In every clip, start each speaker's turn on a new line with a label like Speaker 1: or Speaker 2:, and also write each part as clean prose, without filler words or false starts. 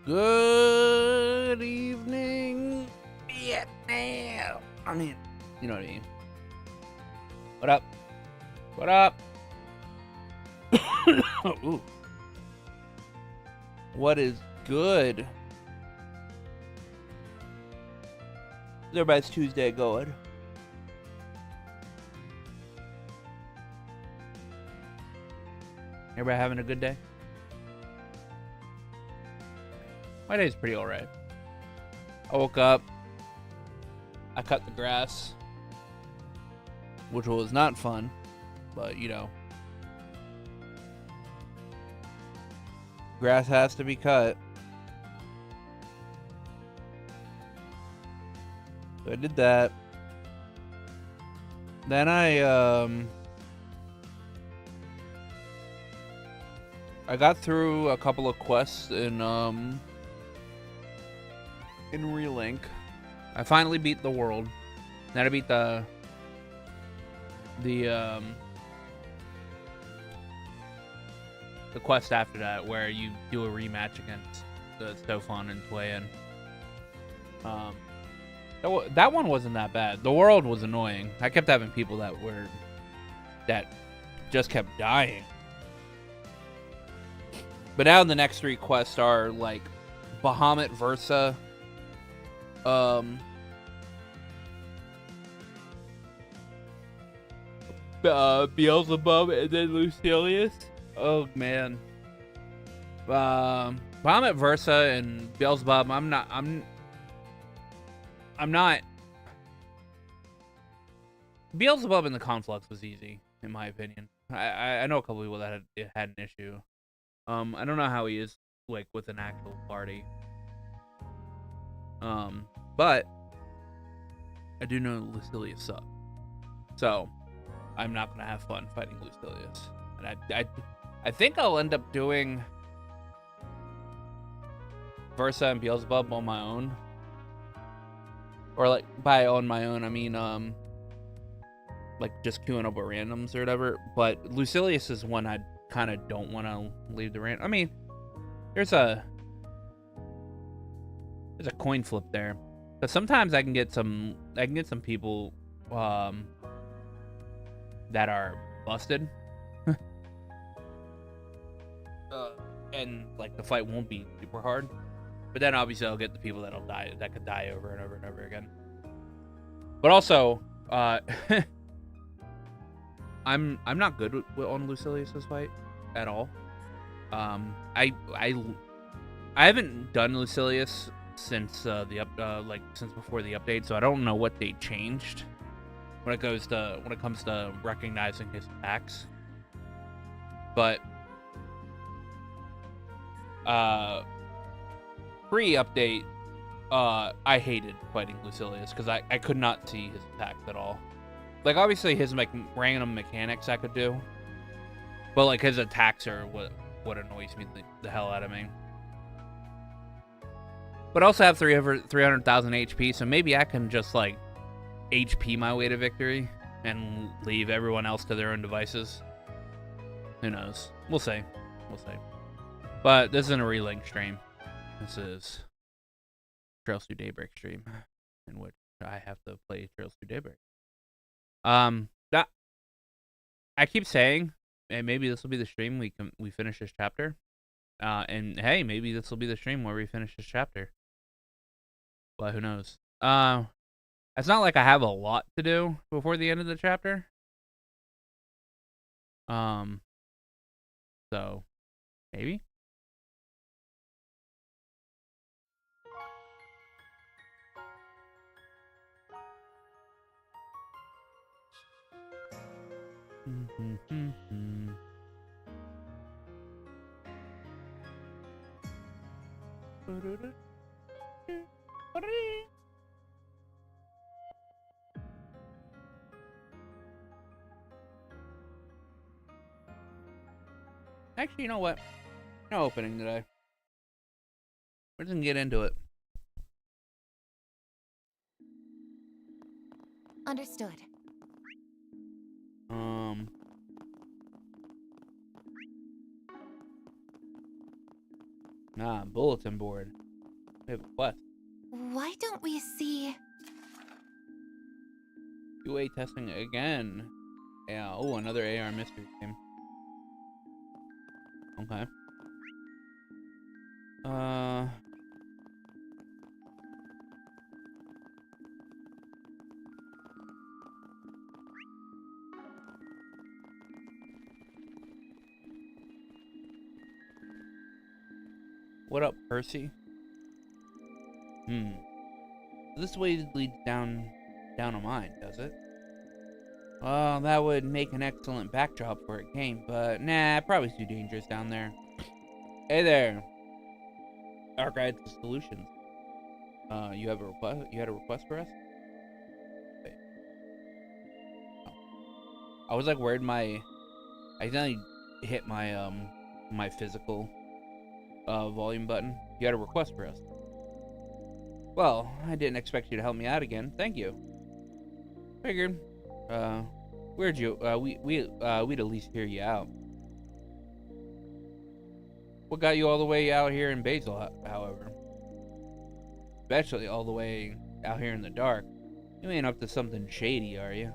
Speaker 1: Good evening, Vietnam. I mean, you know what I mean. What up? What up? Ooh. What is good? Everybody's Tuesday going. Everybody having a good day? My day's pretty alright. I woke up. I cut the grass, which was not fun, but you know, grass has to be cut. So I did that. Then I got through a couple of quests in Relink. I finally beat the world. Then I beat the quest after that, where you do a rematch against the Stofan and Twayan. That one wasn't that bad. The world was annoying. I kept having people that just kept dying. But now the next three quests are like Bahamut Versa, Beelzebub, and then Lucilius. Oh man, Bahamut Versa and Beelzebub. I'm not. Beelzebub in the Conflux was easy, in my opinion. I know a couple people that had an issue. I don't know how he is like with an actual party. But I do know Lucilius sucks. So I'm not gonna have fun fighting Lucilius. And I think I'll end up doing Versa and Beelzebub on my own. Or like by on my own, I mean like just queuing up with randoms or whatever. But Lucilius is one I kind of don't want to leave the random. I mean, there's a coin flip there. But sometimes I can get some people that are busted. And like the fight won't be super hard. But then obviously I'll get the people that'll die that could die over and over and over again. But also, I'm not good on Lucilius's fight at all. I haven't done Lucilius since since before the update, so I don't know what they changed when it comes to recognizing his attacks. But pre-update, I hated fighting Lucilius because I could not see his attacks at all. Like obviously his random mechanics I could do, but like his attacks are what annoys me the hell out of me. But I also have 300,000 HP, so maybe I can just like HP my way to victory and leave everyone else to their own devices. Who knows? We'll see. But this isn't a relink stream. This is Trails Through Daybreak stream, in which I have to play Trails Through Daybreak. That I keep saying, hey, maybe this will be the stream we finish this chapter. And hey, maybe this will be the stream where we finish this chapter. But who knows? It's not like I have a lot to do before the end of the chapter. So maybe. Actually, you know what? No opening today. We're just gonna get into it.
Speaker 2: Understood.
Speaker 1: Ah, bulletin board. We have a quest.
Speaker 2: Why don't we see...
Speaker 1: UA testing again. Yeah, oh, another AR mystery game. Okay. What up, Percy? This way leads down a mine, does it? Well, that would make an excellent backdrop for a game, but nah, probably too dangerous down there. Hey there, our guide to solutions. You have a request? You had a request for us? Wait. Oh. I was like worried I accidentally hit my my physical volume button. You had a request for us. Well, I didn't expect you to help me out again. Thank you. Figured. We'd at least hear you out. What got you all the way out here in Basil, however? Especially all the way out here in the dark. You ain't up to something shady, are you?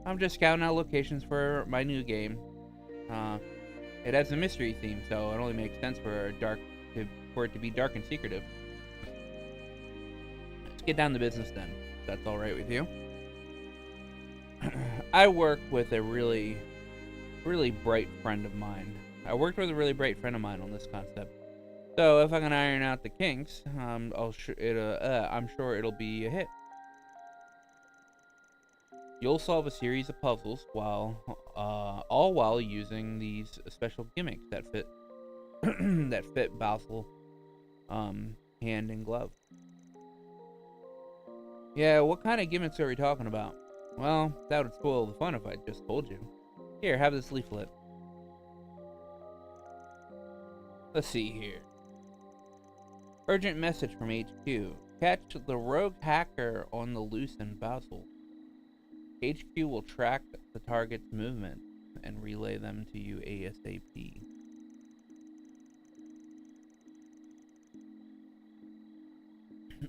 Speaker 1: I'm just scouting out locations for my new game. It has a mystery theme, so it only makes sense for it to be dark and secretive. Let's get down to business then. If that's all right with you. I work with a really bright friend of mine. I worked with a really bright friend of mine on this concept. So if I can iron out the kinks, I'm sure it'll be a hit. You'll solve a series of puzzles all while using these special gimmicks that fit that fit Basil hand and glove. Yeah, what kind of gimmicks are we talking about? Well, that would spoil the fun if I just told you. Here, have this leaflet. Let's see here. Urgent message from HQ. Catch the rogue hacker on the loose in Basel. HQ will track the target's movements and relay them to you ASAP.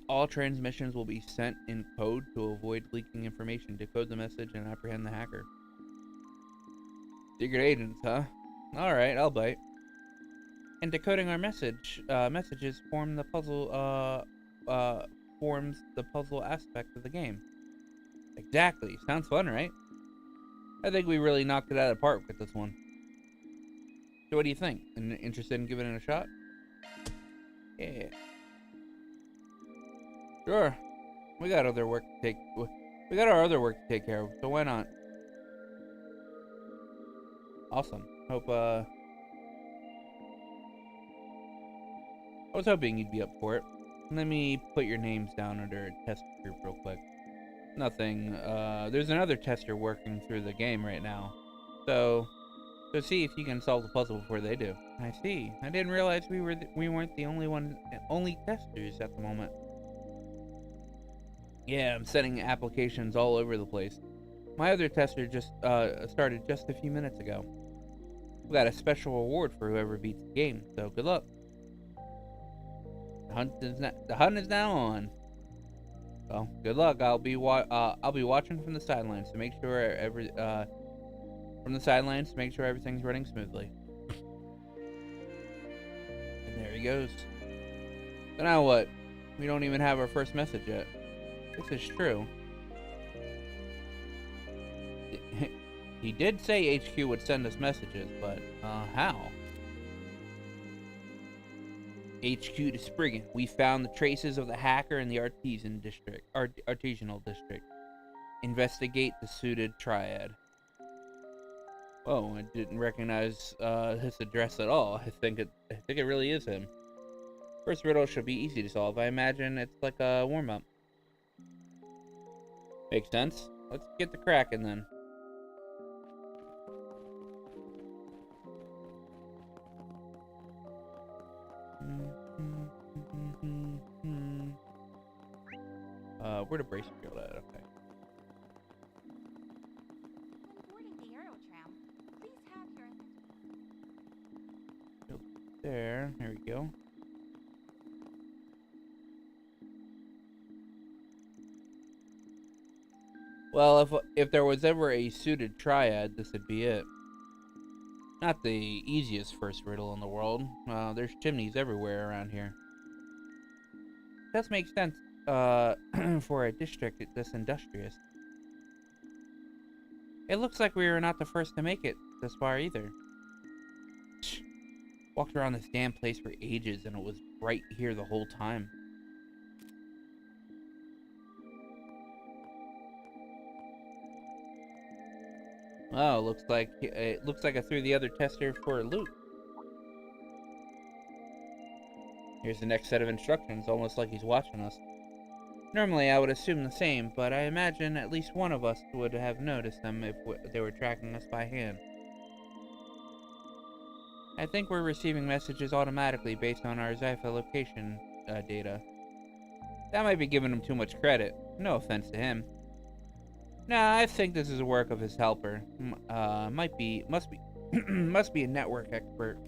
Speaker 1: All transmissions will be sent in code to avoid leaking information. Decode the message and apprehend the hacker. Secret agents, huh? Alright, I'll bite. And decoding our messages forms the puzzle aspect of the game. Exactly. Sounds fun, right? I think we really knocked it out of the park with this one. So what do you think? Interested in giving it a shot? Yeah. Sure. We got our other work to take care of, so why not? Awesome. I was hoping you'd be up for it. Let me put your names down under a test group real quick. Nothing. There's another tester working through the game right now. So see if you can solve the puzzle before they do. I see. I didn't realize we weren't the only testers at the moment. Yeah, I'm sending applications all over the place. My other tester just started just a few minutes ago. We got a special reward for whoever beats the game, so good luck. The hunt is now on. Well, good luck. I'll be watching from the sidelines to make sure everything's running smoothly. And there he goes. So now what? We don't even have our first message yet. This is true. He did say HQ would send us messages, but how? HQ to Spriggan. We found the traces of the hacker in the artisanal district. Investigate the suited triad. Oh, I didn't recognize his address at all. I think it really is him. First riddle should be easy to solve. I imagine it's like a warm-up. Makes sense. Let's get the cracking then. Where the brace field at? Okay.
Speaker 2: Boarding the Aerotram. Please have your
Speaker 1: there. There we go. Well, if there was ever a suited triad, this would be it. Not the easiest first riddle in the world. There's chimneys everywhere around here. Does make sense, for a district this industrious. It looks like we were not the first to make it this far either. Walked around this damn place for ages and it was right here the whole time. Oh, looks like I threw the other tester for a loop. Here's the next set of instructions, almost like he's watching us. Normally, I would assume the same, but I imagine at least one of us would have noticed them if they were tracking us by hand. I think we're receiving messages automatically based on our Zypha location data. That might be giving him too much credit. No offense to him. Nah, I think this is a work of his helper. Must be a network expert.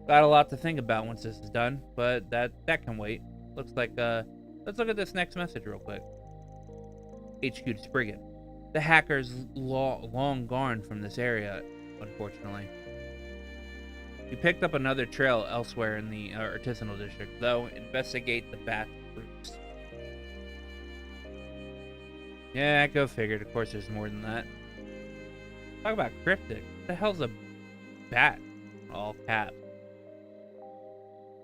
Speaker 1: Got a lot to think about once this is done, but that can wait. Looks like, let's look at this next message real quick. HQ to Spriggan. The hacker's long gone from this area, unfortunately. We picked up another trail elsewhere in the artisanal district, though. Investigate the bat roots. Yeah, go figured. Of course there's more than that. Talk about cryptic. What the hell's a bat? All caps.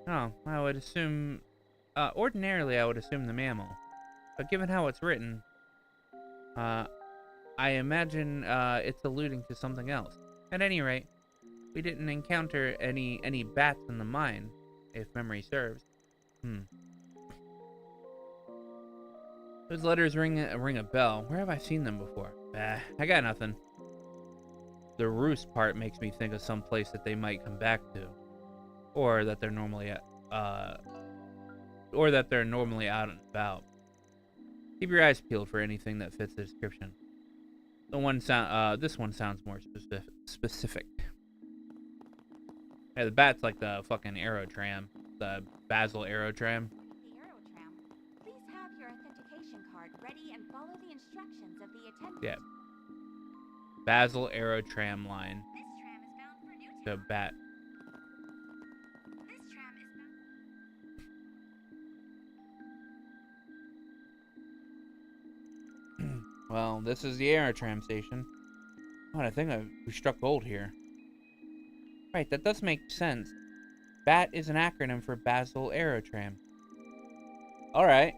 Speaker 1: Oh, I would assume... ordinarily, I would assume the mammal. But given how it's written, I imagine it's alluding to something else. At any rate, we didn't encounter any bats in the mine, if memory serves. Those letters ring a bell. Where have I seen them before? I got nothing. The roost part makes me think of some place that they might come back to. Or that they're normally out and about. Keep your eyes peeled for anything that fits the description. This one sounds more specific. Yeah, the bat's like the fucking aerotram, the Basil aerotram.
Speaker 3: The aerotram. Please have your authentication card ready and follow the instructions of the attendant.
Speaker 1: Yeah. Basil aerotram line.
Speaker 3: This tram is bound for Newtown.
Speaker 1: The bat.
Speaker 3: This tram is bound.
Speaker 1: Well, this is the aerotram station. Oh, I think we struck gold here. Right, that does make sense. BAT is an acronym for Basil Aerotram. Alright.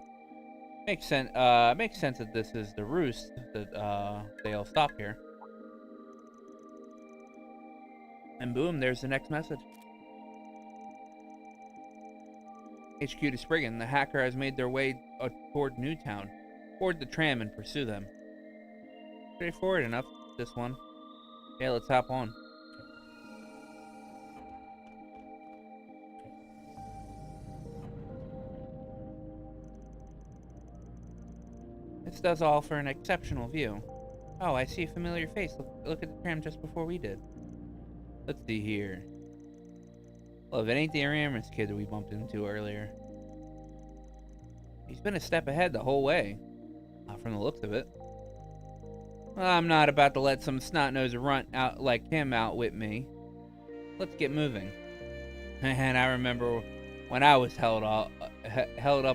Speaker 1: Makes sense that this is the roost that they'll stop here. And boom, there's the next message. HQ to Spriggan. The hacker has made their way toward Newtown. Board the tram and pursue them. Straightforward enough, this one. Yeah, let's hop on. This does offer an exceptional view. Oh, I see a familiar face. Look at the tram just before we did. Let's see here. Well, if it ain't the Aramis kid that we bumped into earlier. He's been a step ahead the whole way. From the looks of it. Well, I'm not about to let some snot-nosed runt out like him outwit me. Let's get moving. And I remember when I was held up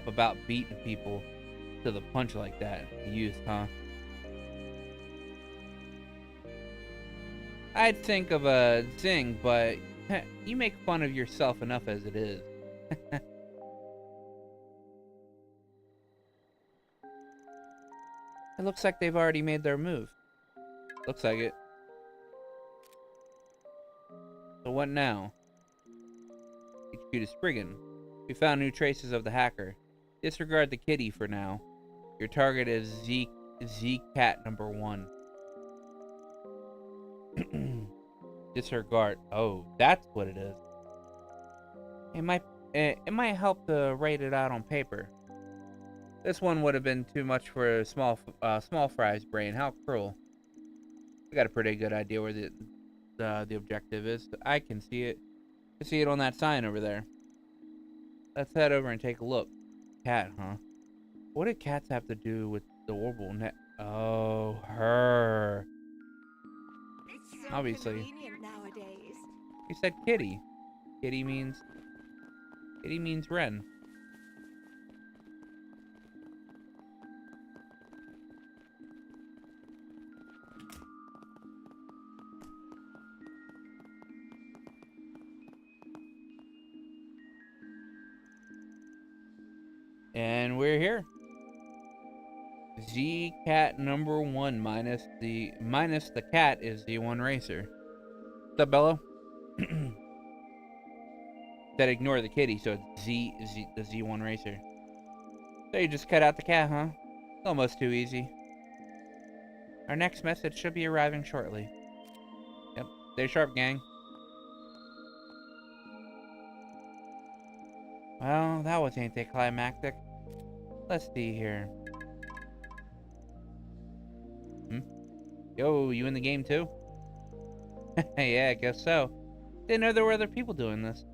Speaker 1: about beating people to the punch like that. Youth, huh? I'd think of a zing, but you make fun of yourself enough as it is. It looks like they've already made their move. Looks like it. So what now? HQ to Spriggan. We found new traces of the hacker. Disregard the kitty for now. Your target is Z-Cat number 1. Disregard. Oh, that's what it is. It might help to write it out on paper. This one would have been too much for a small fry's brain. How cruel. got a pretty good idea where the objective is. I can see it. I see it on that sign over there. Let's head over and take a look. Cat, huh? What did cats have to do with the orbital net? Oh, her.
Speaker 2: It's so
Speaker 1: Obviously.
Speaker 2: convenient nowadays.
Speaker 1: He said kitty. Kitty means Ren. And we're here. Z Cat number 1 minus the cat is Z1 Racer. What's up, Bello? Said ignore the kitty, so it's the Z1 Racer. So you just cut out the cat, huh? Almost too easy. Our next message should be arriving shortly. Yep, stay sharp, gang. Well, that was anticlimactic. Let's see here. Yo, you in the game too? Yeah, I guess so. Didn't know there were other people doing this.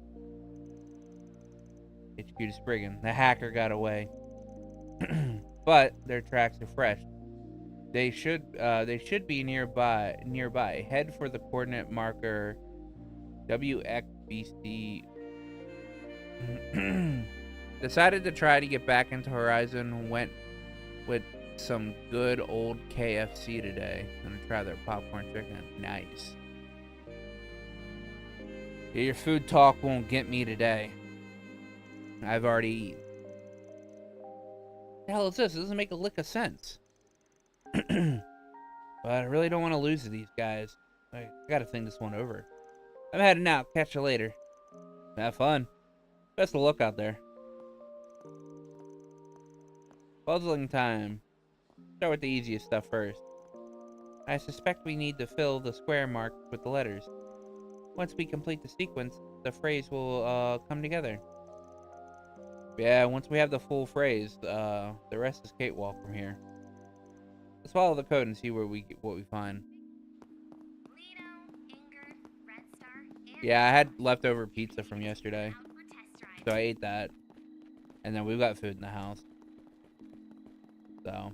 Speaker 1: HQ to Spriggan. The hacker got away. But their tracks are fresh. They should be nearby. Head for the coordinate marker WXBC. Decided to try to get back into Horizon. Went with some good old KFC today. Gonna try their popcorn chicken. Nice. Yeah, your food talk won't get me today. I've already eaten. What the hell is this? It doesn't make a lick of sense. But I really don't want to lose to these guys. I gotta think this one over. I'm heading out. Catch you later. Have fun. Best of luck out there. Puzzling time. Start with the easiest stuff first. I suspect we need to fill the square mark with the letters. Once we complete the sequence, the phrase will come together. Yeah, once we have the full phrase, the rest is cakewalk from here. Let's follow the code and see what we find. Yeah, I had leftover pizza from yesterday, so I ate that, and then we've got food in the house. So,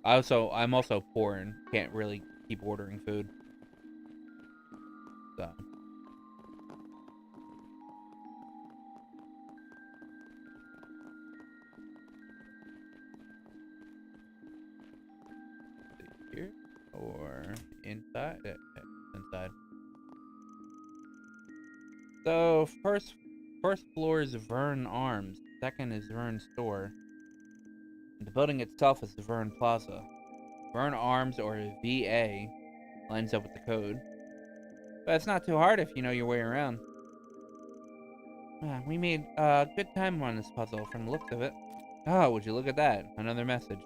Speaker 1: I'm also poor and can't really keep ordering food. So. Here or inside? Inside. So first floor is Vern Arms. Second is Vern Store. The building itself is the Vern Plaza. Vern Arms, or VA, lines up with the code. But it's not too hard if you know your way around. We made good time on this puzzle from the looks of it. Oh, would you look at that? Another message.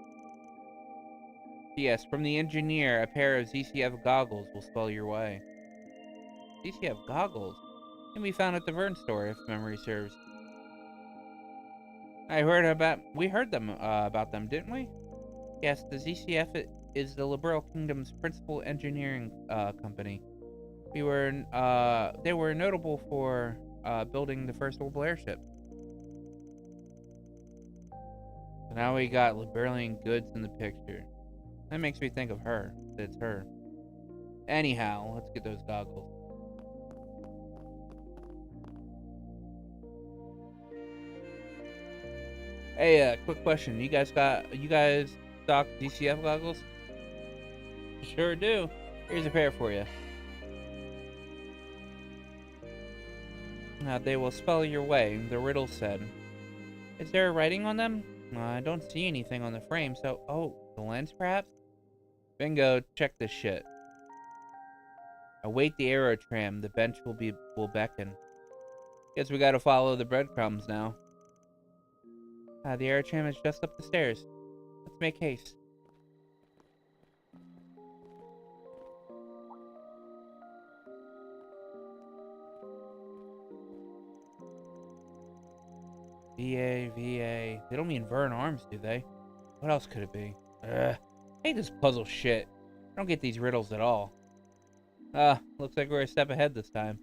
Speaker 1: P.S. From the engineer, a pair of ZCF goggles will spell your way. ZCF goggles? Can be found at the Vern store, if memory serves. We heard about them, didn't we? Yes, the ZCF is the Liberal Kingdom's principal engineering company. They were notable for building the first orbital airship. So now we got Liberalian goods in the picture. That makes me think of her. It's her. Anyhow, let's get those goggles. Hey, quick question. You guys stock DCF goggles? Sure do. Here's a pair for you. Now they will spell your way, the riddle said. Is there writing on them? I don't see anything on the frame, so... Oh, the lens perhaps? Bingo, check this shit. Await the aerotram. The bench will beckon. Guess we gotta follow the breadcrumbs now. The aerotram is just up the stairs. Let's make haste. VA. They don't mean Vern Arms, do they? What else could it be? Ugh. I hate this puzzle shit. I don't get these riddles at all. Looks like we're a step ahead this time.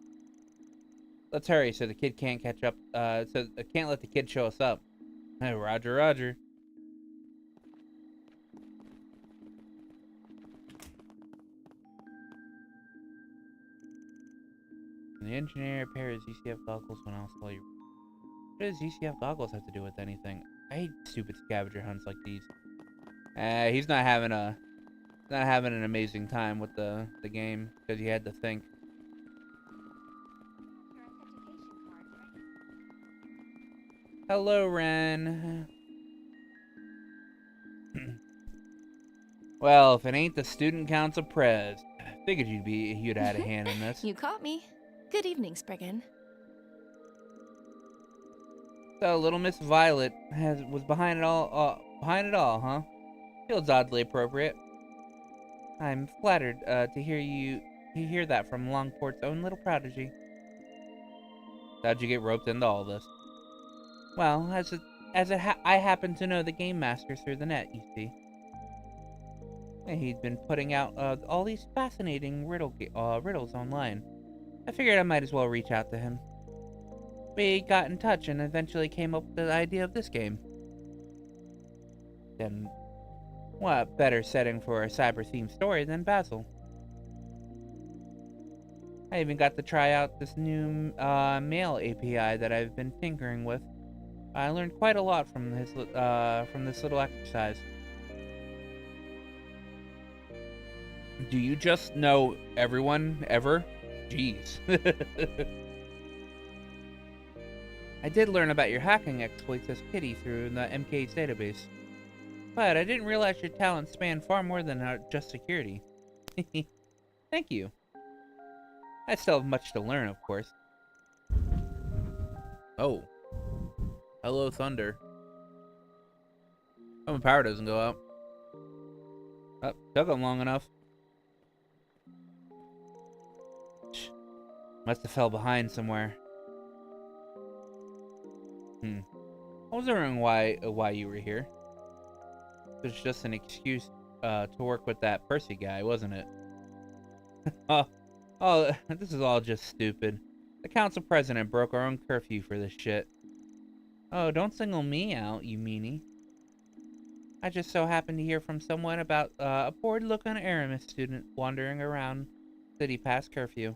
Speaker 1: Let's hurry so the kid can't catch up. So I can't let the kid show us up. Hey, Roger, Roger. The engineer repairs UCF goggles when else while you. What does UCF goggles have to do with anything? I hate stupid scavenger hunts like these. He's not having an amazing time with the game because he had to think. Hello, Ren. Well, if it ain't the student council prez, figured you'd had a hand in this.
Speaker 4: You caught me. Good evening, Spriggan.
Speaker 1: So, little Miss Violet was behind it all. Huh? Feels oddly appropriate. I'm flattered to hear that from Longport's own little prodigy. How'd you get roped into all this? Well, I happen to know the game master through the net. You see, and he'd been putting out all these fascinating riddles online. I figured I might as well reach out to him. We got in touch and eventually came up with the idea of this game. Then, what better setting for a cyber-themed story than Basil? I even got to try out this new mail API that I've been tinkering with. I learned quite a lot from this little exercise. Do you just know everyone ever? Jeez. I did learn about your hacking exploits as Kitty through the MK's database. But I didn't realize your talents span far more than just security. Thank you. I still have much to learn, of course. Oh. Hello, Thunder. Oh, my power doesn't go out. Oh, took him long enough. Must have fell behind somewhere. I was wondering why you were here. It was just an excuse to work with that Percy guy, wasn't it? Oh, this is all just stupid. The council president broke our own curfew for this shit. Oh, don't single me out, you meanie. I just so happened to hear from someone about a bored-looking Aramis student wandering around city past curfew.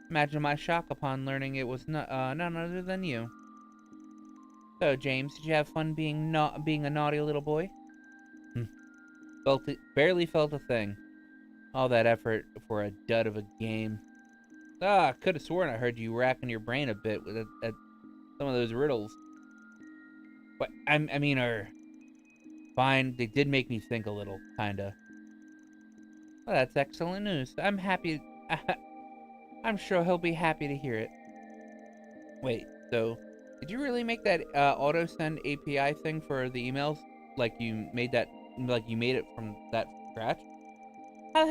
Speaker 1: Imagine my shock upon learning it was none other than you. So, James, did you have fun being a naughty little boy? Barely felt a thing. All that effort for a dud of a game. I could have sworn I heard you racking your brain a bit at some of those riddles. But fine. They did make me think a little, kinda. Well, that's excellent news. I'm happy. I'm sure he'll be happy to hear it. Wait, so did you really make that auto send API thing for the emails? Like you made it from that scratch? How the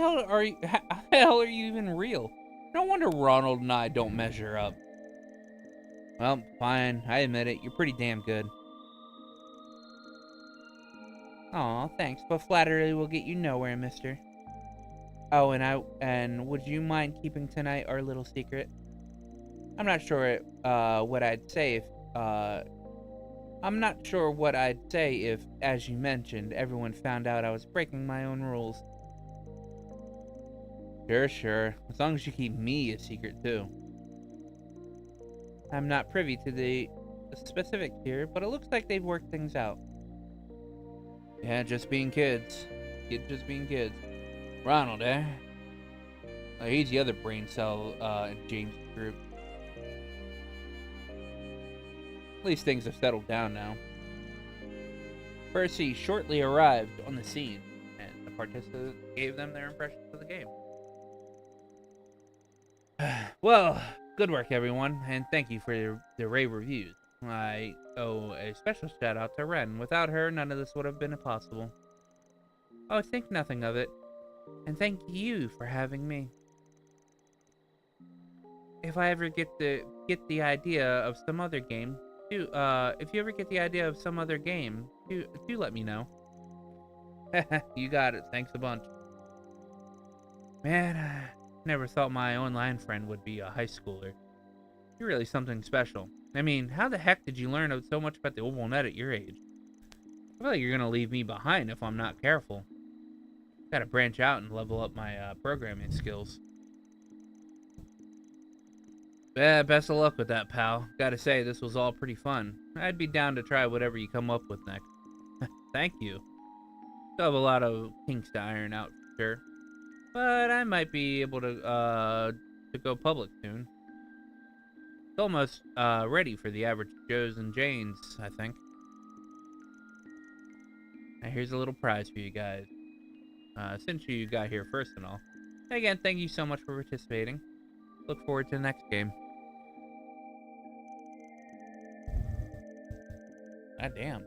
Speaker 1: hell are you even real? No wonder Ronald and I don't measure up. Well, fine. I admit it. You're pretty damn good. Aw, thanks, but flattery will get you nowhere, mister. Oh, and would you mind keeping tonight our little secret? I'm not sure what I'd say if, as you mentioned, everyone found out I was breaking my own rules. Sure. As long as you keep me a secret, too. I'm not privy to the specifics here, but it looks like they've worked things out. Yeah, just being kids. Just being kids. Ronald, eh? He's the other brain cell in James' group. At least things have settled down now. Percy shortly arrived on the scene, and the participants gave them their impressions of the game. Well, good work, everyone, and thank you for the rave reviews. I owe a special shout out to Ren. Without her, none of this would have been possible. Oh, think nothing of it. And thank you for having me. If I ever get the idea of some other game, do let me know. You got it. Thanks a bunch. Man, I never thought my online friend would be a high schooler. You're really something special. I mean, how the heck did you learn so much about the oval net at your age? I feel like you're gonna leave me behind if I'm not careful. Gotta branch out and level up my programming skills. Yeah, best of luck with that, pal. Gotta say, this was all pretty fun. I'd be down to try whatever you come up with next. Thank you. Still have a lot of kinks to iron out, for sure. But I might be able to go public soon. It's almost ready for the average Joes and Janes, I think. Now here's a little prize for you guys. Since you got here first and all. Again, thank you so much for participating. Look forward to the next game. God damn.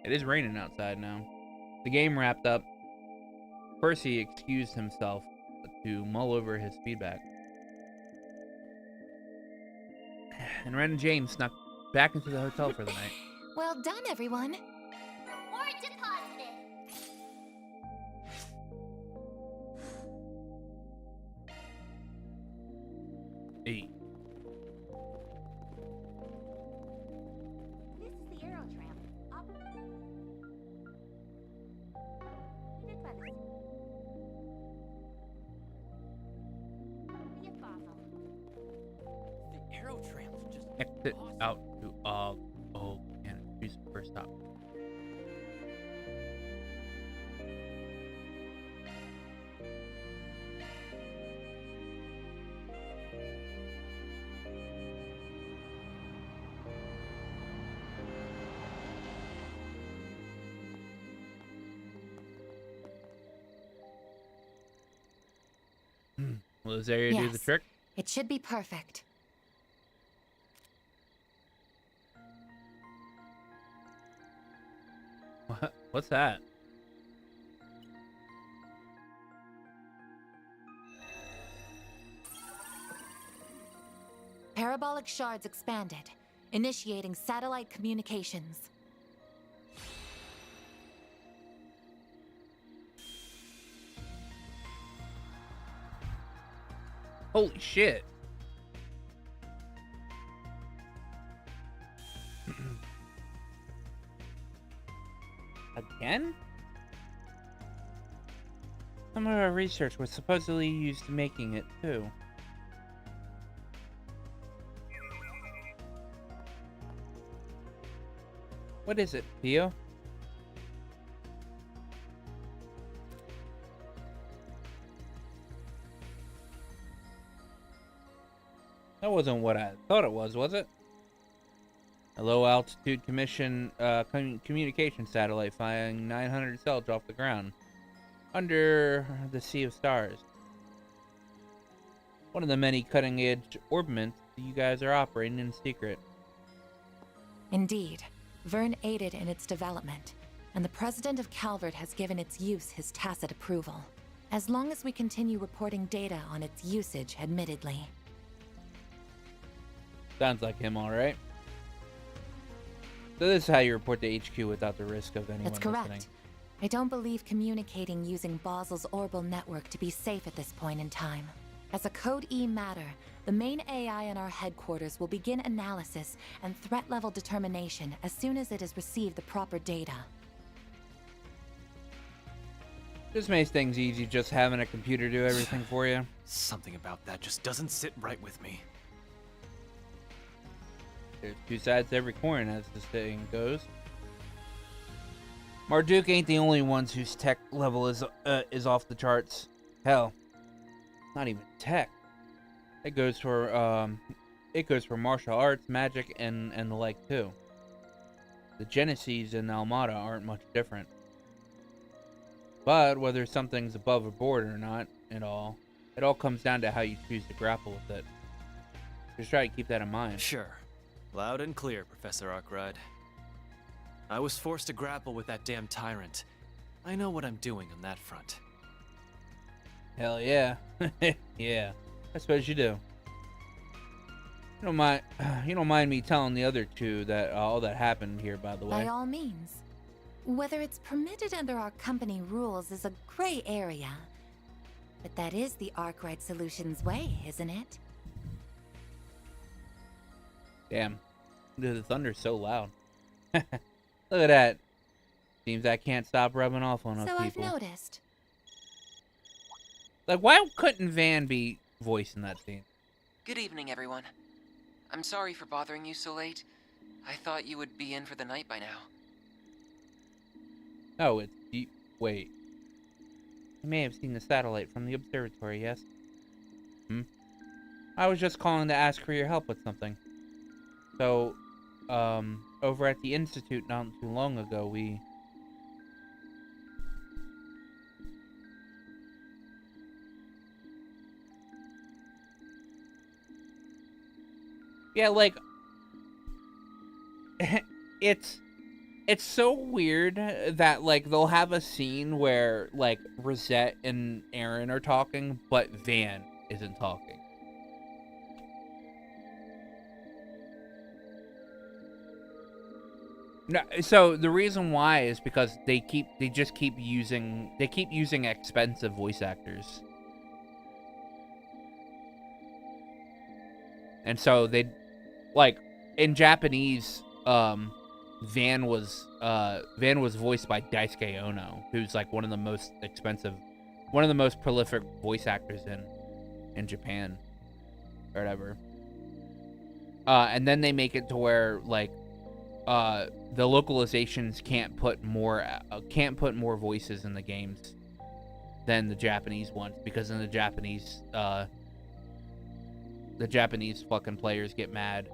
Speaker 1: It is raining outside now. The game wrapped up. Percy excused himself to mull over his feedback. And Ren and James snuck back into the hotel for the night.
Speaker 4: Well done, everyone.
Speaker 3: Or deposited.
Speaker 1: 8.
Speaker 3: This is the Aerotramp. Operated by the fossil.
Speaker 5: The Aerotram's just
Speaker 1: Exit
Speaker 5: awesome.
Speaker 1: out to oh, and choose the first stop. Will this area do the
Speaker 4: Yes.
Speaker 1: trick?
Speaker 4: It should be perfect.
Speaker 1: What's that?
Speaker 4: Parabolic shards expanded, initiating satellite communications.
Speaker 1: Holy shit. Again? Some of our research was supposedly used making it, too. What is it, Theo? That wasn't what I thought it was it? A low-altitude communication satellite flying 900 cells off the ground, under the sea of stars. One of the many cutting-edge orbments you guys are operating in secret.
Speaker 4: Indeed, Vern aided in its development, and the president of Calvert has given its use his tacit approval. As long as we continue reporting data on its usage, admittedly.
Speaker 1: Sounds like him, all right. So this is how you report to HQ without the risk of anyone
Speaker 4: That's correct.
Speaker 1: listening.
Speaker 4: I don't believe communicating using Basel's orbital network to be safe at this point in time. As a Code E matter, the main AI in our headquarters will begin analysis and threat level determination as soon as it has received the proper data.
Speaker 1: Just makes things easy just having a computer do everything for you.
Speaker 5: Something about that just doesn't sit right with me.
Speaker 1: There's two sides to every coin, as the saying goes. Marduk ain't the only ones whose tech level is off the charts. Hell, not even tech. It goes for martial arts, magic, and the like too. The Genesees and Almada aren't much different. But whether something's above board or not, it all comes down to how you choose to grapple with it. Just try to keep that in mind.
Speaker 5: Sure. Loud and clear, Professor Arkwright. I was forced to grapple with that damn tyrant. I know what I'm doing on that front.
Speaker 1: Hell yeah. Yeah, I suppose you do. You don't mind me telling the other two that all that happened here, by the way.
Speaker 4: By all means. Whether it's permitted under our company rules is a gray area. But that is the Arkwright Solutions way, isn't it?
Speaker 1: Damn. Dude, the thunder's so loud. Look at that. Seems I can't stop rubbing off on us
Speaker 4: So
Speaker 1: people.
Speaker 4: I've noticed.
Speaker 1: Like, why couldn't Van be voicing that scene?
Speaker 6: Good evening, everyone. I'm sorry for bothering you so late. I thought you would be in for the night by now.
Speaker 1: Oh, it's... Wait. You may have seen the satellite from the observatory, yes? I was just calling to ask for your help with something. So, over at the Institute not too long ago, we... Yeah, like... It's so weird that, like, they'll have a scene where, like, Rosette and Aaron are talking, but Van isn't talking. No, so the reason why is because they just keep using expensive voice actors. And so they, like, in Japanese, Van was voiced by Daisuke Ono, who's like one of the most prolific voice actors in Japan, or whatever. And then they make it to where, like, the localizations can't put more voices in the games than the Japanese ones, because in the Japanese fucking players get mad.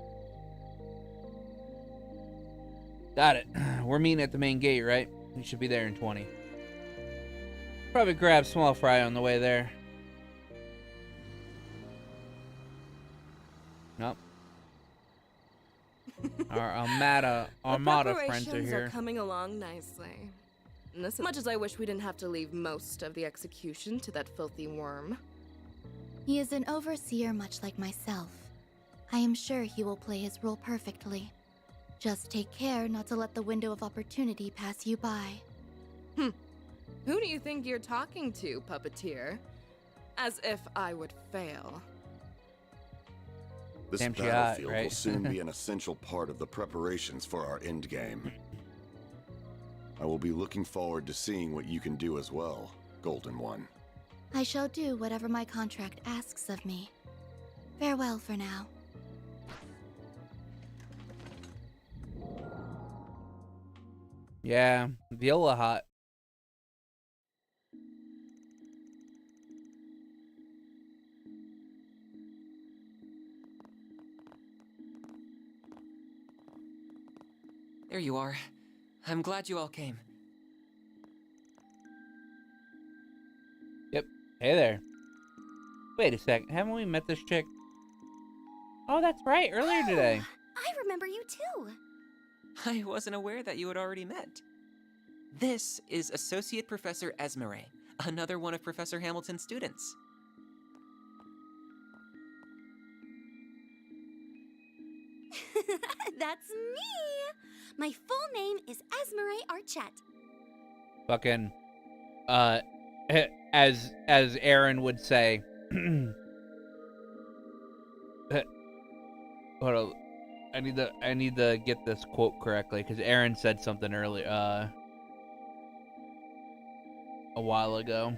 Speaker 1: Got it. We're meeting at the main gate, right? We should be there in 20. Probably grab small fry on the way there. Nope. Our Armada friends are here.
Speaker 7: Are coming along nicely. And as much as I wish we didn't have to leave most of the execution to that filthy worm.
Speaker 8: He is an overseer much like myself. I am sure he will play his role perfectly. Just take care not to let the window of opportunity pass you by.
Speaker 7: Who do you think you're talking to, puppeteer? As if I would fail.
Speaker 9: This
Speaker 1: Damn shot,
Speaker 9: battlefield
Speaker 1: right?
Speaker 9: will soon be an essential part of the preparations for our endgame. I will be looking forward to seeing what you can do as well, Golden One.
Speaker 8: I shall do whatever my contract asks of me. Farewell for now.
Speaker 1: Yeah, Viola hot.
Speaker 6: There you are. I'm glad you all came.
Speaker 1: Yep. Hey there. Wait a sec. Haven't we met this chick? Oh, that's right. Earlier today.
Speaker 3: I remember you too.
Speaker 6: I wasn't aware that you had already met. This is Associate Professor Esmeré, another one of Professor Hamilton's students.
Speaker 3: That's me. My full name is Esmeré Archette.
Speaker 1: Fucking, as Aaron would say. Hold on. I need to get this quote correctly, because Aaron said something earlier, a while ago.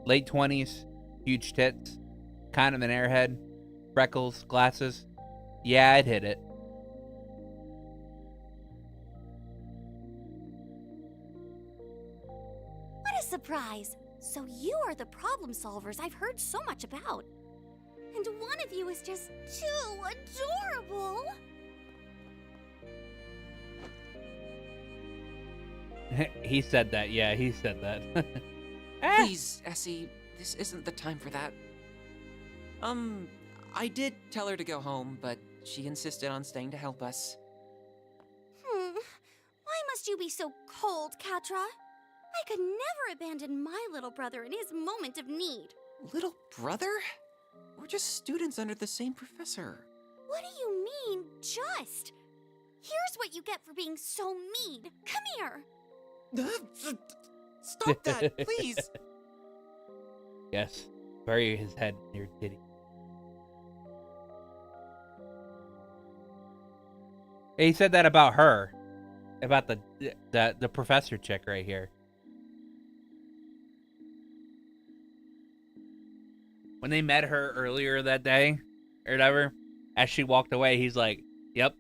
Speaker 1: Late 20s, huge tits, kind of an airhead, freckles, glasses. Yeah, I'd hit it.
Speaker 3: What a surprise. So you are the problem solvers I've heard so much about. And one of you is just too adorable.
Speaker 1: He said that. Yeah, he said that.
Speaker 6: Please, Essie, this isn't the time for that. I did tell her to go home, but she insisted on staying to help us.
Speaker 3: Why must you be so cold, Katra? I could never abandon my little brother in his moment of need.
Speaker 6: Little brother? We're just students under the same professor.
Speaker 3: What do you mean, just? Here's what you get for being so mean. Come here.
Speaker 6: Stop that, please!
Speaker 1: Yes. Bury his head near Diddy. He said that about her. About the professor chick right here. When they met her earlier that day, or whatever, as she walked away, he's like, yep.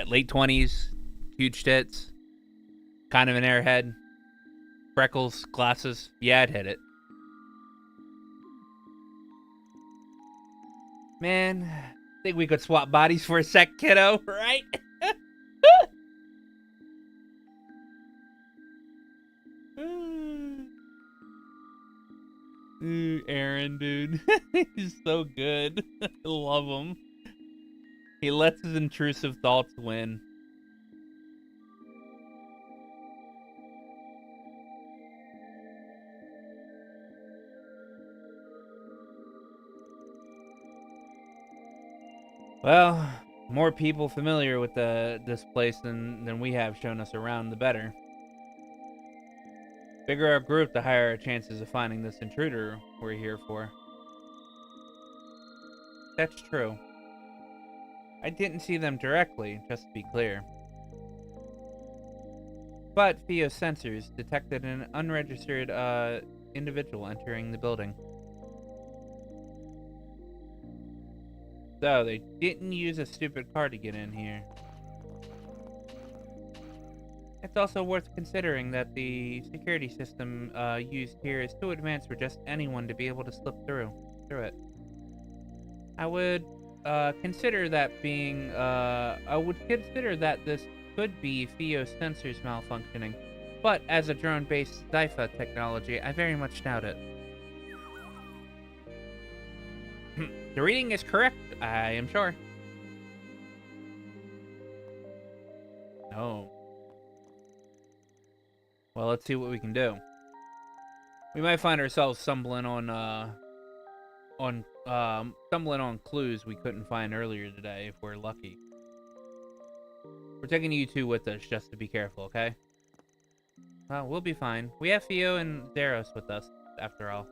Speaker 1: Late 20s, huge tits, kind of an airhead, freckles, glasses. Yeah, I'd hit it. Man, think we could swap bodies for a sec, kiddo, right? Aaron, dude. He's so good. I love him. He lets his intrusive thoughts win. Well, more people familiar with this place than we have shown us around, the better. Bigger our group, the higher our chances of finding this intruder we're here for. That's true. I didn't see them directly, just to be clear. But Theo's sensors detected an unregistered individual entering the building. So, they didn't use a stupid car to get in here. It's also worth considering that the security system used here is too advanced for just anyone to be able to slip through it. I would consider that this could be Theo's sensors malfunctioning, but as a drone-based Zypha technology, I very much doubt it. The reading is correct, I am sure. No. Well, let's see what we can do. We might find ourselves stumbling on clues we couldn't find earlier today if we're lucky. We're taking you two with us just to be careful, okay? Well, we'll be fine. We have Theo and Zeros with us, after all.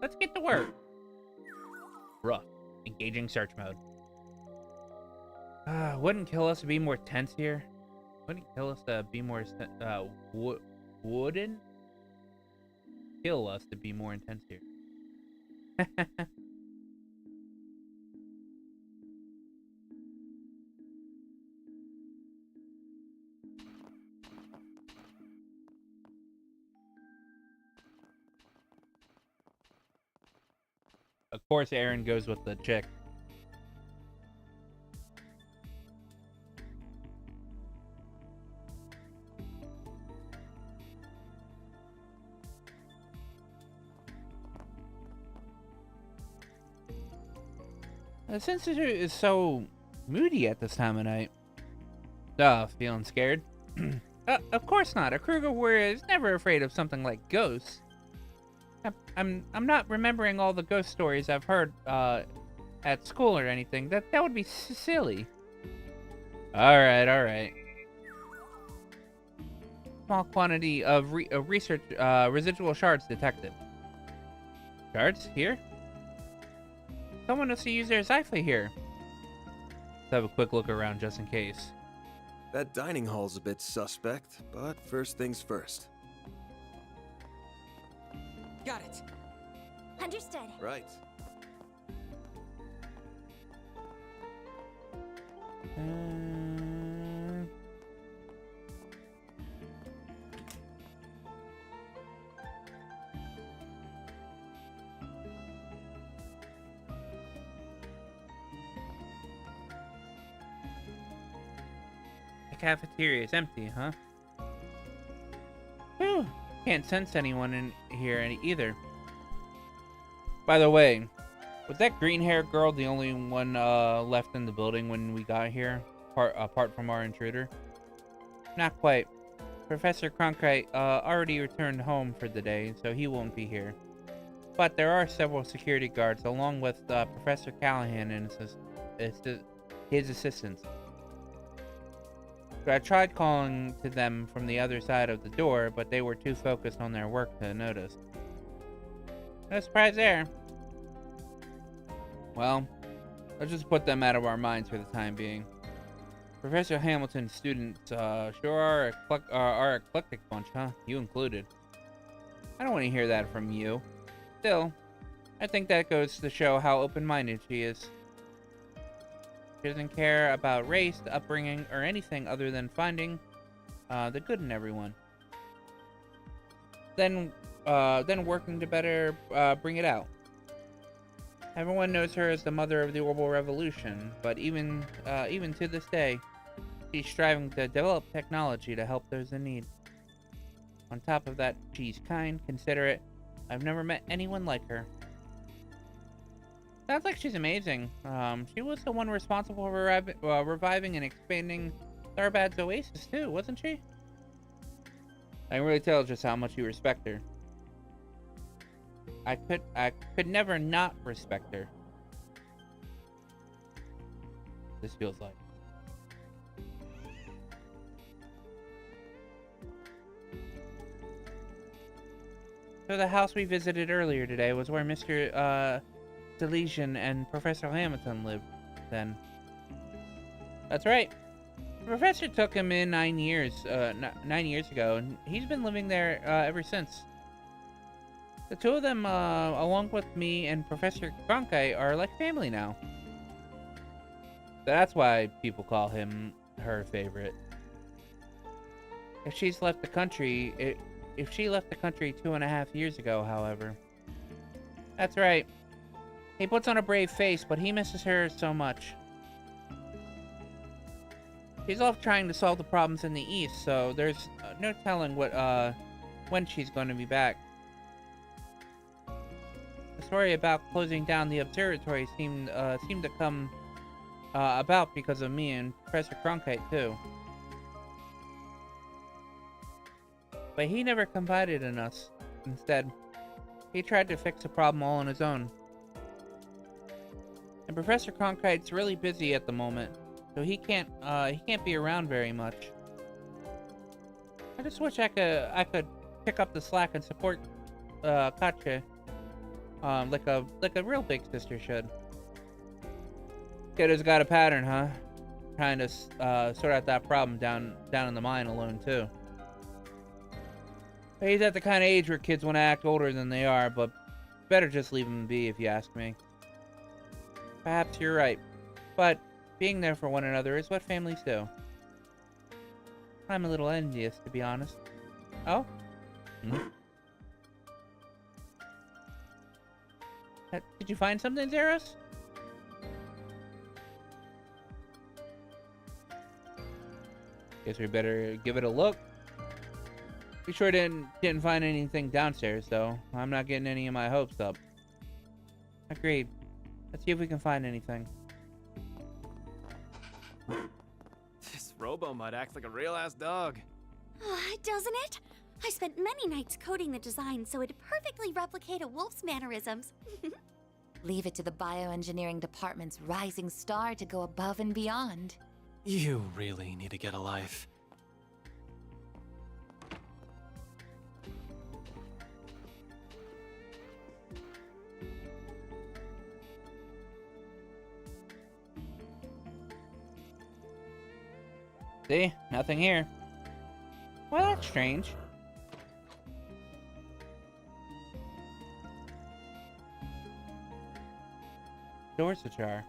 Speaker 1: Let's get to work. Rough. Engaging search mode. Wouldn't kill us to be more tense here? Wouldn't kill us to be more wouldn't kill us to be more intense here. Of course, Aaron goes with the chick. The sensor is so moody at this time of night. Feeling scared? Of course not. A Kruger warrior is never afraid of something like ghosts. I'm not remembering all the ghost stories I've heard at school or anything. That would be silly. All right. Small quantity of research residual shards detected. Shards here? Someone must use their Zypha here. Let's have a quick look around just in case.
Speaker 10: That dining hall's a bit suspect, but first things first.
Speaker 6: Got it.
Speaker 3: Understood.
Speaker 10: Right.
Speaker 1: The cafeteria is empty, huh? Whew. Can't sense anyone in here either. By the way, was that green-haired girl the only one left in the building when we got here, apart from our intruder? Not quite. Professor Cronkite already returned home for the day, so he won't be here. But there are several security guards, along with Professor Callahan and his assistants. So I tried calling to them from the other side of the door, but they were too focused on their work to notice. No surprise there. Well, let's just put them out of our minds for the time being. Professor Hamilton's students sure are eclectic bunch, huh? You included. I don't want to hear that from you. Still, I think that goes to show how open-minded she is. She doesn't care about race, upbringing, or anything other than finding the good in everyone. Then working to better bring it out. Everyone knows her as the mother of the Orbital Revolution, but even to this day, she's striving to develop technology to help those in need. On top of that, she's kind, considerate. I've never met anyone like her. Sounds like she's amazing. She was the one responsible for reviving and expanding Tharbad's Oasis too, wasn't she? I can really tell just how much you respect her. I could never not respect her. This feels like. So the house we visited earlier today was where Mr. Delesian and Professor Hamilton lived then. That's right. The professor took him in 9 years ago, and he's been living there ever since. The two of them, along with me and Professor Cronkite, are like family now. That's why people call him her favorite. If she left the country 2.5 years ago, however. That's right. He puts on a brave face, but he misses her so much. She's off trying to solve the problems in the East, so there's no telling when she's going to be back. The story about closing down the observatory seemed to come about because of me and Professor Cronkite too. But he never confided in us. Instead, he tried to fix the problem all on his own. And Professor Cronkite's really busy at the moment, so he can't be around very much. I just wish I could pick up the slack and support Katya like a real big sister should. Kiddo's got a pattern, huh? Trying to sort out that problem down in the mine alone too. He's at the kind of age where kids want to act older than they are, but better just leave him be if you ask me. Perhaps you're right, but being there for one another is what families do. I'm a little envious, to be honest. Oh? Did you find something, Zeros? Guess we better give it a look. We sure didn't find anything downstairs, though. I'm not getting any of my hopes up. Agreed. Let's see if we can find anything.
Speaker 5: This robo-mud acts like a real-ass dog.
Speaker 3: Doesn't it? I spent many nights coding the design so it'd perfectly replicate a wolf's mannerisms.
Speaker 4: Leave it to the bioengineering department's rising star to go above and beyond.
Speaker 5: You really need to get a life.
Speaker 1: See? Nothing here. Well, that's strange. Door's ajar.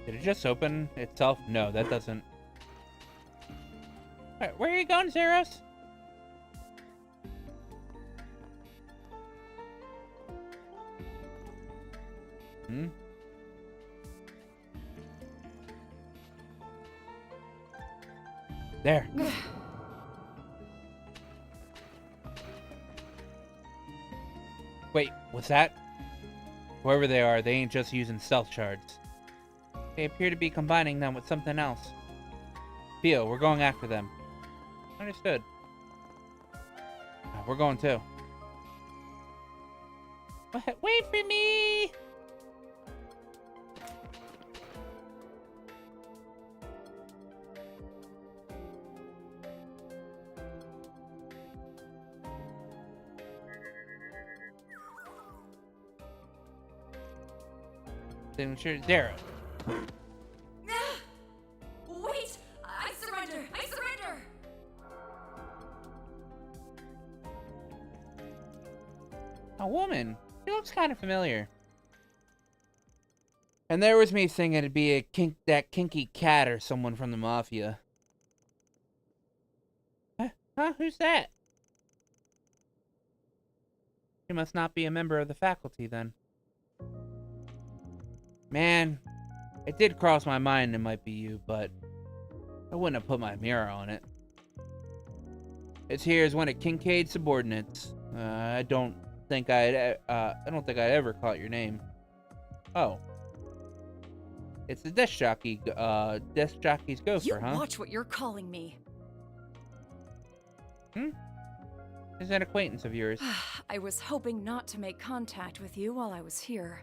Speaker 1: Did it just open itself? No, that doesn't. Alright, where are you going, Zeros? There. Wait, what's that? Whoever they are, they ain't just using stealth shards. They appear to be combining them with something else. Theo, we're going after them. Understood. We're going too. Wait for me! Signature Zero.
Speaker 11: Wait! I surrender! I surrender!
Speaker 1: A woman. She looks kind of familiar. And there was me thinking it'd be that kinky cat or someone from the mafia. Huh? Who's that? She must not be a member of the faculty then. Man, it did cross my mind it might be you, but I wouldn't have put my mirror on it. It's here as one of Kincaid's subordinates. I don't think I'd ever caught your name. Oh. It's the desk jockey's gopher, huh?
Speaker 11: You watch what you're calling me.
Speaker 1: Is an acquaintance of yours.
Speaker 11: I was hoping not to make contact with you while I was here.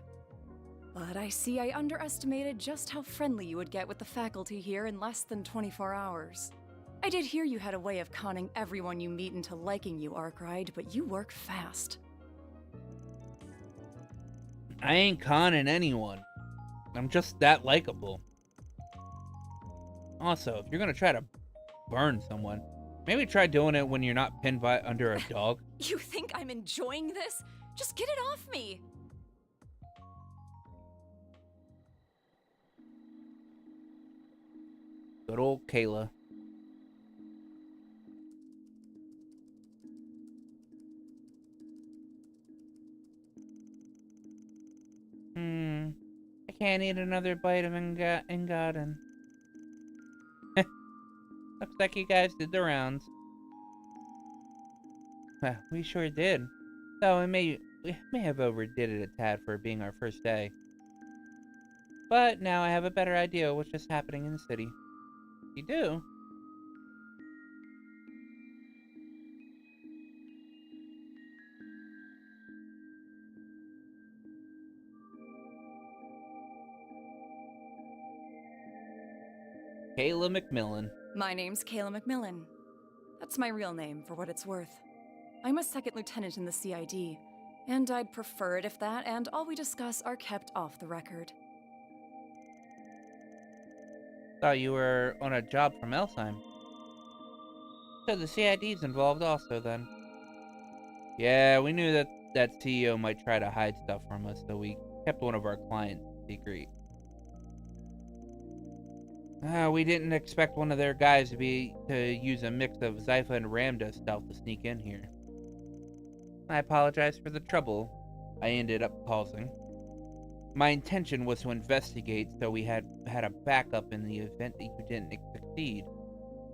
Speaker 11: But I see I underestimated just how friendly you would get with the faculty here in less than 24 hours. I did hear you had a way of conning everyone you meet into liking you, Arkwright, but you work fast.
Speaker 1: I ain't conning anyone. I'm just that likable. Also, if you're gonna try to burn someone, maybe try doing it when you're not pinned under a dog.
Speaker 11: You think I'm enjoying this? Just get it off me!
Speaker 1: Good old Kayla. I can't eat another bite of Ingarden. Looks like you guys did the rounds. Well, we sure did. Though we may have overdid it a tad for being our first day. But now I have a better idea of what's just happening in the city. You do? Kayla McMillan.
Speaker 11: My name's Kayla McMillan. That's my real name, for what it's worth. I'm a second lieutenant in the CID, and I'd prefer it if that and all we discuss are kept off the record.
Speaker 1: Thought you were on a job from Elsheim. So the CID's involved also then. Yeah, we knew that CEO might try to hide stuff from us, so we kept one of our clients secret. We didn't expect one of their guys to use a mix of Zypha and Ramda stuff to sneak in here. I apologize for the trouble I ended up causing. My intention was to investigate so we had a backup in the event that you didn't succeed.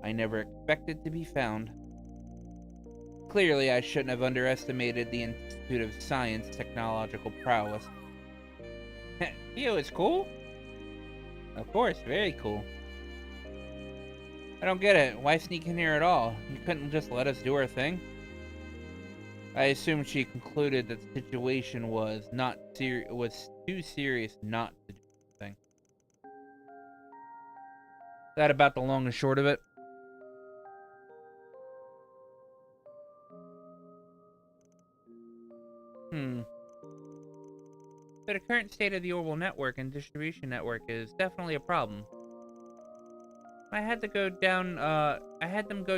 Speaker 1: I never expected to be found. Clearly, I shouldn't have underestimated the Institute of Science technological prowess. You, it's cool? Of course, very cool. I don't get it. Why sneak in here at all? You couldn't just let us do our thing? I assumed she concluded that the situation was too serious not to do anything. That about the long and short of it? So the current state of the orbital network and distribution network is definitely a problem. I had them go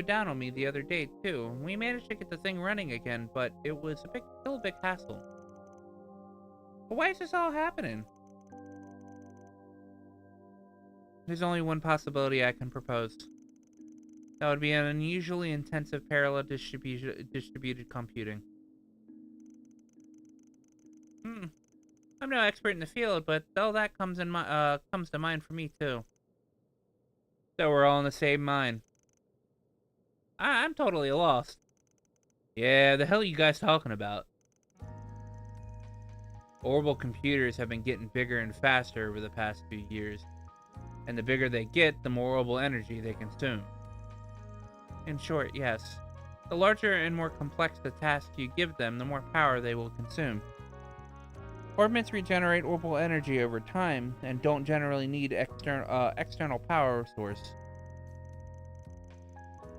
Speaker 1: down on me the other day too. We managed to get the thing running again, but it was still a big hassle. But why is this all happening? There's only one possibility I can propose. That would be an unusually intensive parallel distributed computing. I'm no expert in the field, but all that comes to mind for me too. So we're all in the same mind. I'm totally lost. Yeah, the hell are you guys talking about? Orbital computers have been getting bigger and faster over the past few years. And the bigger they get, the more orbital energy they consume. In short, yes. The larger and more complex the task you give them, the more power they will consume. Orbits regenerate orbital energy over time and don't generally need external power source.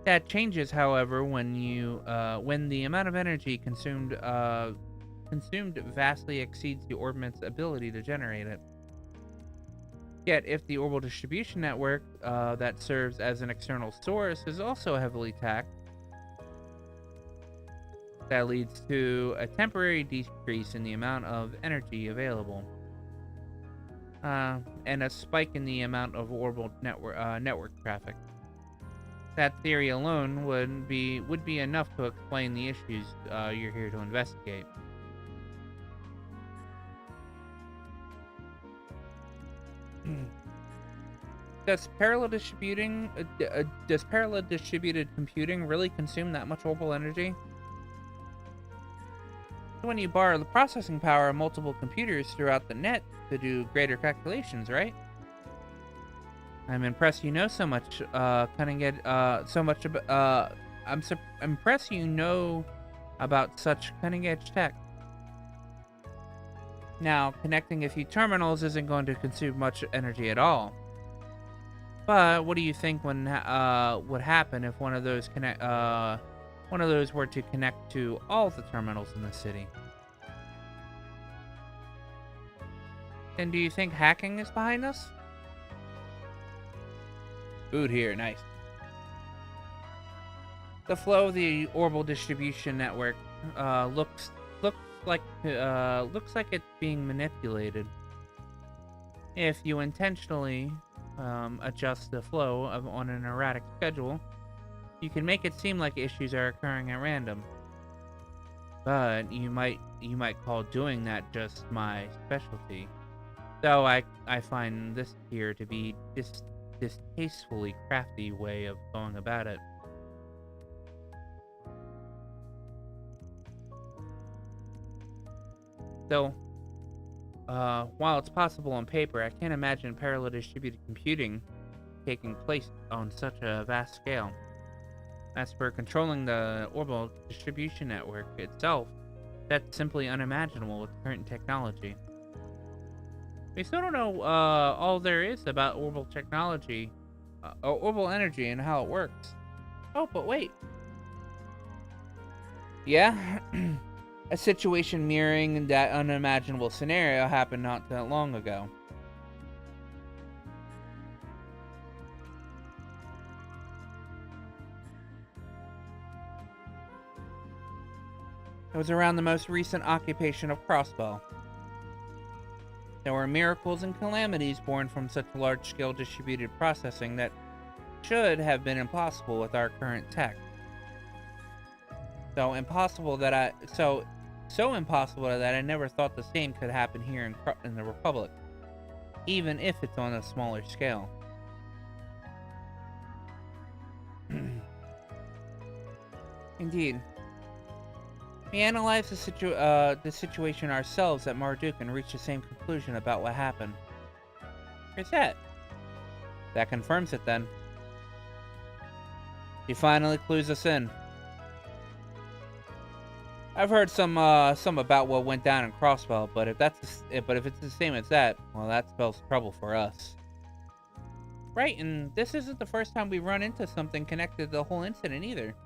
Speaker 1: That changes, however, when the amount of energy consumed vastly exceeds the orbit's ability to generate it. Yet, if the orbital distribution network that serves as an external source is also heavily taxed, that leads to a temporary decrease in the amount of energy available, and a spike in the amount of orbital network traffic. That theory alone would be enough to explain the issues you're here to investigate. Does parallel distributed computing really consume that much orbital energy? When you borrow the processing power of multiple computers throughout the net to do greater calculations, right? I'm impressed you know so much, impressed you know about such cutting-edge tech. Now, connecting a few terminals isn't going to consume much energy at all. But what do you think would happen if one of those were to connect to all the terminals in the city? And do you think hacking is behind this? Food here, nice. The flow of the orbital distribution network looks like it's being manipulated. If you intentionally adjust the flow on an erratic schedule, you can make it seem like issues are occurring at random. But you might call doing that just my specialty. Though I find this here to be distastefully crafty way of going about it. So, while it's possible on paper, I can't imagine parallel distributed computing taking place on such a vast scale. As for controlling the orbital distribution network itself, that's simply unimaginable with current technology. We still don't know all there is about orbital technology, orbital energy, and how it works. Oh, but wait. Yeah? A situation mirroring that unimaginable scenario happened not that long ago. It was around the most recent occupation of Crossbow. There were miracles and calamities born from such large-scale distributed processing that should have been impossible with our current tech. So impossible that I never thought the same could happen here in the Republic, even if it's on a smaller scale. Indeed. We analyzed the situation ourselves at Marduk and reached the same conclusion about what happened. Here's that. That confirms it then. He finally clues us in. I've heard some about what went down in Crossbow, but if it's the same as that, well, that spells trouble for us. Right, and this isn't the first time we run into something connected to the whole incident either.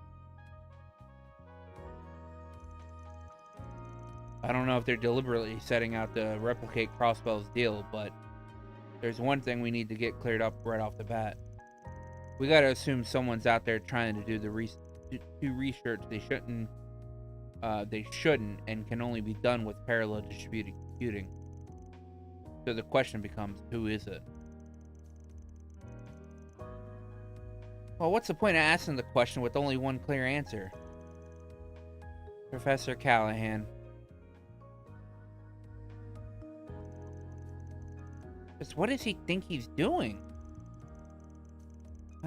Speaker 1: I don't know if they're deliberately setting out to replicate Crossbow's deal, but there's one thing we need to get cleared up right off the bat. We gotta assume someone's out there trying to do research they shouldn't and can only be done with parallel distributed computing. So the question becomes, who is it? Well, what's the point of asking the question with only one clear answer? Professor Callahan. Just what does he think he's doing?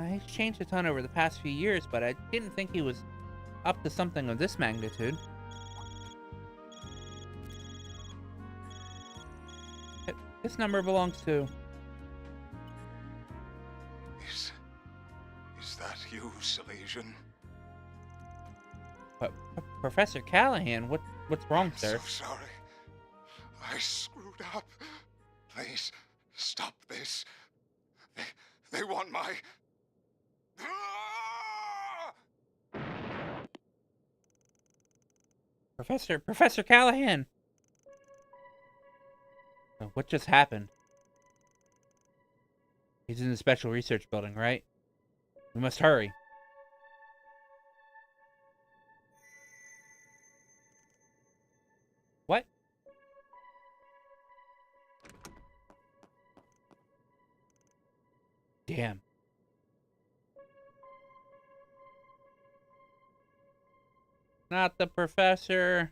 Speaker 1: He's changed a ton over the past few years, but I didn't think he was up to something of this magnitude. This number belongs to...
Speaker 12: Is that you, Salesian.
Speaker 1: But Professor Callahan, what's wrong, sir?
Speaker 12: I'm so sorry. I screwed up. Please, stop this. They want my...
Speaker 1: Professor Callahan! What just happened? He's in the special research building, right? We must hurry. What? Damn. Not the professor.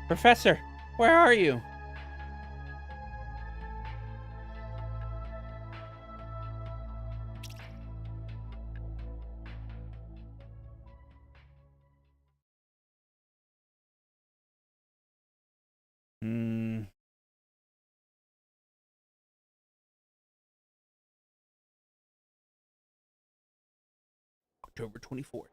Speaker 1: Professor, where are you? October 24th.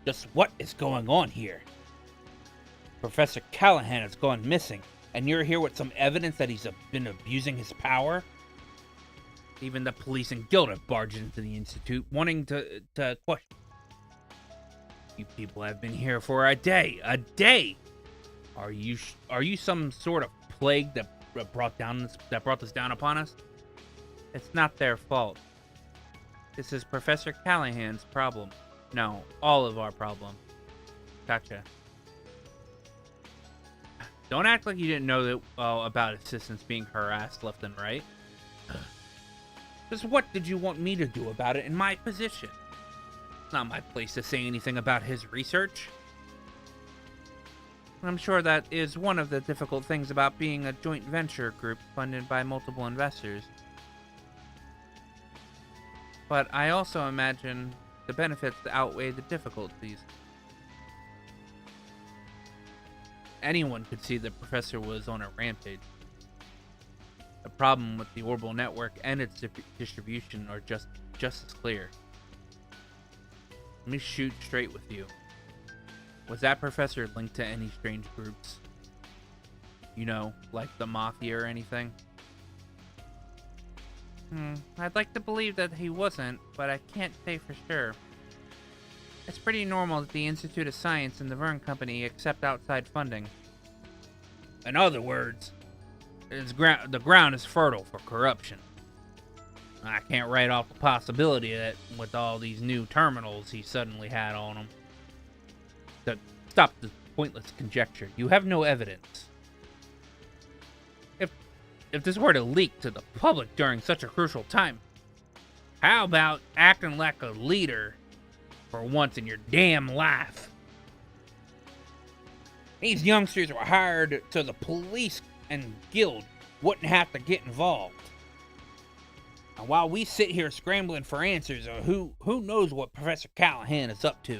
Speaker 1: Just what is going on here? Professor Callahan has gone missing, and you're here with some evidence that he's been abusing his power? Even the police and guild have barged into the Institute, wanting to question. You people have been here for a day. A day! Are you some sort of plague that brought this down upon us? It's not their fault. This is Professor Callahan's problem. No, all of our problem. Gotcha. Don't act like you didn't know that about assistants being harassed left and right. Just what did you want me to do about it in my position? It's not my place to say anything about his research. I'm sure that is one of the difficult things about being a joint venture group funded by multiple investors. But I also imagine the benefits outweigh the difficulties. Anyone could see the professor was on a rampage. The problem with the orbital network and its distribution are just as clear. Let me shoot straight with you. Was that professor linked to any strange groups? You know, like the Mafia or anything? I'd like to believe that he wasn't, but I can't say for sure. It's pretty normal that the Institute of Science and the Verne Company accept outside funding. In other words, the ground is fertile for corruption. I can't write off the possibility that with all these new terminals he suddenly had on him. Stop the pointless conjecture. You have no evidence. If this were to leak to the public during such a crucial time, how about acting like a leader for once in your damn life? These youngsters were hired so the police and guild wouldn't have to get involved. And while we sit here scrambling for answers, who knows what Professor Callahan is up to?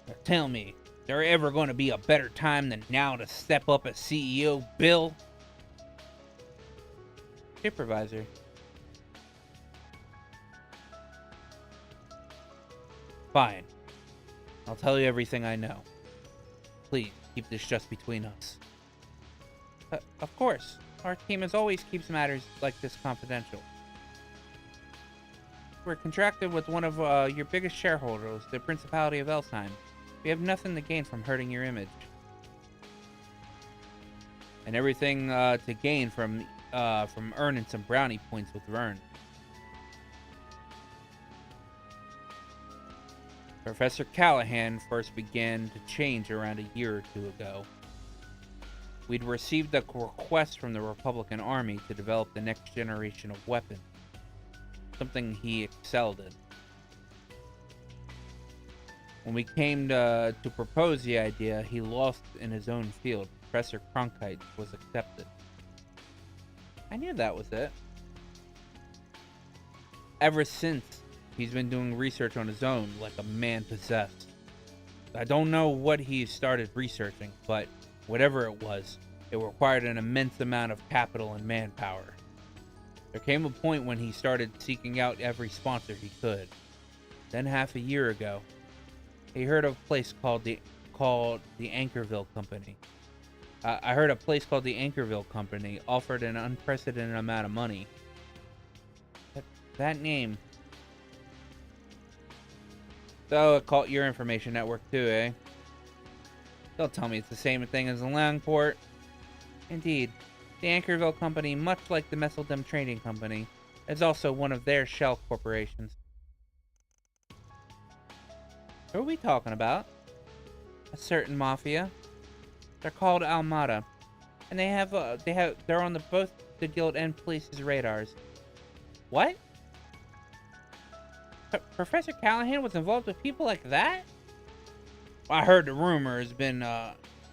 Speaker 1: Now tell me, is there ever going to be a better time than now to step up as CEO, Bill? Supervisor. Fine. I'll tell you everything I know. Please, keep this just between us. Of course. Our team as always keeps matters like this confidential. We're contracted with one of your biggest shareholders, the Principality of Elsheim. We have nothing to gain from hurting your image. And everything to gain from earning some brownie points with Verne. Professor Callahan first began to change around a year or two ago. We'd received a request from the Republican Army to develop the next generation of weapons, something he excelled in. When we came to propose the idea, he lost in his own field. Professor Cronkite was accepted. I knew that was it. Ever since, he's been doing research on his own, like a man possessed. I don't know what he started researching, but whatever it was, it required an immense amount of capital and manpower. There came a point when he started seeking out every sponsor he could. Then half a year ago, he heard of a place called the Anchorville Company. I heard a place called the Anchorville Company offered an unprecedented amount of money. That name. So it caught your information network too, eh? Don't tell me it's the same thing as the Langport. Indeed, the Anchorville Company, much like the Messeldom Trading Company, is also one of their shell corporations. Who are we talking about? A certain mafia. They're called Almada, and they're on both the guild and police's radars. What? Professor Callahan was involved with people like that? I heard the rumor has been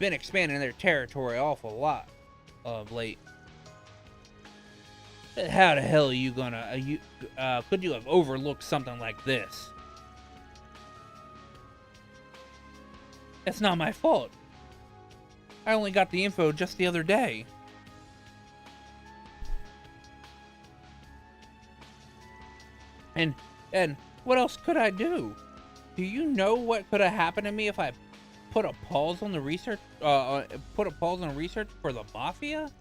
Speaker 1: expanding their territory awful lot of late. How the hell are you gonna could you have overlooked something like this? It's not my fault. I only got the info just the other day. And what else could I do? Do you know what could have happened to me if I put a pause on the research? Put a pause on research for the mafia?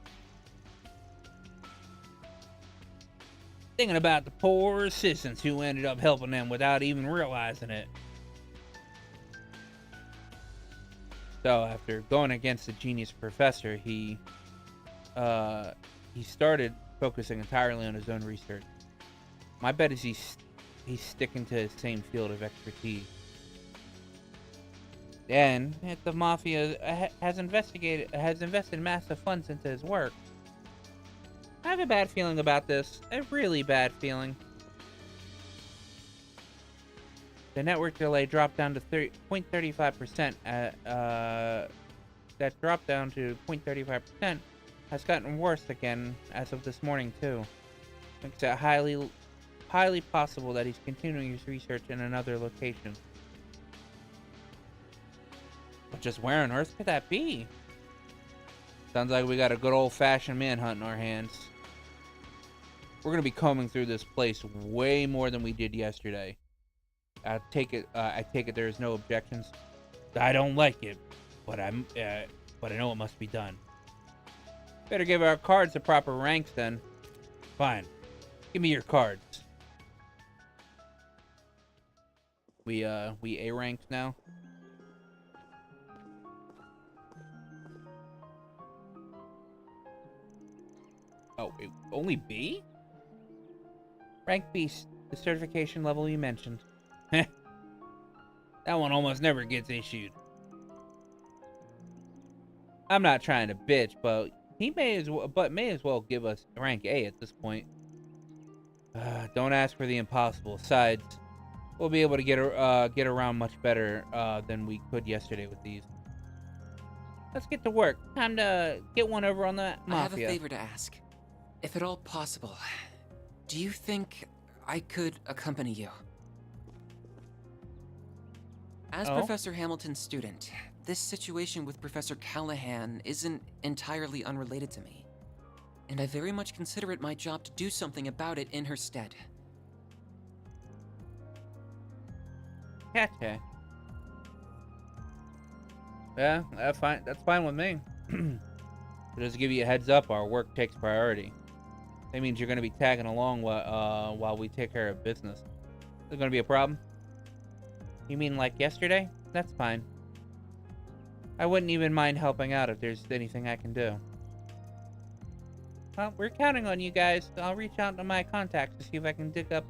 Speaker 1: Thinking about the poor assistants who ended up helping them without even realizing it. So after going against the genius professor, he started focusing entirely on his own research. My bet is he's sticking to his same field of expertise. And if the mafia has invested massive funds into his work, I have a bad feeling about this. A really bad feeling. The network delay dropped down to 0.35%. That dropped down to 0.35% has gotten worse again as of this morning too. It's highly possible that he's continuing his research in another location. But just where on earth could that be? Sounds like we got a good old-fashioned manhunt in our hands. We're gonna be combing through this place way more than we did yesterday. I take it there is no objections. I don't like it, but I know it must be done. Better give our cards the proper ranks then. Fine. Give me your cards. We A ranked now. Oh, wait, only B? Rank B, the certification level you mentioned. That one almost never gets issued. I'm not trying to bitch, but may as well give us rank A at this point. Don't ask for the impossible. Besides, we'll be able to get around much better than we could yesterday with these. Let's get to work. Time to get one over on the mafia.
Speaker 6: I have a favor to ask. If at all possible, do you think I could accompany you? As Professor Hamilton's student, this situation with Professor Callahan isn't entirely unrelated to me. And I very much consider it my job to do something about it in her stead.
Speaker 1: Gotcha. Yeah, that's fine. That's fine with me. Just to give you a heads up, our work takes priority. That means you're going to be tagging along while we take care of business. Is there going to be a problem? You mean like yesterday? That's fine. I wouldn't even mind helping out if there's anything I can do. Well, we're counting on you guys. I'll reach out to my contacts to see if I can dig up,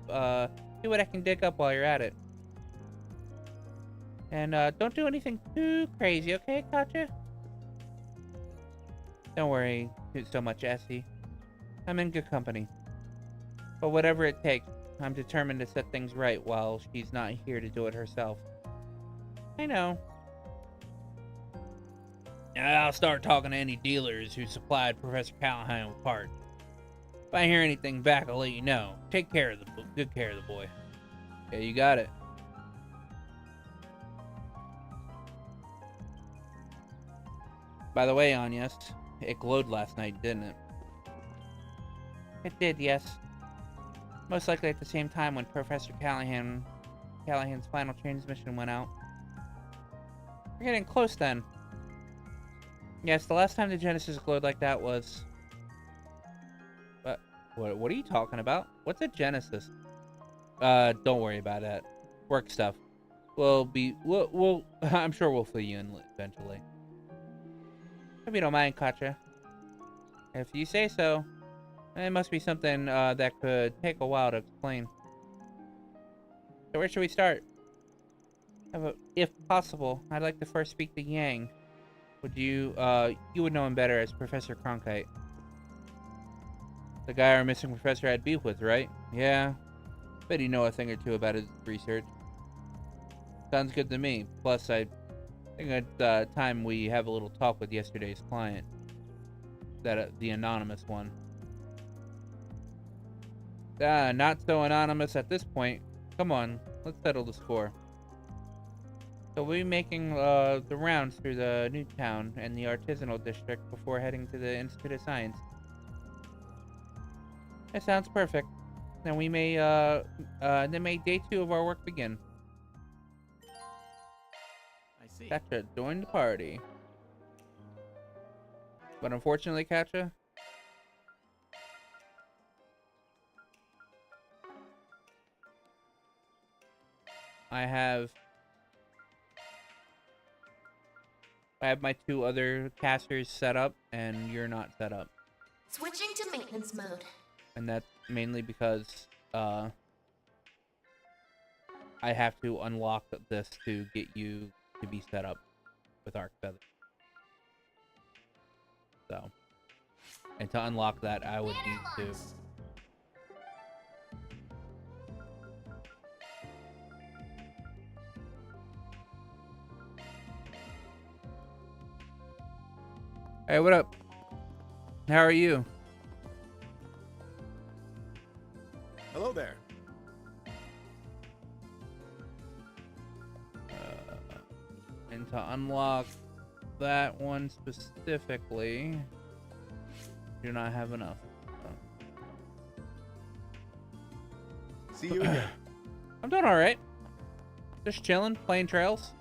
Speaker 1: see what I can dig up while you're at it. And don't do anything too crazy, okay, Katja? Don't worry so much, Essie. I'm in good company. But whatever it takes, I'm determined to set things right while she's not here to do it herself. I know. Now I'll start talking to any dealers who supplied Professor Callahan with parts. If I hear anything back, I'll let you know. Take care of good care of the boy. Yeah, you got it. By the way, Agnes, it glowed last night, didn't it? It did, yes. Most likely at the same time when Professor Callahan's final transmission went out. We're getting close then. Yes, the last time the Genesis glowed like that was... What are you talking about? What's a Genesis? Don't worry about it. Work stuff. We'll I'm sure we'll fill you in eventually. If you don't mind, Katja. If you say so. It must be something that could take a while to explain. So where should we start? If possible, I'd like to first speak to Yang. Would you would know him better as Professor Cronkite. The guy our missing professor had beef with, right? Yeah. Bet you know a thing or two about his research. Sounds good to me. Plus, I think it's time we have a little talk with yesterday's client. The anonymous one. Not so anonymous at this point. Come on, let's settle the score. So we'll be making the rounds through the new town and the artisanal district before heading to the Institute of Science. That sounds perfect. Then we may day 2 of our work begin.
Speaker 5: I see.
Speaker 1: Katja joined the party. But unfortunately, Katja, I have my 2 other casters set up, and you're not set up.
Speaker 8: Switching to maintenance mode.
Speaker 1: And that's mainly because I have to unlock this to get you to be set up with Arc Feather. So, and to unlock that, I would need to. Hey, what up? How are you?
Speaker 10: Hello there.
Speaker 1: And to unlock that one specifically, do not have enough. So.
Speaker 10: See you again.
Speaker 1: I'm doing all right. Just chilling, playing Trails.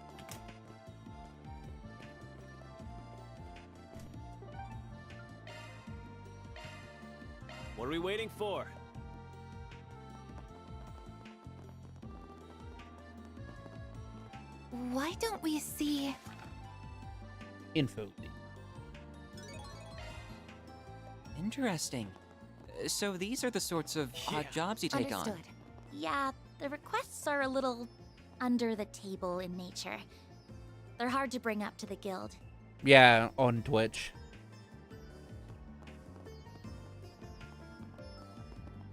Speaker 5: What are we waiting for?
Speaker 4: Why don't we see...
Speaker 1: Info.
Speaker 6: Interesting. So these are the sorts of odd jobs you take
Speaker 3: Understood.
Speaker 6: on.
Speaker 3: Yeah, the requests are a little under the table in nature. They're hard to bring up to the guild.
Speaker 1: Yeah, on Twitch.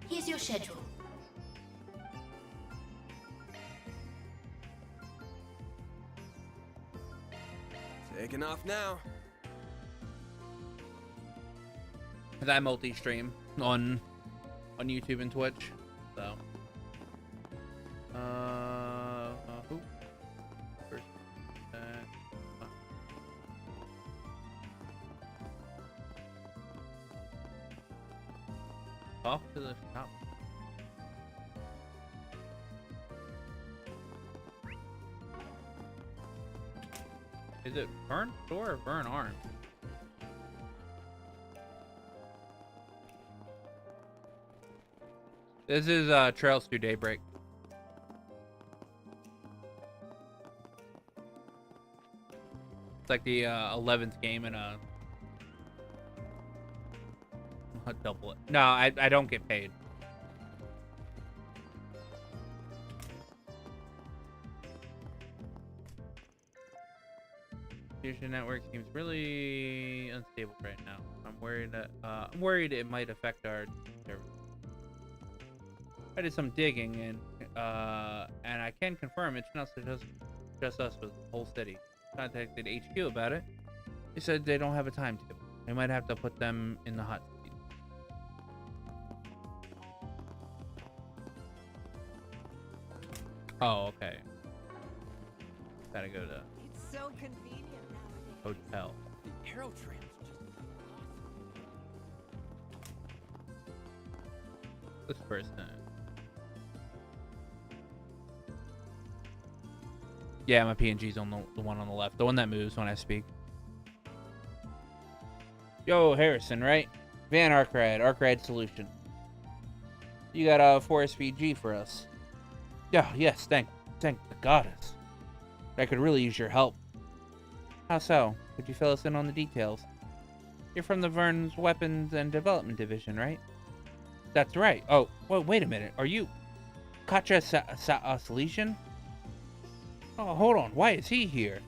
Speaker 8: Here's your schedule.
Speaker 10: Taking off now.
Speaker 1: Cause I multi-stream on YouTube and Twitch, so. Who? First, off to the shop. Is it Vern Store or Vern Arms? This is Trails through Daybreak. It's like the 11th game in a double it. No, I don't get paid. Fusion network seems really unstable right now. I'm worried it might affect our service. I did some digging and I can confirm it. Schnauzer doesn't just us, but the whole city. Contacted HQ about it. They said they don't have a timetable. They might have to put them in the hot seat. Oh, okay. Gotta go to
Speaker 2: It's so convenient nowadays.
Speaker 1: hotel.
Speaker 6: The Aerotram's just
Speaker 1: This person. Yeah, my PNG's on the one on the left. The one that moves when I speak. Yo, Harrison, right? Van Arkrad Solution. You got a 4SVG for us. Yeah, yes, thank the goddess. I could really use your help. How so? Could you fill us in on the details? You're from the Vern's Weapons and Development Division, right? That's right. Oh, well, wait a minute. Are you Katja Salesian? Oh, hold on. Why is he here?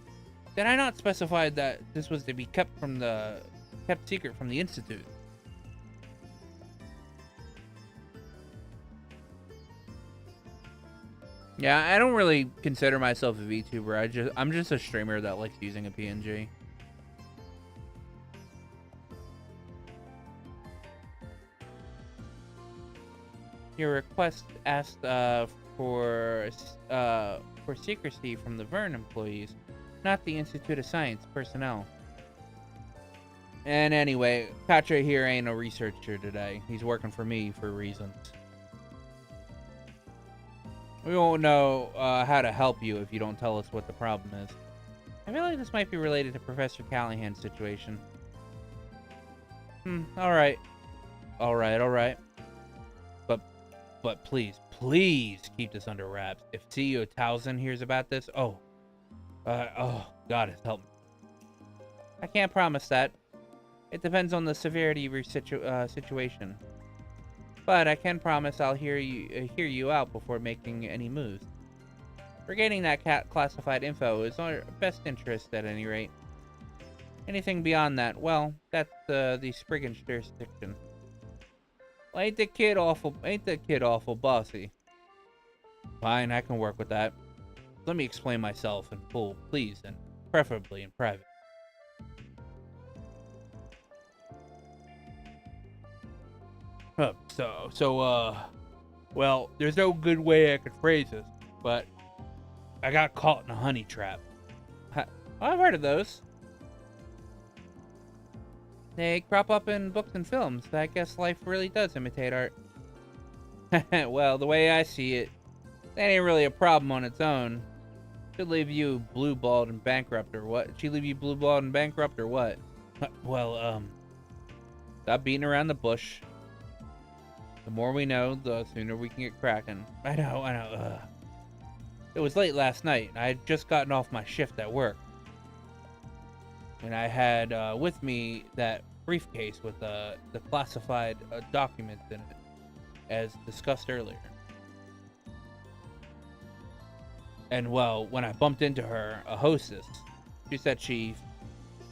Speaker 1: Did I not specify that this was to be kept secret from the Institute? Yeah, I don't really consider myself a VTuber. I'm just a streamer that likes using a PNG. Your request asked for secrecy from the Vern employees, not the Institute of Science personnel. And anyway, Katja here ain't a researcher today. He's working for me for reasons. We won't know how to help you if you don't tell us what the problem is. I feel like this might be related to Professor Callahan's situation. Alright. But please keep this under wraps. If CEO Towson hears about this, oh, God has helped me. I can't promise that. It depends on the severity of your situation. But I can promise I'll hear you out before making any moves. Regaining that classified info is our best interest at any rate. Anything beyond that, well, that's the Spriggan's jurisdiction. Well, ain't the kid awful bossy? Fine, I can work with that. Let me explain myself in full, please, and preferably in private. Well, there's no good way I could phrase this, but I got caught in a honey trap. I've heard of those. They crop up in books and films. I guess life really does imitate art. Well, the way I see it, that ain't really a problem on its own. She'll leave you blue-balled and bankrupt or what? Well, stop beating around the bush. The more we know, the sooner we can get cracking. I know. It was late last night. I had just gotten off my shift at work. And I had with me that briefcase with the classified documents in it, as discussed earlier. And well, when I bumped into her, a hostess, she said she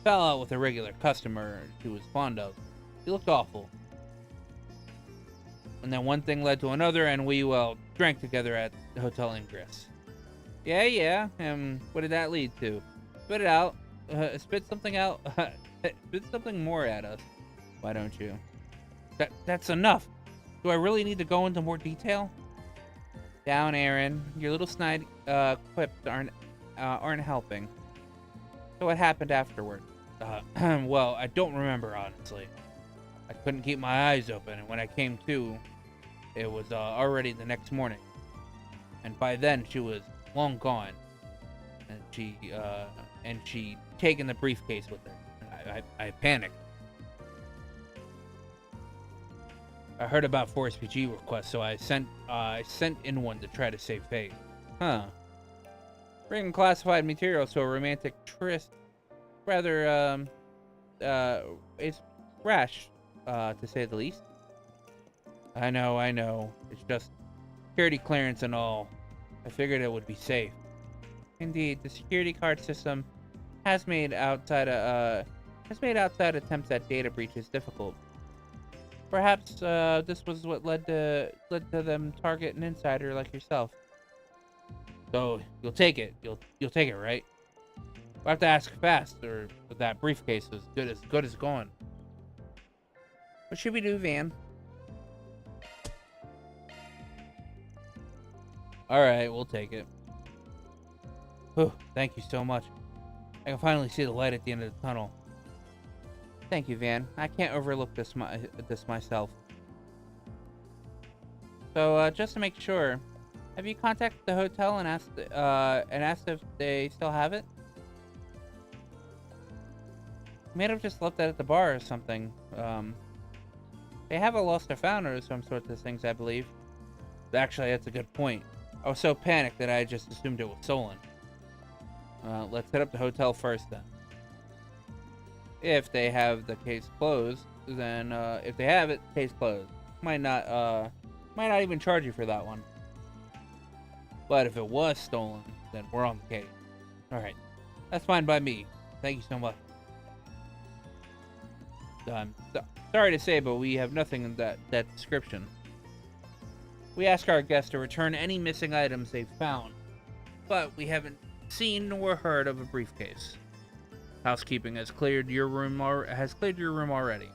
Speaker 1: fell out with a regular customer she was fond of. She looked awful. And then one thing led to another, and we, well, drank together at the Hotel Ingress. Yeah, what did that lead to? Spit it out. Spit something out. Spit something more at us. Why don't you? That's enough. Do I really need to go into more detail? Down, Aaron. Your little snide quips aren't helping. So what happened afterward? Well, I don't remember, honestly. I couldn't keep my eyes open, and when I came to, it was already the next morning. And by then, she was long gone. And she taken the briefcase with her. I panicked. I heard about 4SPG requests, so I sent in one to try to save face. Huh. Bringing classified materials to a romantic tryst, rather, it's rash, to say the least. I know. It's just security clearance and all. I figured it would be safe. Indeed, the security card system has made outside attempts at data breaches difficult. Perhaps this was what led to them target an insider like yourself. So you'll take it. You'll take it, right? We'll have to ask fast, or that briefcase is good as gone. What should we do, Van? Alright, we'll take it. Whew, thank you so much. I can finally see the light at the end of the tunnel. Thank you, Van. I can't overlook this myself. So, just to make sure, have you contacted the hotel and asked if they still have it? You may have just left that at the bar or something. They have a lost or found or some sorts of things, I believe. Actually, that's a good point. I was so panicked that I just assumed it was stolen. Let's hit up the hotel first, then. If they have the case closed, then if they have it, case closed. Might not even charge you for that one. But if it was stolen, then we're on the case. All right, that's fine by me. Thank you so much. Sorry to say, but we have nothing in that description. We ask our guests to return any missing items they've found, but we haven't seen nor heard of a briefcase. Housekeeping has cleared your room already,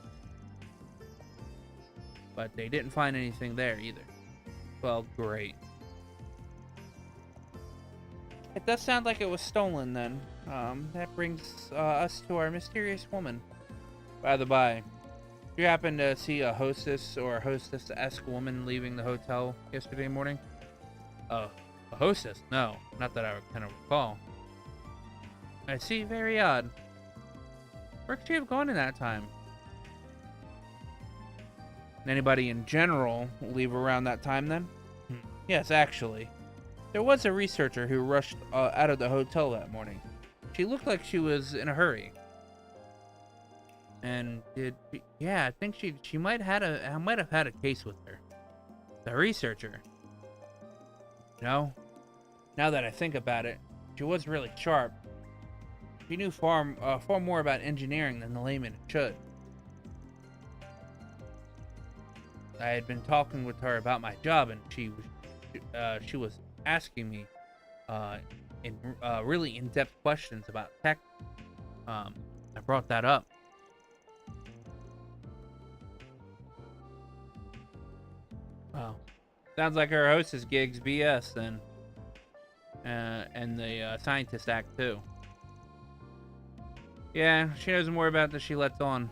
Speaker 1: but they didn't find anything there either. Well, great. It does sound like it was stolen then. That brings us to our mysterious woman. By the by, did you happen to see a hostess or a hostess-esque woman leaving the hotel yesterday morning? A hostess? No, not that I kind of recall. I see, very odd. Where could she have gone in that time? Anybody in general leave around that time then? Yes, actually. There was a researcher who rushed out of the hotel that morning. She looked like she was in a hurry. And I think she might have had a case with her. The researcher. No. Now that I think about it, she was really sharp. She knew far more about engineering than the layman should. I had been talking with her about my job, and she was asking me really in-depth questions about tech. I brought that up. Wow. Sounds like her hostess gig's BS then. And the scientist act too. Yeah, she knows more about than she lets on.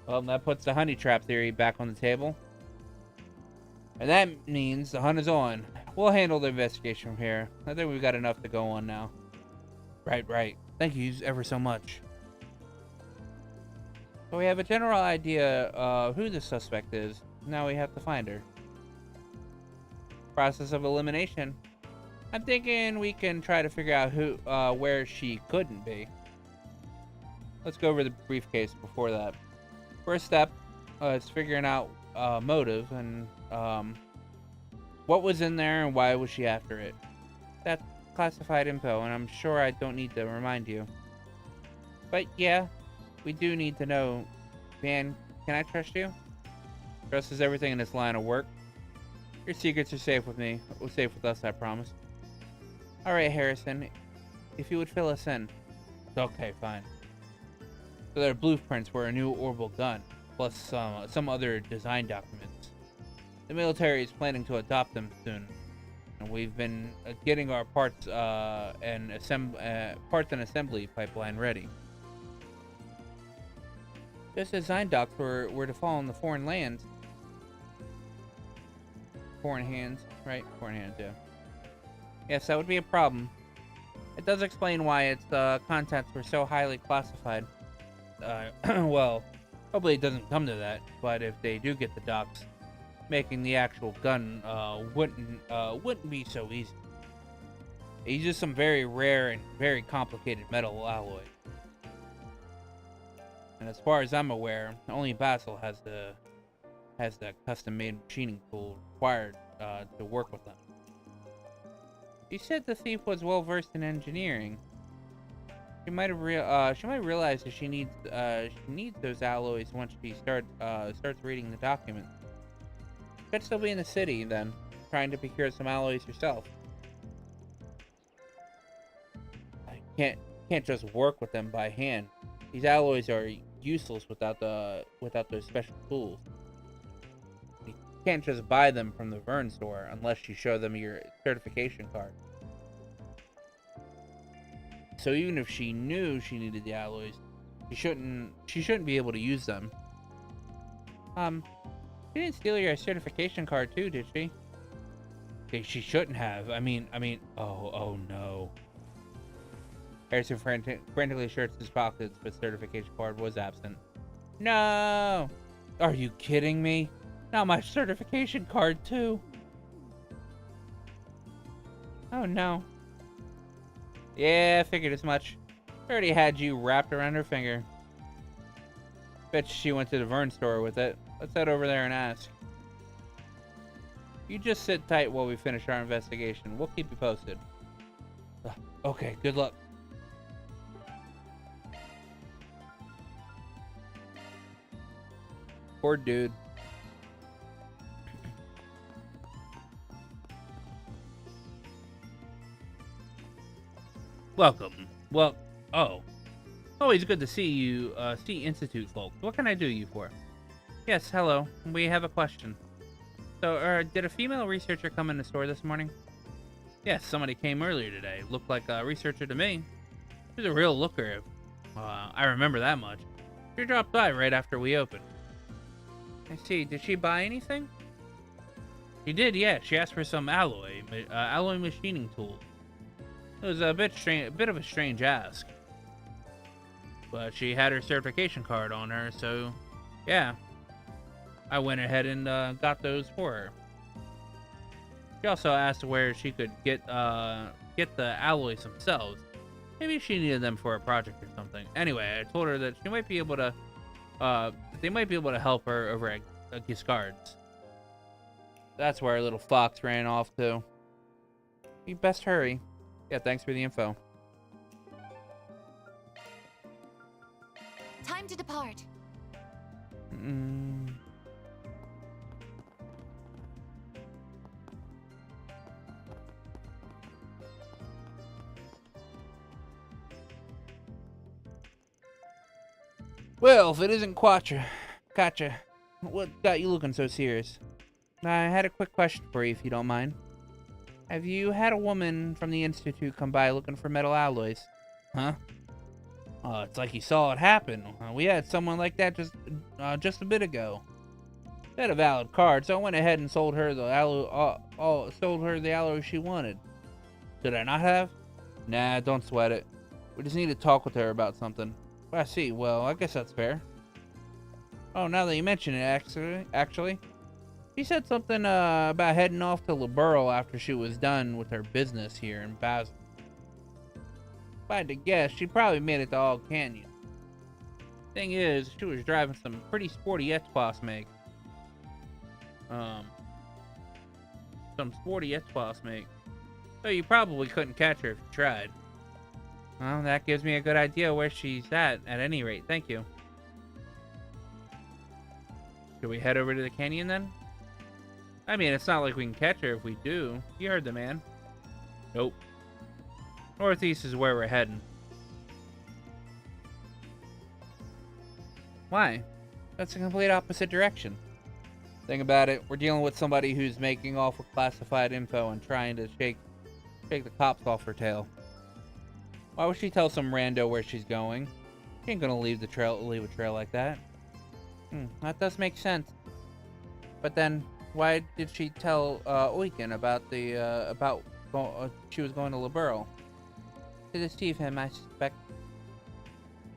Speaker 1: Well, that puts the honey trap theory back on the table. And that means the hunt is on. We'll handle the investigation from here. I think we've got enough to go on now. Right. Thank you ever so much. So we have a general idea of who the suspect is. Now we have to find her. Process of elimination. I'm thinking we can try to figure out where she couldn't be. Let's go over the briefcase before that. First step is figuring out motive and what was in there and why was she after it. That's classified info, and I'm sure I don't need to remind you. But yeah, we do need to know. Van, can I trust you? Trust is everything in this line of work. Your secrets are safe with me. Safe with us, I promise. Alright, Harrison. If you would fill us in. Okay, fine. So there are blueprints for a new orbital gun, plus some other design documents. The military is planning to adopt them soon, and we've been getting our parts and assembly pipeline ready. Those design docs were to fall in the foreign lands. Foreign hands, right? Foreign hands, yeah. Yes, that would be a problem. It does explain why its contents were so highly classified. Well, hopefully it doesn't come to that, but if they do get the docs, making the actual gun wouldn't be so easy. It uses some very rare and very complicated metal alloy. And as far as I'm aware, only Basil has the custom-made machining tool required to work with them. You said the thief was well versed in engineering. She might realize that she needs those alloys once she starts reading the documents. Could still be in the city then. trying to procure some alloys yourself. I can't just work with them by hand. These alloys are useless without those special tools. You can't just buy them from the Vern store unless you show them your certification card. So even if she knew she needed the alloys, she shouldn't be able to use them. She didn't steal your certification card too, did she? Okay, she shouldn't have. I mean, oh no. Harrison frantically searched his pockets, but certification card was absent. No! Are you kidding me? Not my certification card too. Oh no. Yeah, I figured as much. Already had you wrapped around her finger. Bet she went to the Vern store with it. Let's head over there and ask. You just sit tight while we finish our investigation. We'll keep you posted. Okay, good luck. Poor dude. Welcome. Well, oh. Always good to see you, see Institute folks. What can I do you for? Yes, hello. We have a question. So, did a female researcher come in the store this morning? Yes, somebody came earlier today. Looked like a researcher to me. She was a real looker. I remember that much. She dropped by right after we opened. I see. Did she buy anything? She did, yeah. She asked for some alloy machining tools. It was a bit of a strange ask. But she had her certification card on her, so yeah. I went ahead and got those for her. She also asked where she could get the alloys themselves. Maybe she needed them for a project or something. Anyway, I told her that she might be able to, they might be able to help her over at Giscard's. That's where our little fox ran off to. You best hurry. Yeah, thanks for the info.
Speaker 4: Time to depart.
Speaker 1: Well, if it isn't Quatra. Gotcha. What got you looking so serious? I had a quick question for you, if you don't mind. Have you had a woman from the Institute come by looking for metal alloys? Huh? It's like you saw it happen. We had someone like that just a bit ago. She had a valid card, so I went ahead and sold her the alloy she wanted. Did I not have? Nah, don't sweat it. We just need to talk with her about something. I see. Well, I guess that's fair. Oh, now that you mention it, actually. She said something about heading off to Liberl after she was done with her business here in Basel. If I had to guess, she probably made it to All Canyon. Thing is, she was driving some pretty sporty Etwas make. Some sporty Etwas make. So you probably couldn't catch her if you tried. Well, that gives me a good idea where she's at any rate. Thank you. Should we head over to the canyon then? I mean, it's not like we can catch her if we do. You heard the man. Nope. Northeast is where we're heading. Why? That's the complete opposite direction. Think about it, we're dealing with somebody who's making off with classified info and trying to shake the cops off her tail. Why would she tell some rando where she's going? She ain't gonna leave a trail like that. That does make sense. But then, why did she tell Oiken about she was going to Liberl? To deceive him, I suspect.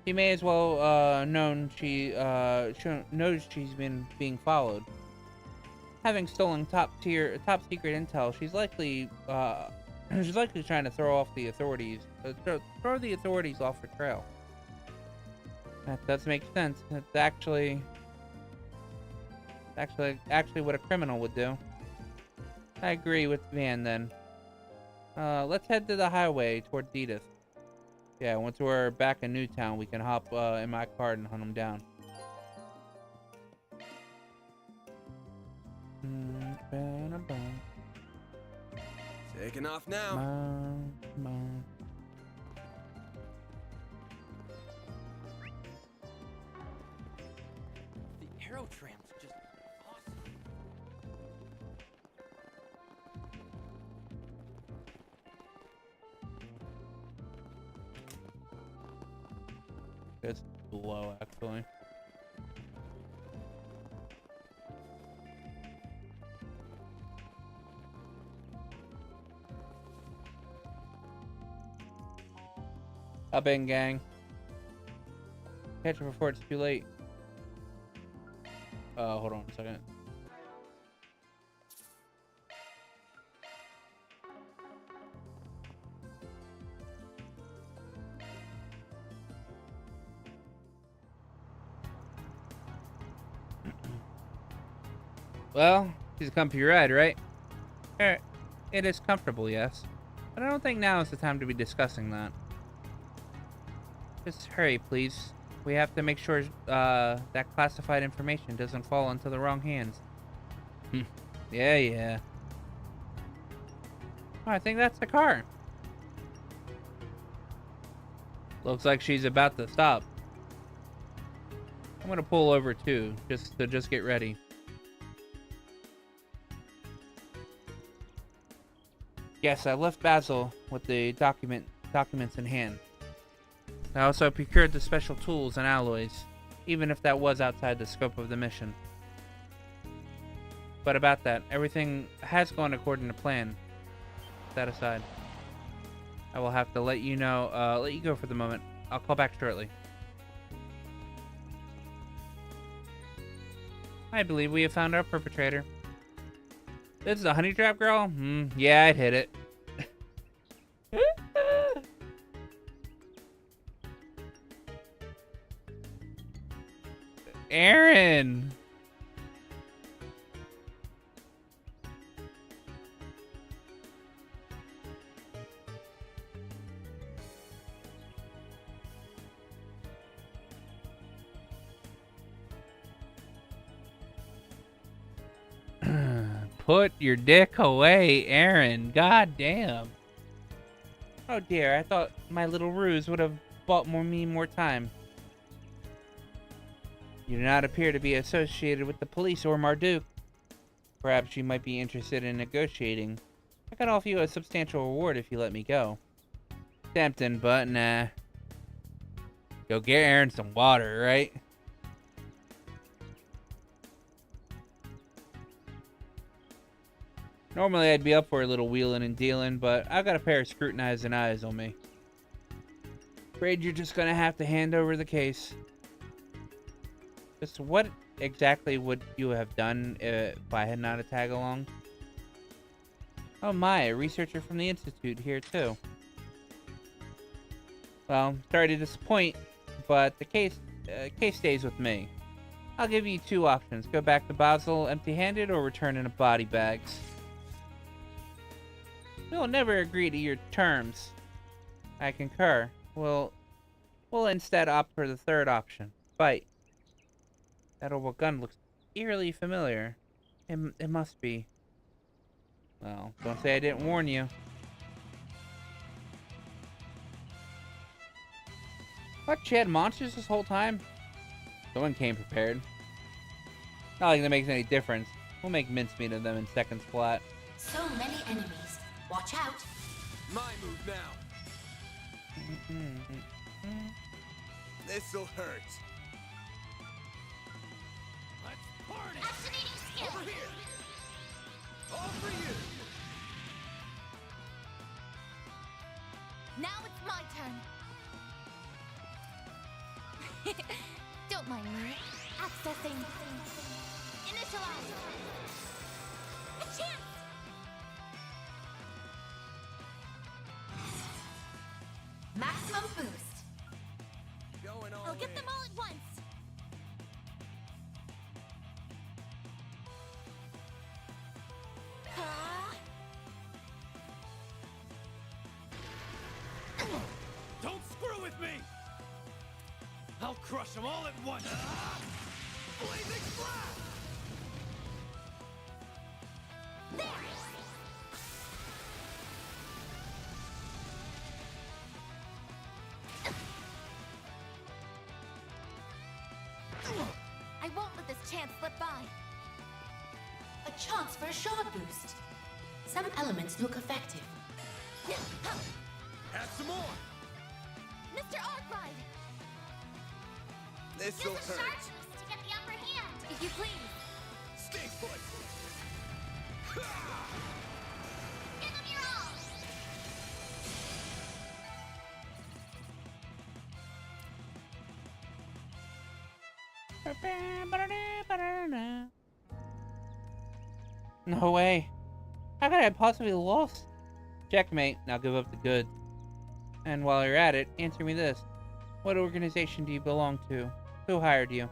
Speaker 1: She may as well knows she's been being followed. Having stolen top secret intel, she's likely trying to throw off the authorities, throw the authorities off her trail. That does make sense. It's actually what a criminal would do. I agree with Van then. Let's head to the highway toward Edith. Yeah, once we're back in Newtown, we can hop in my car and hunt them down.
Speaker 10: Taking off now.
Speaker 1: Come on.
Speaker 6: The aerotram's just awesome.
Speaker 1: It's low, actually. Up in, gang. Catch it before it's too late. Hold on a second. Well, she's a comfy ride, right? It is comfortable, yes. But I don't think now is the time to be discussing that. Just hurry, please. We have to make sure that classified information doesn't fall into the wrong hands. Yeah. Oh, I think that's the car. Looks like she's about to stop. I'm gonna pull over too, just to get ready. Yes, I left Basil with the documents in hand. I also procured the special tools and alloys, even if that was outside the scope of the mission. But about that, everything has gone according to plan. That aside, I will have to let you go for the moment. I'll call back shortly. I believe we have found our perpetrator. This is a honey trap girl? Yeah, I'd hit it. Aaron! Put your dick away, Aaron. God damn. Oh dear, I thought my little ruse would have bought me more time. You do not appear to be associated with the police or Marduk. Perhaps you might be interested in negotiating. I can offer you a substantial reward if you let me go. Tempting, but nah. Go get Aaron some water, right? Normally I'd be up for a little wheeling and dealing, but I've got a pair of scrutinizing eyes on me. Afraid you're just gonna have to hand over the case. Just what exactly would you have done if I had not a tag along? Oh my, a researcher from the Institute here too. Well, sorry to disappoint, but the case stays with me. I'll give you two options. Go back to Basel empty-handed or return in a body bags. We'll never agree to your terms. I concur. We'll instead opt for the third option. Fight. That old gun looks eerily familiar. It must be. Well, don't say I didn't warn you. What, she had monsters this whole time? Someone came prepared. Not like that makes any difference. We'll make mincemeat of them in seconds flat.
Speaker 13: So many enemies. Watch out.
Speaker 10: My move now. This'll hurt.
Speaker 13: Let's party.
Speaker 3: Activating skill.
Speaker 10: Over here. All for you.
Speaker 8: Now it's my turn. Don't mind me. Accessing. Initialize. A chance.
Speaker 13: Maximum boost.
Speaker 10: Going all
Speaker 3: I'll get
Speaker 10: in.
Speaker 3: them all at once.
Speaker 5: Don't screw with me! I'll crush them all at once! Blazing blast!
Speaker 4: I won't let this chance slip by.
Speaker 13: A chance for a shard boost. Some elements look effective.
Speaker 10: Have some more!
Speaker 4: Mr. Arkwright!
Speaker 10: This'll hurt.
Speaker 3: Chartreuse to get the upper hand.
Speaker 4: If you please.
Speaker 10: Stay put!
Speaker 3: Give them your all.
Speaker 1: No way. How could I possibly lost? Checkmate. Now give up the goods. And while you're at it, answer me this. What organization do you belong to? Who hired you?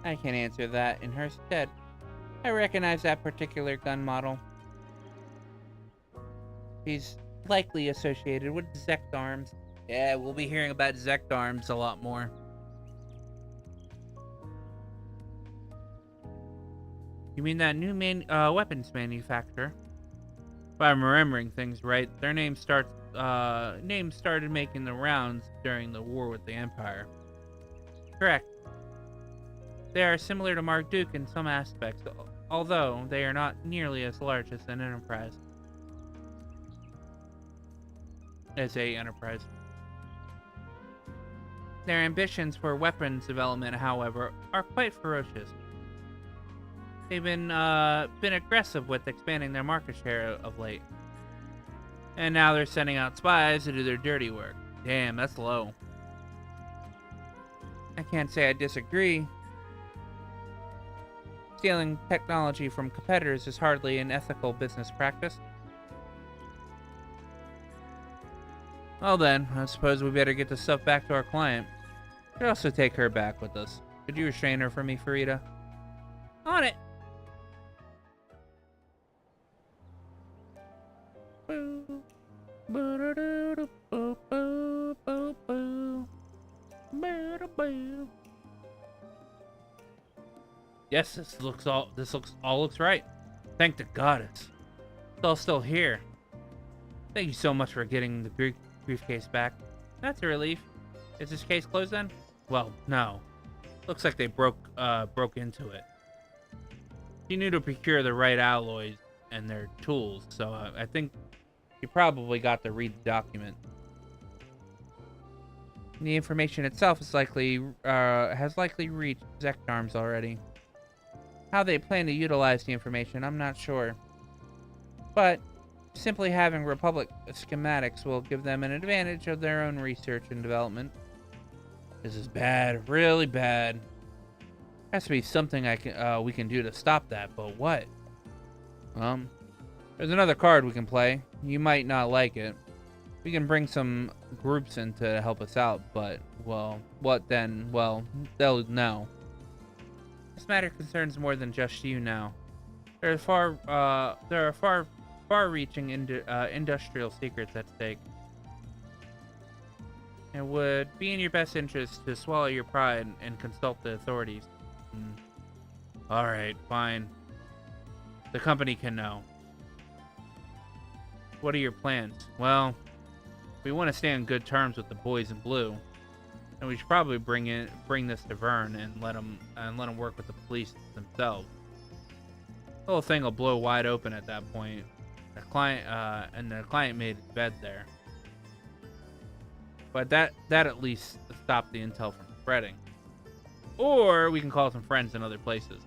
Speaker 1: I can't answer that in her stead. I recognize that particular gun model. He's likely associated with Zect Arms. Yeah, we'll be hearing about Zect Arms a lot more. You mean that new weapons manufacturer? If I'm remembering things right, their name started making the rounds during the war with the Empire. Correct. They are similar to Marduk in some aspects, although they are not nearly as large as an Enterprise. Enterprise. Their ambitions for weapons development, however, are quite ferocious. They've been aggressive with expanding their market share of late. And now they're sending out spies to do their dirty work. Damn, that's low. I can't say I disagree. Stealing technology from competitors is hardly an ethical business practice. Well then, I suppose we better get the stuff back to our client. We should also take her back with us. Could you restrain her for me, Farida? On it! Yes, this looks all right. Thank the goddess. It's all still here. Thank you so much for getting the briefcase back. That's a relief. Is this case closed then? Well, no. Looks like they broke into it. She knew to procure the right alloys and their tools, so I think she probably got to read the document. The information itself is has likely reached Zect Arms already. How they plan to utilize the information, I'm not sure. But simply having Republic schematics will give them an advantage of their own research and development. This is bad, really bad. Has to be something we can do to stop that, but what? There's another card we can play. You might not like it. We can bring some groups in to help us out, but, well, what then? Well, they'll know. This matter concerns more than just you now. There are far-reaching industrial secrets at stake. It would be in your best interest to swallow your pride and consult the authorities. Alright, fine. The company can know. What are your plans? Well, we want to stay on good terms with the boys in blue, and we should probably bring this to Vern and let him work with the police themselves. The whole thing will blow wide open at that point. The client made his bed there, but that at least stopped the intel from spreading. Or we can call some friends in other places.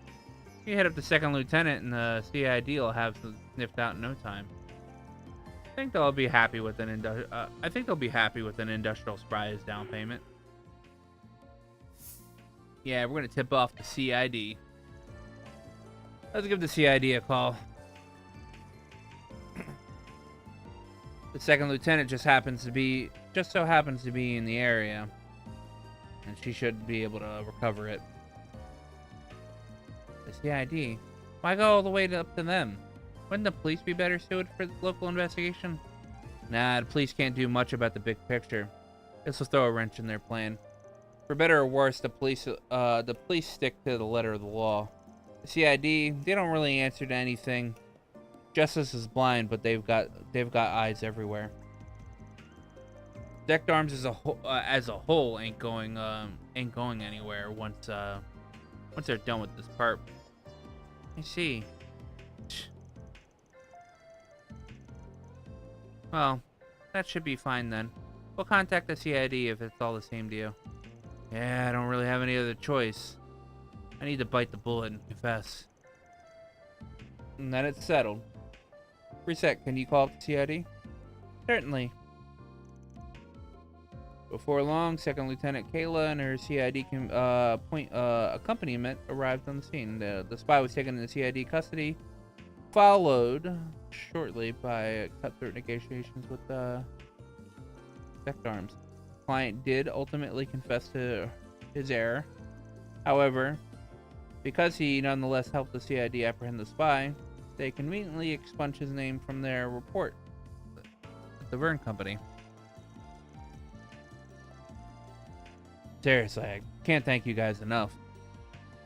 Speaker 1: You head up to Second Lieutenant, and the CID will have sniffed out in no time. I think they'll be happy with an industrial spy down payment. Yeah, we're gonna tip off the CID. Let's give the CID a call. The Second Lieutenant just so happens to be in the area, and she should be able to recover it. The CID? Why go all the way up to them? Wouldn't the police be better suited for the local investigation? Nah, the police can't do much about the big picture. This will throw a wrench in their plan. For better or worse, the police stick to the letter of the law. The CID, they don't really answer to anything. Justice is blind, but they've got eyes everywhere. Decked Arms as a whole ain't going anywhere once they're done with this part. I see. Well, that should be fine then. We'll contact the CID if it's all the same to you. Yeah, I don't really have any other choice. I need to bite the bullet and confess. And then it's settled. Reset, can you call up the CID? Certainly. Before long, Second Lieutenant Kayla and her CID accompaniment arrived on the scene. The spy was taken into CID custody, followed shortly by cutthroat negotiations with Decked Arms. The client did ultimately confess to his error. However, because he nonetheless helped the CID apprehend the spy, they conveniently expunged his name from their report at the Verne Company. Seriously, I can't thank you guys enough.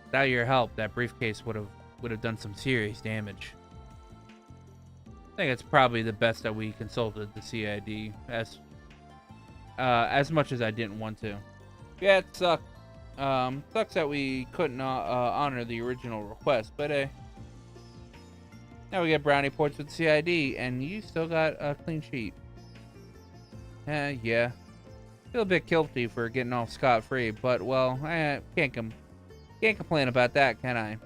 Speaker 1: Without your help, that briefcase would have done some serious damage. I think it's probably the best that we consulted the CID, as much as I didn't want to. Yeah, it sucked. Sucks that we couldn't honor the original request, but now we get brownie points with the CID, and you still got a clean sheet. Yeah. Feel a bit guilty for getting off scot-free, but well, I can't complain about that, can I?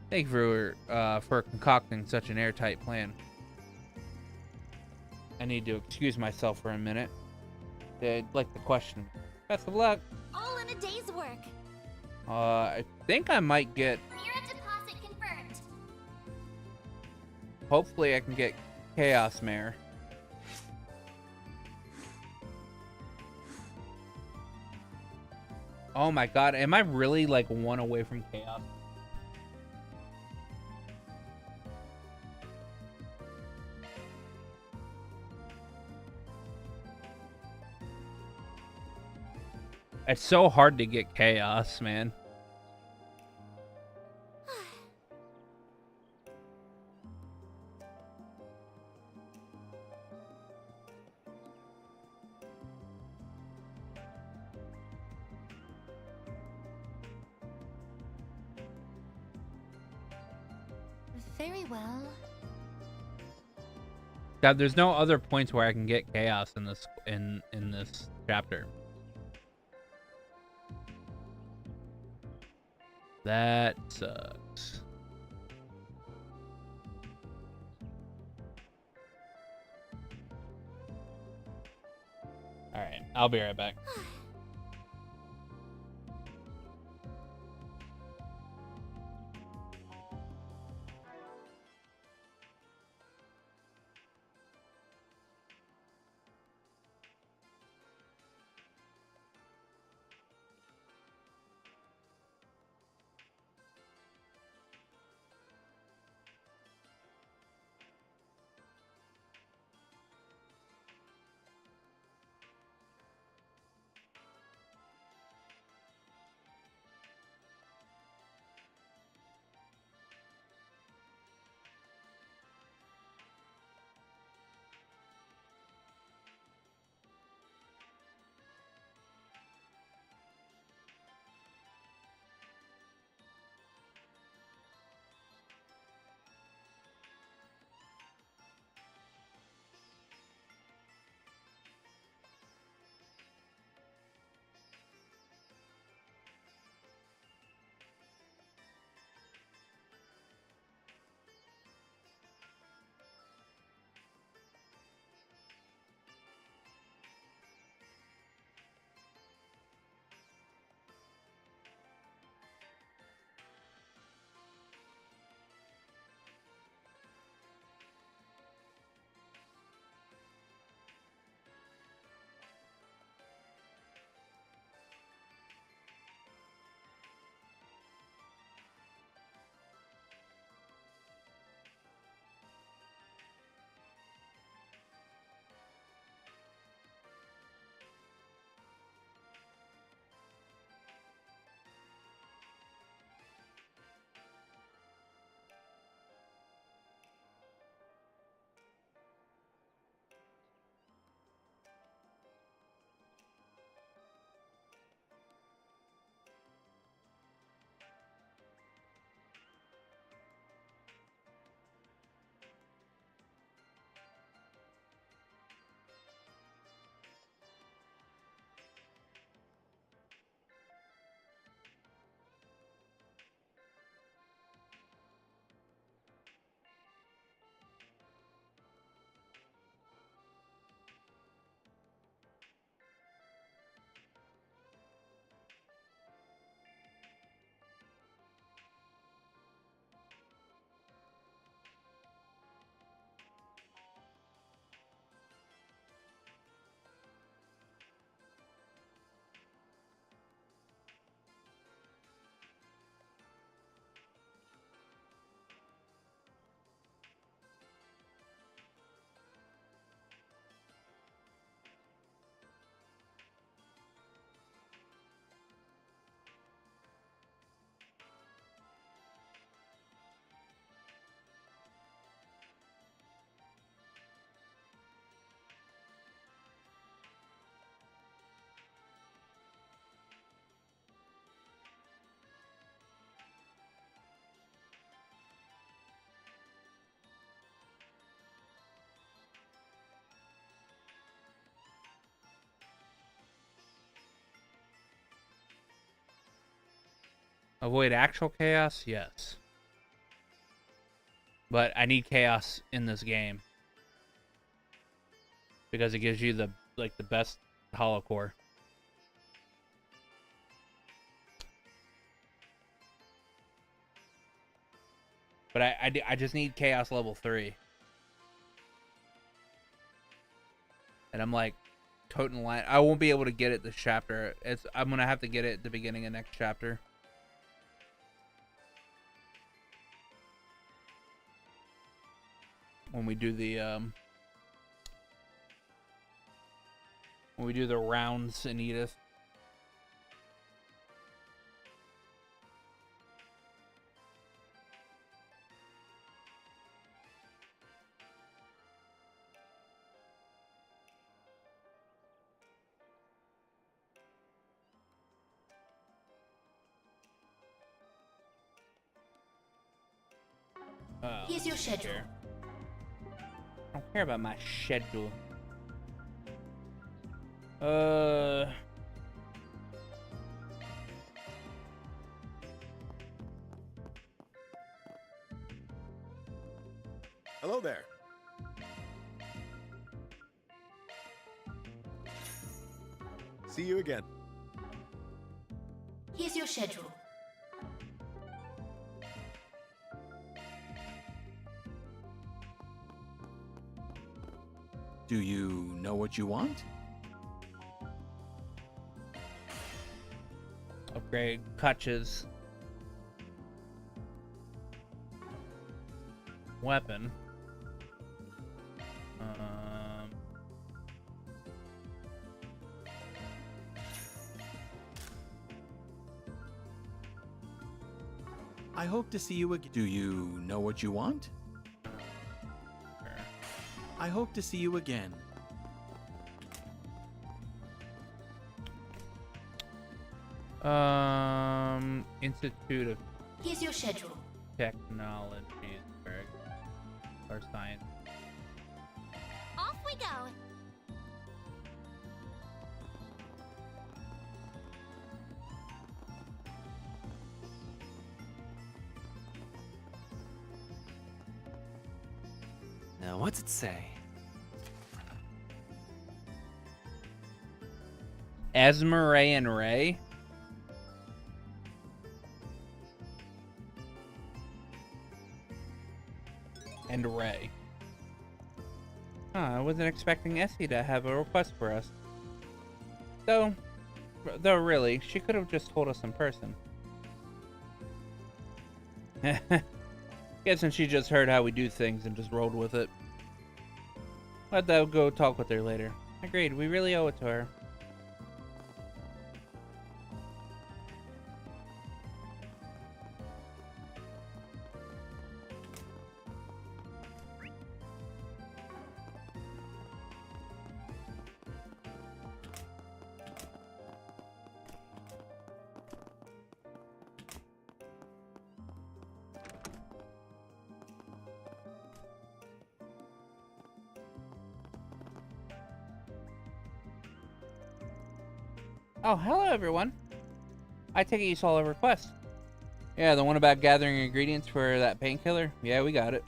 Speaker 1: Thank you for concocting such an airtight plan. I need to excuse myself for a minute. I'd like to question. Best of luck.
Speaker 3: All in a day's work.
Speaker 1: I think I might get.
Speaker 3: Mira deposit confirmed.
Speaker 1: Hopefully, I can get Chaos Mare. Oh my god, am I really like one away from chaos? It's so hard to get chaos, man.
Speaker 3: Very well.
Speaker 1: God, there's no other points where I can get chaos in this chapter. That sucks. All right, I'll be right back. Avoid actual chaos? Yes. But I need chaos in this game. Because it gives you the best hollow core. But I just need chaos level 3. And I'm like toting line. I won't be able to get it this chapter. I'm gonna have to get it at the beginning of next chapter. When we do the rounds in Edith.
Speaker 13: Here's your schedule.
Speaker 1: I don't care about my schedule.
Speaker 10: Hello there. See you again.
Speaker 13: Here's your schedule.
Speaker 14: Do you know what you want?
Speaker 1: Upgrade Kutch's weapon.
Speaker 14: I hope to see you again. Do you know what you want? I hope to see you again.
Speaker 1: Institute of
Speaker 13: Here's your schedule.
Speaker 1: Technology or Science.
Speaker 3: Off we go.
Speaker 5: Now, what's it say?
Speaker 1: Esmeralda and Ray? And Ray. Huh, I wasn't expecting Essie to have a request for us. Though really, she could have just told us in person. Guessing she just heard how we do things and just rolled with it. But I'll go talk with her later. Agreed, we really owe it to her. Oh, hello everyone. I take it you saw a request. Yeah, the one about gathering ingredients for that painkiller? Yeah, we got it.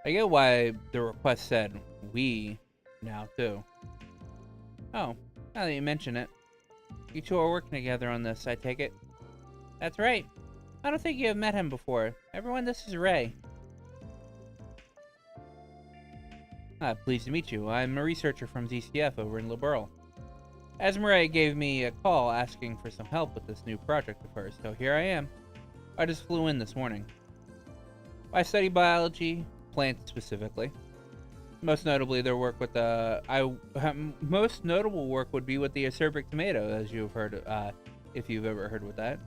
Speaker 1: I get why the request said we now too. Oh, now that you mention it. You two are working together on this, I take it. That's right. I don't think you have met him before. Everyone, this is Ray. Pleased to meet you. I'm a researcher from ZCF over in Liberl. Esmeralda gave me a call asking for some help with this new project of hers, so here I am. I just flew in this morning. I study biology, plants specifically. Most notably, their work with the most notable work would be with the acerbic tomato, as you've heard, if you've ever heard with that.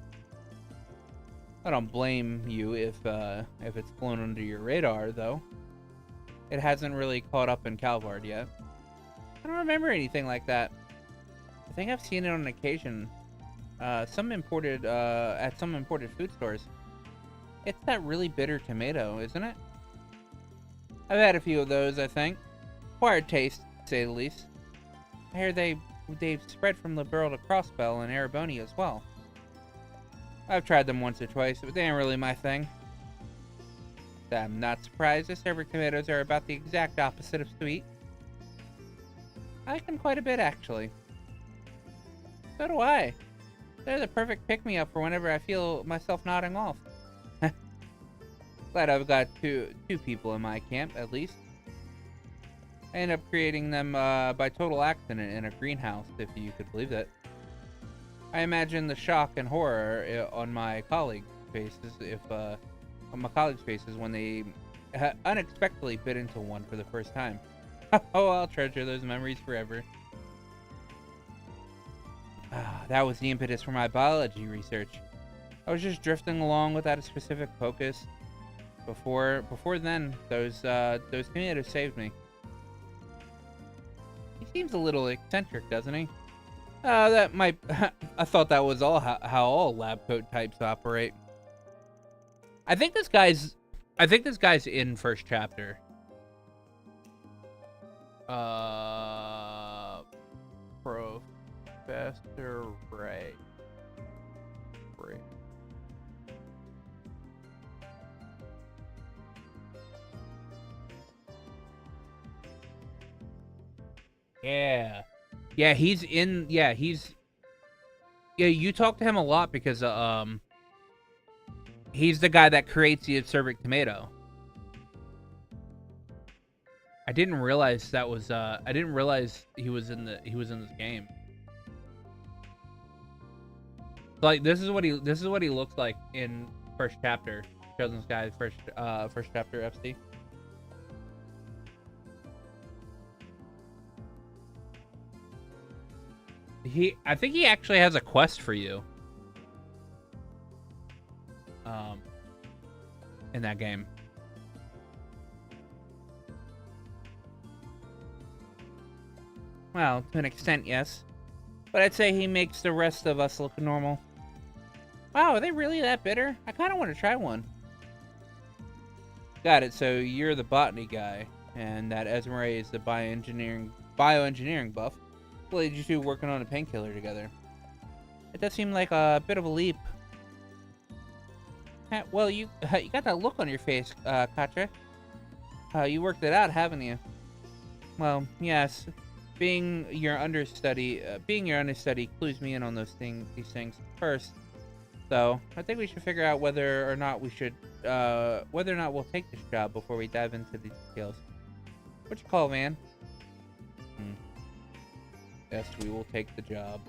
Speaker 1: I don't blame you if it's flown under your radar, though. It hasn't really caught up in Calvard yet. I don't remember anything like that. I think I've seen it on occasion. At some imported food stores. It's that really bitter tomato, isn't it? I've had a few of those, I think. Acquired taste, to say the least. I hear they've spread from Liberl to Crossbell and Erebony as well. I've tried them once or twice, but they ain't really my thing. I'm not surprised. The Daybreak tomatoes are about the exact opposite of sweet. I like them quite a bit, actually. So do I. They're the perfect pick-me-up for whenever I feel myself nodding off. Glad I've got two people in my camp, at least. I ended up creating them by total accident in a greenhouse, if you could believe that. I imagine the shock and horror on my colleagues' faces when they unexpectedly bit into one for the first time. Oh, I'll treasure those memories forever. That was the impetus for my biology research. I was just drifting along without a specific focus. Before then, those tomatoes saved me. He seems a little eccentric, doesn't he? That might. I thought that was all how all lab coat types operate. I think this guy's in first chapter. Professor Ray. Yeah. Yeah, he's in. Yeah, he's. Yeah, you talk to him a lot because he's the guy that creates the acerbic tomato. I didn't realize that was. I didn't realize he was in this game. Like this is what he looks like in first chapter. Chosen Sky first chapter FC. I think he actually has a quest for you. In that game. Well, to an extent, yes. But I'd say he makes the rest of us look normal. Wow, are they really that bitter? I kind of want to try one. Got it, so you're the botany guy, and that Esmeralda is the bioengineering buff. What did you two working on a painkiller together? It does seem like a bit of a leap. Well, you got that look on your face, Katja. You worked it out, haven't you? Well, yes. Being your understudy clues me in on these things first. So I think we should figure out whether or not we'll take this job before we dive into the details. What you call, man? Yes, we will take the job.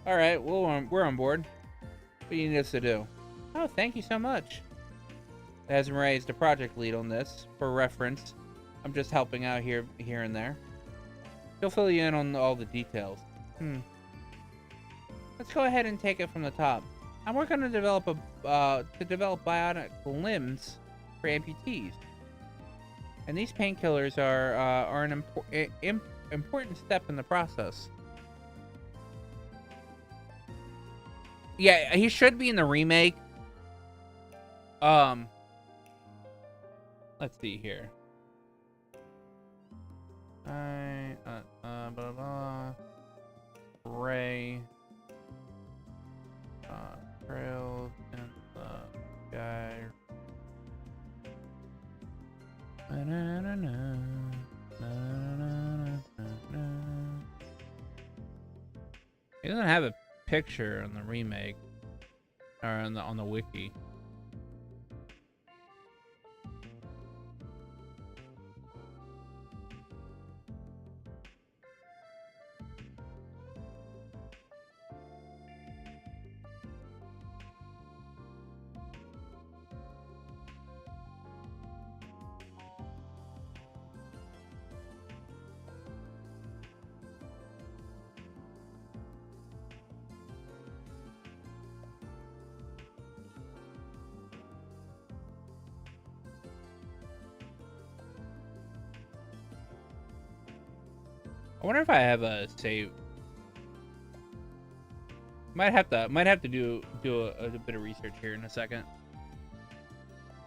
Speaker 1: All right, well, we're on board. What do you need us to do? Oh, thank you so much. Esmeralda is the project lead on this. For reference, I'm just helping out here and there. She'll fill you in on all the details. Let's go ahead and take it from the top. I'm working to develop bionic limbs for amputees, and these painkillers are an important step in the process. Yeah, he should be in the remake. Let's see here. Ray. Trails in the sky. He doesn't have a picture on the remake or on the wiki. I wonder if I have a save. Might have to do a bit of research here in a second.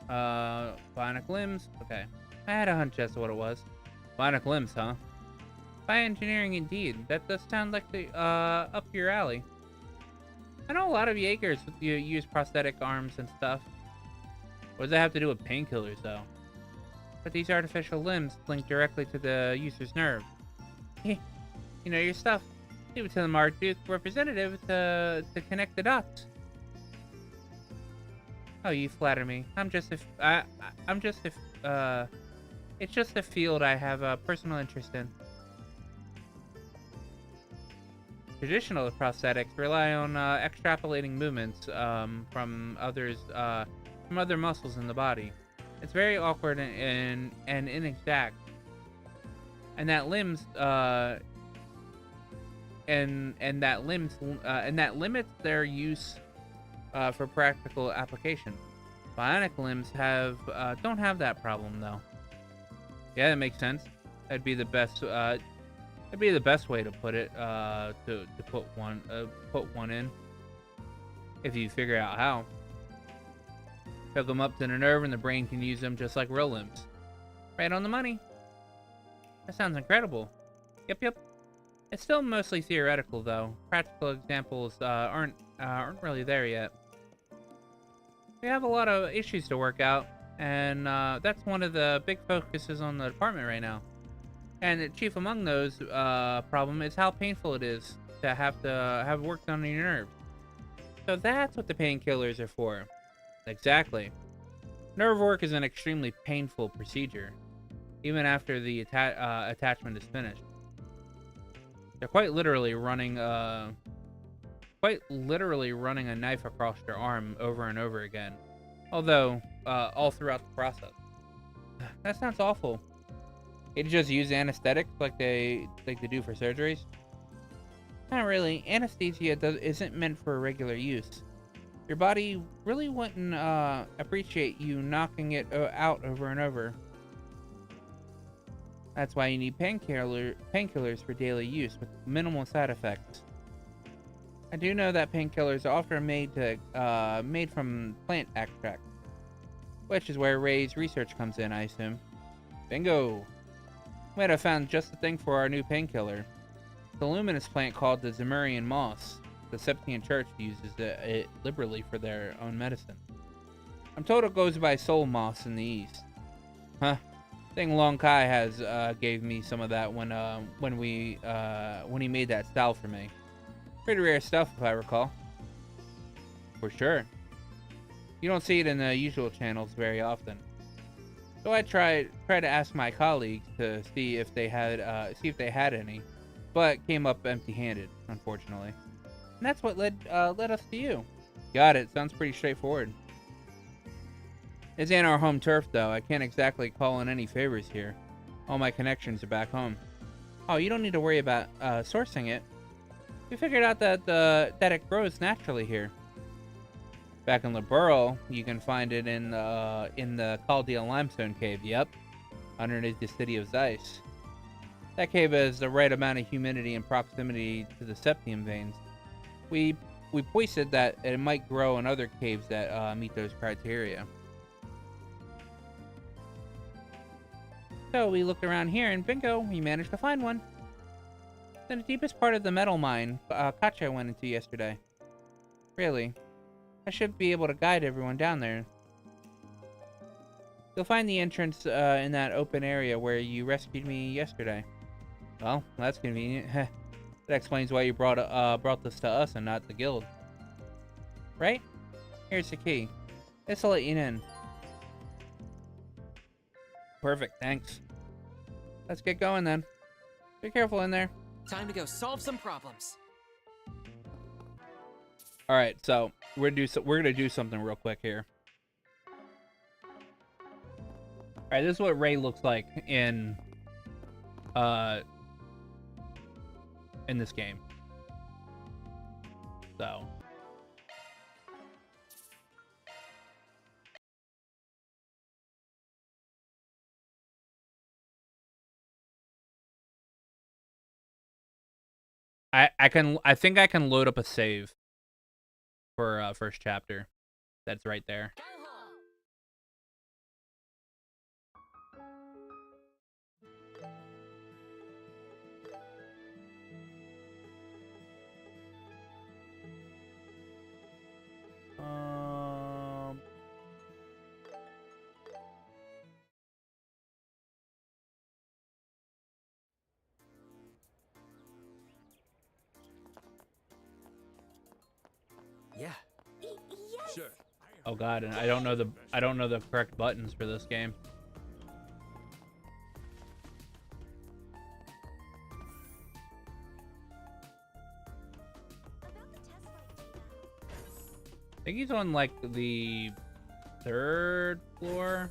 Speaker 1: Bionic limbs. Okay, I had a hunch as to what it was. Bionic limbs, huh? Bioengineering indeed. That does sound like the up your alley. I know a lot of Jaegers use prosthetic arms and stuff. What does that have to do with painkillers, though? But these artificial limbs link directly to the user's nerve. You know your stuff. Leave it to the Marduk representative to connect the dots. Oh, you flatter me. It's just a field I have a personal interest in. Traditional prosthetics rely on extrapolating movements from other muscles in the body. It's very awkward and inexact, and that limits their use for practical application. Bionic limbs don't have that problem though. Yeah, that makes sense. That'd be the best. That'd be the best way to put it. To put one in. If you figure out how. Hook them up to the nerve, and the brain can use them just like real limbs. Right on the money. That sounds incredible. Yep. It's still mostly theoretical though. Practical examples aren't really there yet. We have a lot of issues to work out, and that's one of the big focuses on the department right now. And chief among those problem is how painful it is to have work done on your nerves. So that's what the painkillers are for. Exactly. Nerve work is an extremely painful procedure, even after the attachment is finished. They're quite literally running a knife across your arm over and over again, although all throughout the process. That sounds awful. You just use anesthetics like they do for surgeries? Not really. Anesthesia isn't meant for regular use. Your body really wouldn't appreciate you knocking it out over and over. That's why you need painkillers for daily use with minimal side effects. I do know that painkillers are often made from plant extract, which is where Ray's research comes in, I assume. Bingo! Might have found just the thing for our new painkiller. The luminous plant called the Zemurian moss. The Septian Church uses it liberally for their own medicine. I'm told it goes by soul moss in the east. Huh. I think Long Kai has gave me some of that when he made that style for me. Pretty rare stuff, if I recall. For sure. You don't see it in the usual channels very often. So I try to ask my colleagues to see if they had any, but came up empty-handed, unfortunately. And that's what led us to you. Got it. Sounds pretty straightforward. This ain't our home turf, though. I can't exactly call in any favors here. All my connections are back home. Oh, you don't need to worry about sourcing it. We figured out that it grows naturally here. Back in Liberl, you can find it in the Chaldea limestone cave. Yep, underneath the city of Zeiss. That cave has the right amount of humidity and proximity to the septium veins. We posted that it might grow in other caves that meet those criteria. So we looked around here, and bingo, we managed to find one. It's in the deepest part of the metal mine Katja went into yesterday. Really, I should be able to guide everyone down there. You'll find the entrance in that open area where you rescued me yesterday. Well, that's convenient. That explains why you brought this to us and not the guild. Right? Here's the key. This'll let you in. Perfect, thanks. Let's get going then. Be careful in there.
Speaker 6: Time to go solve some problems.
Speaker 1: All right, so we're gonna do something real quick here. All right, this is what Ray looks like in this game. So. I think I can load up a save for first chapter. That's right there. Oh god, and I don't know the correct buttons for this game. I think he's on like the 3rd floor.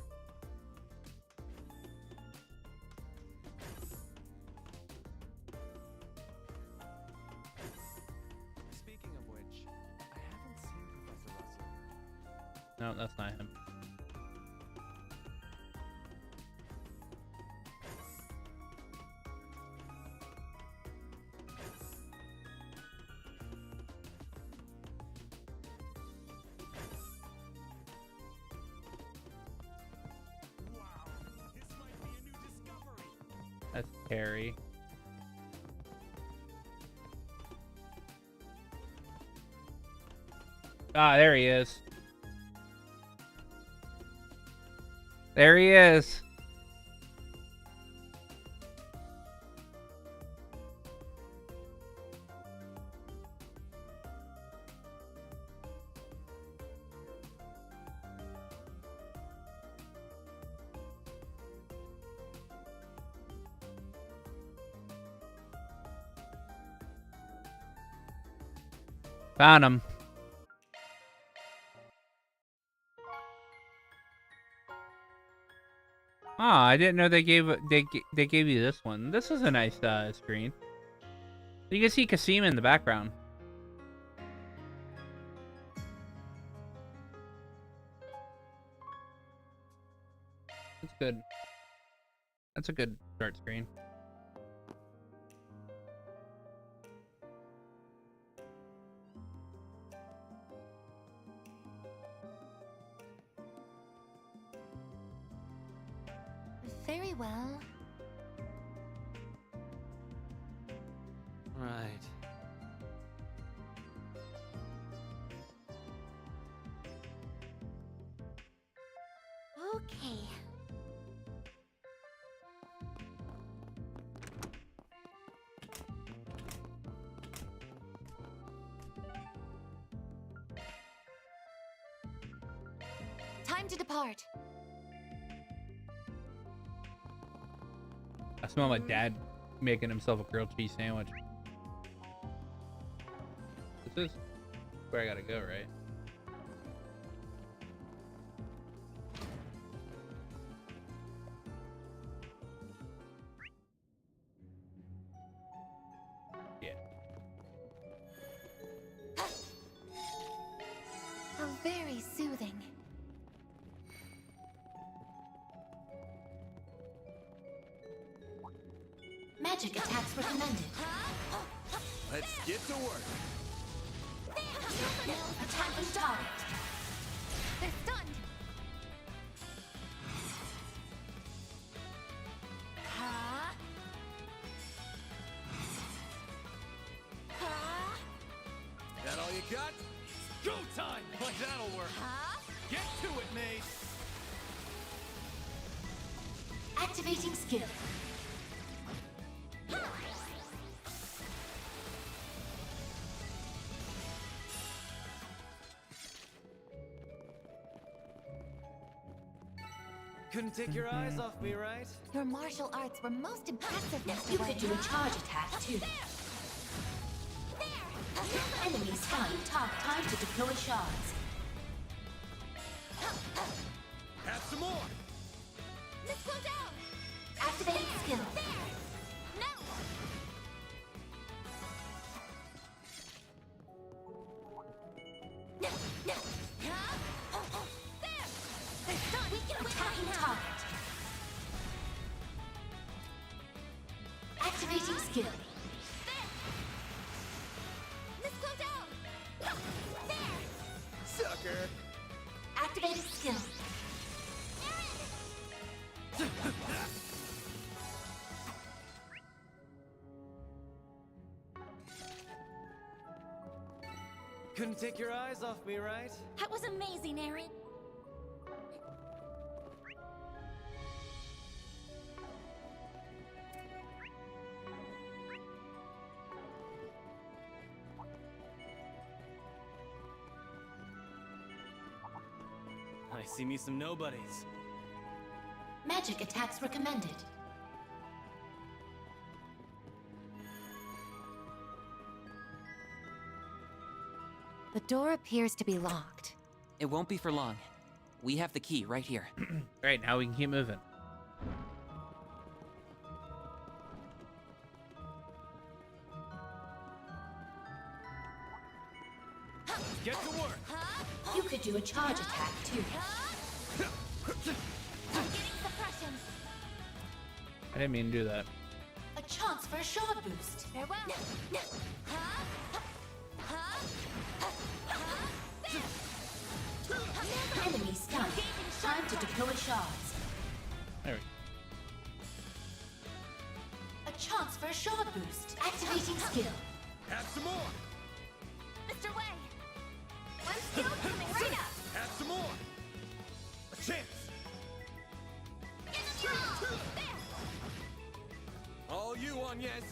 Speaker 5: Speaking of which, I haven't seen Professor Russell.
Speaker 1: No, that's not him. That's Terry. Ah, there he is. There he is. Found him. Ah, I didn't know they gave you this one. This is a nice screen. You can see Kasima in the background. That's good. That's a good start screen.
Speaker 4: Very well.
Speaker 5: Right.
Speaker 3: Okay.
Speaker 4: Time to depart.
Speaker 1: I smell my dad making himself a grilled cheese sandwich. This is where I gotta go, right? Yeah.
Speaker 4: How very soothing.
Speaker 13: Magic attacks recommended.
Speaker 10: Let's get to work.
Speaker 13: Attack the target.
Speaker 4: They're stunned.
Speaker 10: That all you got? Go time! Like that'll work. Get to it, Mace.
Speaker 13: Activating skill.
Speaker 5: Couldn't take your eyes off me, right?
Speaker 4: Your martial arts were most impressive, Mr.
Speaker 13: You
Speaker 4: White.
Speaker 13: could do a charge attack too. Enemies find target. Time to deploy shards.
Speaker 10: Have some more.
Speaker 3: Let's go down.
Speaker 13: Activating skill.
Speaker 3: No.
Speaker 13: Attacking target. Activating skill.
Speaker 3: Let's go down.
Speaker 10: Sucker.
Speaker 13: Activating skill.
Speaker 5: Couldn't take your eyes off me, right?
Speaker 3: That was amazing, Aaron.
Speaker 5: I see me some nobodies.
Speaker 13: Magic attacks recommended.
Speaker 4: The door appears to be locked.
Speaker 6: It won't be for long. We have the key right here.
Speaker 1: Great, now we can keep moving.
Speaker 10: Get to work.
Speaker 13: You could do a charge attack too.
Speaker 1: I didn't mean to do that.
Speaker 13: A chance for a shard boost.
Speaker 3: Farewell.
Speaker 13: Enemy stunned. Time to deploy shards.
Speaker 1: There we go.
Speaker 13: A chance for a shard boost. Activating skill.
Speaker 10: Have some more.
Speaker 3: Mr. Wei. One skill coming right up.
Speaker 10: Have some more. A chance.
Speaker 3: There.
Speaker 10: All you on, yes.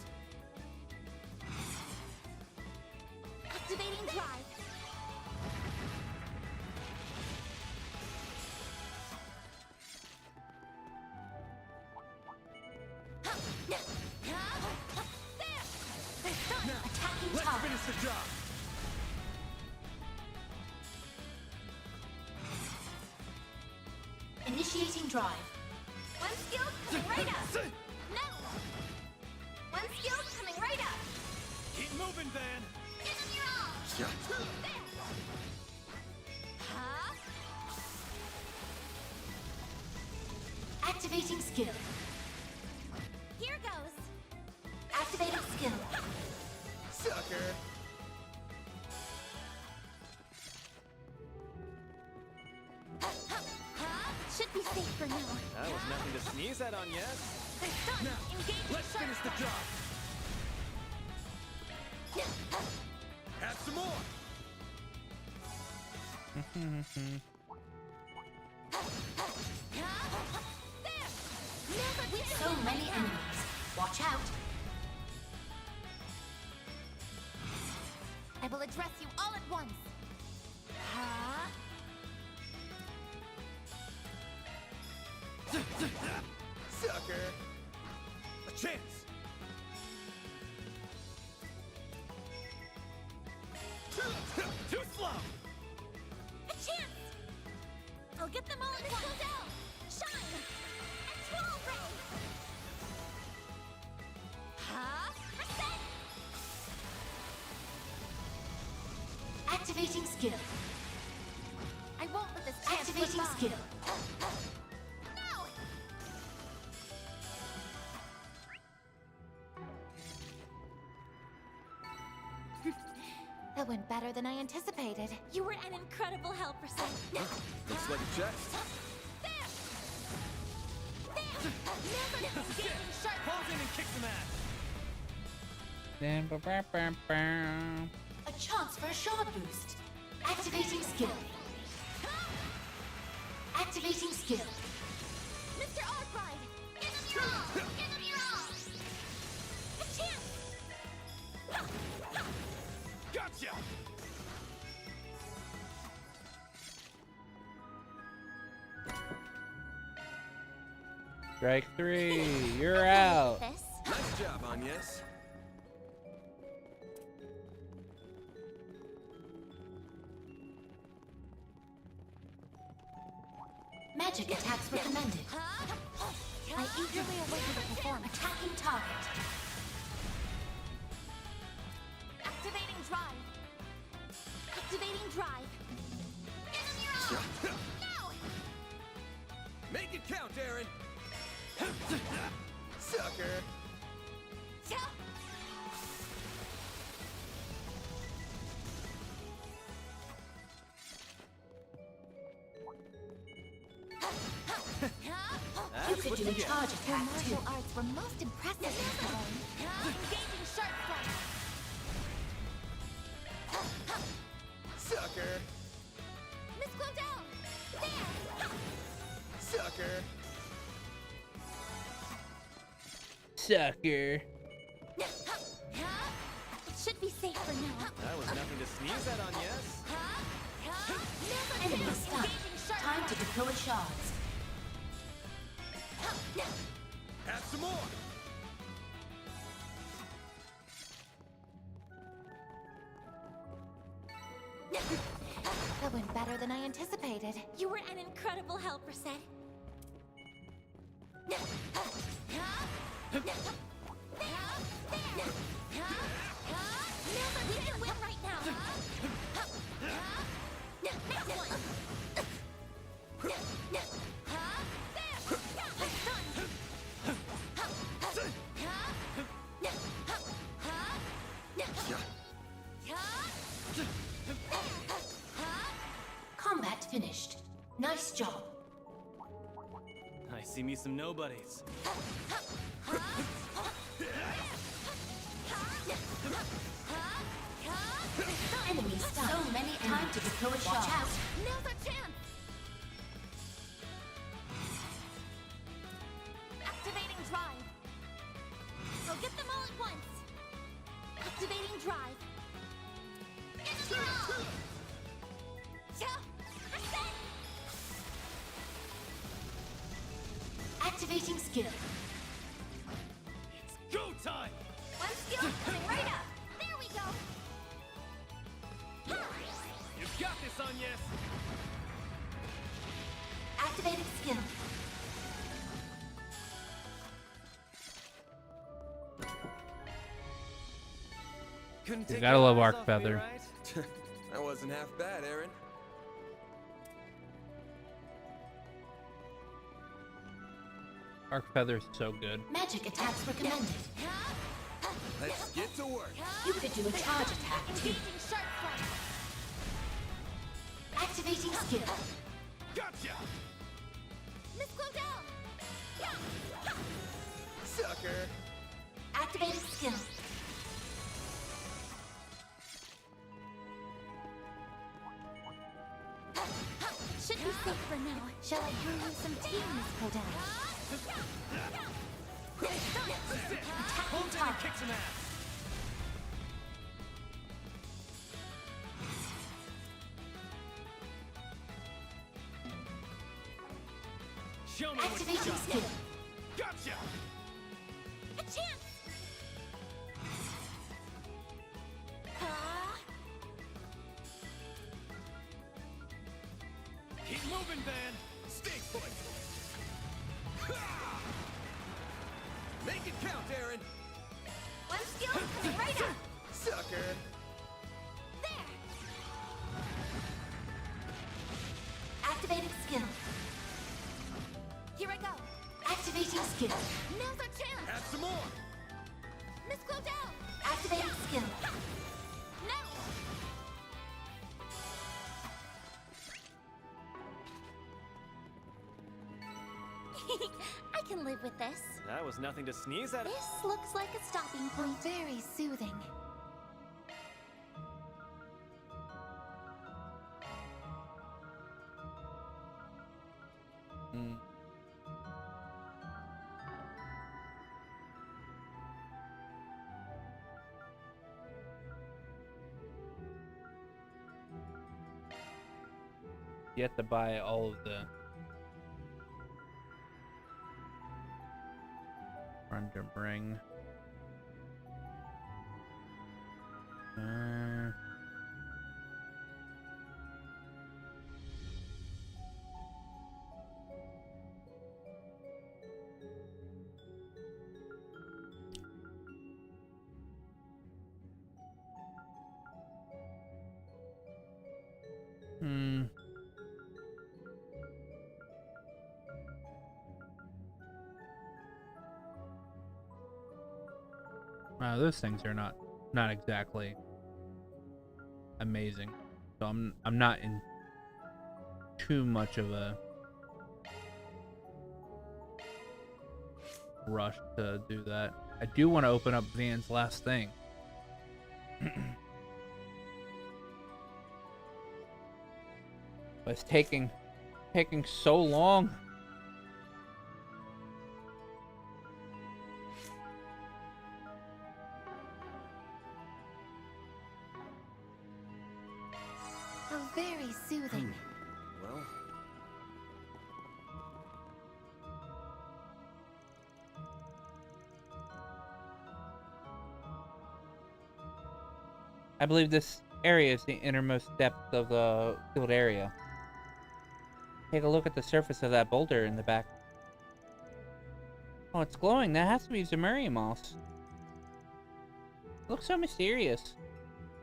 Speaker 3: Activating drive.
Speaker 13: Attacking
Speaker 10: Let's
Speaker 13: target.
Speaker 10: finish the job.
Speaker 13: Initiating drive.
Speaker 3: One skill coming right up. No. One skill coming right up.
Speaker 10: Keep moving, Van.
Speaker 3: Give them your all. There. Huh?
Speaker 13: Activating skill.
Speaker 3: Here goes.
Speaker 13: Activating skill.
Speaker 10: Sucker.
Speaker 3: Should be safe for now.
Speaker 5: That was nothing to sneeze at on, yes?
Speaker 3: They're stunned. Engage
Speaker 10: Let's finish the job. Have some more.
Speaker 13: So many enemies. Watch out.
Speaker 3: I will address you all at once. Huh?
Speaker 10: Sucker. A chance. Too slow.
Speaker 3: A chance! I'll get them all at once. Down. Shine! And twirl ray! Huh? Reset!
Speaker 13: Activating skill.
Speaker 3: I won't let this chance slip
Speaker 13: Activating
Speaker 3: by.
Speaker 13: skill.
Speaker 3: No!
Speaker 4: That went better than I anticipated.
Speaker 3: You were an incredible help, Reset.
Speaker 10: Looks like a chest.
Speaker 3: There! Never engaging sharp.
Speaker 10: Pulls in and kicks some ass.
Speaker 13: A chance for a shard boost. Activating skill. Activating skill.
Speaker 3: Mr. Arkwright! Give them your all! Give them your all! A chance!
Speaker 10: Gotcha.
Speaker 1: Strike 3, you're out.
Speaker 3: This?
Speaker 10: Nice job, Agnes.
Speaker 13: Magic attacks recommended.
Speaker 3: I eagerly await the performance.
Speaker 13: Attacking target.
Speaker 3: Activating drive. Activating drive. Give them your all! Now!
Speaker 10: Make it count, Aaron. Sucker.
Speaker 13: You could do a charge
Speaker 3: Your
Speaker 13: attack too.
Speaker 3: martial arts were most impressive, Mr. Owen. Engaging sharp strike.
Speaker 10: Sucker.
Speaker 3: Miss Clodell! There!
Speaker 10: Sucker.
Speaker 1: Sucker.
Speaker 3: It should be safe for now.
Speaker 5: That was nothing to sneeze at on, yes?
Speaker 13: Enemy stunned. Time to deploy shards.
Speaker 10: Have some more.
Speaker 4: That went better than I anticipated.
Speaker 3: You were an incredible helper, Sid. We can win right now. Next one.
Speaker 13: Combat finished. Nice job.
Speaker 5: I see me some nobodies.
Speaker 13: Enemy stunned. So many time to deploy shards.
Speaker 3: Watch out. Now's our chance. Activating drive. So get them all at once. Activating drive.
Speaker 13: Activating skill.
Speaker 10: It's go time.
Speaker 3: One skill coming right up. There we go.
Speaker 10: You've got this, Agnes.
Speaker 13: Activating skill.
Speaker 10: Couldn't
Speaker 1: You
Speaker 10: take
Speaker 1: gotta
Speaker 10: your
Speaker 1: love
Speaker 10: eyes
Speaker 1: Arc
Speaker 10: off me,
Speaker 1: Feather.
Speaker 10: right? That wasn't half bad, Aaron.
Speaker 1: Arc Feather's so good.
Speaker 13: Magic attacks recommended.
Speaker 10: Let's get to work.
Speaker 13: You could do a charge attack too.
Speaker 3: Engaging sharp thrust.
Speaker 13: Activating skill.
Speaker 10: Gotcha.
Speaker 3: Miss Clodell.
Speaker 10: Sucker.
Speaker 13: Activating skill.
Speaker 3: Should be safe for now.
Speaker 4: Shall I brew you some tea, Miss Codell?
Speaker 10: Hold down and kick some ass. Show me what you
Speaker 13: Activating
Speaker 10: got.
Speaker 13: skill.
Speaker 10: Gotcha.
Speaker 3: A chance.
Speaker 10: Keep moving, Van. Stay put. Ha! Make it count, Aaron.
Speaker 3: One skill coming right up.
Speaker 10: Sucker.
Speaker 3: There.
Speaker 13: Activating skill.
Speaker 3: Here I go.
Speaker 13: Activating skill.
Speaker 3: Now's our chance.
Speaker 10: Have some more.
Speaker 3: Miss Clodell.
Speaker 13: Activating skill.
Speaker 3: No. I can live with this.
Speaker 5: That was nothing to sneeze at.
Speaker 3: This looks like a stopping point.
Speaker 4: Very soothing.
Speaker 1: You have to buy all of the run to bring. Wow, those things are not exactly amazing. So I'm not in too much of a rush to do that. I do want to open up Van's last thing. But it's taking so long.
Speaker 4: How very soothing.
Speaker 10: Well,
Speaker 1: I believe this area is the innermost depth of the field area. Take a look at the surface of that boulder in the back. Oh, it's glowing. That has to be Zemurian moss. Looks so mysterious.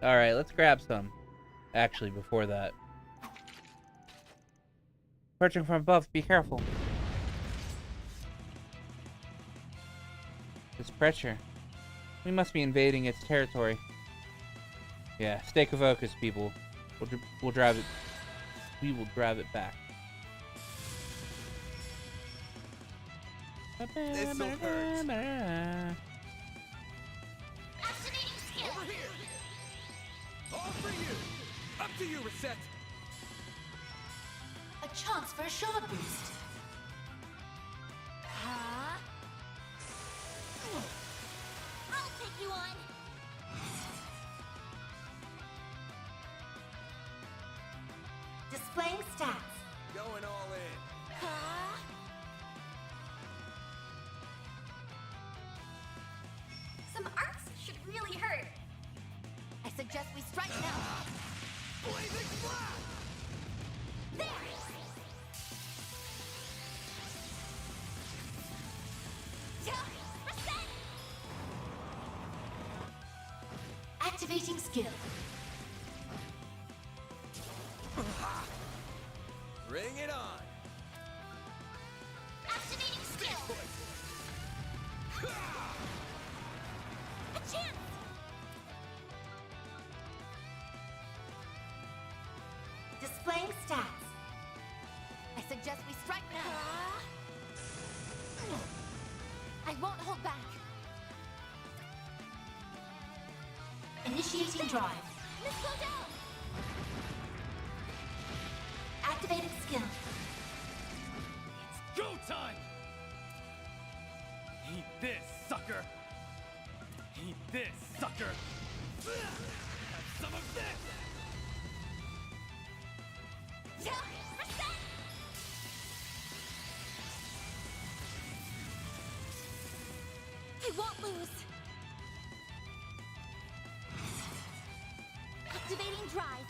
Speaker 1: Alright, let's grab some. Actually, before that. Approaching from above, be careful. This pressure. We must be invading its territory. Yeah, stay focused, people. We'll drive it. We will drive it back.
Speaker 10: This'll hurt.
Speaker 13: Activating skill.
Speaker 10: Over here. All for you. Up to you, Reset.
Speaker 13: A chance for a shard boost.
Speaker 3: Huh? I'll take you on.
Speaker 13: Displaying stats.
Speaker 10: Going all in.
Speaker 3: Huh? Some arcs should really hurt. I suggest we strike now.
Speaker 10: Blazing blast!
Speaker 3: There! Reset!
Speaker 13: Activating skill.
Speaker 10: Bring it on.
Speaker 3: Activating skill. A chance!
Speaker 13: Displaying stats.
Speaker 3: I suggest we strike now. I won't hold back.
Speaker 13: Initiating drive.
Speaker 3: Let's go down!
Speaker 13: Activating skill.
Speaker 10: It's go time! Eat this, sucker! Eat this, sucker! Have some of this!
Speaker 3: Reset! I won't lose. Activating drive.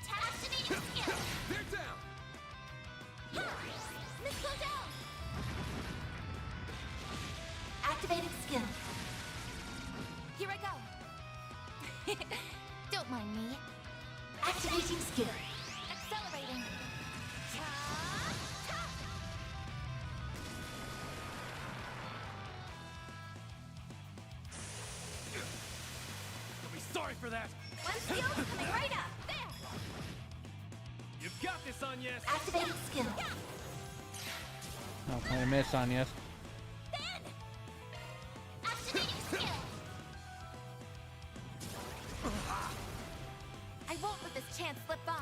Speaker 3: Activating skill.
Speaker 10: They're down!
Speaker 3: Let's go down.
Speaker 13: Activating skill.
Speaker 3: Here I go. Don't mind me.
Speaker 13: Activating skill.
Speaker 3: Accelerating.
Speaker 10: You'll be sorry for that!
Speaker 3: One skill coming right up. There.
Speaker 10: You've got this, Agnes!
Speaker 13: Activating skill.
Speaker 1: Oh, I miss on yes.
Speaker 3: Then. Activating skill. I won't let this chance slip by.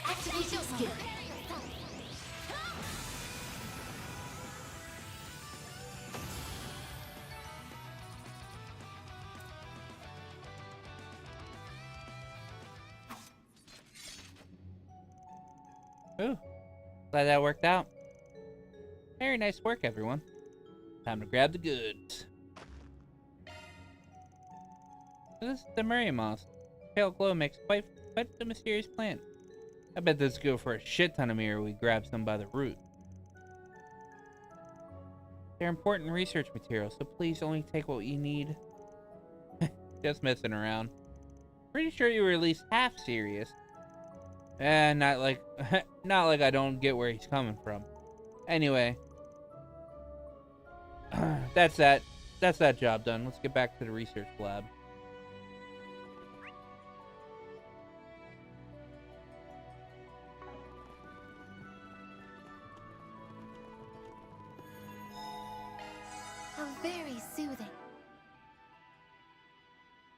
Speaker 13: Activating skill.
Speaker 3: Prepare yourself.
Speaker 1: Ooh, glad that worked out. Very nice work, everyone. Time to grab the goods. This is the Murray moss. Pale glow makes quite the mysterious plant. I bet this would go for a shit ton of mirror if we grab some by the root. They're important research materials, so please only take what you need. Just messing around. Pretty sure you were at least half serious. Not like not like I don't get where he's coming from. Anyway, that's that job done. Let's get back to the research lab.
Speaker 8: How very soothing.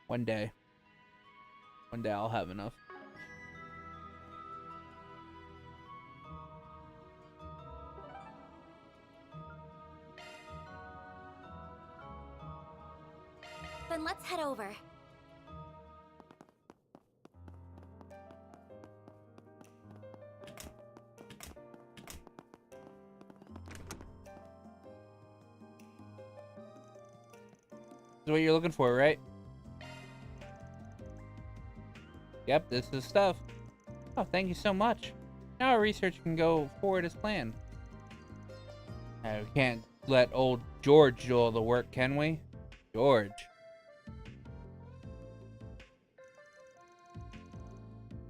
Speaker 1: One day I'll have enough.
Speaker 3: Then let's head over.
Speaker 1: is what you're looking for, right? Yep, this is stuff. Oh, thank you so much. Now our research can go forward as planned. We can't let old George do all the work, can we? George.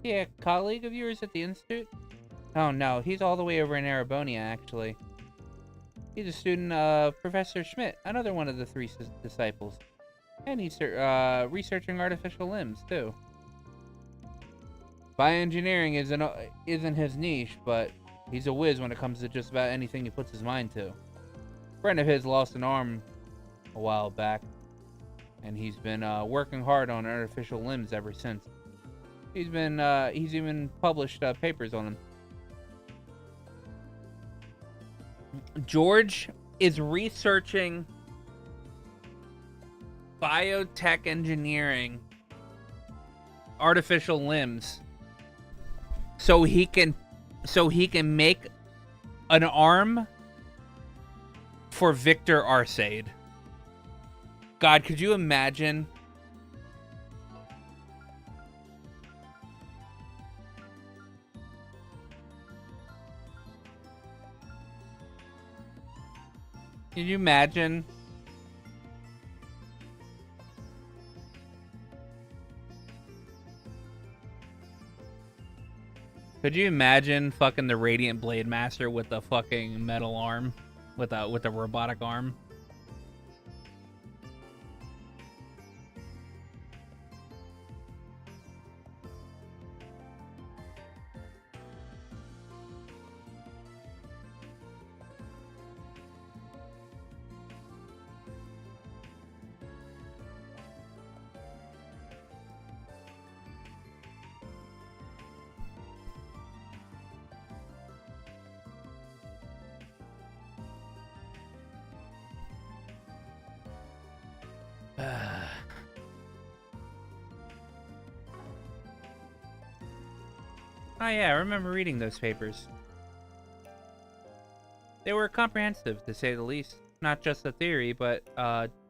Speaker 1: Yeah, a colleague of yours at the Institute? Oh no, he's all the way over in Arabonia, actually. He's a student of Professor Schmidt, another one of the three disciples. And he's researching artificial limbs, too. Bioengineering isn't his niche, but he's a whiz when it comes to just about anything he puts his mind to. A friend of his lost an arm a while back, and he's been working hard on artificial limbs ever since. He's even published papers on them. George is researching biotech engineering artificial limbs so he can make an arm for Victor Arcade. God, could you imagine? Can you imagine? Could you imagine fucking the Radiant Blade Master with the fucking metal arm? With a robotic arm? Oh yeah, I remember reading those papers. They were comprehensive, to say the least. Not just the theory, but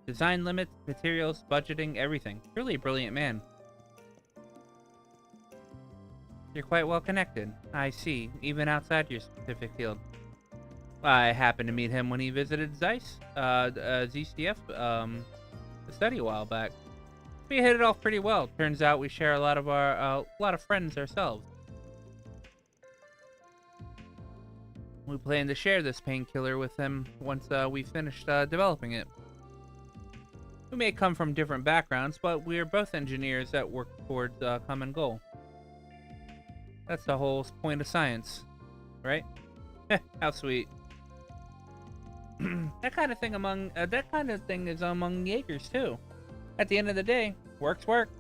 Speaker 1: design limits, materials, budgeting, everything. Truly a brilliant man. You're quite well connected. I see, even outside your specific field. I happened to meet him when he visited Zeiss, ZCF, the study a while back. We hit it off pretty well. Turns out we share a lot of friends ourselves. We plan to share this painkiller with him once we finished developing it. We may come from different backgrounds, but we are both engineers that work towards a common goal. That's the whole point of science, right? How sweet. That kind of thing is among Jaegers too. At the end of the day, work's work.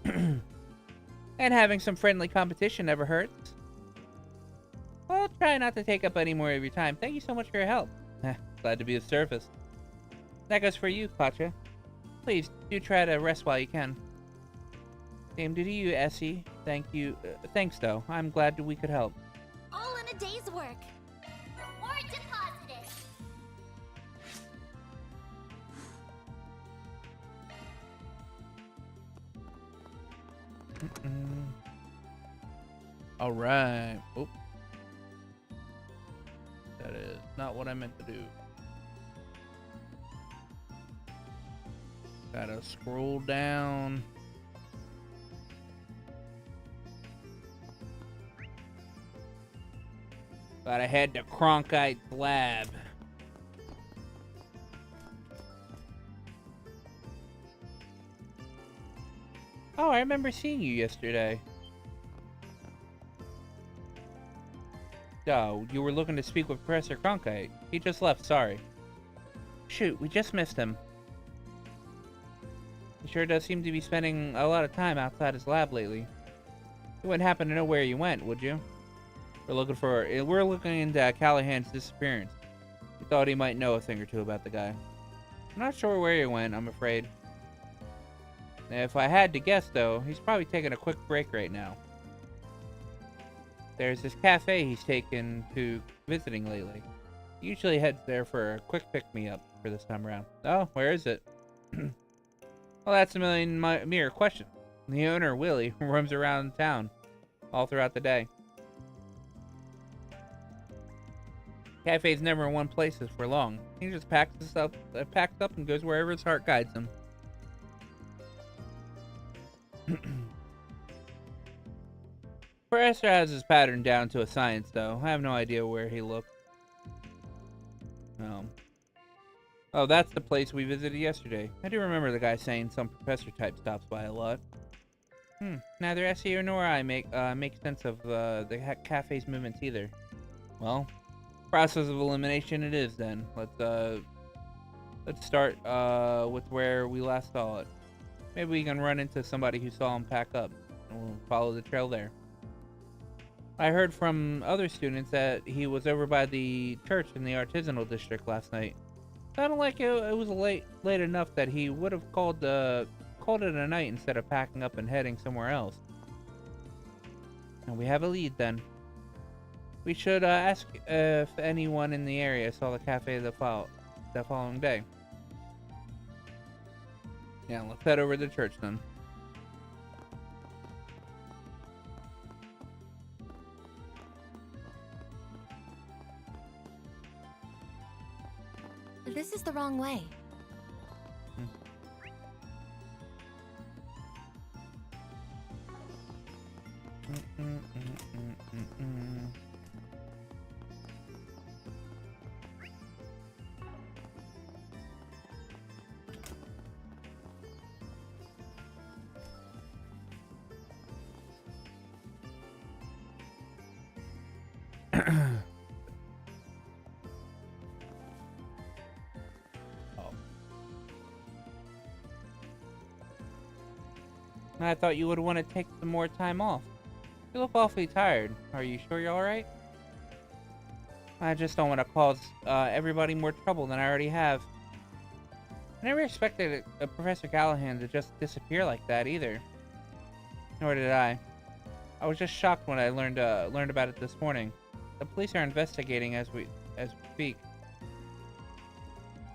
Speaker 1: And having some friendly competition never hurts. I'll try not to take up any more of your time. Thank you so much for your help. Glad to be of service. That goes for you, Katja. Please, do try to rest while you can. Same to you, Essie. Thank you. Thanks, though. I'm glad we could help.
Speaker 3: All in a day's work. Reward deposited.
Speaker 1: All right. Oh. That is not what I meant to do. Gotta scroll down. Gotta head to Cronkite's lab. Oh, I remember seeing you yesterday. Oh, you were looking to speak with Professor Cronkite. He just left, sorry. Shoot, we just missed him. He sure does seem to be spending a lot of time outside his lab lately. You wouldn't happen to know where you went, would you? We're looking into Callahan's disappearance. We thought he might know a thing or two about the guy. I'm not sure where he went, I'm afraid. If I had to guess, though, he's probably taking a quick break right now. There's this cafe he's taken to visiting lately. He usually heads there for a quick pick-me-up. for this time around. Oh, where is it? Well, that's a mirror question. The owner, Willie, roams around town all throughout the day. Cafe's never in one place for long. He just packs up and goes wherever his heart guides him. Professor has his pattern down to a science, though. I have no idea where he looked. Oh, that's the place we visited yesterday. I do remember the guy saying some professor type stops by a lot. Neither SE nor I make sense of the cafe's movements either. Well, process of elimination it is then. Let's start with where we last saw it. Maybe we can run into somebody who saw him pack up, and we'll follow the trail there. I heard from other students that he was over by the church in the artisanal district last night. Sounded like it was late enough that he would have called it a night instead of packing up and heading somewhere else. And we have a lead then. We should ask if anyone in the area saw the cafe the following day. Yeah, let's head over to the church then.
Speaker 4: This is the wrong way.
Speaker 1: I thought you would want to take some more time off. You look awfully tired. Are you sure you're alright? I just don't want to cause everybody more trouble than I already have. I never expected Professor Callahan to just disappear like that either. Nor did I. I was just shocked when I learned about it this morning. The police are investigating as we speak.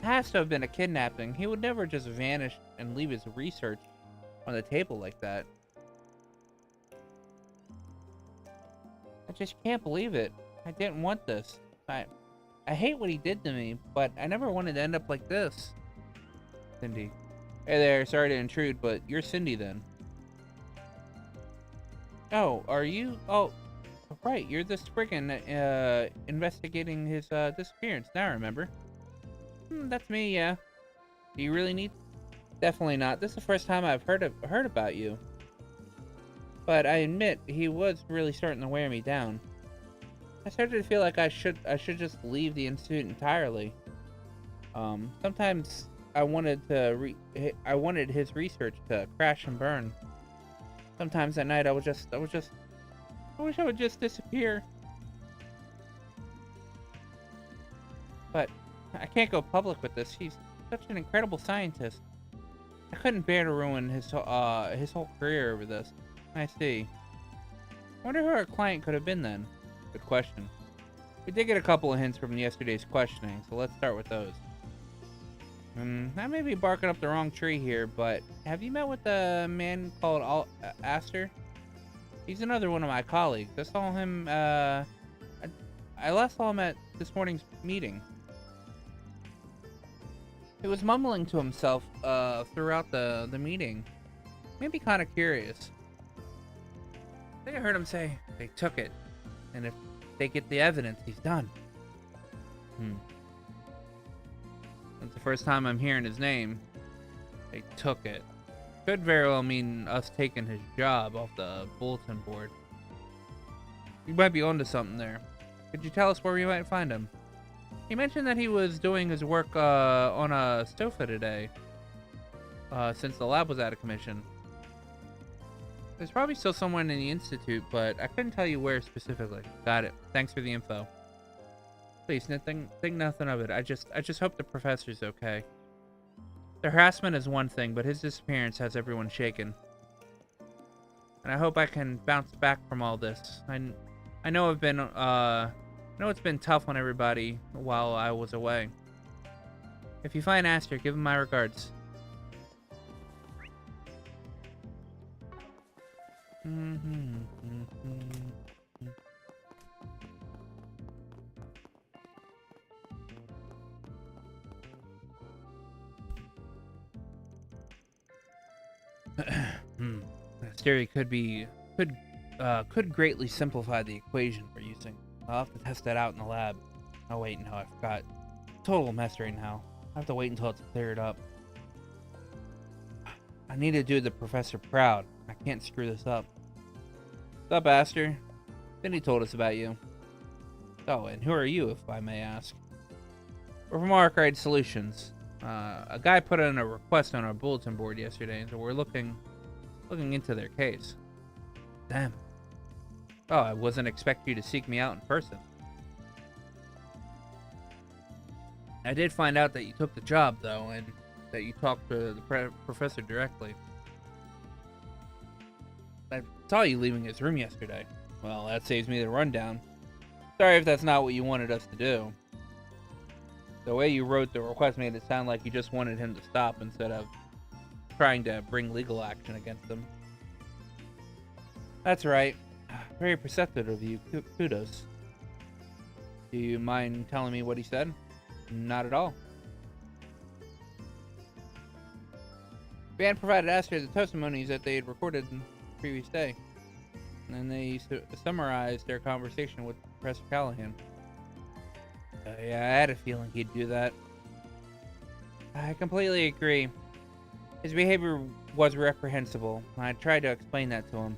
Speaker 1: It has to have been a kidnapping. He would never just vanish and leave his research on the table like that. I just can't believe it. I didn't want this. I hate what he did to me, but I never wanted to end up like this. Cindy. Hey there, sorry to intrude, but you're Cindy then. Oh, are you? Oh, right, you're the Spriggan investigating his disappearance. Now I remember. That's me, yeah. Do you really need? Definitely not. This is the first time I've heard about you. But I admit, he was really starting to wear me down. I started to feel like I should just leave the institute entirely. Sometimes I wanted his research to crash and burn. Sometimes at night I wish I would just disappear. But I can't go public with this. He's such an incredible scientist. I couldn't bear to ruin his whole career over this. I see. I wonder who our client could have been then. Good question. We did get a couple of hints from yesterday's questioning, so let's start with those. I may be barking up the wrong tree here, but have you met with a man called Aster? He's another one of my colleagues. I saw him, I last saw him at this morning's meeting. He was mumbling to himself throughout the meeting. Made me kind of curious. I think I heard him say, they took it. And if they get the evidence, he's done. That's the first time I'm hearing his name. They took it. Could very well mean us taking his job off the bulletin board. You might be onto something there. Could you tell us where we might find him? He mentioned that he was doing his work on a sofa today, since the lab was out of commission. There's probably still someone in the institute, but I couldn't tell you where specifically. Got it. Thanks for the info. Please, think nothing of it. I just hope the professor's okay. The harassment is one thing, but his disappearance has everyone shaken. And I hope I can bounce back from all this. I know it's been tough on everybody while I was away. If you find Aster, give him my regards. This theory could greatly simplify the equation we're using. I'll have to test that out in the lab. Oh wait, no, I forgot. Total mess right now. I have to wait until it's cleared up. I need to do the professor proud. I can't screw this up. What's up, Aster? Vinny told us about you. Oh, and who are you, if I may ask? We're from Arkwright Solutions. A guy put in a request on our bulletin board yesterday, and so we're looking into their case. Damn. Oh, I wasn't expecting you to seek me out in person. I did find out that you took the job, though, and that you talked to the professor directly. I saw you leaving his room yesterday. Well, that saves me the rundown. Sorry if that's not what you wanted us to do. The way you wrote the request made it sound like you just wanted him to stop instead of trying to bring legal action against him. That's right. Very perceptive of you. Kudos. Do you mind telling me what he said? Not at all. Band provided Aster the testimonies that they had recorded the previous day. And then they summarized their conversation with Professor Callahan. Yeah, I had a feeling he'd do that. I completely agree. His behavior was reprehensible. I tried to explain that to him,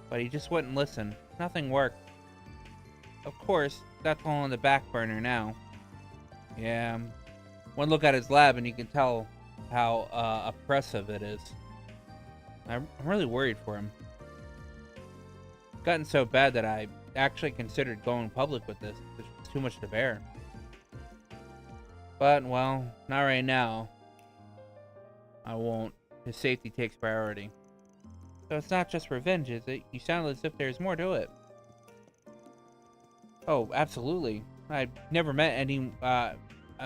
Speaker 1: but he just wouldn't listen. Nothing worked. Of course, that's all on the back burner now. Yeah, one look at his lab and you can tell how oppressive it is. I'm really worried for him. It's gotten so bad that I actually considered going public with this. It's too much to bear. But, well, not right now. I won't. His safety takes priority. So it's not just revenge, is it? You sound as if there's more to it. Oh, absolutely. I've never met any, I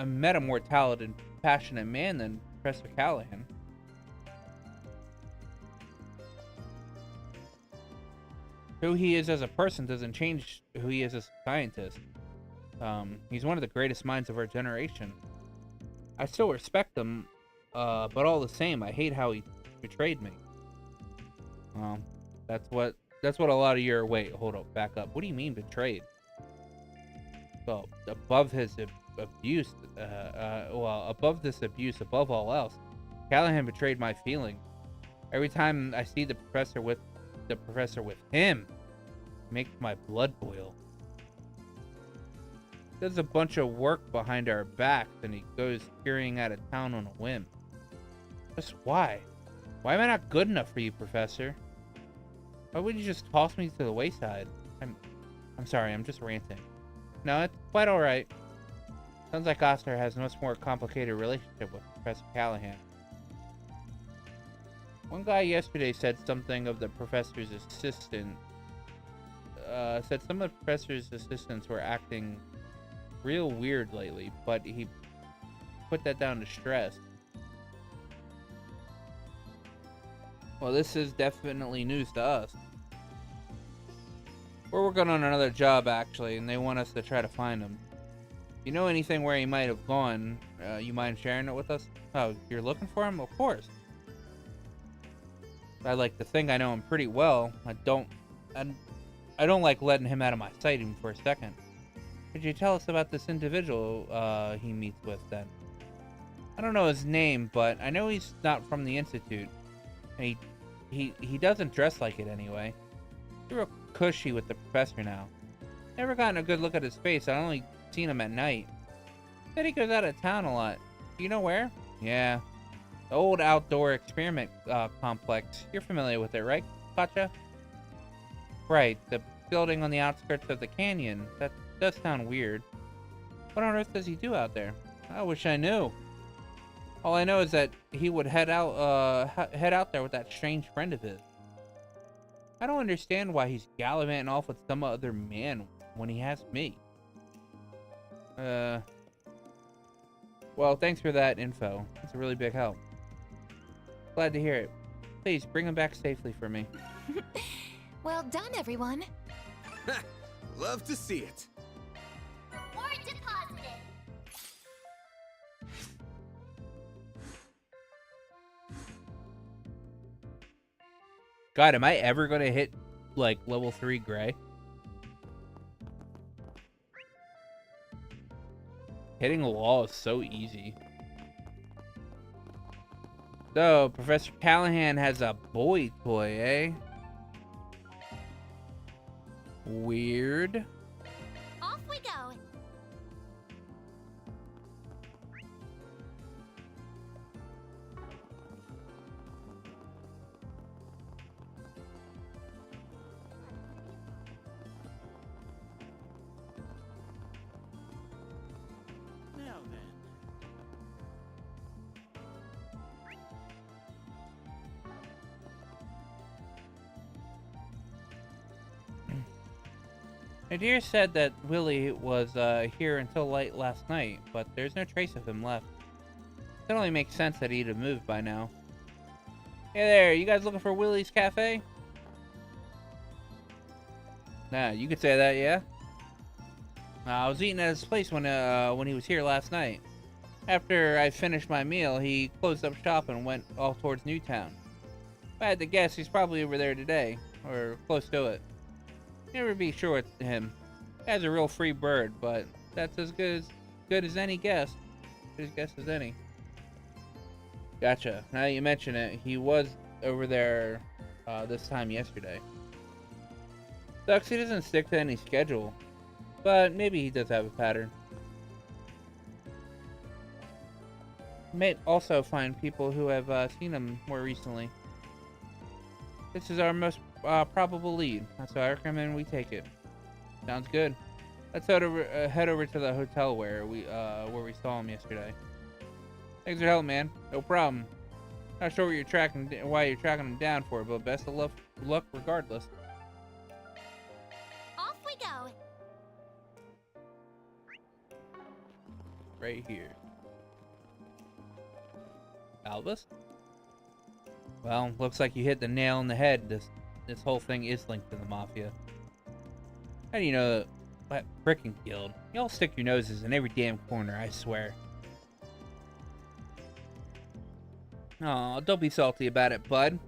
Speaker 1: met a more talented, passionate man than Professor Callahan. Who he is as a person doesn't change who he is as a scientist. He's one of the greatest minds of our generation. I still respect him, but all the same, I hate how he betrayed me. That's what a lot of your... Wait, hold up, back up. What do you mean betrayed? Well, above his abuse, above this abuse, above all else, Callahan betrayed my feelings. Every time I see the professor with him, it makes my blood boil. Does a bunch of work behind our backs, and he goes scurrying out of town on a whim. Just why? Why am I not good enough for you, Professor? Why would you just toss me to the wayside? I'm sorry, I'm just ranting. No, it's quite alright. Sounds like Aster has a much more complicated relationship with Professor Callahan. One guy yesterday said something of the professor's assistant. Said some of the professor's assistants were acting real weird lately, but he put that down to stress. Well, this is definitely news to us. We're working on another job, actually, and they want us to try to find him. If you know anything where he might have gone, you mind sharing it with us? Oh, you're looking for him? Of course. I like to think I know him pretty well. I don't like letting him out of my sight even for a second. Could you tell us about this individual he meets with, then? I don't know his name, but I know he's not from the Institute. And he doesn't dress like it anyway. He's real cushy with the professor now. Never gotten a good look at his face. I only seen him at night. Said he goes out of town a lot. Do you know where? Yeah. The old outdoor experiment complex. You're familiar with it, right, Katja? Right. The building on the outskirts of the canyon. That does sound weird. What on earth does he do out there? I wish I knew. All I know is that he would head out there with that strange friend of his. I don't understand why he's gallivanting off with some other man when he has me. Well, thanks for that info. It's a really big help. Glad to hear it. Please, bring him back safely for me.
Speaker 4: Well done, everyone.
Speaker 10: Love to see it.
Speaker 3: Reward deposited.
Speaker 1: God, am I ever gonna hit, like, level 3 Gray? Hitting a wall is so easy. So, Professor Callahan has a boy toy, eh? Weird.
Speaker 3: Off we go.
Speaker 14: Now then.
Speaker 1: Nadir said that Willie was here until late last night, but there's no trace of him left. That only makes sense that he'd have moved by now. Hey there, you guys looking for Willie's Cafe? Nah, you could say that, yeah? I was eating at his place when he was here last night. After I finished my meal, he closed up shop and went off towards Newtown. If I had to guess, he's probably over there today, or close to it. Never be sure with him. Guy's a real free bird, but that's as good as any guess. As guess as any. Gotcha. Now that you mention it, he was over there this time yesterday. Sucks he doesn't stick to any schedule, but maybe he does have a pattern. You may also find people who have seen him more recently. This is our most probable lead. That's why I recommend we take it. Sounds good. Let's head over to the hotel where we saw him yesterday. Thanks for help, man. No problem. Not sure why you're tracking him down for, but best of luck regardless.
Speaker 3: Off we go.
Speaker 1: Right here. Albus? Well, looks like you hit the nail on the head. This whole thing is linked to the Mafia. How do you know that frickin' guild? Y'all stick your noses in every damn corner, I swear. Aw, don't be salty about it, bud.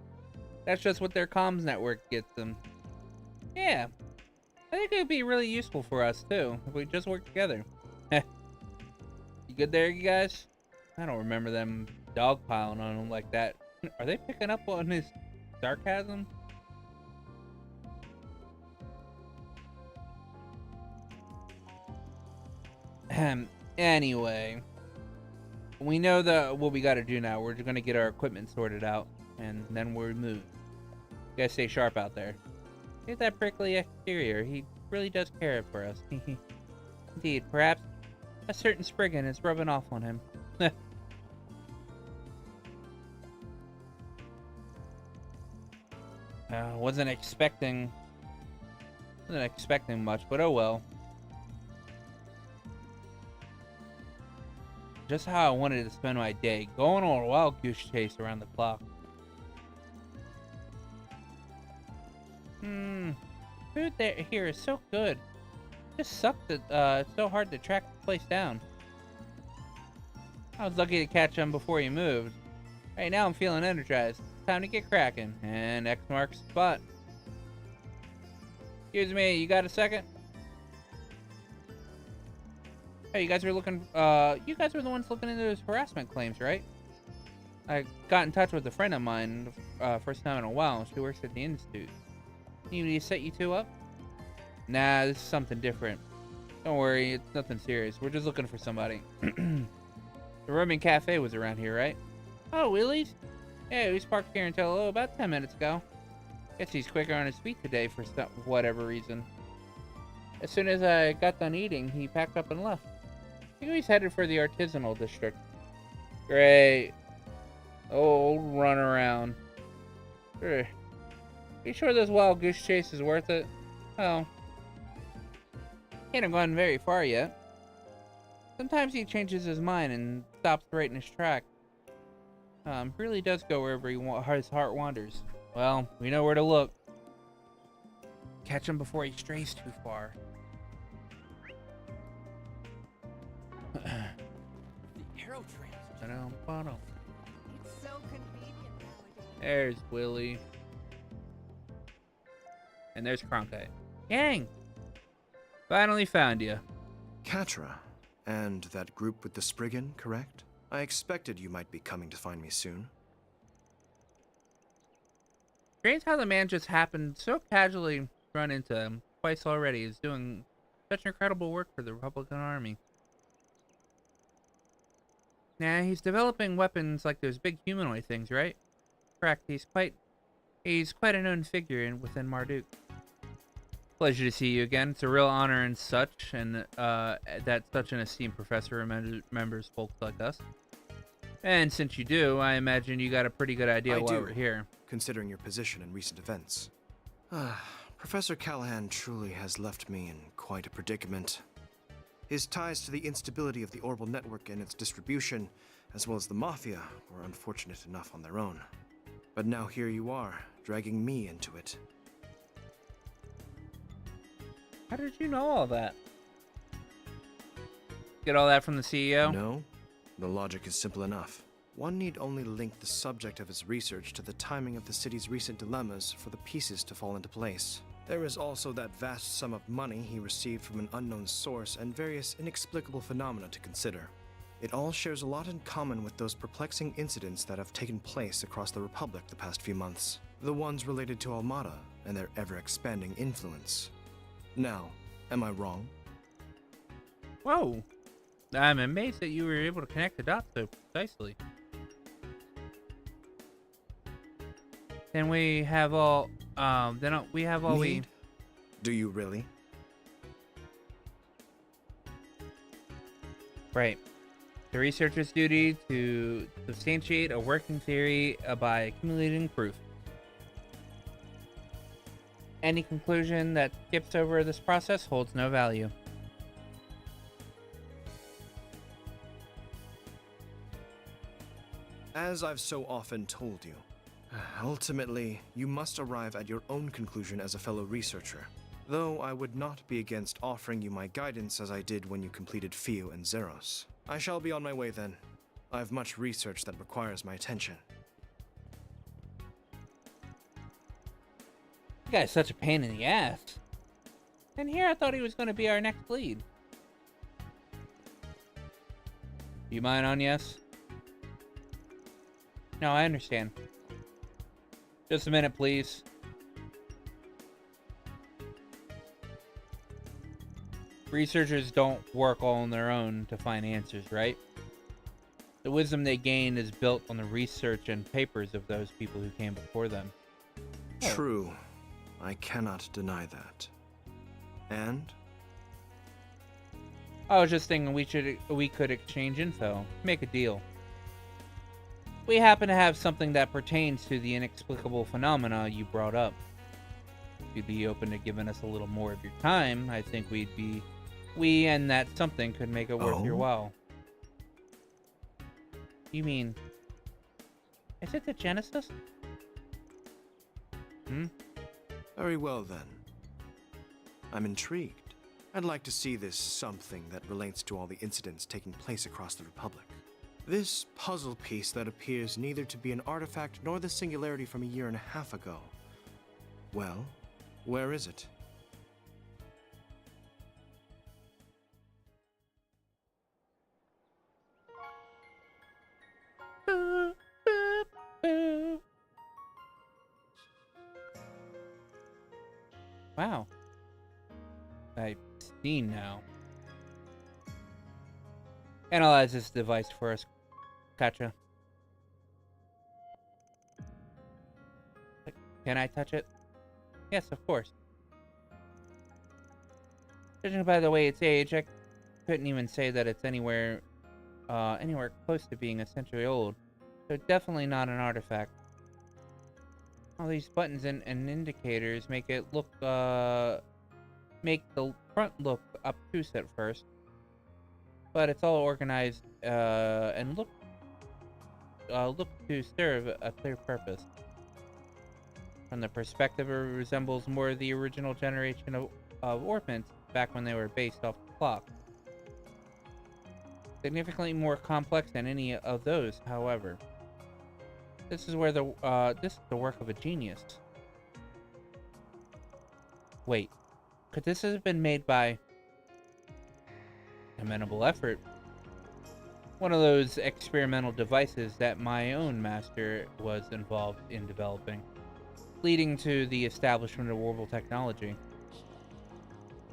Speaker 1: That's just what their comms network gets them. Yeah, I think it would be really useful for us, too, if we just work together. You good there, you guys? I don't remember them dogpiling on him like that. Are they picking up on his sarcasm? Anyway, we know what we gotta do now. We're just gonna get our equipment sorted out, and then we'll move. You guys stay sharp out there. Get that prickly exterior. He really does care for us. Indeed, perhaps a certain Spriggan is rubbing off on him. Wasn't expecting much, but oh well. Just how I wanted to spend my day, going on a wild goose chase around the clock. Food here is so good. Just sucks that it's so hard to track the place down. I was lucky to catch him before he moved. Right now I'm feeling energized. Time to get cracking. And X marks the spot. Excuse me, you got a second? Hey, you guys were the ones looking into those harassment claims, right? I got in touch with a friend of mine, first time in a while. She works at the Institute. Need me to set you two up? Nah, this is something different. Don't worry, it's nothing serious. We're just looking for somebody. The Roman Cafe was around here, right? Oh, Willie's? Yeah, he was parked here until about 10 minutes ago. Guess he's quicker on his feet today for whatever reason. As soon as I got done eating, he packed up and left. I think he's headed for the artisanal district. Great. Old runaround. Sure. You sure this wild goose chase is worth it? Well, can't have gone very far yet. Sometimes he changes his mind and stops right in his track. Really does go wherever his heart wanders. Well, we know where to look. Catch him before he strays too far.
Speaker 2: The arrow train. It's so convenient nowadays.
Speaker 1: There's Willy. And there's Cronkite. Yang! Finally found you.
Speaker 15: Catra, and that group with the Spriggan, correct? I expected you might be coming to find me soon.
Speaker 1: Strange how the man just happened so casually run into him twice already. Is doing such incredible work for the Republican Army. Nah, he's developing weapons like those big humanoid things, right? Correct. He's quite a known figure within Marduk. Pleasure to see you again. It's a real honor and such, and that such an esteemed professor remembers folks like us. And since you do, I imagine you got a pretty good idea why we're here.
Speaker 15: Considering your position in recent events. Professor Callahan truly has left me in quite a predicament. His ties to the instability of the Orbital Network and its distribution, as well as the Mafia, were unfortunate enough on their own. But now here you are, dragging me into it.
Speaker 1: How did you know all that? Get all that from the CEO?
Speaker 15: No, the logic is simple enough. One need only link the subject of his research to the timing of the city's recent dilemmas for the pieces to fall into place. There is also that vast sum of money he received from an unknown source and various inexplicable phenomena to consider. It all shares a lot in common with those perplexing incidents that have taken place across the Republic the past few months. The ones related to Almada and their ever-expanding influence. Now, am I wrong?
Speaker 1: Whoa. I'm amazed that you were able to connect the dots so precisely. Then we have all,
Speaker 15: Need? Do you really?
Speaker 1: Right. The researcher's duty to substantiate a working theory by accumulating proof. Any conclusion that skips over this process holds no value.
Speaker 15: As I've so often told you, ultimately, you must arrive at your own conclusion as a fellow researcher. Though I would not be against offering you my guidance as I did when you completed Fio and Zeros. I shall be on my way then. I have much research that requires my attention.
Speaker 1: You guy's such a pain in the ass. And here I thought he was going to be our next lead. You mind on yes? No, I understand. Just a minute, please. Researchers don't work all on their own to find answers, right? The wisdom they gain is built on the research and papers of those people who came before them.
Speaker 15: True. I cannot deny that. And?
Speaker 1: I was just thinking we could exchange info, make a deal. We happen to have something that pertains to the inexplicable phenomena you brought up. If you'd be open to giving us a little more of your time, I think we and that something could make it worth your while. You mean, is it the Genesis?
Speaker 15: Very well then. I'm intrigued. I'd like to see this something that relates to all the incidents taking place across the Republic. This puzzle piece that appears neither to be an artifact nor the singularity from a year and a half ago. Well, where is it?
Speaker 1: Wow. I've seen now. Analyze this device for us, Katja. Can I touch it? Yes, of course. Judging by the way it's aged, I couldn't even say that it's anywhere close to being a century old. So definitely not an artifact. All these buttons and indicators make it look, make the front look obtuse at first. but it's all organized and look to serve a clear purpose. From the perspective, it resembles more the original generation of orbits back when they were based off the clock. Significantly more complex than any of those, however. This is where this is the work of a genius. Wait, could this have been made by commendable effort? One of those experimental devices that my own master was involved in developing, leading to the establishment of orbital technology.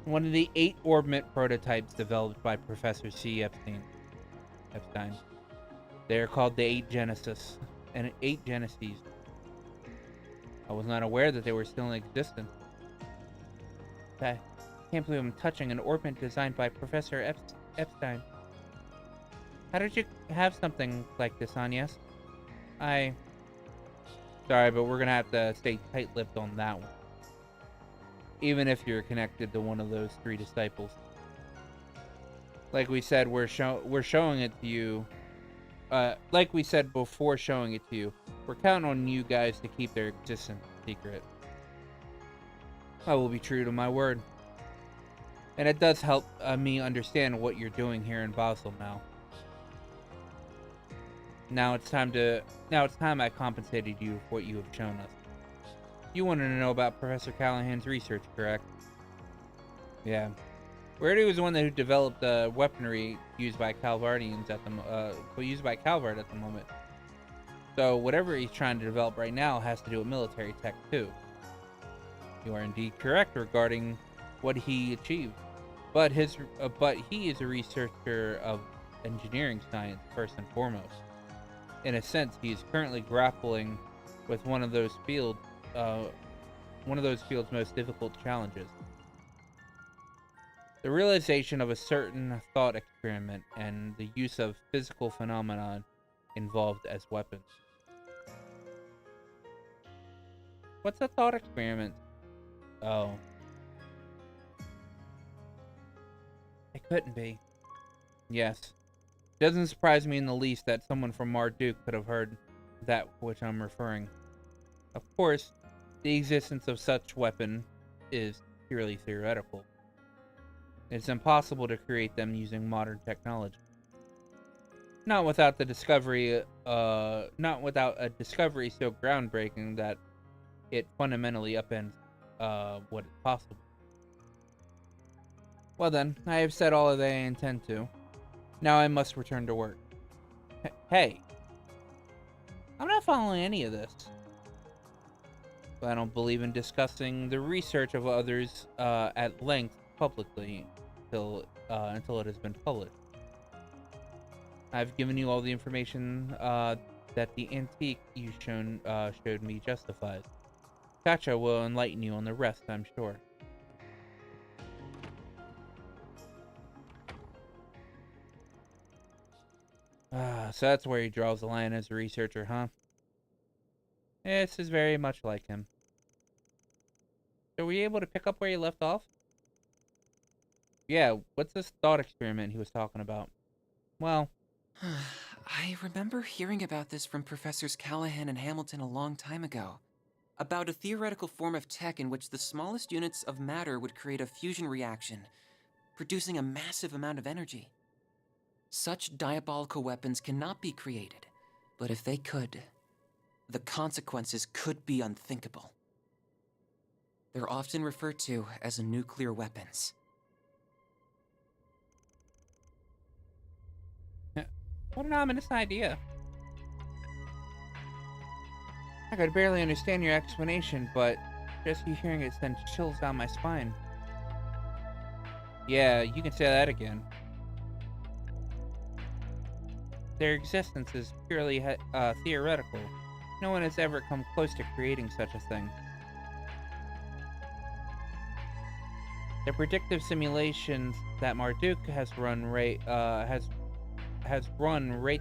Speaker 1: One of the 8 orbit prototypes developed by Professor C. Epstein. They are called the 8 Genesis and 8 Geneses. I was not aware that they were still in existence. I can't believe I'm touching an orbit designed by Professor Epstein. How did you have something like this, Agnes? Sorry, but we're gonna have to stay tight-lipped on that one. Even if you're connected to one of those 3 disciples. Like we said, we're showing it to you. Like we said before showing it to you, we're counting on you guys to keep their existence secret. I will be true to my word. And it does help me understand what you're doing here in Basel now. Now it's time I compensated you for what you have shown us. You wanted to know about Professor Callahan's research, correct? Yeah. Rarity was the one who developed the weaponry used by Calvardians at the moment. So whatever he's trying to develop right now has to do with military tech too. You are indeed correct regarding what he achieved, but he is a researcher of engineering science first and foremost. In a sense, he is currently grappling with one of those fields' most difficult challenges. The realization of a certain thought experiment and the use of physical phenomenon involved as weapons. What's a thought experiment? Oh. It couldn't be. Yes. Doesn't surprise me in the least that someone from Marduk could have heard that which I'm referring. Of course, the existence of such weapon is purely theoretical. It's impossible to create them using modern technology. Not without a discovery so groundbreaking that it fundamentally upends what is possible. Well then, I have said all that I intend to. Now I must return to work. Hey, I'm not following any of this. But I don't believe in discussing the research of others at length publicly until it has been published. I've given you all the information that the antique you showed me justifies. Katja will enlighten you on the rest, I'm sure. So that's where he draws the line as a researcher, huh? This is very much like him. So were you able to pick up where you left off? Yeah, what's this thought experiment he was talking about? Well...
Speaker 6: I remember hearing about this from Professors Callahan and Hamilton a long time ago. About a theoretical form of tech in which the smallest units of matter would create a fusion reaction, producing a massive amount of energy. Such diabolical weapons cannot be created, but if they could, the consequences could be unthinkable. They're often referred to as nuclear weapons.
Speaker 1: What an ominous idea. I could barely understand your explanation, but just you hearing it sends chills down my spine. Yeah, you can say that again. Their existence is purely theoretical. No one has ever come close to creating such a thing. The predictive simulations that Marduk has run rate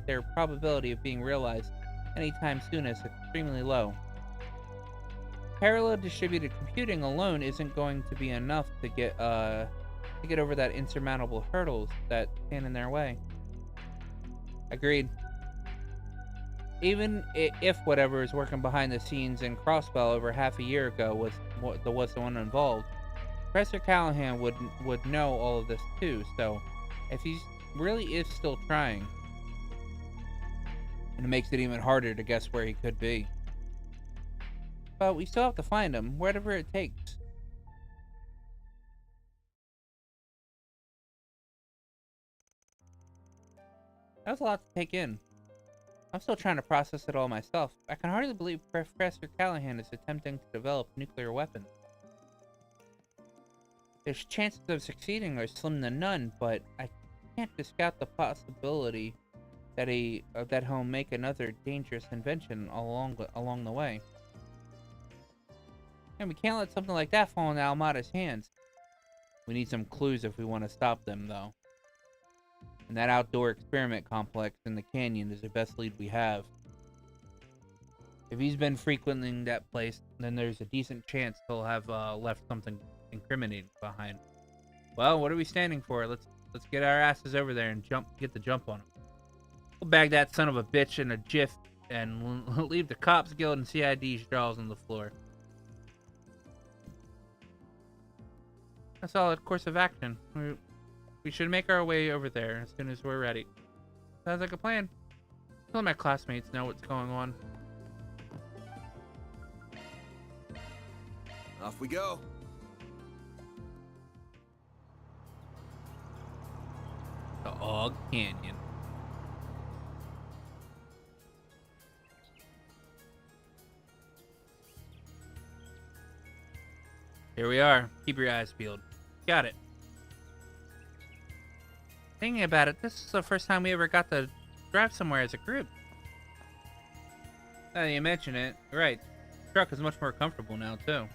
Speaker 1: their probability of being realized anytime soon as extremely low. Parallel distributed computing alone isn't going to be enough to get to get over that insurmountable hurdles that stand in their way. Agreed. Even if whatever is working behind the scenes in Crossbell over half a year ago was the one involved, Professor Callahan would know all of this too. So, if he really is still trying, and it makes it even harder to guess where he could be. But we still have to find him, whatever it takes. That was a lot to take in. I'm still trying to process it all myself. I can hardly believe Professor Callahan is attempting to develop nuclear weapons. His chances of succeeding are slim to none, but I can't discount the possibility that he'll make another dangerous invention along the way. And we can't let something like that fall into Almada's hands. We need some clues if we want to stop them, though. And that outdoor experiment complex in the canyon is the best lead we have. If he's been frequenting that place, then there's a decent chance he'll have left something incriminating behind. Well, what are we standing for? Let's get our asses over there and get the jump on him. We'll bag that son of a bitch in a jiff and leave the Cops Guild and CID's draws on the floor. A solid course of action. We should make our way over there as soon as we're ready. Sounds like a plan. Let my classmates know what's going on.
Speaker 16: Off we go.
Speaker 1: The Og Canyon. Here we are. Keep your eyes peeled. Got it. Thinking about it, this is the first time we ever got to drive somewhere as a group. Now that you mention it, right. The truck is much more comfortable now, too.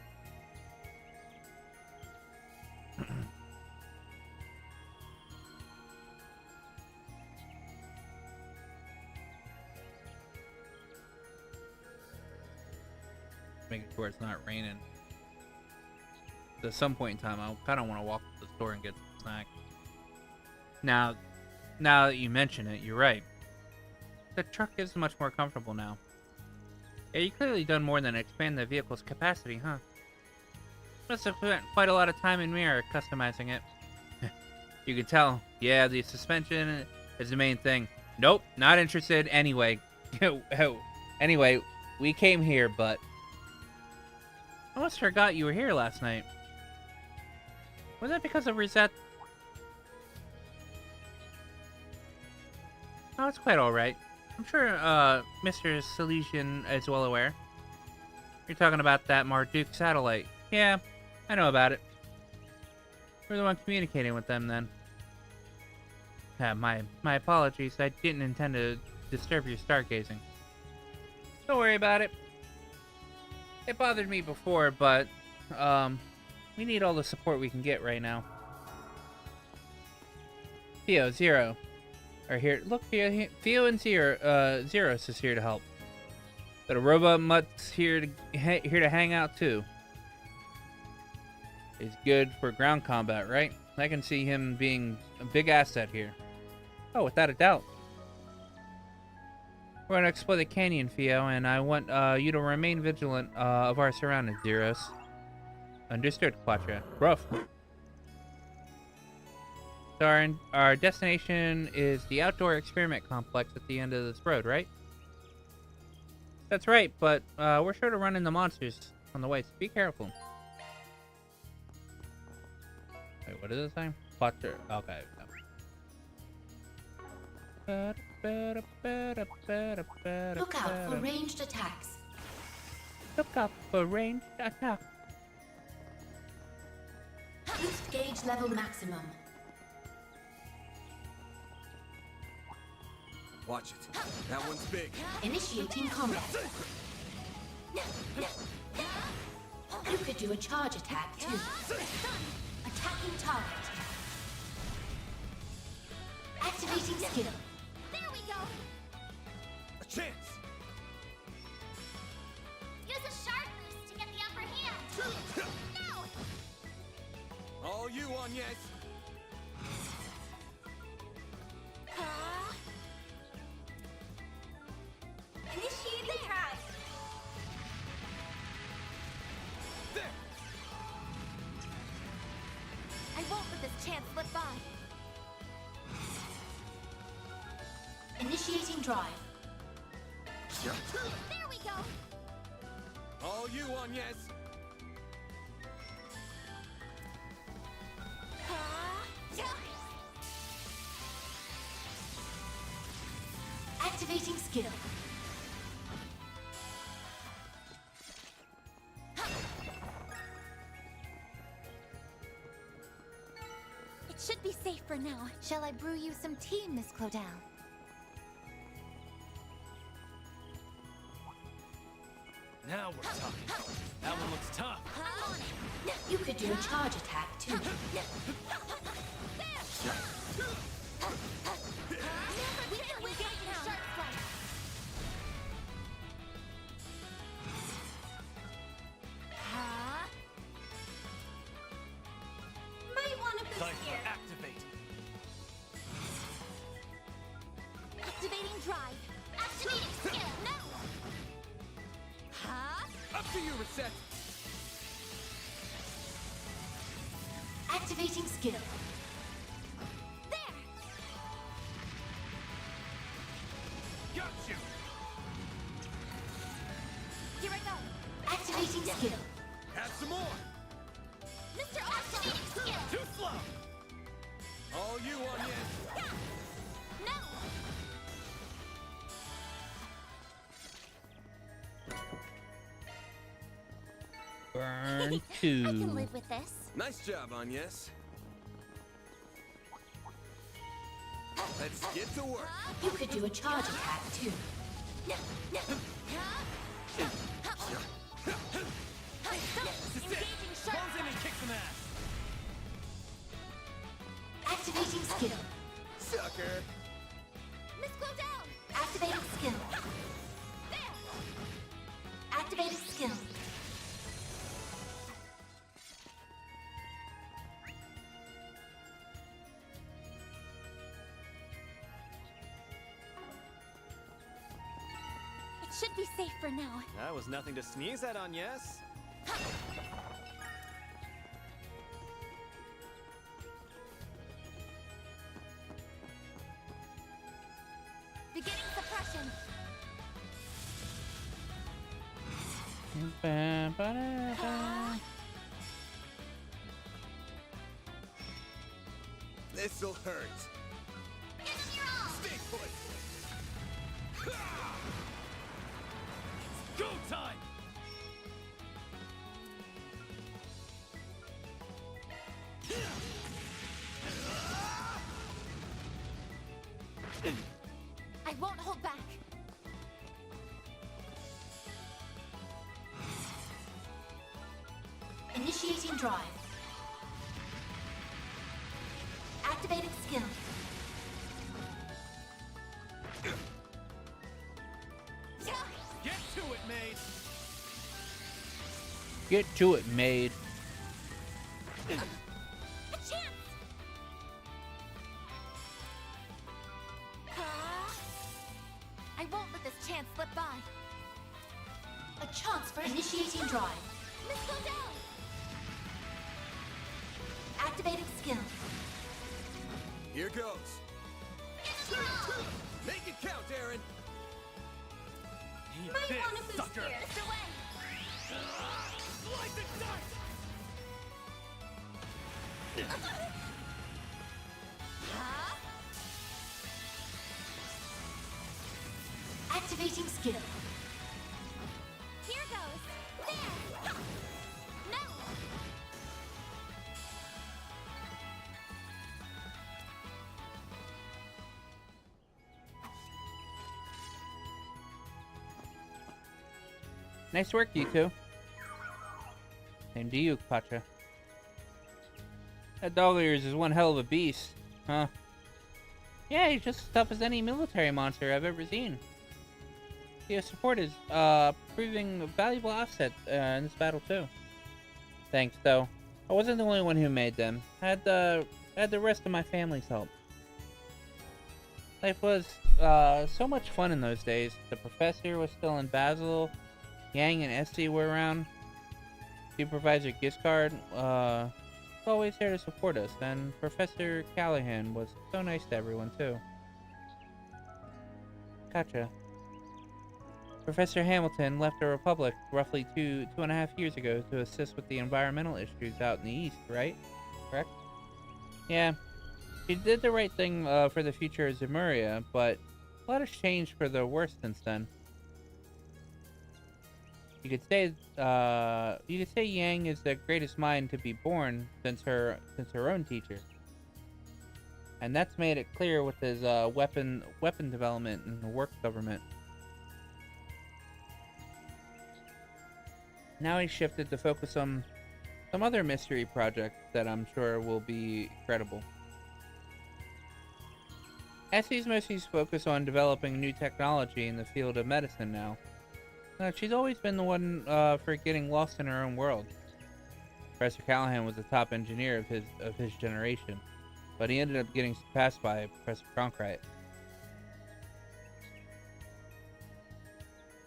Speaker 1: Making sure it's not raining. At some point in time, I kind of want to walk to the store and get some snacks. Now that you mention it, you're right. The truck is much more comfortable now. Yeah, you clearly done more than expand the vehicle's capacity, huh? Must have spent quite a lot of time in mirror customizing it. You can tell. Yeah, the suspension is the main thing. Nope, not interested anyway. Anyway, we came here, but I almost forgot you were here last night. Was that because of Rosette? Oh, it's quite alright. I'm sure, Mr. Silesian is well aware. You're talking about that Marduk satellite. Yeah, I know about it. We're the one communicating with them, then. My apologies. I didn't intend to disturb your stargazing. Don't worry about it. It bothered me before, but, we need all the support we can get right now. Theo, Zero are here. Look, Theo and Zeros is here to help. But a robot mutt's here to hang out too. He's good for ground combat, right? I can see him being a big asset here. Oh, without a doubt. We're gonna explore the canyon, Theo, and I want you to remain vigilant of our surroundings, Zeros. Understood, Quattro. Rough. So our destination is the outdoor experiment complex at the end of this road, right? That's right, but we're sure to run into monsters on the way, so be careful. Wait, what is it saying? Quattro. Okay.
Speaker 13: Look out for ranged attacks.
Speaker 1: Look out for ranged attacks.
Speaker 13: Boost gauge level maximum.
Speaker 16: Watch it. That one's big.
Speaker 13: Initiating combat. You could do a charge attack too. Attacking target. Activating skill.
Speaker 3: There we go.
Speaker 16: A chance.
Speaker 3: Use a sharp boost to get the upper hand. No!
Speaker 16: All you, Agnes.
Speaker 3: Initiating drive.
Speaker 10: There.
Speaker 3: I won't let this chance slip by.
Speaker 13: Initiating drive.
Speaker 3: There we go.
Speaker 16: All you on, yes.
Speaker 13: Activating skill.
Speaker 3: It should be safe for now.
Speaker 4: Shall I brew you some tea, Miss Claudel?
Speaker 10: Now we're talking. That one looks tough.
Speaker 13: You could do a charge attack too.
Speaker 3: Might want to boost
Speaker 10: Cipher,
Speaker 3: here.
Speaker 10: activate.
Speaker 3: Activating drive. Activating skill. No.
Speaker 16: Up to you, Reset.
Speaker 13: Activating skill.
Speaker 3: There.
Speaker 10: Got you.
Speaker 3: Here I go.
Speaker 13: Activating skill.
Speaker 16: Have some more.
Speaker 3: Mr. Activating skill.
Speaker 10: Too slow.
Speaker 16: All you on, yes.
Speaker 3: No.
Speaker 1: Burn
Speaker 3: I
Speaker 1: 2.
Speaker 3: can live with this.
Speaker 16: Nice job, on, yes. Let's get to work.
Speaker 13: You could do a charge attack too.
Speaker 3: Engaging sharp.
Speaker 10: Close in and kick some ass.
Speaker 13: Activating skill.
Speaker 16: Sucker.
Speaker 3: Miss Claudel.
Speaker 13: Activating skill.
Speaker 3: There.
Speaker 13: Activating skill.
Speaker 3: It should be safe for now.
Speaker 5: That was nothing to sneeze at, on, yes.
Speaker 3: Beginning suppression.
Speaker 16: This'll hurt.
Speaker 3: Give them your all.
Speaker 16: Stay put.
Speaker 10: Go time.
Speaker 3: I won't hold back.
Speaker 13: Initiating drive. Activating skill.
Speaker 10: Get to it, maid.
Speaker 1: Get to it, maid.
Speaker 3: A chance. I won't let this chance slip by.
Speaker 13: A chance for initiating drive.
Speaker 3: Miss Claudel.
Speaker 13: Activating skill.
Speaker 16: Here goes. Make it count, Aaron.
Speaker 10: Eat
Speaker 3: Might
Speaker 10: this,
Speaker 3: want to boost
Speaker 10: sucker.
Speaker 3: here. This away.
Speaker 10: Slice and dice.
Speaker 13: Activating skill.
Speaker 3: Here goes. There. No.
Speaker 1: Nice work, you two. Same to you, Pacha. That dog of yours is one hell of a beast, huh? Yeah, he's just as tough as any military monster I've ever seen. Your support is proving a valuable asset in this battle too. Thanks, though. I wasn't the only one who made them. I had the rest of my family's help. Life was so much fun in those days. The professor was still in Basel. Yang and Esty were around. Supervisor Giscard was always there to support us. And Professor Callahan was so nice to everyone, too. Gotcha. Professor Hamilton left the Republic roughly two and a half years ago to assist with the environmental issues out in the East, right? Correct? Yeah. She did the right thing for the future of Zemuria, but a lot has changed for the worse since then. You could say Yang is the greatest mind to be born since her own teacher. And that's made it clear with his weapon development and the work government. Now he's shifted to focus on some other mystery projects that I'm sure will be credible. Essie's mostly focused on developing new technology in the field of medicine now. She's always been the one for getting lost in her own world. Professor Callahan was the top engineer of his generation, but he ended up getting surpassed by Professor Cronkite.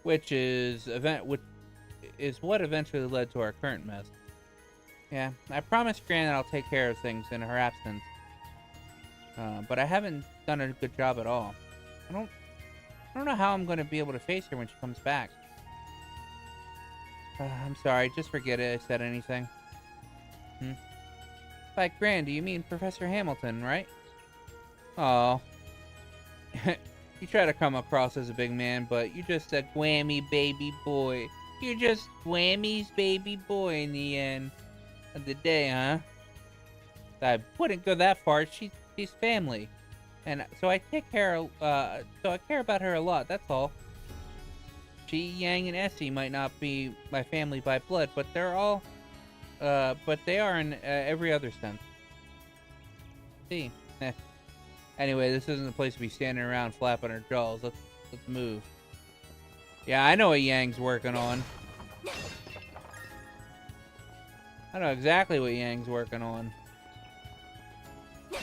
Speaker 1: Which is what eventually led to our current mess. Yeah, I promised Gran that I'll take care of things in her absence. But I haven't done a good job at all. I don't know how I'm going to be able to face her when she comes back. I'm sorry, just forget it I said anything. By Gran, do you mean Professor Hamilton, right? Oh. You try to come across as a big man, but you're just a Gwammy baby boy. You're just Gwammy's baby boy in the end of the day, huh? I wouldn't go that far. She's family, and so I care about her a lot. That's all. She, Yang, and Essie might not be my family by blood, but they are in every other sense. See. Anyway, this isn't the place to be standing around flapping our jaws. Let's move. Yeah, I know what Yang's working on. I know exactly what Yang's working on. Yeah.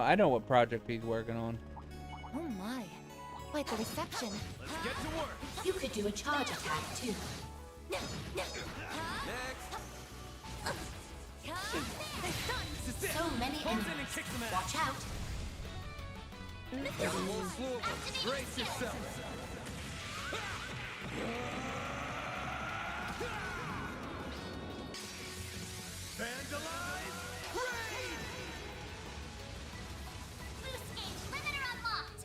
Speaker 1: I know what project he's working on.
Speaker 4: Oh my. Quite the reception.
Speaker 16: Let's get to work.
Speaker 13: You could do a charge attack too.
Speaker 16: Next.
Speaker 13: So many enemies. Watch out.
Speaker 16: There's a whole slew of them. Brace yourself. Vandalize! Raid!
Speaker 3: Boost gauge limiter unlocked!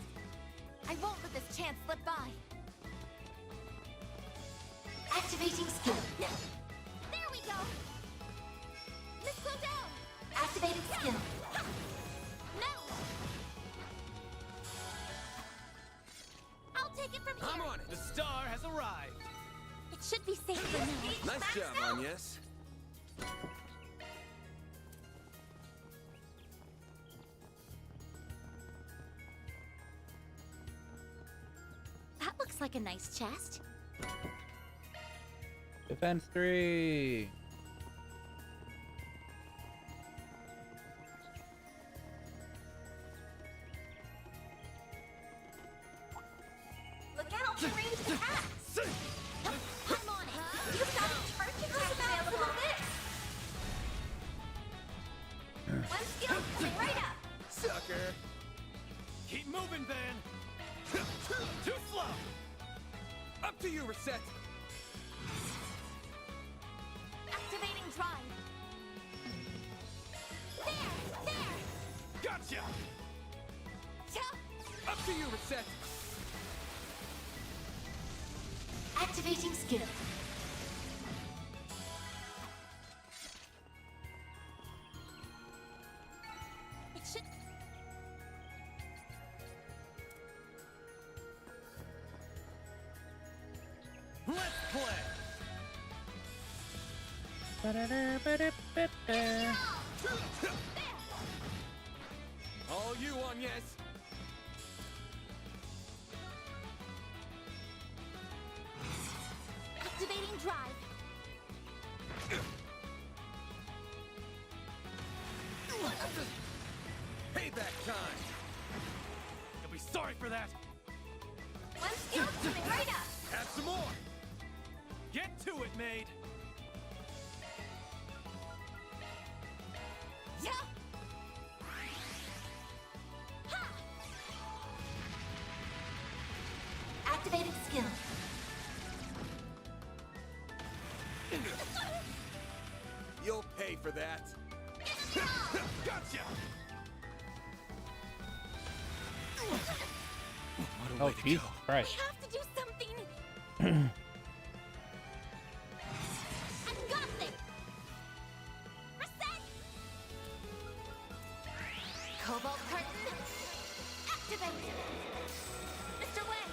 Speaker 4: I won't let this chance slip by.
Speaker 13: Activating skill.
Speaker 3: There we go! Let's slow down!
Speaker 13: Activating skill.
Speaker 3: No! I'll take it from here!
Speaker 16: I'm on it. The star has arrived.
Speaker 3: It should be safer now.
Speaker 16: Nice job, Agnes.
Speaker 3: That looks like a nice chest.
Speaker 1: Defense 3.
Speaker 3: Look out, range attacks! I'm on it! You've got a charge attack available with this! One skill coming right up!
Speaker 16: Sucker. Keep moving, then. Too slow. Up to you, Reset.
Speaker 3: Activating drive! There!
Speaker 16: Gotcha.
Speaker 3: Yeah.
Speaker 16: Up to you, Reset.
Speaker 13: Activating skill.
Speaker 3: It should...
Speaker 16: Let's play. All you, Agnes.
Speaker 3: drive.
Speaker 16: Payback time! You'll be sorry for that!
Speaker 3: One skill coming right up.
Speaker 16: Have some more! Get to it, maid!
Speaker 3: Yeah. Ha!
Speaker 13: Activating skill.
Speaker 16: You'll pay for that! Gotcha!
Speaker 1: Oh, Jesus Christ.
Speaker 3: We have to do something. I've got this. Reset. Cobalt curtain. Activate. Mr. Wang.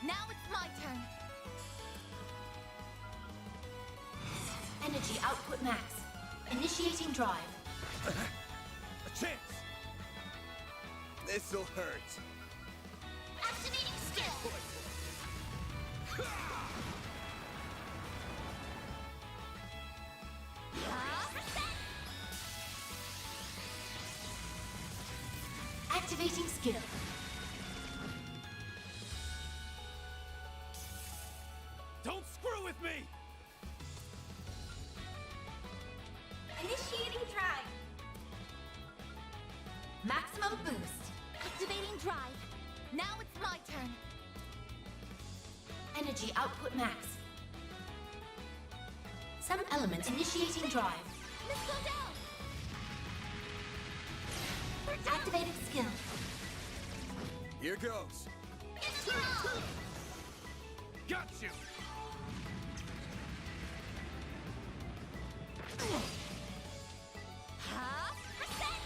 Speaker 3: Now it's my turn.
Speaker 13: Energy output max. Initiating drive.
Speaker 16: A chance! This'll hurt.
Speaker 3: Activating skill.
Speaker 13: Activating skill.
Speaker 16: Don't screw with me!
Speaker 3: Initiating drive.
Speaker 13: Maximum boost.
Speaker 3: Activating drive. Now it's my turn.
Speaker 13: Energy output max. Some elements initiating drive.
Speaker 3: Miss Claudel.
Speaker 13: Activating skill.
Speaker 16: Here goes. Got you!
Speaker 3: Ha! Reset.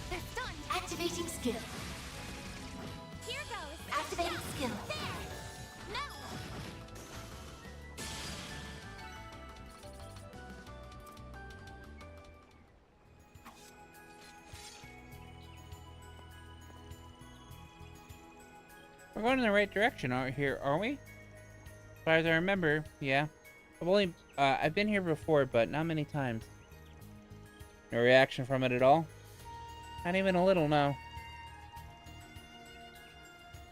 Speaker 3: They're stunned.
Speaker 13: Activating skill.
Speaker 3: Here goes.
Speaker 13: Activating skill.
Speaker 3: There. No.
Speaker 1: We're going in the right direction out here, aren't we? As far as I remember, yeah. I've been here before, but not many times. No reaction from it at all? Not even a little, no.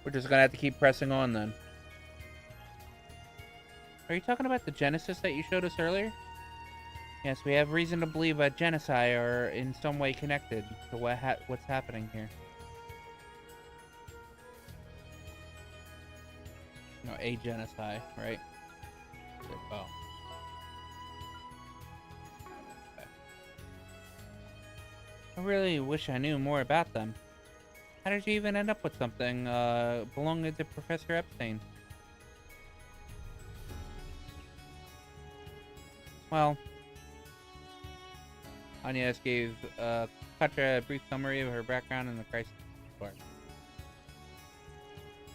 Speaker 1: We're just gonna have to keep pressing on then. Are you talking about the Genesis that you showed us earlier? Yes, we have reason to believe that Genocide are in some way connected to what's happening here. No, a Genocide, right? Oh. Okay. I really wish I knew more about them. How did you even end up with something belonging to Professor Epstein? Well, Anya just gave Katra a brief summary of her background in the crisis part.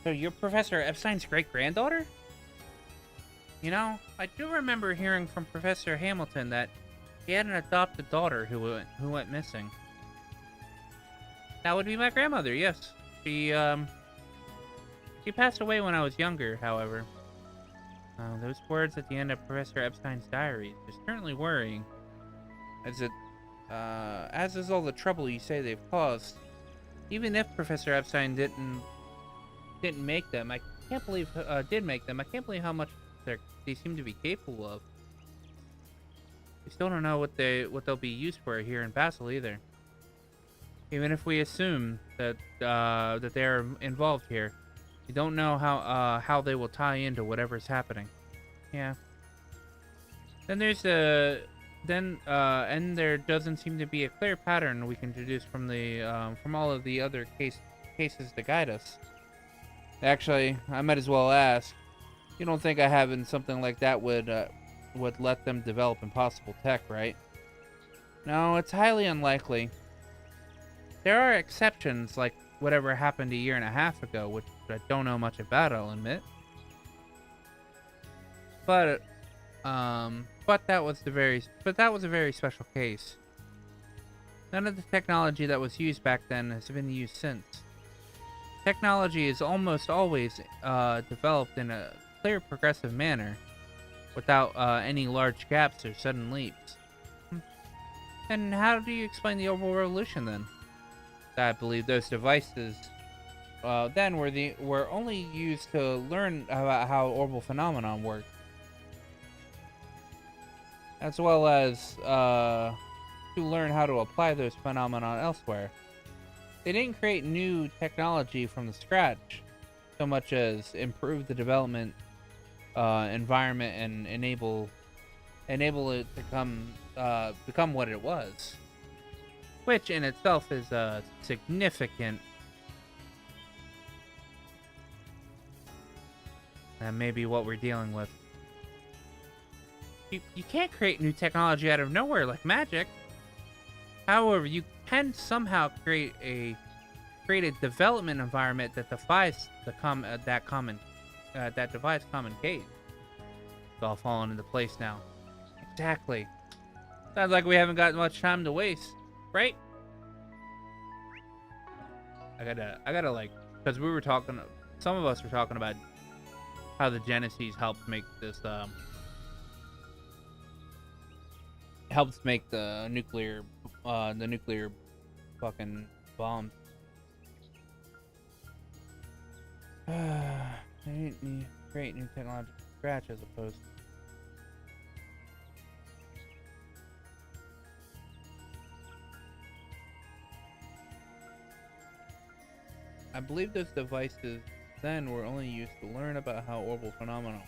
Speaker 1: So you're Professor Epstein's great-granddaughter? You know, I do remember hearing from Professor Hamilton that he had an adopted daughter who went missing. That would be my grandmother, yes. She passed away when I was younger, however. Those words at the end of Professor Epstein's diary is certainly worrying. As is all the trouble you say they've caused. Even if Professor Epstein didn't make them, I can't believe did make them. I can't believe how much they seem to be capable of. We still don't know what they'll be used for here in Basel either. Even if we assume that they're involved here, we don't know how they will tie into whatever's happening. Yeah. Then there's and there doesn't seem to be a clear pattern we can deduce from all of the other cases to guide us. Actually, I might as well ask. You don't think having something like that would let them develop impossible tech, right? No, it's highly unlikely. There are exceptions, like whatever happened a year and a half ago, which I don't know much about, I'll admit. But that was a very special case. None of the technology that was used back then has been used since. Technology is almost always developed in a clear, progressive manner, without any large gaps or sudden leaps. And how do you explain the Orbital Revolution then? I believe those devices then were only used to learn about how orbital phenomenon worked, as well as to learn how to apply those phenomena elsewhere. They didn't create new technology from the scratch, so much as improve the development environment and enable it to become what it was, which in itself is a significant. That may be what we're dealing with. You can't create new technology out of nowhere like magic. However, you can somehow create a development environment that defies that defies common case. It's all falling into place now. Exactly. Sounds like we haven't got much time to waste, right? I gotta like, because we were talking, some of us were talking about how the Genesis helped make this, helps make the nuclear fucking bomb. They didn't need create new technology from scratch as opposed to. I believe those devices then were only used to learn about how orbital phenomena.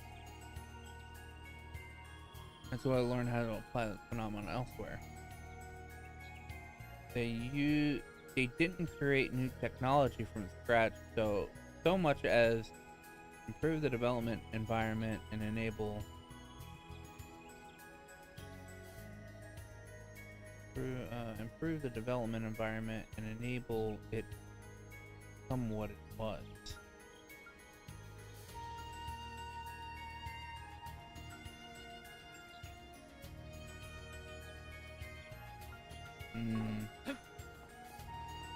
Speaker 1: That's why I learned how to apply that phenomenon elsewhere. They didn't create new technology from scratch, so much as improve the development environment and enable improve the development environment and enable it to become what it was.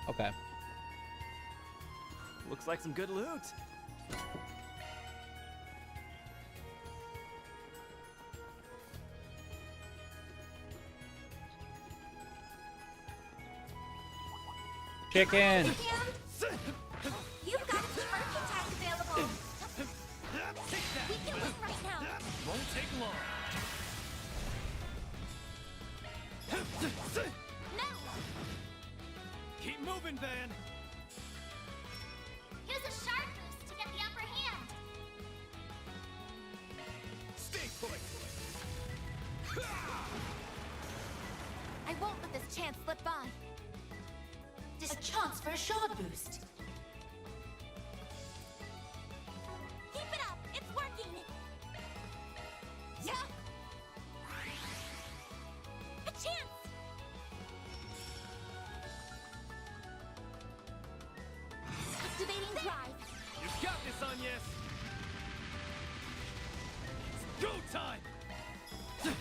Speaker 1: Okay.
Speaker 10: Looks like some good loot.
Speaker 1: Chicken!
Speaker 3: You've got a spark attack available! We can win right now!
Speaker 10: Won't take long.
Speaker 3: No!
Speaker 10: Keep moving, Van.
Speaker 3: Use a sharp boost to get the upper hand!
Speaker 10: Stay put.
Speaker 4: I won't let this chance slip by.
Speaker 13: A chance for a shard boost.
Speaker 3: Keep it up! It's working! Yeah! A chance! Activating drive!
Speaker 10: You've got this, Agnes. It's go time.
Speaker 3: No!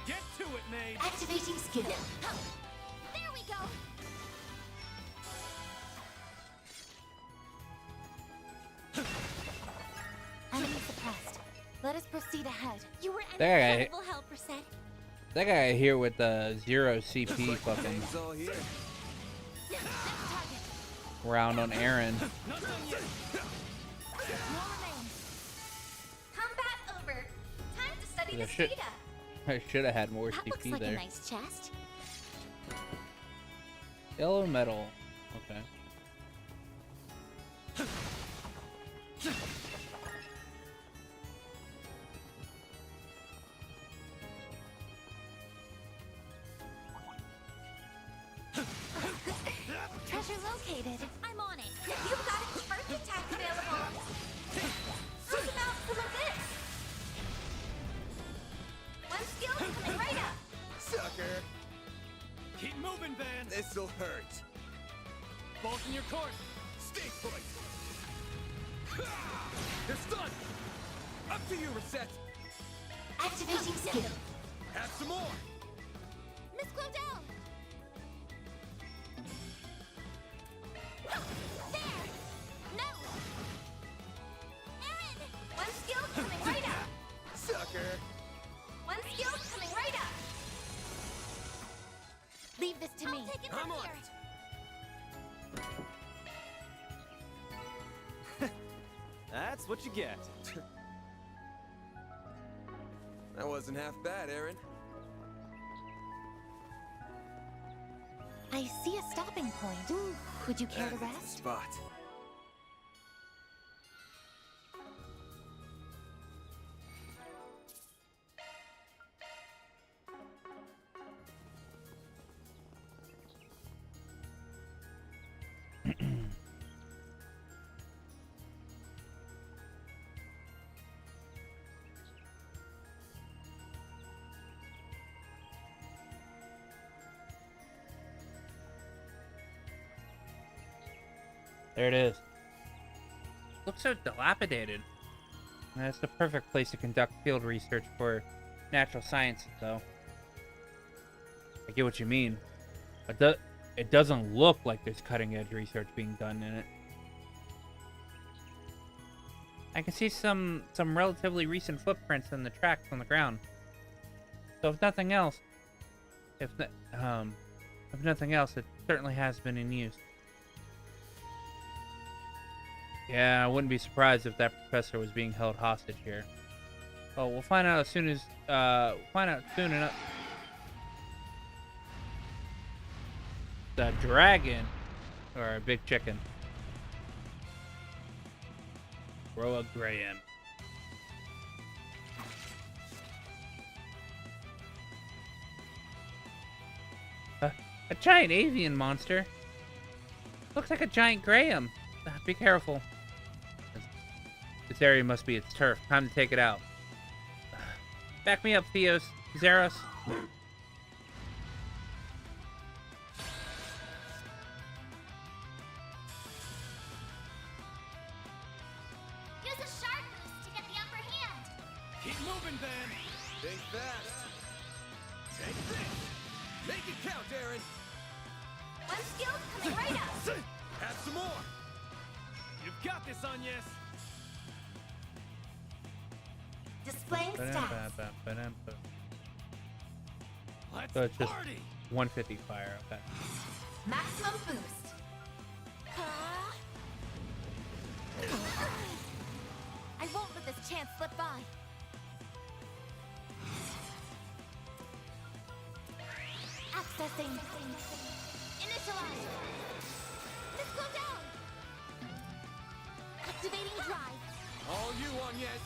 Speaker 10: Get to it, maid.
Speaker 13: Activating skill.
Speaker 3: There we go!
Speaker 4: Enemy suppressed. Let us proceed ahead.
Speaker 3: You were an
Speaker 1: That guy-
Speaker 3: incredible helper, Seth.
Speaker 1: That guy here with the 0 CP fucking round on Aaron.
Speaker 3: More remains. Combat over. Time to study
Speaker 1: Yeah,
Speaker 3: this
Speaker 1: shit.
Speaker 3: data.
Speaker 1: I should have had more
Speaker 3: That looks
Speaker 1: CP
Speaker 3: like
Speaker 1: there.
Speaker 3: a nice chest.
Speaker 1: Yellow metal. Okay.
Speaker 3: Treasure located. I'm on it. You've got a spark attack available. Look out some of this. One skill coming right up.
Speaker 10: Sucker. Keep moving, Van.
Speaker 16: This'll hurt.
Speaker 10: Balls in your court. Stay put. They're stunned. Up to you, Reset.
Speaker 13: Activating skill.
Speaker 10: Have some more.
Speaker 3: Miss Glow down! There! No! Aaron! One skill coming right up!
Speaker 16: Sucker!
Speaker 3: One skill coming right up!
Speaker 4: Leave this to me.
Speaker 3: I'll take it from here!
Speaker 16: That's what you get. That wasn't half bad, Aaron.
Speaker 4: I see a stopping point. Would you care to
Speaker 16: That's the
Speaker 4: rest?
Speaker 16: spot.
Speaker 1: There it is. Looks so dilapidated. That's the perfect place to conduct field research for natural sciences, though. I get what you mean. But it doesn't look like there's cutting-edge research being done in it. I can see some relatively recent footprints in the tracks on the ground. So if nothing else, it certainly has been in use. Yeah, I wouldn't be surprised if that professor was being held hostage here. Well, we'll find out soon enough. The dragon, or a big chicken. Roa Graham. A giant avian monster. Looks like a giant Graham. Be careful. This area must be its turf. Time to take it out. Back me up, Theos. Zeros.
Speaker 3: Use a sharp boost to get the upper hand!
Speaker 16: Keep moving, Van. Think fast. Take this. Make it count, Aaron.
Speaker 3: One skill coming right up!
Speaker 16: Have some more. You've got this, Agnes.
Speaker 13: Displaying stats.
Speaker 16: Let's
Speaker 1: So it's just
Speaker 16: party.
Speaker 1: 150 fire. Okay.
Speaker 13: Maximum boost.
Speaker 3: I won't let this chance slip by. Accessing. Initialize. Let's go down. Activating drive.
Speaker 16: All you, Agnes.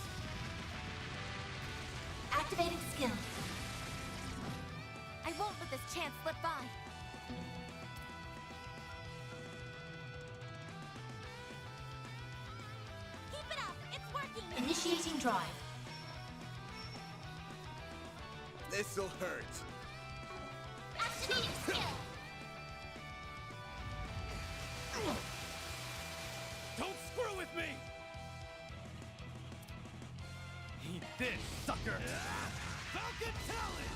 Speaker 13: Activating skill.
Speaker 3: I won't let this chance slip by. Keep it up. It's working.
Speaker 13: Initiating drive.
Speaker 16: This'll hurt.
Speaker 3: Activating skill.
Speaker 16: Don't screw with me. Eat this, sucker. Falcon talent.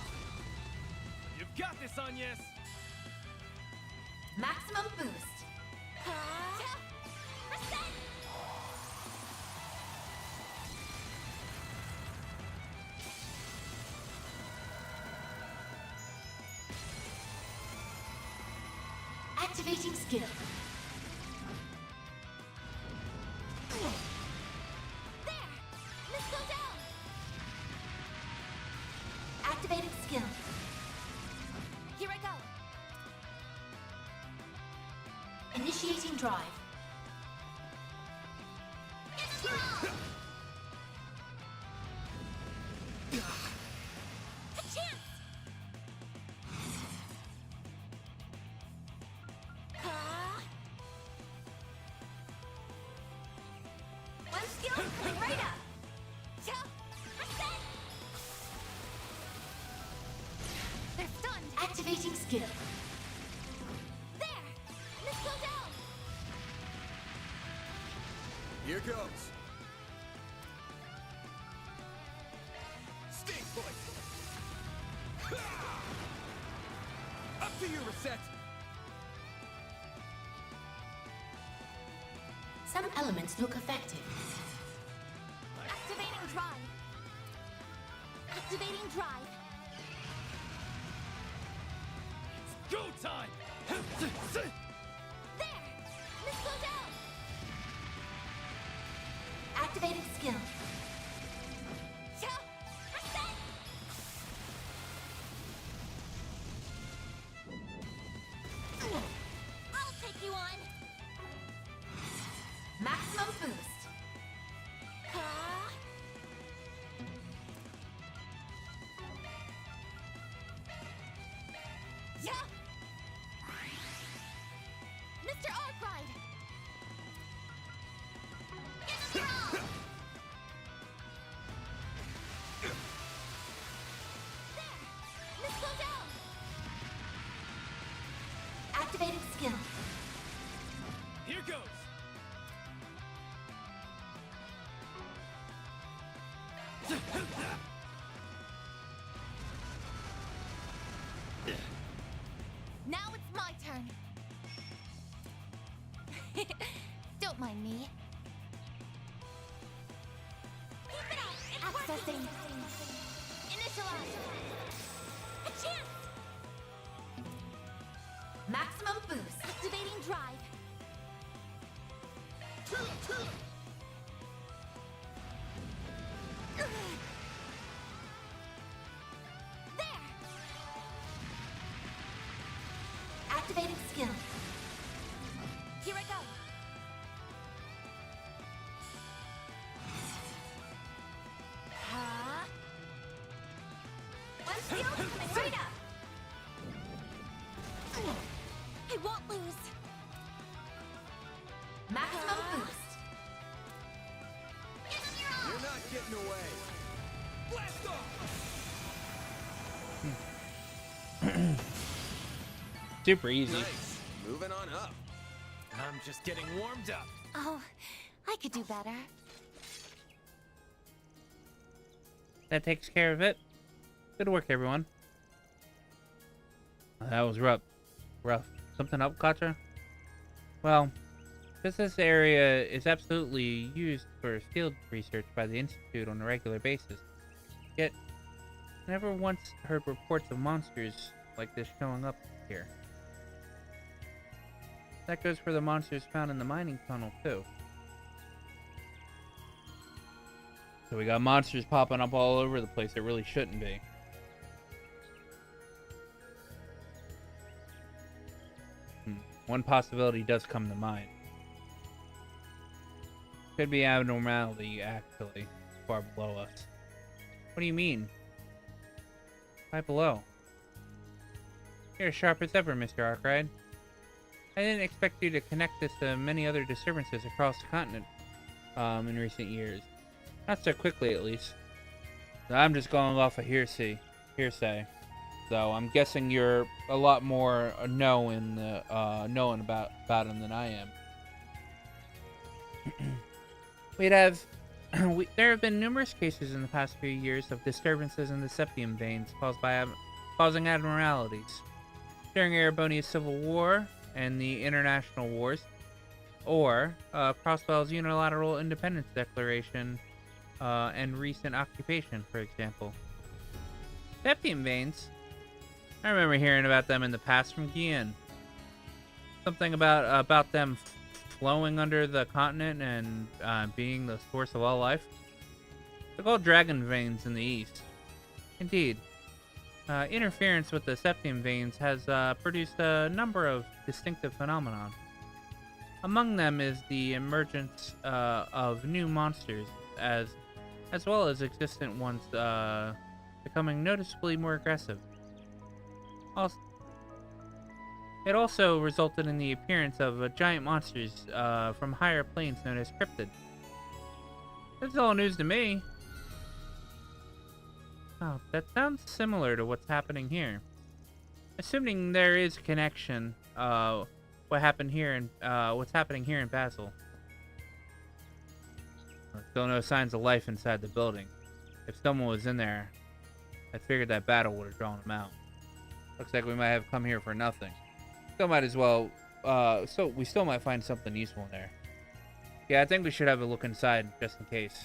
Speaker 16: You've got this, Agnes.
Speaker 13: Maximum boost.
Speaker 3: Reset.
Speaker 13: Activating skill.
Speaker 3: There. Let's go down.
Speaker 13: Activating skill.
Speaker 3: Here I go.
Speaker 13: Initiating drive.
Speaker 3: A chance. One skill coming right up. Reset. They're stunned.
Speaker 13: Activating skill.
Speaker 3: There. Let's go down.
Speaker 16: Here goes. Stink point. set.
Speaker 13: Some elements look effective.
Speaker 3: Activating drive. Activating drive.
Speaker 10: Go time!
Speaker 3: There! Missile down!
Speaker 13: Activating skill.
Speaker 3: I'll take you on!
Speaker 13: Maximum boost.
Speaker 3: Yeah! Mr. Arkwright! Give him your all! There! Missile down!
Speaker 13: Activating skill.
Speaker 10: Here goes!
Speaker 3: Now it's my turn. Don't mind me. Keep it up! It's accessing. Initialize. A chance!
Speaker 13: Maximum boost.
Speaker 3: Activating drive. There!
Speaker 13: Activating skill.
Speaker 3: Here I go. Huh? One steel coming right up. I won't lose.
Speaker 13: Maximum boost.
Speaker 3: Give him your all.
Speaker 16: You're not getting away. Blast off!
Speaker 1: Super easy.
Speaker 16: Nice. Moving on up. I'm just getting warmed up.
Speaker 3: Oh, I could do better.
Speaker 1: That takes care of it. Good work, everyone. That was rough. Something up, Katja? Well, because this area is absolutely used for field research by the Institute on a regular basis. Yet, I never once heard reports of monsters like this showing up here. That goes for the monsters found in the mining tunnel, too. So we got monsters popping up all over the place that really shouldn't be. One possibility does come to mind. Could be abnormality, actually, far below us. What do you mean? Right below. You're as sharp as ever, Mr. Arkwright. I didn't expect you to connect this to many other disturbances across the continent in recent years. Not so quickly, at least. So I'm just going off of hearsay. So I'm guessing you're a lot more knowing about him than I am. There have been numerous cases in the past few years of disturbances in the septium veins causing abnormalities. During Erebonia's Civil War and the International Wars, or Crossbell's unilateral independence declaration and recent occupation, for example. Septium veins? I remember hearing about them in the past from Gian. Something about them flowing under the continent and being the source of all life. They're called dragon veins in the east. Indeed. Interference with the septium veins has produced a number of distinctive phenomena. Among them is the emergence of new monsters, as well as existent ones becoming noticeably more aggressive. It also resulted in the appearance of giant monsters from higher planes known as cryptids. That's all news to me. Oh, that sounds similar to what's happening here. Assuming there is a connection, what's happening here in Basel. Still no signs of life inside the building. If someone was in there, I figured that battle would have drawn them out. Looks like we might have come here for nothing. Still might as well, so we still might find something useful in there. Yeah, I think we should have a look inside, just in case.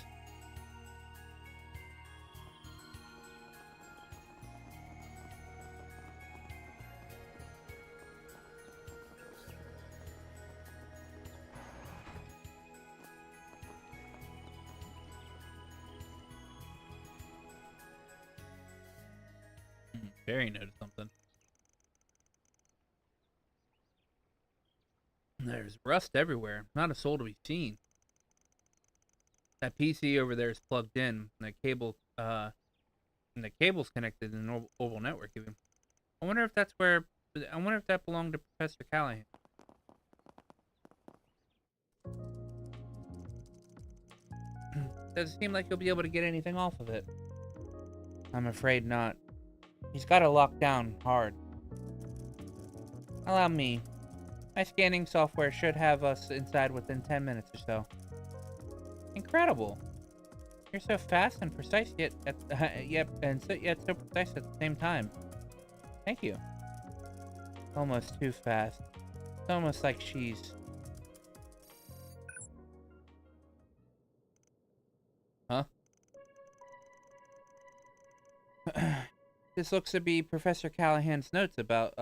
Speaker 1: Barry noticed something. There's rust everywhere. Not a soul to be seen. That PC over there is plugged in. And the cable's connected to the oval network even. I wonder if that belonged to Professor Callahan. Doesn't seem like you'll be able to get anything off of it. I'm afraid not. He's got it locked down hard. Allow me. My scanning software should have us inside within 10 minutes or so. Incredible. You're so fast and precise yet so precise at the same time. Thank you. Almost too fast. It's almost like she's... Huh? This looks to be Professor Callahan's notes about,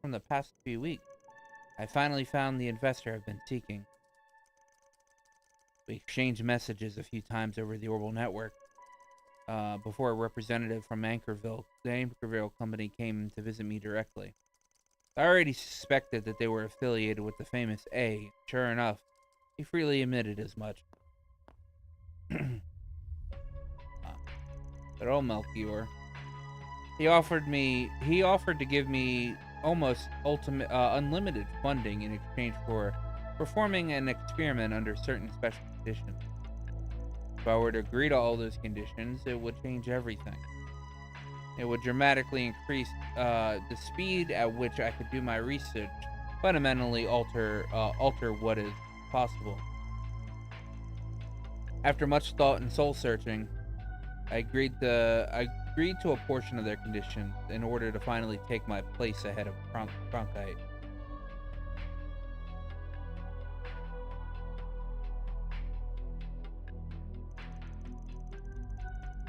Speaker 1: from the past few weeks. I finally found the investor I've been seeking. We exchanged messages a few times over the orbital network, before a representative from the Anchorville company came to visit me directly. I already suspected that they were affiliated with the famous A. Sure enough, he freely admitted as much. But old Melchior... He offered to give me almost unlimited funding in exchange for performing an experiment under certain special conditions. If I were to agree to all those conditions, it would change everything. It would dramatically increase the speed at which I could do my research, fundamentally alter what is possible. After much thought and soul searching, I agreed to a portion of their conditions in order to finally take my place ahead of Cronkite.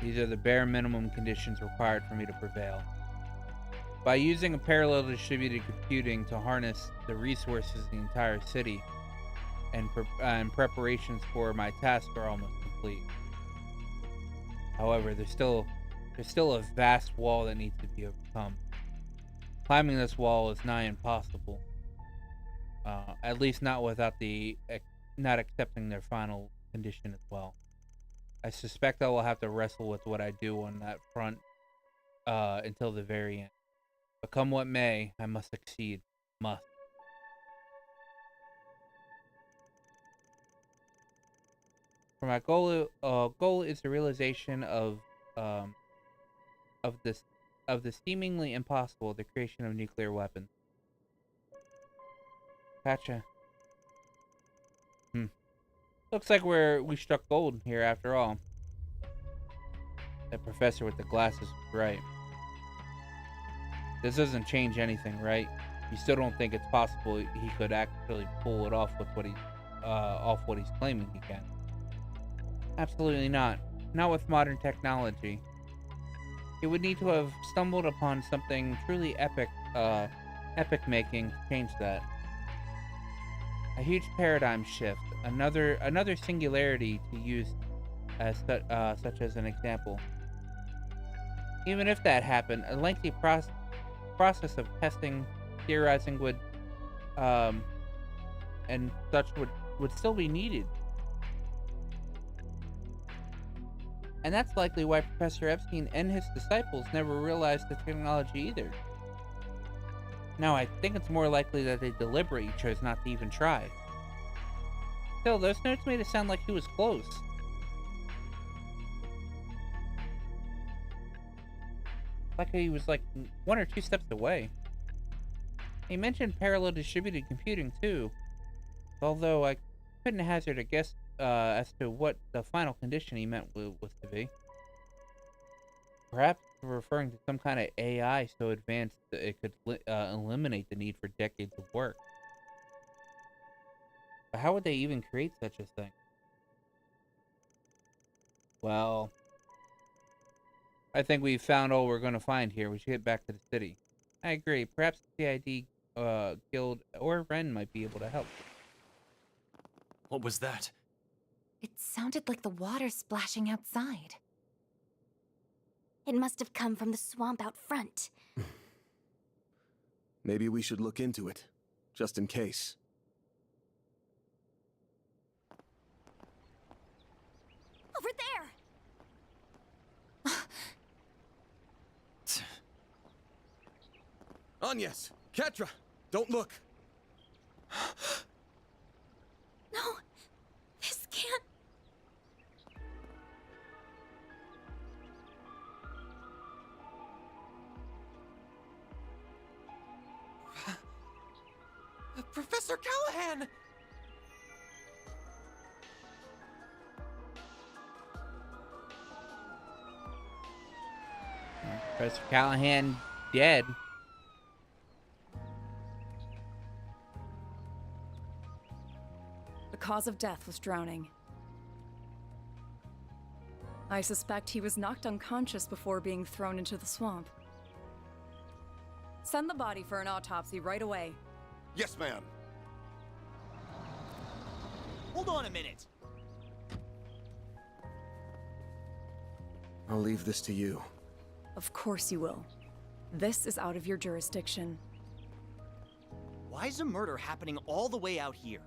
Speaker 1: These are the bare minimum conditions required for me to prevail. By using a parallel distributed computing to harness the resources of the entire city, and preparations for my task are almost complete. However, there's still a vast wall that needs to be overcome. Climbing this wall is nigh impossible. At least not without not accepting their final condition as well. I suspect I will have to wrestle with what I do on that front until the very end. But come what may, I must succeed. Must. For my goal is the realization of the seemingly impossible, the creation of nuclear weapons. Gotcha. Looks like we struck gold here after all. That professor with the glasses was right. This doesn't change anything, right? You still don't think it's possible he could actually pull it off with what he's claiming he can? Absolutely not. Not with modern technology. He would need to have stumbled upon something truly epic-making to change that. A huge paradigm shift, another singularity to use as such as an example. Even if that happened, a lengthy process of testing, theorizing and such would still be needed. And that's likely why Professor Epstein and his disciples never realized the technology either. No, I think it's more likely that they deliberately chose not to even try. Still, those notes made it sound like he was close. Like he was like 1 or 2 steps away. He mentioned parallel distributed computing too, although I couldn't hazard a guess as to what the final condition he meant was to be. Perhaps referring to some kind of AI so advanced that it could eliminate the need for decades of work. But how would they even create such a thing? Well, I think we've found all we're going to find here. We should get back to the city. I agree. Perhaps the CID Guild or Ren might be able to help.
Speaker 5: What was that?
Speaker 4: It sounded like the water splashing outside.
Speaker 3: It must have come from the swamp out front.
Speaker 16: Maybe we should look into it, just in case.
Speaker 3: Over there!
Speaker 16: Agnes! Ketra! Don't look!
Speaker 3: No! This can't...
Speaker 6: Professor Callahan!
Speaker 1: Professor Callahan dead.
Speaker 11: The cause of death was drowning. I suspect he was knocked unconscious before being thrown into the swamp. Send the body for an autopsy right away.
Speaker 12: Yes, ma'am.
Speaker 10: Hold on a minute.
Speaker 16: I'll leave this to you.
Speaker 11: Of course you will. This is out of your jurisdiction.
Speaker 10: Why is a murder happening all the way out here?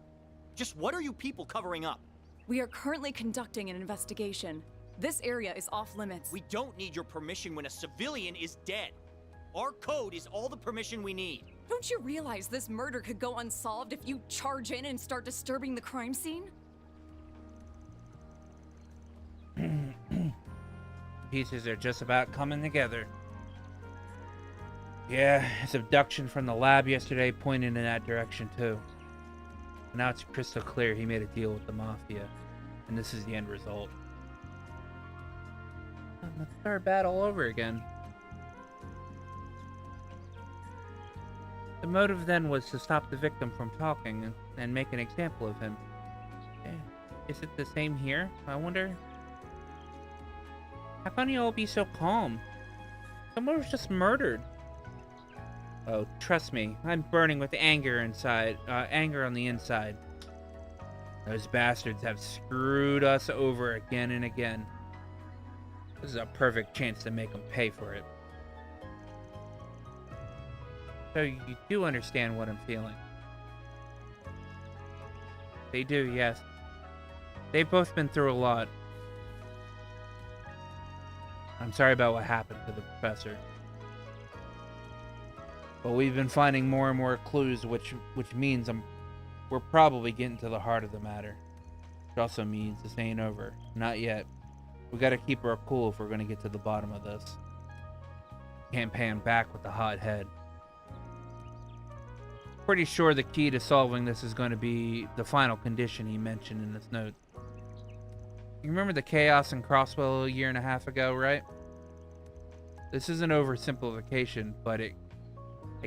Speaker 10: Just what are you people covering up?
Speaker 11: We are currently conducting an investigation. This area is off limits.
Speaker 10: We don't need your permission when a civilian is dead. Our code is all the permission we need.
Speaker 11: Don't you realize this murder could go unsolved if you charge in and start disturbing the crime scene?
Speaker 1: Pieces are just about coming together. Yeah, his abduction from the lab yesterday pointed in that direction too. Now it's crystal clear he made a deal with the Mafia, and this is the end result. Let's start bad all over again. The motive then was to stop the victim from talking and make an example of him. Is it the same here? I wonder. How can you all be so calm? Someone was just murdered. Oh, trust me, I'm burning with anger inside. Anger on the inside. Those bastards have screwed us over again and again. This is a perfect chance to make them pay for it. So you do understand what I'm feeling. They do, yes. They've both been through a lot. I'm sorry about what happened to the professor. But we've been finding more and more clues, which means we're probably getting to the heart of the matter. Which also means this ain't over. Not yet. We gotta keep our cool if we're gonna get to the bottom of this. Can't pay him back with the hot head. Pretty sure the key to solving this is going to be the final condition he mentioned in his note. You remember the chaos in Crosswell a year and a half ago, right? This is an oversimplification, but it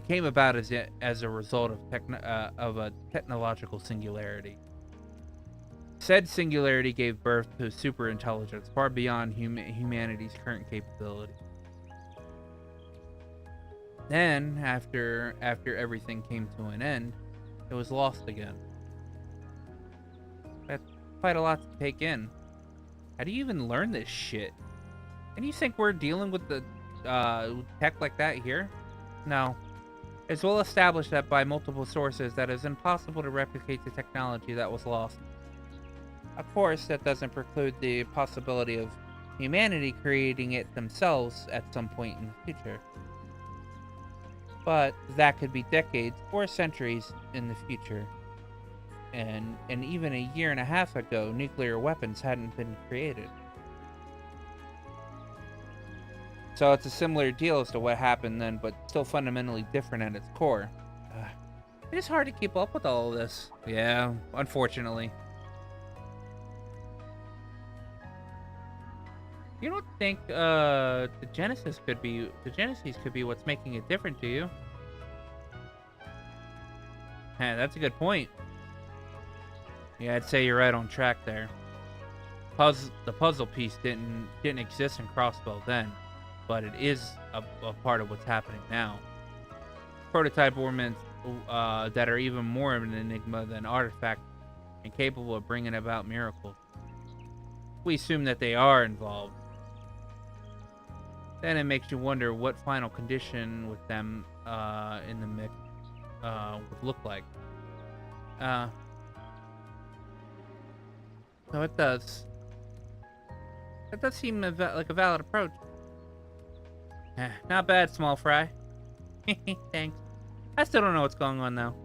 Speaker 1: came about as a result of a technological singularity. Said singularity gave birth to superintelligence far beyond humanity's current capability. Then, after everything came to an end, it was lost again. That's quite a lot to take in. How do you even learn this shit? And you think we're dealing with the tech like that here? No. It's well established that by multiple sources that it's impossible to replicate the technology that was lost. Of course, that doesn't preclude the possibility of humanity creating it themselves at some point in the future. But that could be decades or centuries in the future. And even a year and a half ago, nuclear weapons hadn't been created. So it's a similar deal as to what happened then, but still fundamentally different at its core. It is hard to keep up with all of this. Yeah, unfortunately. You don't think the Genesis could be what's making it different to you? Hey, that's a good point. Yeah, I'd say you're right on track there. The puzzle piece didn't exist in Crossbow then, but it is a part of what's happening now. Prototype ornaments that are even more of an enigma than Artifact and capable of bringing about miracles. We assume that they are involved. Then it makes you wonder what final condition with them in the mix would look like. So it does. That does seem like a valid approach. Not bad, small fry. Thanks. I still don't know what's going on, though.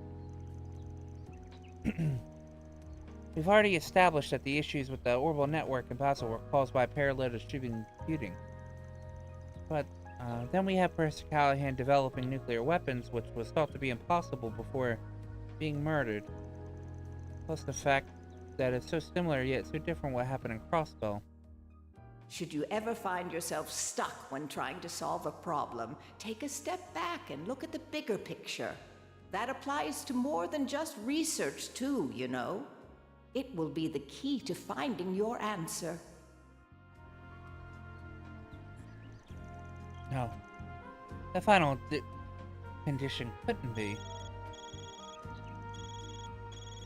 Speaker 1: We've already established that the issues with the orbital network in Basel were caused by parallel distributed computing. But then we have Professor Callahan developing nuclear weapons, which was thought to be impossible before being murdered. Plus the fact that it's so similar yet so different what happened in Crossbow.
Speaker 17: Should you ever find yourself stuck when trying to solve a problem, take a step back and look at the bigger picture. That applies to more than just research, too, you know. It will be the key to finding your answer.
Speaker 1: No. The final condition couldn't be.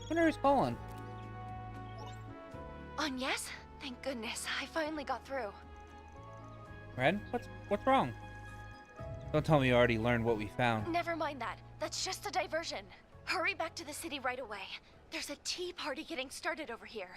Speaker 1: Wonder who's calling.
Speaker 18: Yes? Thank goodness, I finally got through.
Speaker 1: Red, what's wrong? Don't tell me you already learned what we found.
Speaker 18: Never mind that. That's just a diversion. Hurry back to the city right away. There's a tea party getting started over here.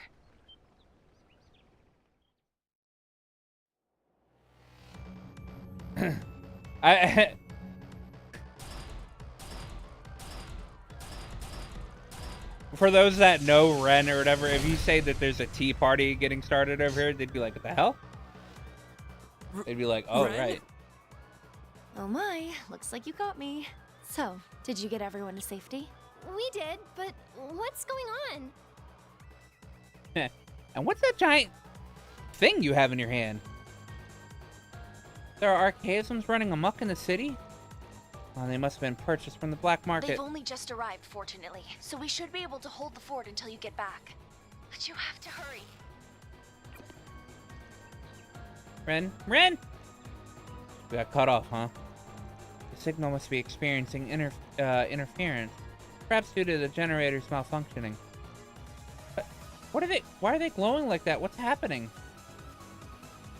Speaker 1: For those that know Ren or whatever, if you say that there's a tea party getting started over here, they'd be like, what the hell? They'd be like, oh,
Speaker 18: Ren?
Speaker 1: right.
Speaker 18: Oh my, looks like you got me. So, did you get everyone to safety?
Speaker 3: We did, but what's going on?
Speaker 1: And what's that giant thing you have in your hand? There are archaisms running amok in the city? Oh, they must have been purchased from the black market.
Speaker 18: They've only just arrived, fortunately, so we should be able to hold the fort until you get back. But you have to hurry.
Speaker 1: Ren? We got cut off, huh? The signal must be experiencing interference. Perhaps due to the generators malfunctioning. But why are they glowing like that? What's happening?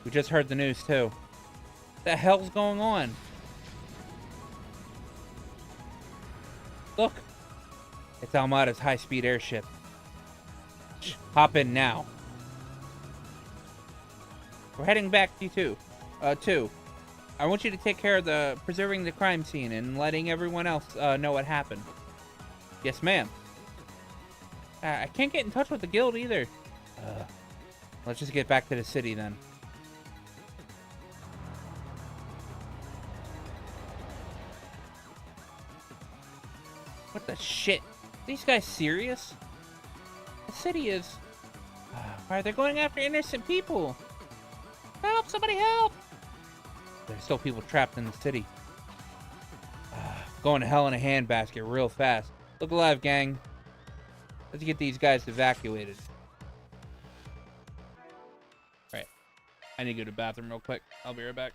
Speaker 1: We just heard the news, too. What the hell's going on? Look! It's Almada's high-speed airship. Hop in now. We're heading back to you, too. I want you to take care of preserving the crime scene and letting everyone else know what happened. Yes, ma'am. I can't get in touch with the guild either. Let's just get back to the city then. What the shit? Are these guys serious? The city is... why are they going after innocent people? Help! Somebody help! There's still people trapped in the city. Going to hell in a handbasket real fast. Look alive, gang. Let's get these guys evacuated. Right. I need to go to the bathroom real quick. I'll be right back.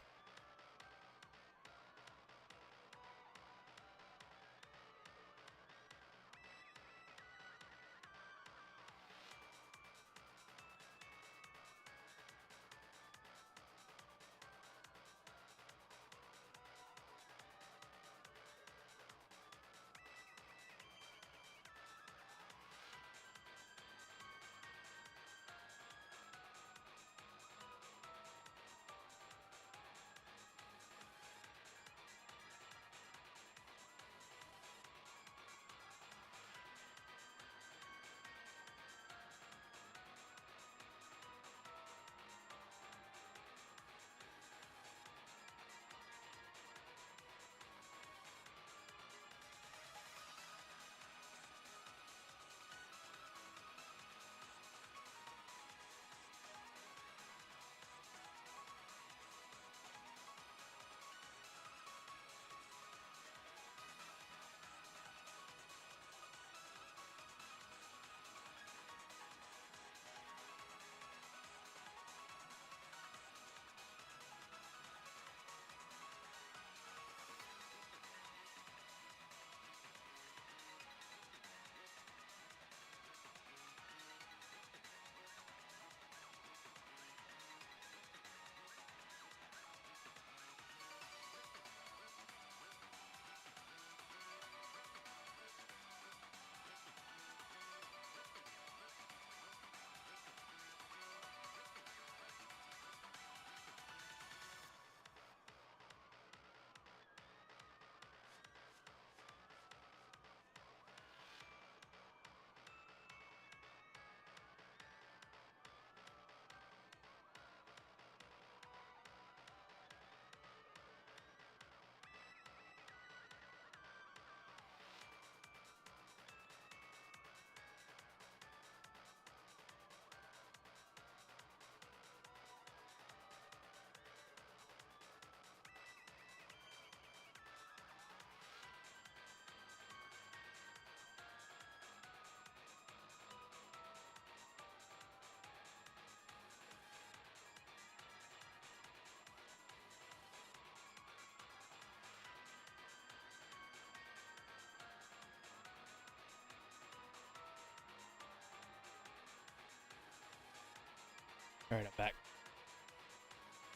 Speaker 1: Alright, I'm back.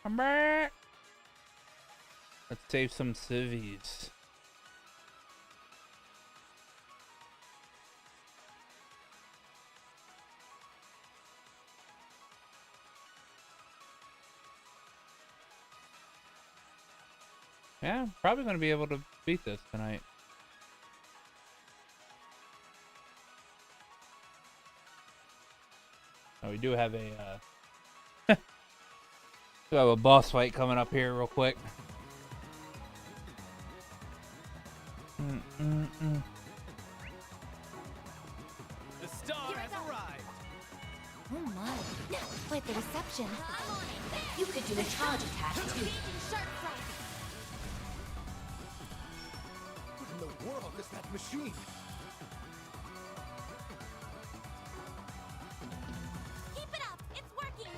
Speaker 1: I'm back! Let's save some civvies. Yeah, I'm probably going to be able to beat this tonight. Oh, we do have a we have a boss fight coming up here real quick.
Speaker 16: The star has arrived.
Speaker 8: Oh my. Quite the reception.
Speaker 13: You could do a charge attack too.
Speaker 16: What in the world is that machine?
Speaker 3: Keep it up! It's working!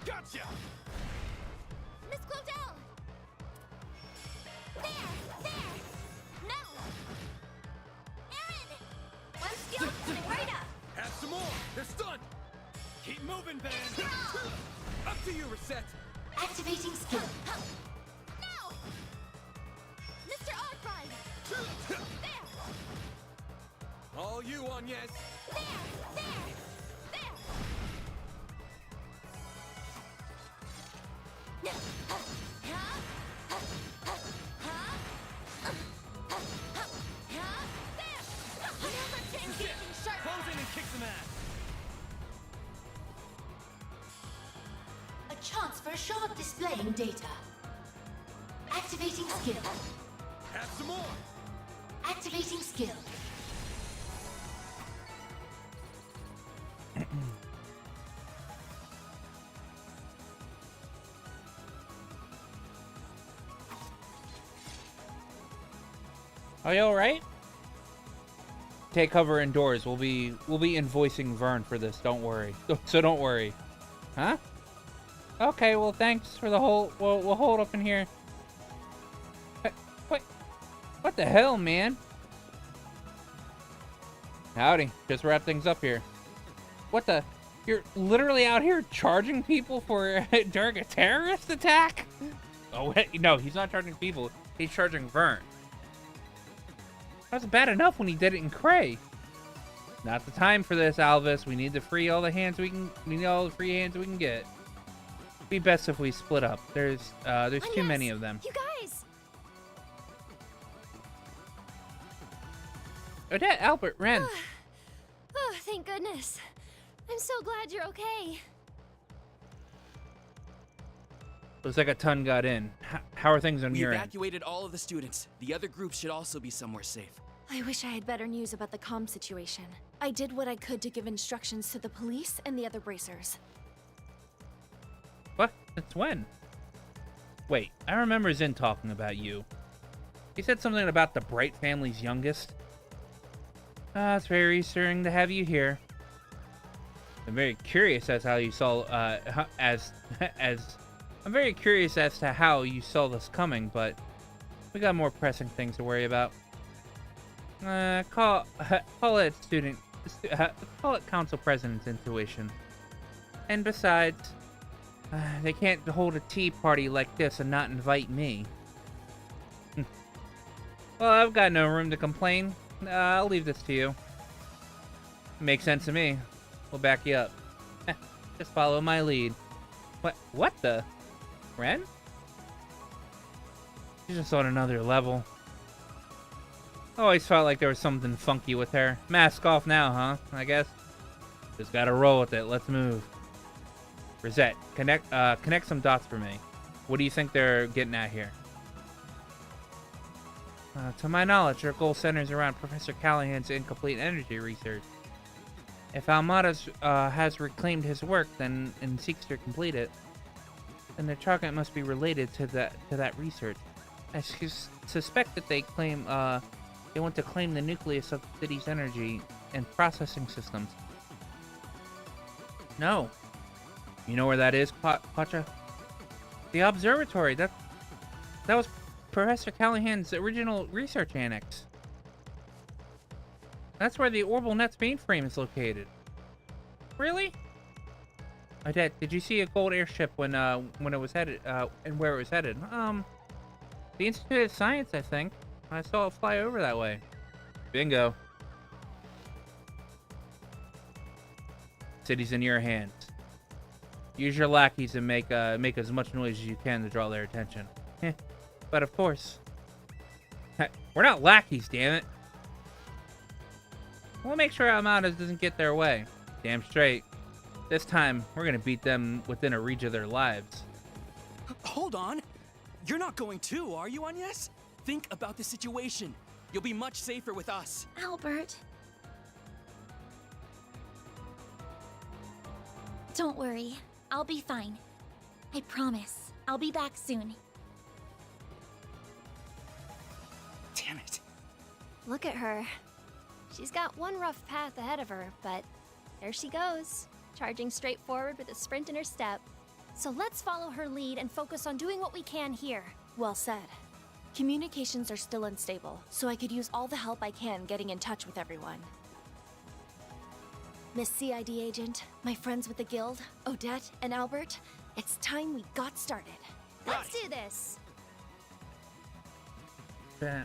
Speaker 16: Gotcha!
Speaker 3: Miss Claudel! There! There! No! Aaron! I'm still coming right up!
Speaker 16: Have some more! They're stunned! Keep moving, Van! Up to you, Reset!
Speaker 13: Activating skill.
Speaker 3: No! Mr. Oddbride! There!
Speaker 16: All you on, yes!
Speaker 3: There! There! There!
Speaker 16: Close in and kick some ass!
Speaker 13: A chance for a shard displaying data. Activating skill.
Speaker 16: Have some more!
Speaker 13: Activating skill.
Speaker 1: Are you alright? Take cover indoors. We'll be invoicing Vern for this, don't worry. So don't worry. Huh? Okay, well thanks for the whole we'll hold up in here. Wait. What the hell, man? Howdy. Just wrap things up here. What the? You're literally out here charging people for during a terrorist attack? Oh wait, no, he's not charging people. He's charging Vern. That was bad enough when he did it in Cray. Not the time for this, Alvis. We need to free all the hands we can. We need all the free hands we can get. Be best if we split up. There's too many of them.
Speaker 3: You guys!
Speaker 1: Odette, Albert, Ren.
Speaker 3: Oh, thank goodness. I'm so glad you're okay.
Speaker 1: Looks like a ton got in. How are things on
Speaker 19: We
Speaker 1: your end?
Speaker 19: evacuated all of the students. The other groups should also be somewhere safe.
Speaker 18: I wish I had better news about the comm situation. I did what I could to give instructions to the police and the other bracers.
Speaker 1: What? Since when? Wait, I remember Zin talking about you. He said something about the Bright family's youngest. It's very reassuring to have you here. I'm very curious as how you saw I'm very curious as to how you saw this coming, but we got more pressing things to worry about. Call it council president's intuition. And besides, they can't hold a tea party like this and not invite me. Well, I've got no room to complain. I'll leave this to you. Makes sense to me. We'll back you up. Just follow my lead. What the? Ren? She's just on another level. Always felt like there was something funky with her. Mask off now, huh? I guess. Just gotta roll with it. Let's move. Rosette, connect some dots for me. What do you think they're getting at here? To my knowledge, their goal centers around Professor Callahan's incomplete energy research. If Almada has reclaimed his work and seeks to complete it, then their target must be related to that research. I suspect that they want to claim the nucleus of the city's energy and processing systems. No. You know where that is, Pacha? The observatory. That was Professor Callahan's original research annex. That's where the Orbital Net's mainframe is located. Really? Odette, did you see a gold airship when it was headed and where it was headed? The Institute of Science, I think. I saw it fly over that way. Bingo. City's in your hands. Use your lackeys and make as much noise as you can to draw their attention. But of course, we're not lackeys, damn it. We'll make sure Armada doesn't get their way. Damn straight. This time, we're gonna beat them within a reach of their lives.
Speaker 19: Hold on. You're not going too, are you, Agnes? Think about the situation. You'll be much safer with us.
Speaker 3: Albert. Don't worry. I'll be fine. I promise. I'll be back soon.
Speaker 19: Damn it.
Speaker 20: Look at her. She's got one rough path ahead of her, but there she goes, charging straight forward with a sprint in her step.
Speaker 18: So let's follow her lead and focus on doing what we can here.
Speaker 21: Well said. Communications are still unstable, so I could use all the help I can getting in touch with everyone.
Speaker 18: Miss CID agent, my friends with the guild, Odette and Albert, it's time we got started.
Speaker 20: Let's do this!
Speaker 1: The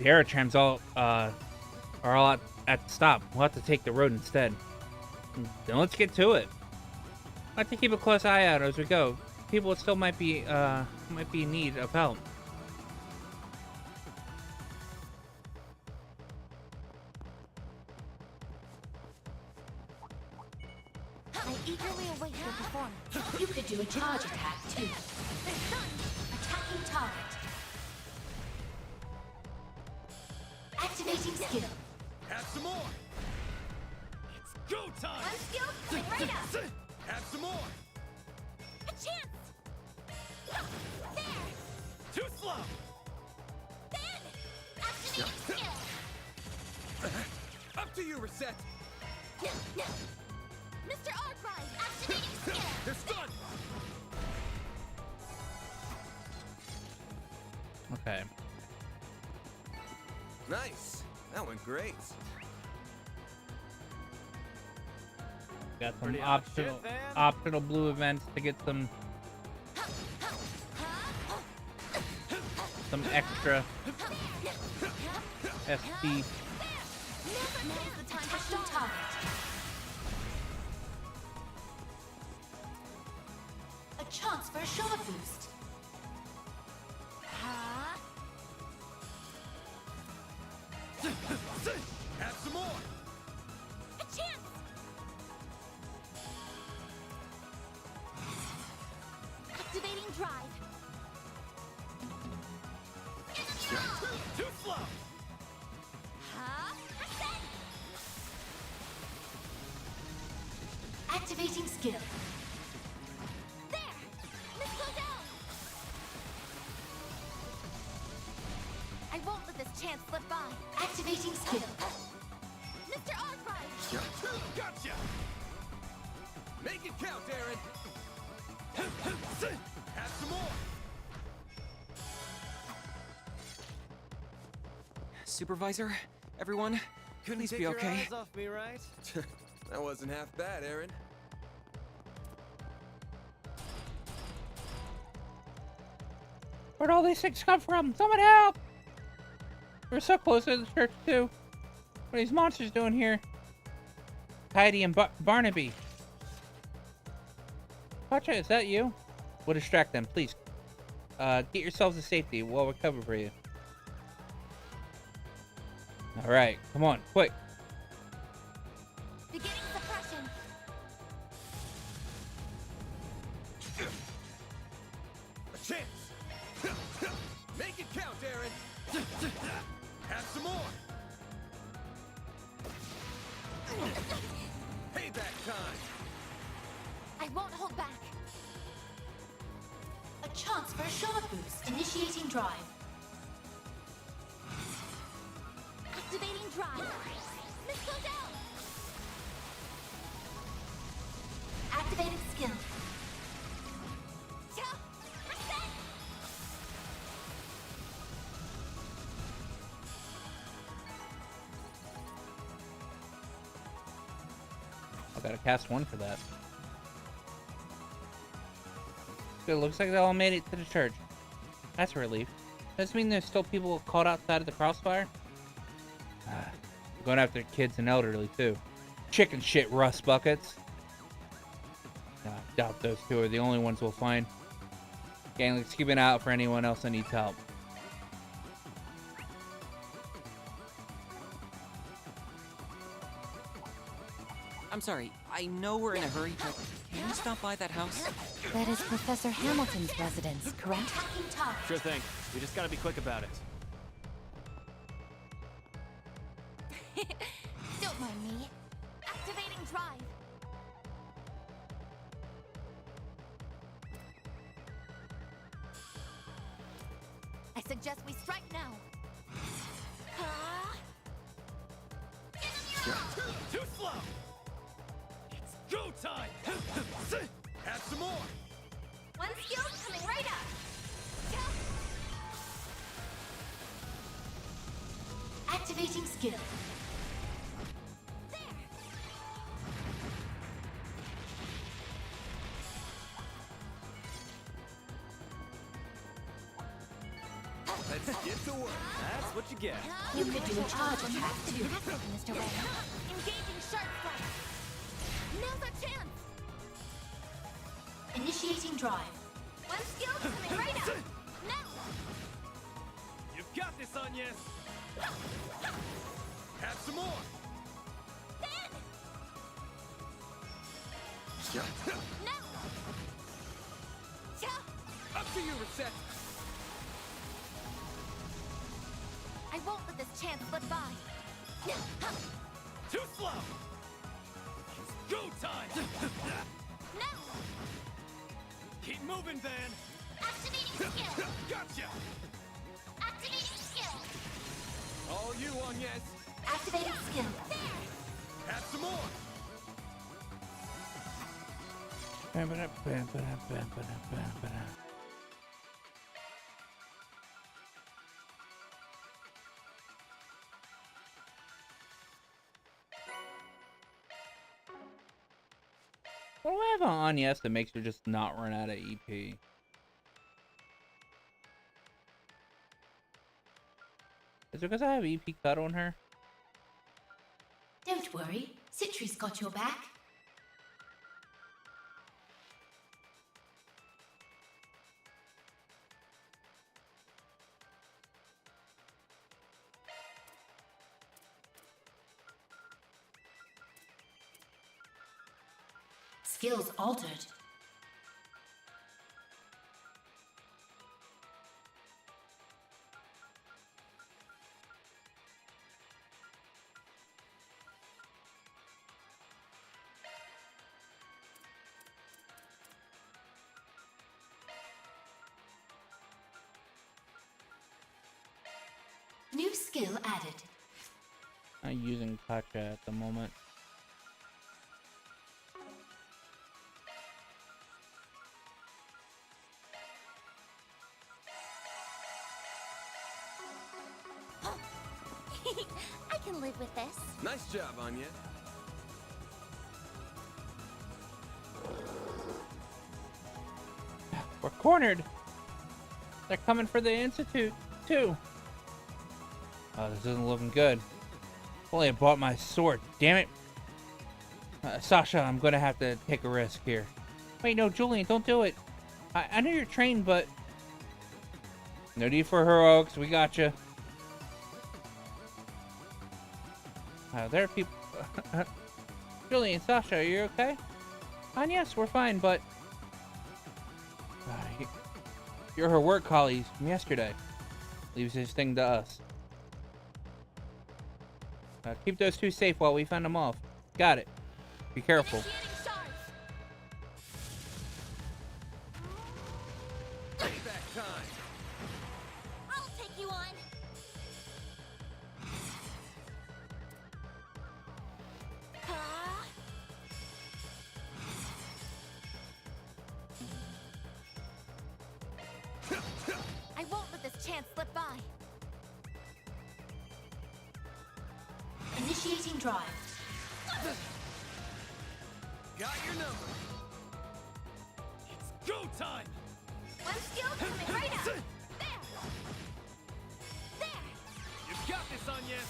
Speaker 1: aerotrams are all at the stop. We'll have to take the road instead. Then let's get to it. I have to keep a close eye out as we go. People still might be in need of help.
Speaker 18: I eagerly await your performance.
Speaker 13: You could do a charge attack too. Attacking target. Activating skill.
Speaker 16: Have some more. It's go time.
Speaker 18: I'm skilled coming right up.
Speaker 16: Have some more.
Speaker 18: A chance. There.
Speaker 16: Too slow.
Speaker 18: Then. Activating skill.
Speaker 16: Up to you, Reset.
Speaker 18: Mr. Arkwright, activating skill.
Speaker 16: They're stunned.
Speaker 1: Okay.
Speaker 16: Nice. That went great.
Speaker 1: Got some optional blue events to get some extra SP.
Speaker 13: Attacking target. A chance for a shard boost.
Speaker 16: Have some more.
Speaker 18: A chance. Activating drive.
Speaker 16: Too slow.
Speaker 13: Activating skill.
Speaker 18: There. Miss Clodell. I won't let this chance slip by.
Speaker 13: Activating skill.
Speaker 18: Mr. Arkwright.
Speaker 16: Gotcha. Make it count, Aaron. Have some more.
Speaker 6: Supervisor, everyone,
Speaker 16: Couldn't
Speaker 6: please
Speaker 16: take
Speaker 6: be
Speaker 16: your
Speaker 6: okay.
Speaker 16: eyes off me, right? That wasn't half bad, Aaron.
Speaker 1: Where'd all these things come from? Someone help! We're so close to the church too. What are these monsters doing here? Heidi and Barnaby. Pacha, is that you? We'll distract them, please. Get yourselves to safety. We'll recover for you. Alright, come on, quick.
Speaker 18: Beginning suppression.
Speaker 16: A chance. Make it count, Aaron. Have some more. Payback time.
Speaker 18: I won't hold back.
Speaker 13: A chance for a shard boost. Initiating drive.
Speaker 18: Activating drive. Miss Clodell.
Speaker 13: Activating skill.
Speaker 1: I gotta cast one for that. It looks like they all made it to the church. That's a relief. Does this mean there's still people caught outside of the crossfire? Going after kids and elderly, too. Chicken shit rust buckets. I doubt those two are the only ones we'll find. Gang, let's keep an eye out for anyone else that needs help.
Speaker 6: I'm sorry, I know we're in a hurry, but can you stop by that house?
Speaker 4: That is Professor Hamilton's residence, correct?
Speaker 5: Sure thing. We just gotta be quick about it.
Speaker 3: Don't mind me. Activating drive. I suggest we strike now.
Speaker 10: Too slow! It's go time! Have some more!
Speaker 3: One skill coming right up.
Speaker 13: Activating skill.
Speaker 10: Let's get to work. That's what you get.
Speaker 13: You could do a charge attack too.
Speaker 3: Mr. Ray. Engaging sharp strike. Now's our chance.
Speaker 13: Initiating drive.
Speaker 3: One skill coming right up. Now.
Speaker 10: You've got this, Agnes. Have some more.
Speaker 3: Then. Now.
Speaker 10: Up to you, Reset.
Speaker 3: I won't let this chance slip by.
Speaker 10: Too slow. It's go time.
Speaker 3: Now.
Speaker 10: Keep moving, Van.
Speaker 3: Activating skill.
Speaker 10: Gotcha.
Speaker 3: Activating skill.
Speaker 10: All you, Agnes.
Speaker 13: Activating skill.
Speaker 3: There.
Speaker 10: Have some more.
Speaker 1: What do I have on Agnes that makes her just not run out of EP? Is it because I have EP cut on her?
Speaker 13: Don't worry, Citri's got your back. Skills altered. New skill added.
Speaker 1: I'm using Kacha at the moment.
Speaker 3: I can live with this.
Speaker 16: Nice job, Anya.
Speaker 1: We're cornered. They're coming for the Institute, too. Oh, this isn't looking good. Only I bought my sword, damn it. Sasha, I'm gonna have to take a risk here. Wait, no, Julian, don't do it. I know you're trained, but... No need for heroics, we got you. There are people... Julian, Sasha, are you okay? Yes, we're fine, but... You're her work colleagues from yesterday. Leaves this thing to us. Keep those two safe while we fend them off. Got it. Be careful.
Speaker 10: Payback time.
Speaker 3: I'll take you on. I won't let this chance slip by.
Speaker 13: Initiating drive.
Speaker 16: Got your number.
Speaker 10: It's go time.
Speaker 3: One skill coming right up. There.
Speaker 10: You got this, Anya.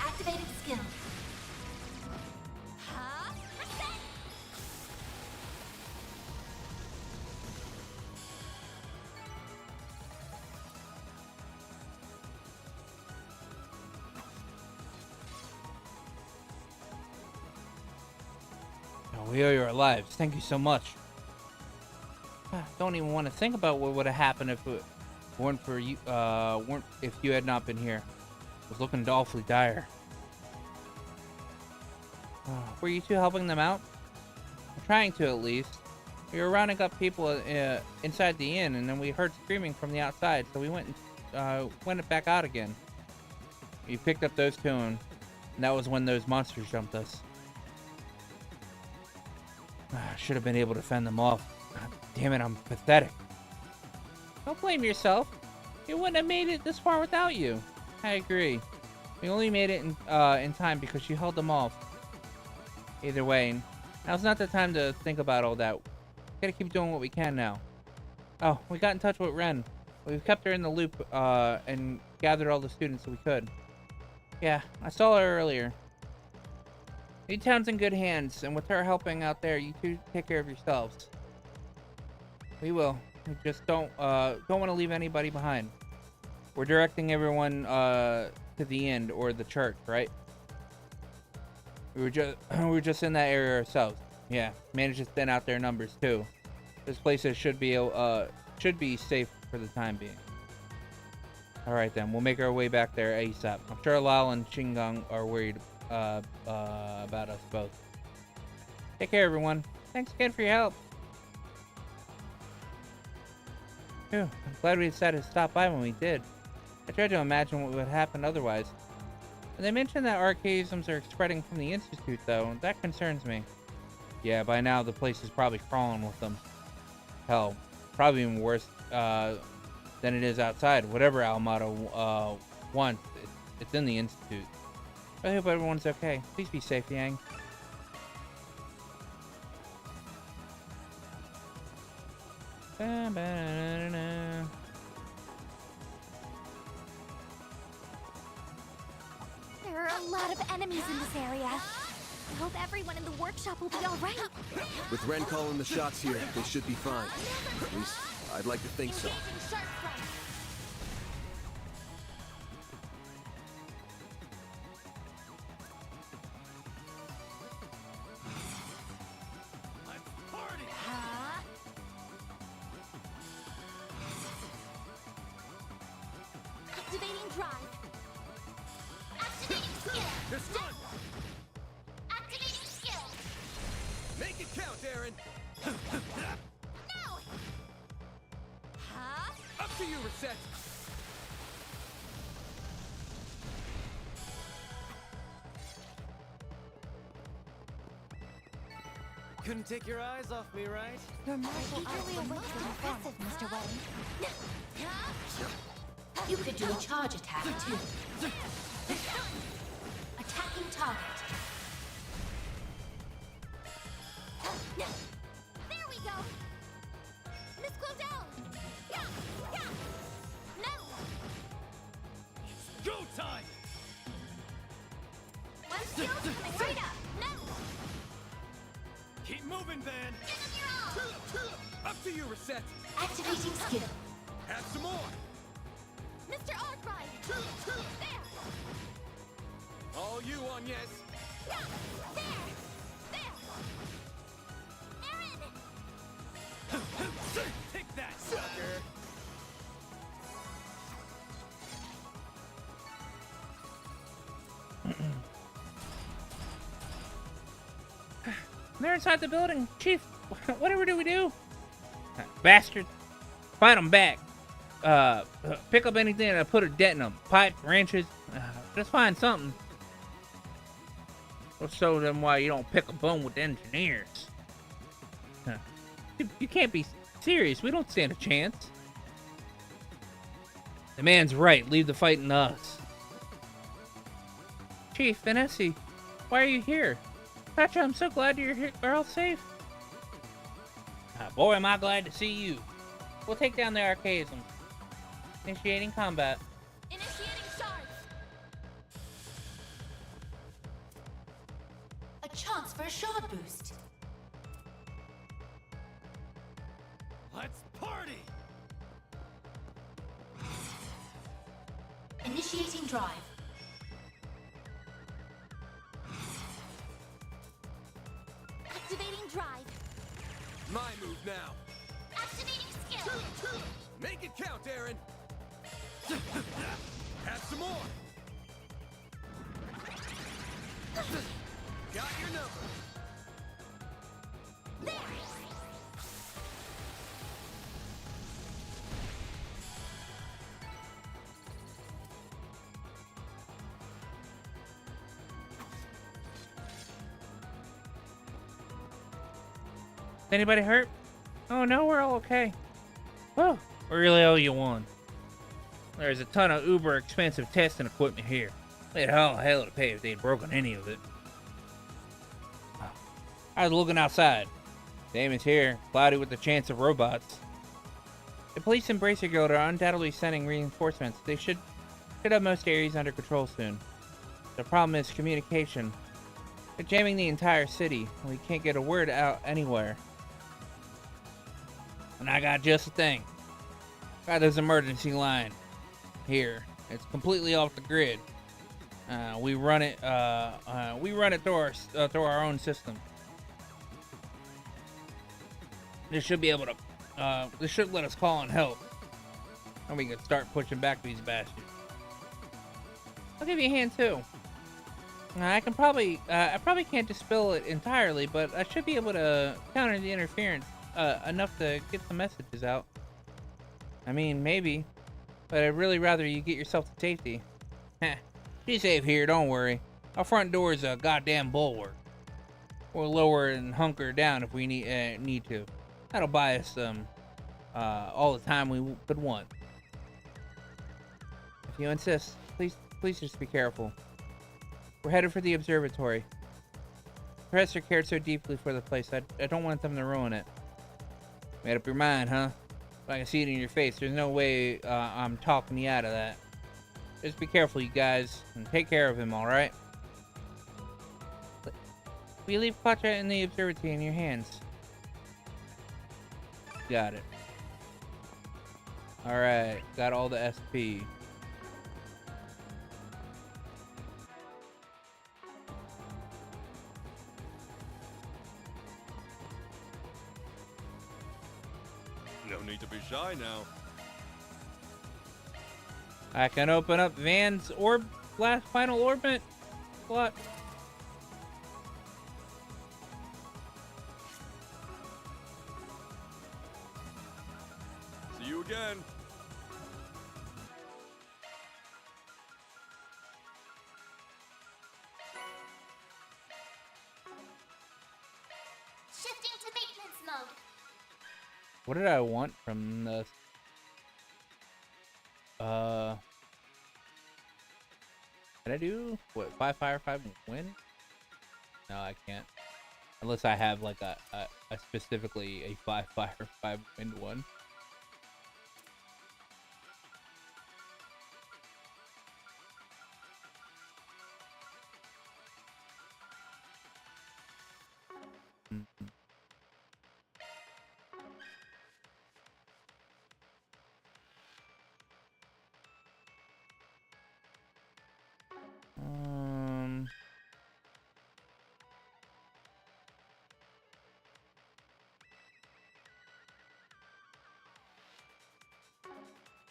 Speaker 13: Activating skill.
Speaker 3: Huh? Reset.
Speaker 1: We owe you our lives. Thank you so much. Don't even want to think about what would have happened if it weren't for you. If you had not been here. It was looking awfully dire. Were you two helping them out? Trying to, at least. We were rounding up people inside the inn, and then we heard screaming from the outside, so we went back out again. We picked up those two, and that was when those monsters jumped us. Should have been able to fend them off. God damn it, I'm pathetic. Don't blame yourself. You wouldn't have made it this far without you. I agree. We only made it in time because you held them off. Either way, now's not the time to think about all that. Gotta keep doing what we can now. Oh, we got in touch with Ren. We've kept her in the loop and gathered all the students that we could. Yeah, I saw her earlier. Town's in good hands, and with her helping out there, you two take care of yourselves. We will. We just don't want to leave anybody behind. We're directing everyone to the end or the church, right? We were just in that area ourselves. Yeah, managed to thin out their numbers too. This place should be safe for the time being. All right then, we'll make our way back there ASAP. I'm sure Lal and Shingang are worried about us both. Take care, everyone. Thanks again for your help. Phew, I'm glad we decided to stop by when we did. I tried to imagine what would happen otherwise. And they mentioned that archaisms are spreading from the Institute, though. That concerns me. Yeah, by now the place is probably crawling with them. Hell, probably even worse than it is outside. Whatever Almato wants, it's in the Institute. I hope everyone's okay. Please be safe, Yang.
Speaker 3: There are a lot of enemies in this area. I hope everyone in the workshop will be all right.
Speaker 16: With Ren calling the shots here, they should be fine. At least, I'd like to think so.
Speaker 3: Activating drive. Activating skill.
Speaker 16: This one!
Speaker 3: Activating skill.
Speaker 16: Make it count, Aaron!
Speaker 3: No! Huh?
Speaker 16: Up to you, Reset! Couldn't take your eyes off me, right?
Speaker 8: Your martial arts were most impressive, Mr. Wang.
Speaker 13: You could do a charge attack, too. Attacking target.
Speaker 3: There we go. Miss Claudel. Yeah, yeah. No.
Speaker 10: Go time.
Speaker 3: One skill coming right up. No.
Speaker 10: Keep moving, Van.
Speaker 3: Give them your all.
Speaker 16: Up to you, Reset!
Speaker 13: Activating skill.
Speaker 16: Have some more!
Speaker 3: Mr. Arkwright. There.
Speaker 16: All you on, yes!
Speaker 3: Yeah. There. There. Aaron.
Speaker 10: Take that, sucker.
Speaker 1: They're inside the building. Chief, whatever do we do? Bastards. Find them back. Pick up anything and put a dent in them. Pipe, wrenches. Just find something. We'll show them why you don't pick a bone with engineers. You can't be serious. We don't stand a chance. The man's right. Leave the fighting to us. Chief, Vanessa, Why are you here? Petra, I'm so glad you're here. We're all safe. Boy, am I glad to see you. We'll take down the archaism. Initiating combat.
Speaker 13: Initiating charge. A chance for a shard boost.
Speaker 10: Let's party!
Speaker 13: Initiating drive.
Speaker 3: Activating drive.
Speaker 16: My move now.
Speaker 3: Activating skill.
Speaker 16: Make it count, Aaron. Have some more. Got your number.
Speaker 3: There.
Speaker 1: Anybody hurt? Oh no, we're all okay. Oh, we really owe you one. There's a ton of uber expensive testing equipment here. They'd all hell to pay if they'd broken any of it. Oh. I was looking outside. Damon's here, cloudy with the chance of robots. The police and Bracer Guild are undoubtedly sending reinforcements. They should have most areas under control soon. The problem is communication. They're jamming the entire city, and we can't get a word out anywhere. And I got just a thing. Got this emergency line here. It's completely off the grid. We run it through our own system. This should be able to. This should let us call and help, and we can start pushing back these bastards. I'll give you a hand too. I probably can't dispel it entirely, but I should be able to counter the interference enough to get some messages out. I mean, maybe, but I'd really rather you get yourself to safety. Be safe here, don't worry. Our front door is a goddamn bulwark. We'll lower and hunker down if we need to. That'll buy us all the time we could want. If you insist, please just be careful. We're headed for the observatory. The professor cared so deeply for the place. I don't want them to ruin it. Made up your mind, huh? But I can see it in your face. There's no way I'm talking you out of that. Just be careful, you guys, and take care of him, alright? We leave Petra and the observatory in your hands. Got it. Alright, got all the SP.
Speaker 16: No need to be shy now.
Speaker 1: I can open up Van's final orbit slot.
Speaker 16: See you again.
Speaker 3: Shifting to maintenance mode.
Speaker 1: What did I want from this? Can I do what? 5 fire, 5 wind? No, I can't. Unless I have like a specifically a 5 fire, 5 wind one.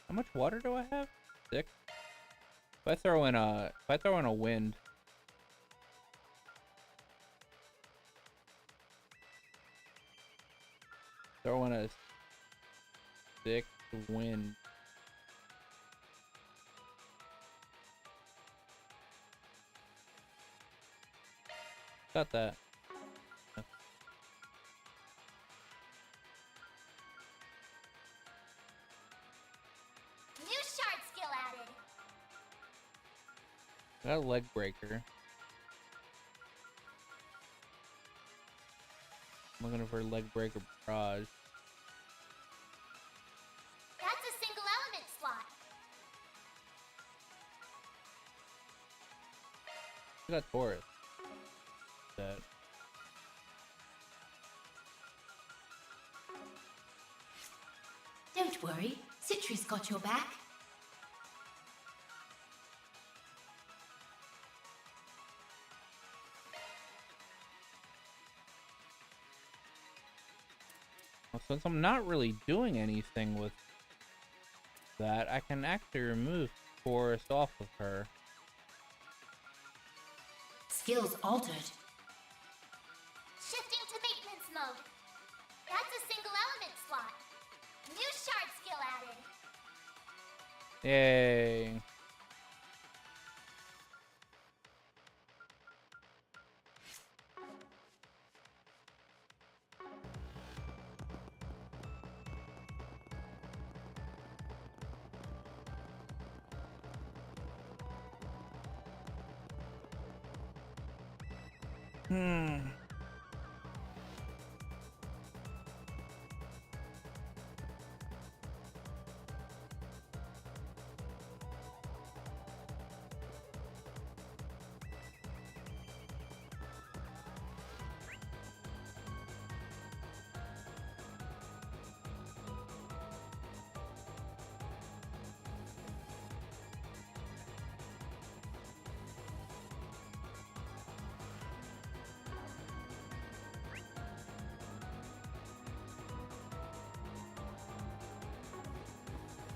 Speaker 1: How much water do I have? 6. If I throw in a wind. Throw in a 6 wind. Got that.
Speaker 3: New shard skill added.
Speaker 1: Got a leg breaker. looking for leg break or barrage.
Speaker 13: That's a single element slot.
Speaker 1: I got Taurus. That.
Speaker 13: Don't worry, Citri's got your back.
Speaker 1: Well, since I'm not really doing anything with that, I can actually remove Taurus off of her.
Speaker 13: Skills altered. Shifting to maintenance mode. That's a single element slot. New shard skill added.
Speaker 1: Yay.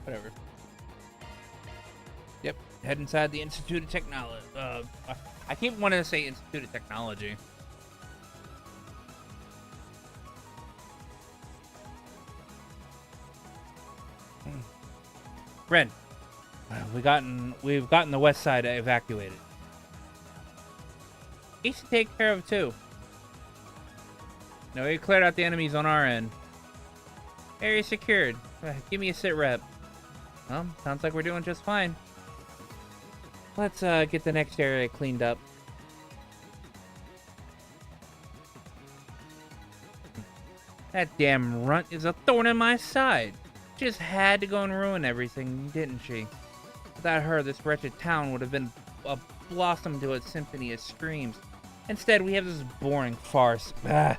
Speaker 1: Whatever. Yep, head inside the Institute of Technology. I keep wanting to say Institute of Technology. Ren, we've gotten the west side evacuated. Each to take care of too. No, we cleared out the enemies on our end. Area secured. Give me a sit rep. Well, sounds like we're doing just fine. Let's get the next area cleaned up. That damn runt is a thorn in my side. Just had to go and ruin everything, didn't she? Without her, this wretched town would have been a blossom to a symphony of screams. Instead, we have this boring farce. Ah.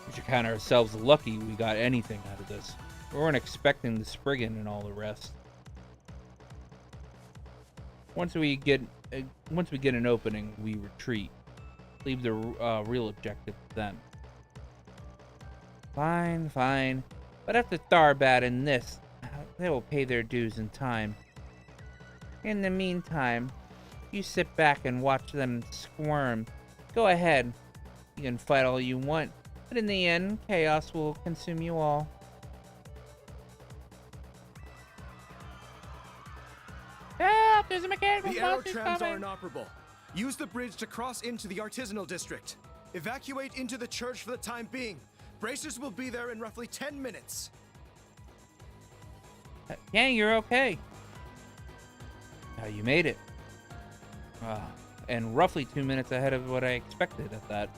Speaker 1: We should count ourselves lucky we got anything out of this. We weren't expecting the Spriggan and all the rest. Once we get an opening, we retreat. Leave the real objective to them. Fine, fine. But after Tharbad and this, they will pay their dues in time. In the meantime, you sit back and watch them squirm. Go ahead. You can fight all you want, but in the end, chaos will consume you all. Ah, there's a mechanical
Speaker 15: The arrow
Speaker 1: monster
Speaker 15: trams are
Speaker 1: coming.
Speaker 15: inoperable. Use the bridge to cross into the artisanal district. Evacuate into the church for the time being. Bracers will be there in roughly 10 minutes.
Speaker 1: Yeah, you're okay. You made it. And roughly 2 minutes ahead of what I expected at that.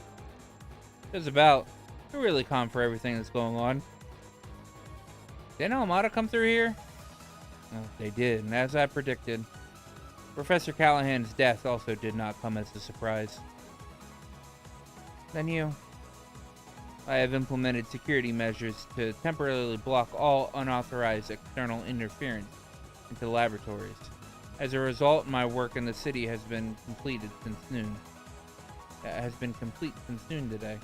Speaker 1: Just about. You're really calm for everything that's going on. Didn't Almada come through here? Oh, they did, and as I predicted, Professor Callahan's death also did not come as a surprise. Then you. I have implemented security measures to temporarily block all unauthorized external interference into laboratories. As a result, my work in the city has been completed since noon. Today.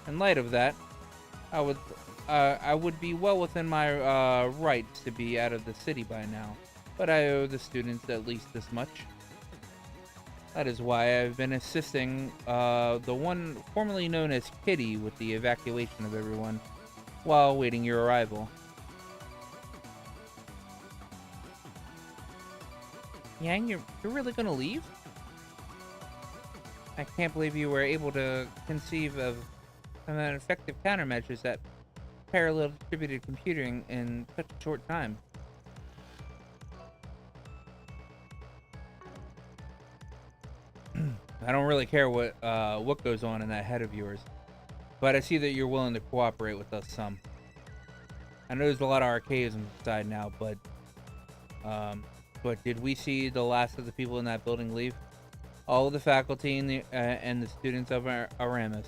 Speaker 1: In light of that, I would be well within my rights to be out of the city by now, but I owe the students at least this much. That is why I've been assisting the one formerly known as Kitty with the evacuation of everyone while awaiting your arrival. Yang, you're really gonna leave? I can't believe you were able to conceive of an effective countermeasures that parallel distributed computing in such a short time. I don't really care what goes on in that head of yours, but I see that you're willing to cooperate with us some. I know there's a lot of archaism inside now, but did we see the last of the people in that building leave? All of the faculty and the students of Aramis,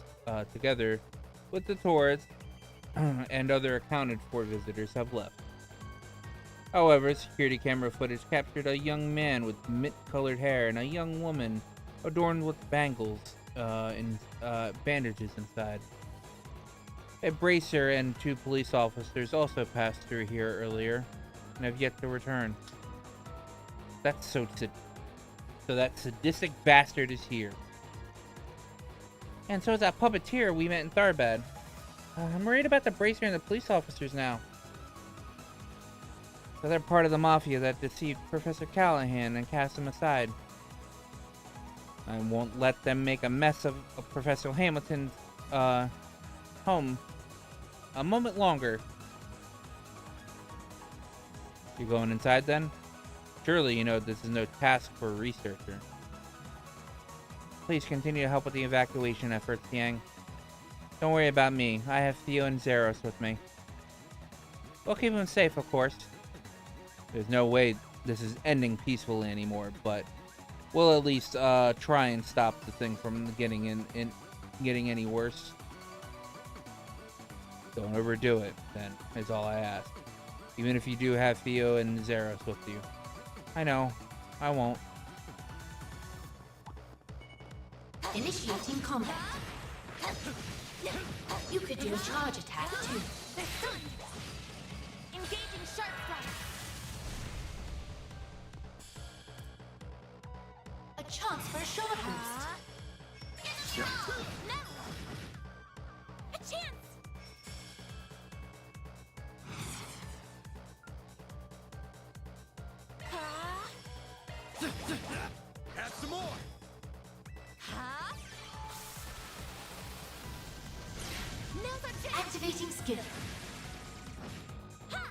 Speaker 1: together with the tourists and other accounted for visitors, have left. However, security camera footage captured a young man with mint-colored hair and a young woman adorned with bangles and bandages inside. A bracer and 2 police officers also passed through here earlier and have yet to return. So that sadistic bastard is here. And so is that puppeteer we met in Tharbad. I'm worried about the bracer and the police officers now. So they're part of the mafia that deceived Professor Callahan and cast him aside. I won't let them make a mess of Professor Hamilton's home a moment longer. You going inside then? Surely you know this is no task for a researcher. Please continue to help with the evacuation efforts, Yang. Don't worry about me. I have Theo and Zeros with me. We'll keep them safe, of course. There's no way this is ending peacefully anymore, but we'll at least try and stop the thing from getting any worse. Don't overdo it, then, is all I ask. Even if you do have Theo and Zeros with you. I know. I won't.
Speaker 13: Initiating combat. You could do a charge attack too.
Speaker 3: Engaging sharp strike.
Speaker 13: A chance for a short boost.
Speaker 3: No! A chance!
Speaker 16: Have some more!
Speaker 3: Huh? Now's our chance!
Speaker 13: Activating skill.
Speaker 3: Ha!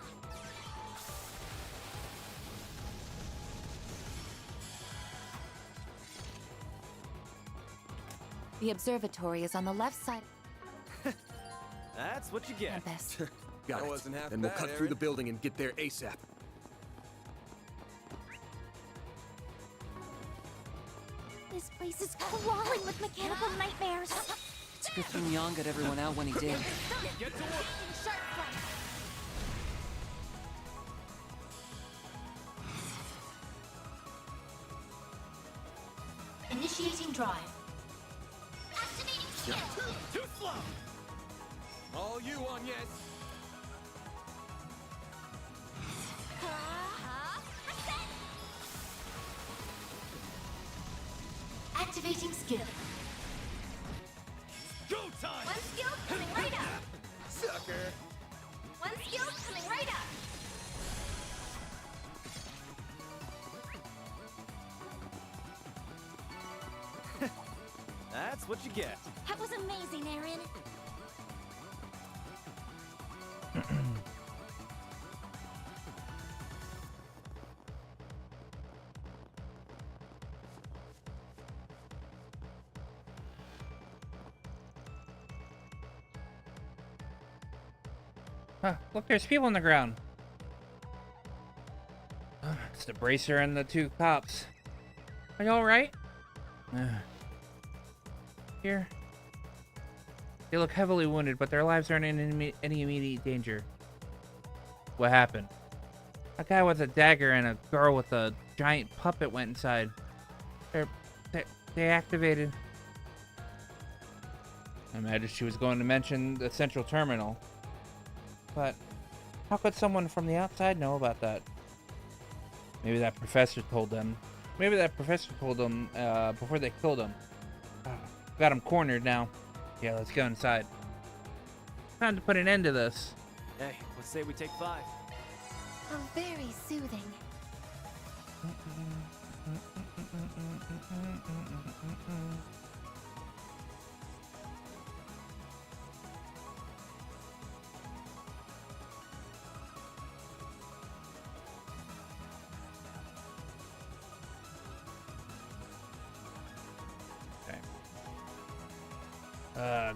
Speaker 4: The observatory is on the left side.
Speaker 5: That's what you get.
Speaker 4: Campus.
Speaker 16: Got it. And we'll cut through the building and get there ASAP.
Speaker 3: This place is crawling with mechanical nightmares.
Speaker 6: It's a good thing Yang got everyone out when he did.
Speaker 16: Get to work!
Speaker 3: Sharp strike.
Speaker 13: Initiating drive.
Speaker 3: Activating skill.
Speaker 16: Too slow! All you on, yes!
Speaker 13: Activating skill.
Speaker 16: Go time!
Speaker 3: One skill coming right up.
Speaker 16: Sucker!
Speaker 3: One skill coming right up.
Speaker 5: That's what you get.
Speaker 3: That was amazing, Aaron.
Speaker 1: Huh, look, there's people on the ground. It's the bracer and the 2 cops. Are you alright? Here. They look heavily wounded, but their lives aren't in any immediate danger. What happened? A guy with a dagger and a girl with a giant puppet went inside. They activated. I imagine she was going to mention the central terminal. But how could someone from the outside know about that? Maybe that professor told them. Maybe that professor told them before they killed him. Got him cornered now. Yeah, let's go inside. Time to put an end to this.
Speaker 5: Hey, let's say we take 5.
Speaker 3: How very soothing.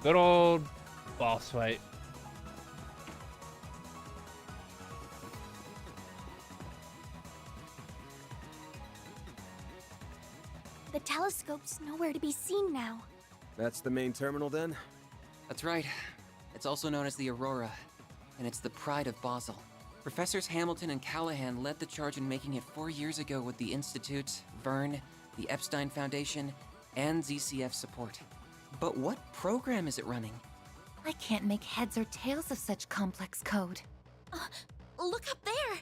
Speaker 1: Good old boss fight.
Speaker 3: The telescope's nowhere to be seen now.
Speaker 16: That's the main terminal then?
Speaker 6: That's right. It's also known as the Aurora, and it's the pride of Basel. Professors Hamilton and Callahan led the charge in making it 4 years ago with the Institute, Vern, the Epstein Foundation, and ZCF support. But what program is it running?
Speaker 4: I can't make heads or tails of such complex code.
Speaker 3: Look up there!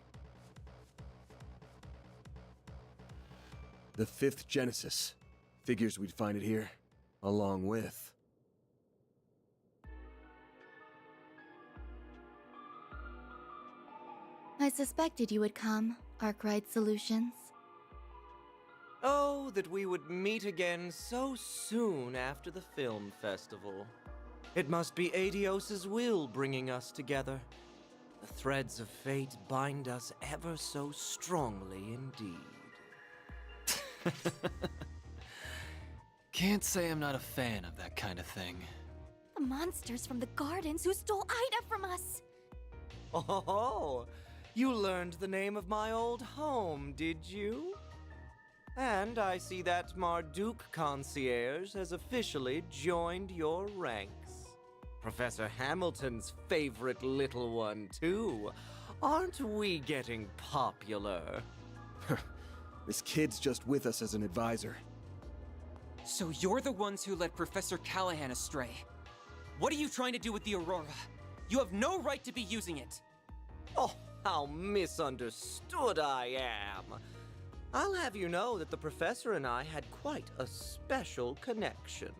Speaker 16: The 5th Genesis. Figures we'd find it here, along with...
Speaker 8: I suspected you would come, Arkwright Solutions.
Speaker 7: Oh, that we would meet again so soon after the film festival. It must be Adios's will bringing us together. The threads of fate bind us ever so strongly indeed.
Speaker 5: Can't say I'm not a fan of that kind of thing.
Speaker 3: The monsters from the gardens who stole Ida from us!
Speaker 7: Oh, you learned the name of my old home, did you? And I see that Marduk concierge has officially joined your ranks. Professor Hamilton's favorite little one, too. Aren't we getting popular?
Speaker 16: This kid's just with us as an advisor.
Speaker 6: So you're the ones who led Professor Callahan astray. What are you trying to do with the Aurora? You have no right to be using it.
Speaker 7: Oh, how misunderstood I am. I'll have you know that the professor and I had quite a special connection.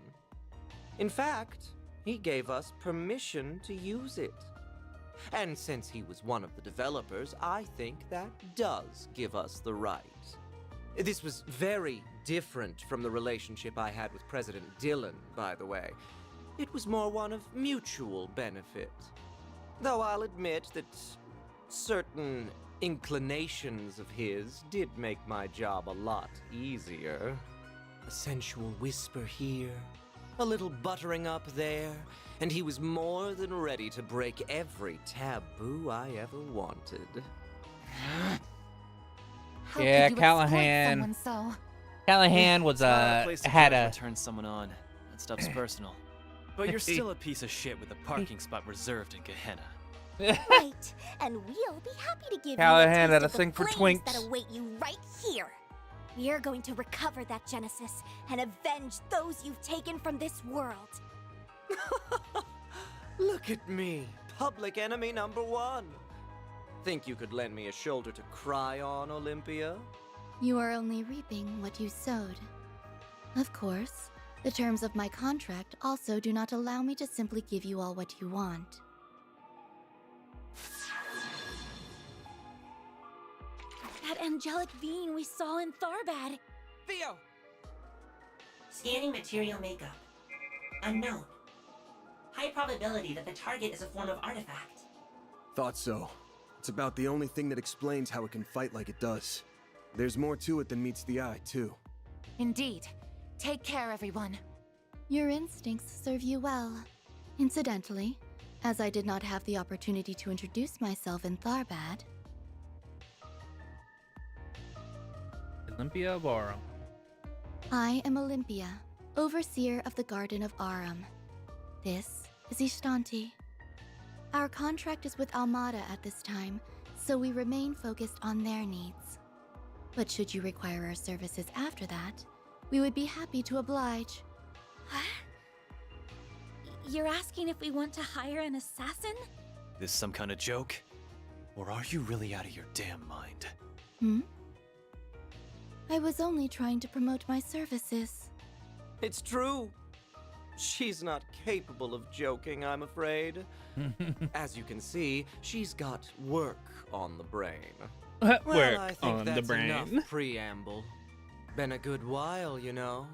Speaker 7: In fact, he gave us permission to use it. And since he was one of the developers, I think that does give us the right. This was very different from the relationship I had with President Dillon, by the way. It was more one of mutual benefit. Though I'll admit that certain inclinations of his did make my job a lot easier. A sensual whisper here, a little buttering up there, and he was more than ready to break every taboo I ever wanted.
Speaker 1: Yeah, Callahan. Callahan was had a
Speaker 5: turn someone on. That stuff's personal. But you're still a piece of shit with a parking spot reserved in Gehenna.
Speaker 3: Right, and we'll be happy to give
Speaker 1: Callahan
Speaker 3: you
Speaker 1: had a
Speaker 3: taste of
Speaker 1: thing
Speaker 3: the
Speaker 1: for
Speaker 3: flames
Speaker 1: twinks.
Speaker 3: that await you right here. We are going to recover that Genesis and avenge those you've taken from this world.
Speaker 7: Look at me, public enemy #1. Think you could lend me a shoulder to cry on, Olympia?
Speaker 8: You are only reaping what you sowed. Of course, the terms of my contract also do not allow me to simply give you all what you want.
Speaker 3: That angelic being we saw in Tharbad.
Speaker 6: Theo!
Speaker 13: Scanning material makeup. Unknown. High probability that the target is a form of artifact.
Speaker 16: Thought so. It's about the only thing that explains how it can fight like it does. There's more to it than meets the eye, too.
Speaker 4: Indeed. Take care, everyone.
Speaker 8: Your instincts serve you well. Incidentally, as I did not have the opportunity to introduce myself in Tharbad.
Speaker 1: Olympia Barum.
Speaker 8: I am Olympia, overseer of the Garden of Arum. This is Ishtanti. Our contract is with Almada at this time, so we remain focused on their needs. But should you require our services after that, we would be happy to oblige.
Speaker 3: You're asking if we want to hire an assassin?
Speaker 5: This some kind of joke? Or are you really out of your damn mind?
Speaker 8: I was only trying to promote my services.
Speaker 7: It's true. She's not capable of joking, I'm afraid. As you can see, she's got work on the brain.
Speaker 1: Work
Speaker 7: Well, I think
Speaker 1: on
Speaker 7: that's
Speaker 1: the brain.
Speaker 7: enough preamble. Been a good while, you know,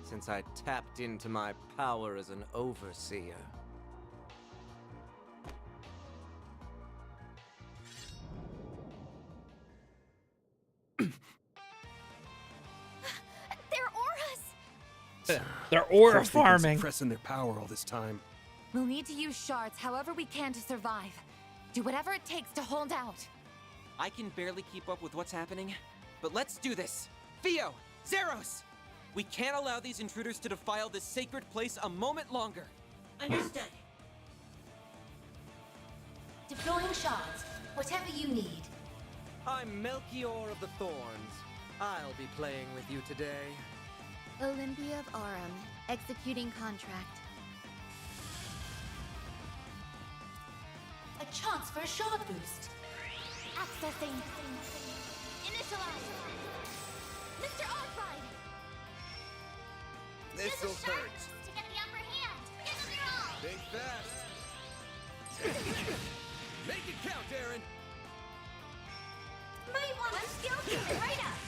Speaker 7: since I tapped into my power as an overseer.
Speaker 3: They're auras!
Speaker 1: They're aura
Speaker 10: Of course they've been
Speaker 1: farming.
Speaker 10: suppressing their power all this time.
Speaker 4: We'll need to use shards however we can to survive. Do whatever it takes to hold out.
Speaker 6: I can barely keep up with what's happening, but let's do this. Theo! Zeros! We can't allow these intruders to defile this sacred place a moment longer.
Speaker 13: Understood.
Speaker 18: Deploying shards. Whatever you need.
Speaker 7: I'm Melchior of the Thorns. I'll be playing with you today.
Speaker 8: Olympia of Aurum, executing contract.
Speaker 18: A chance for a shard boost.
Speaker 3: Accessing. Initialize. Mr. Arkwright!
Speaker 16: This'll hurt.
Speaker 3: To get the upper hand. Give them your all!
Speaker 16: Think fast. Make it count, Aaron.
Speaker 3: Might want a skill coming right up.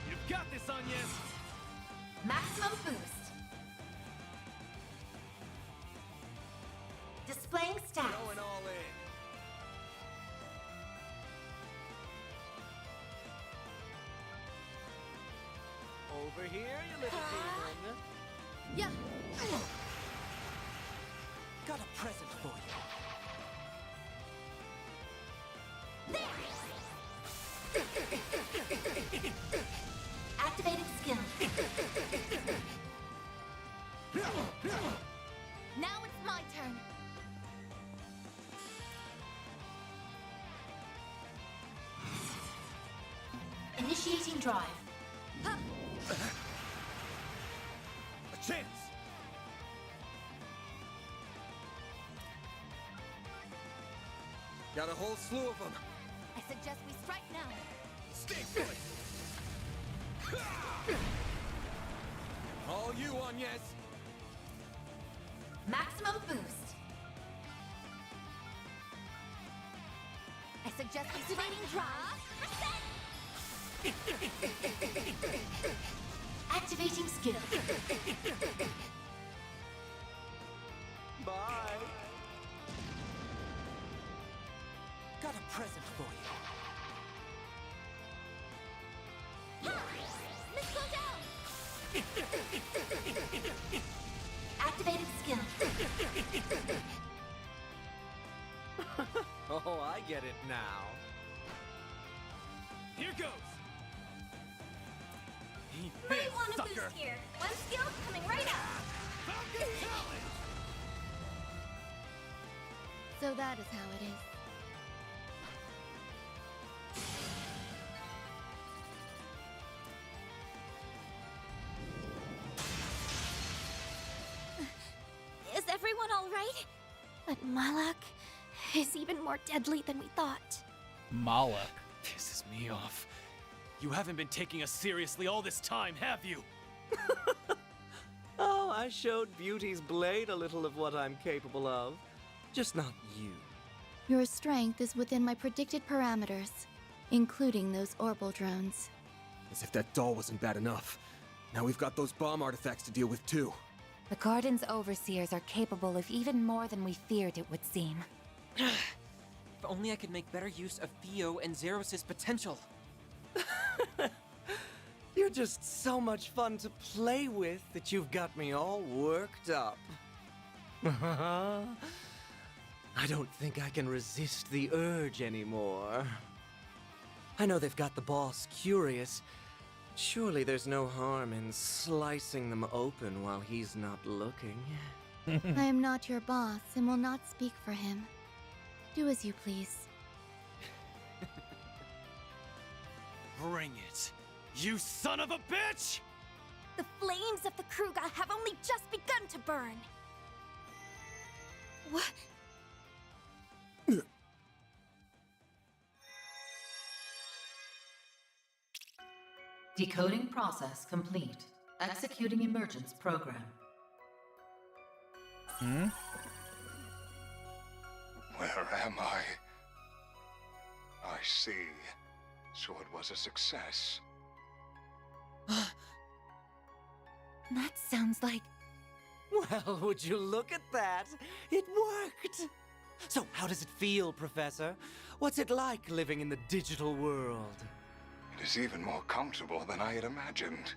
Speaker 10: You've got this, Agnes.
Speaker 18: Maximum boost. Displaying stats.
Speaker 16: Going all in.
Speaker 7: Over here, you little demon.
Speaker 8: Yeah.
Speaker 7: Got a present for you.
Speaker 18: Activating skill.
Speaker 3: Now it's my turn.
Speaker 18: Initiating drive.
Speaker 16: A chance. Got a whole slew of them.
Speaker 3: I suggest we strike now.
Speaker 16: Stay put. All you, Agnes.
Speaker 18: Maximum boost.
Speaker 3: I suggest activating drive.
Speaker 18: Activating skill.
Speaker 7: Bye. Got a present for you.
Speaker 3: Missile down.
Speaker 18: Activating skill.
Speaker 7: Oh, I get it now.
Speaker 10: Here goes. Eat
Speaker 3: Might
Speaker 10: this,
Speaker 3: want a
Speaker 10: sucker.
Speaker 3: boost here. One skill coming right up.
Speaker 10: Falcon challenge.
Speaker 8: So that is how it is.
Speaker 3: Is everyone all right? But Malak is even more deadly than we thought.
Speaker 1: Malak.
Speaker 10: Pisses me off. You haven't been taking us seriously all this time, have you?
Speaker 7: Oh, I showed Beauty's blade a little of what I'm capable of. Just not you.
Speaker 8: Your strength is within my predicted parameters, including those orbital drones.
Speaker 10: As if that doll wasn't bad enough. Now we've got those bomb artifacts to deal with too.
Speaker 4: The Garden's overseers are capable of even more than we feared it would seem.
Speaker 6: If only I could make better use of Theo and Zeros' potential.
Speaker 7: You're just so much fun to play with that you've got me all worked up. I don't think I can resist the urge anymore. I know they've got the boss curious. Surely there's no harm in slicing them open while he's not looking.
Speaker 8: I am not your boss and will not speak for him. Do as you please.
Speaker 10: Bring it, you son of a bitch!
Speaker 3: The flames of the Kruga have only just begun to burn. What?
Speaker 4: Decoding process complete. Executing emergence program.
Speaker 12: Where am I? I see. So it was a success.
Speaker 4: That sounds like...
Speaker 7: Well, would you look at that? It worked! So how does it feel, Professor? What's it like living in the digital world?
Speaker 12: It is even more comfortable than I had imagined.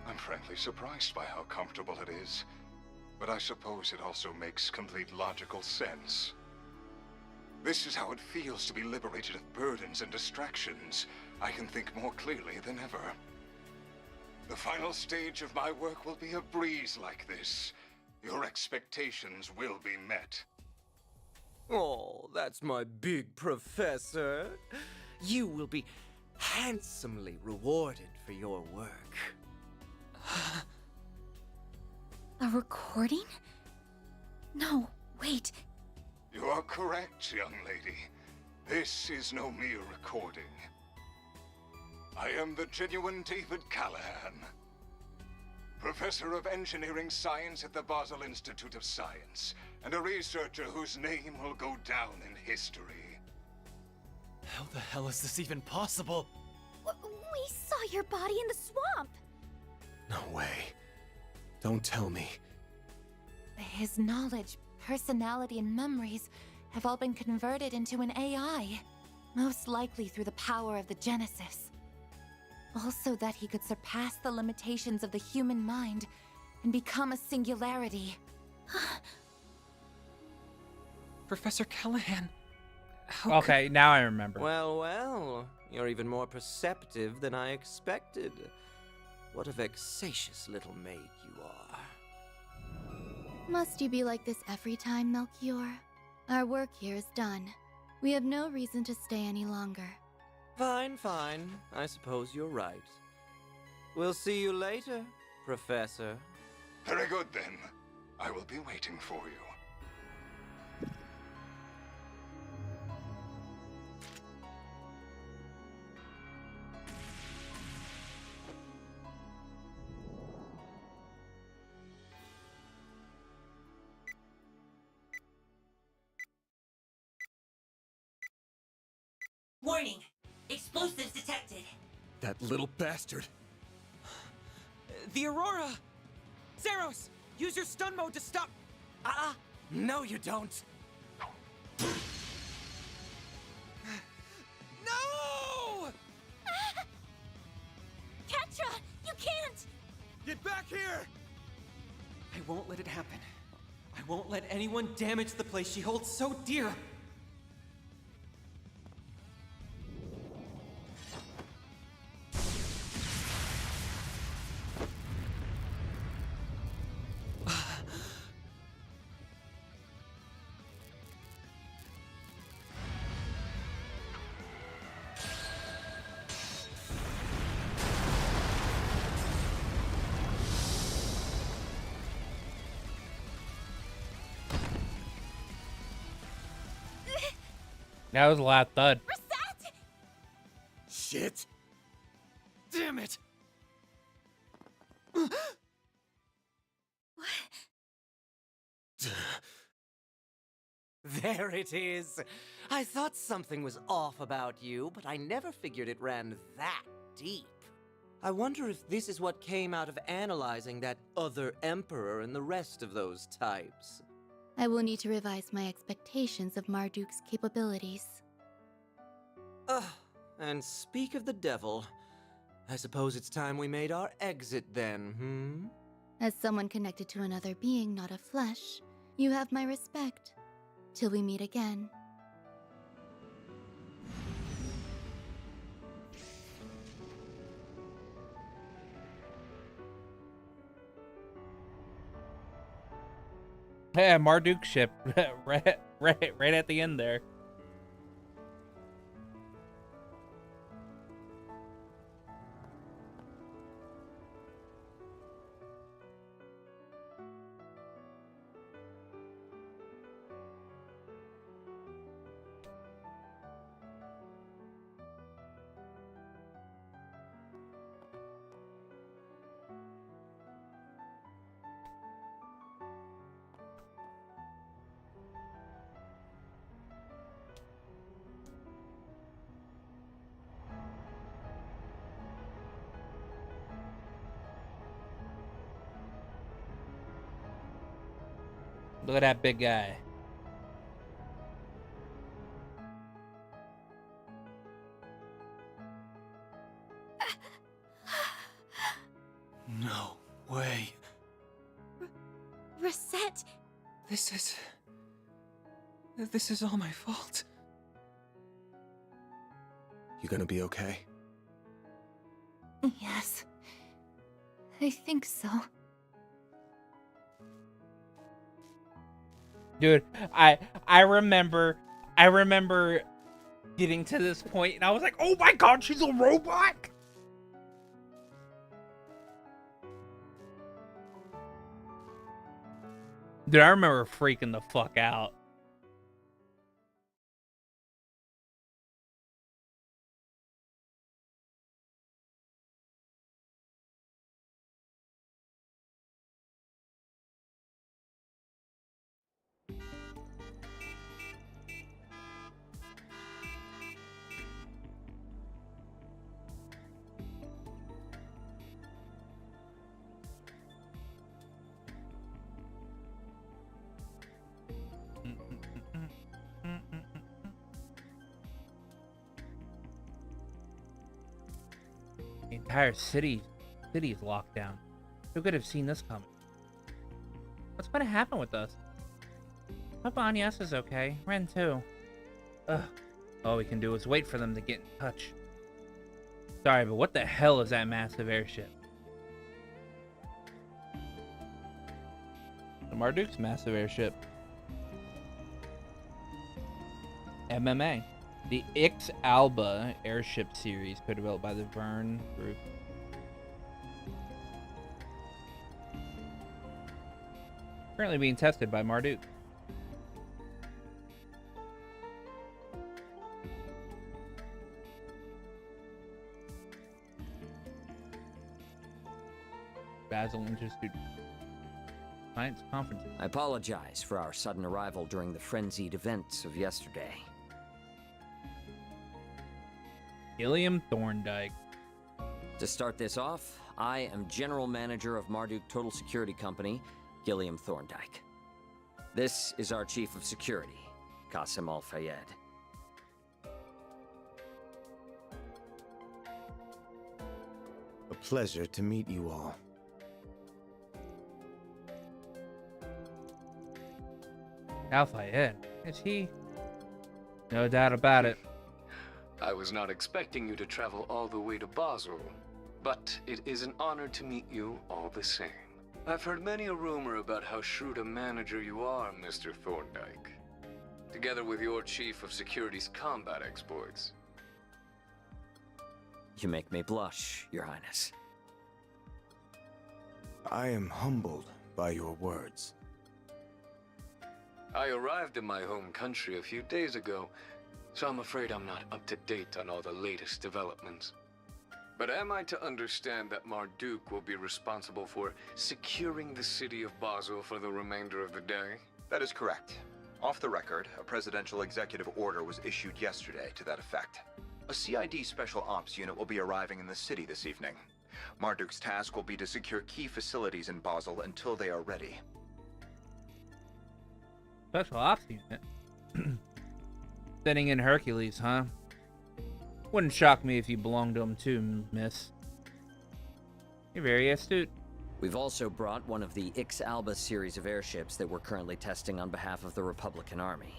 Speaker 12: I'm frankly surprised by how comfortable it is. But I suppose it also makes complete logical sense. This is how it feels to be liberated of burdens and distractions. I can think more clearly than ever. The final stage of my work will be a breeze like this. Your expectations will be met.
Speaker 7: Oh, that's my big professor. You will be handsomely rewarded for your work.
Speaker 21: A recording? No, wait.
Speaker 12: You are correct, young lady. This is no mere recording. I am the genuine David Callahan, Professor of Engineering Science at the Basel Institute of Science, and a researcher whose name will go down in history.
Speaker 5: How the hell is this even possible?
Speaker 21: We saw your body in the swamp!
Speaker 5: No way. Don't tell me.
Speaker 4: His knowledge, personality, and memories have all been converted into an AI. Most likely through the power of the Genesis. Also that he could surpass the limitations of the human mind and become a singularity.
Speaker 6: Professor Callahan,
Speaker 1: Okay, now I remember.
Speaker 7: Well, well, you're even more perceptive than I expected. What a vexatious little maid you are.
Speaker 8: Must you be like this every time, Melchior? Our work here is done. We have no reason to stay any longer.
Speaker 7: Fine, fine. I suppose you're right. We'll see you later, Professor.
Speaker 12: Very good, then. I will be waiting for you.
Speaker 13: Warning! Explosives detected.
Speaker 10: That little bastard.
Speaker 19: The Aurora! Zeros! Use your stun mode to stop.
Speaker 7: No, you don't.
Speaker 19: No!
Speaker 21: Ketra, you can't!
Speaker 10: Get back here!
Speaker 6: I won't let it happen. I won't let anyone damage the place she holds so dear.
Speaker 1: That was a loud thud.
Speaker 10: Shit!
Speaker 19: Damn it!
Speaker 7: There it is. I thought something was off about you, but I never figured it ran that deep. I wonder if this is what came out of analyzing that other emperor and the rest of those types.
Speaker 8: I will need to revise my expectations of Marduk's capabilities.
Speaker 7: And speak of the devil, I suppose it's time we made our exit then,
Speaker 8: As someone connected to another being, not of flesh, you have my respect. Till we meet again.
Speaker 1: Yeah, Marduk's ship, right at the end there. Look at that big guy.
Speaker 19: No way.
Speaker 3: Reset!
Speaker 6: This is all my fault.
Speaker 15: You gonna be okay?
Speaker 4: Yes. I think so.
Speaker 1: Dude, I remember getting to this point and I was like, oh my god, she's a robot! Dude, I remember freaking the fuck out. The entire city is locked down. Who could have seen this coming? What's going to happen with us? Hope Agnes is okay. Ren too. Ugh. All we can do is wait for them to get in touch. Sorry, but what the hell is that massive airship? The Marduk's massive airship. MMA. The Ix Alba airship series co-developed by the Verne Group. Currently being tested by Marduk. Basil Institute Science Conference.
Speaker 9: I apologize for our sudden arrival during the frenzied events of yesterday.
Speaker 1: Gilliam Thorndike.
Speaker 9: To start this off, I am General Manager of Marduk Total Security Company, Gilliam Thorndike. This is our Chief of Security, Qasim Al-Fayed.
Speaker 15: A pleasure to meet you all.
Speaker 1: Al-Fayed, is he? No doubt about it.
Speaker 22: I was not expecting you to travel all the way to Basel, but it is an honor to meet you all the same. I've heard many a rumor about how shrewd a manager you are, Mr. Thorndike, together with your Chief of Security's combat exploits.
Speaker 9: You make me blush, Your Highness.
Speaker 15: I am humbled by your words.
Speaker 22: I arrived in my home country a few days ago, so I'm afraid I'm not up to date on all the latest developments. But am I to understand that Marduk will be responsible for securing the city of Basel for the remainder of the day?
Speaker 23: That is correct. Off the record, a presidential executive order was issued yesterday to that effect. A CID Special Ops unit will be arriving in the city this evening. Marduk's task will be to secure key facilities in Basel until they are ready.
Speaker 1: Special Ops unit? Sitting in Hercules, huh? Wouldn't shock me if you belonged to him too, miss. You're very astute.
Speaker 9: We've also brought one of the Ix Alba series of airships that we're currently testing on behalf of the Republican Army.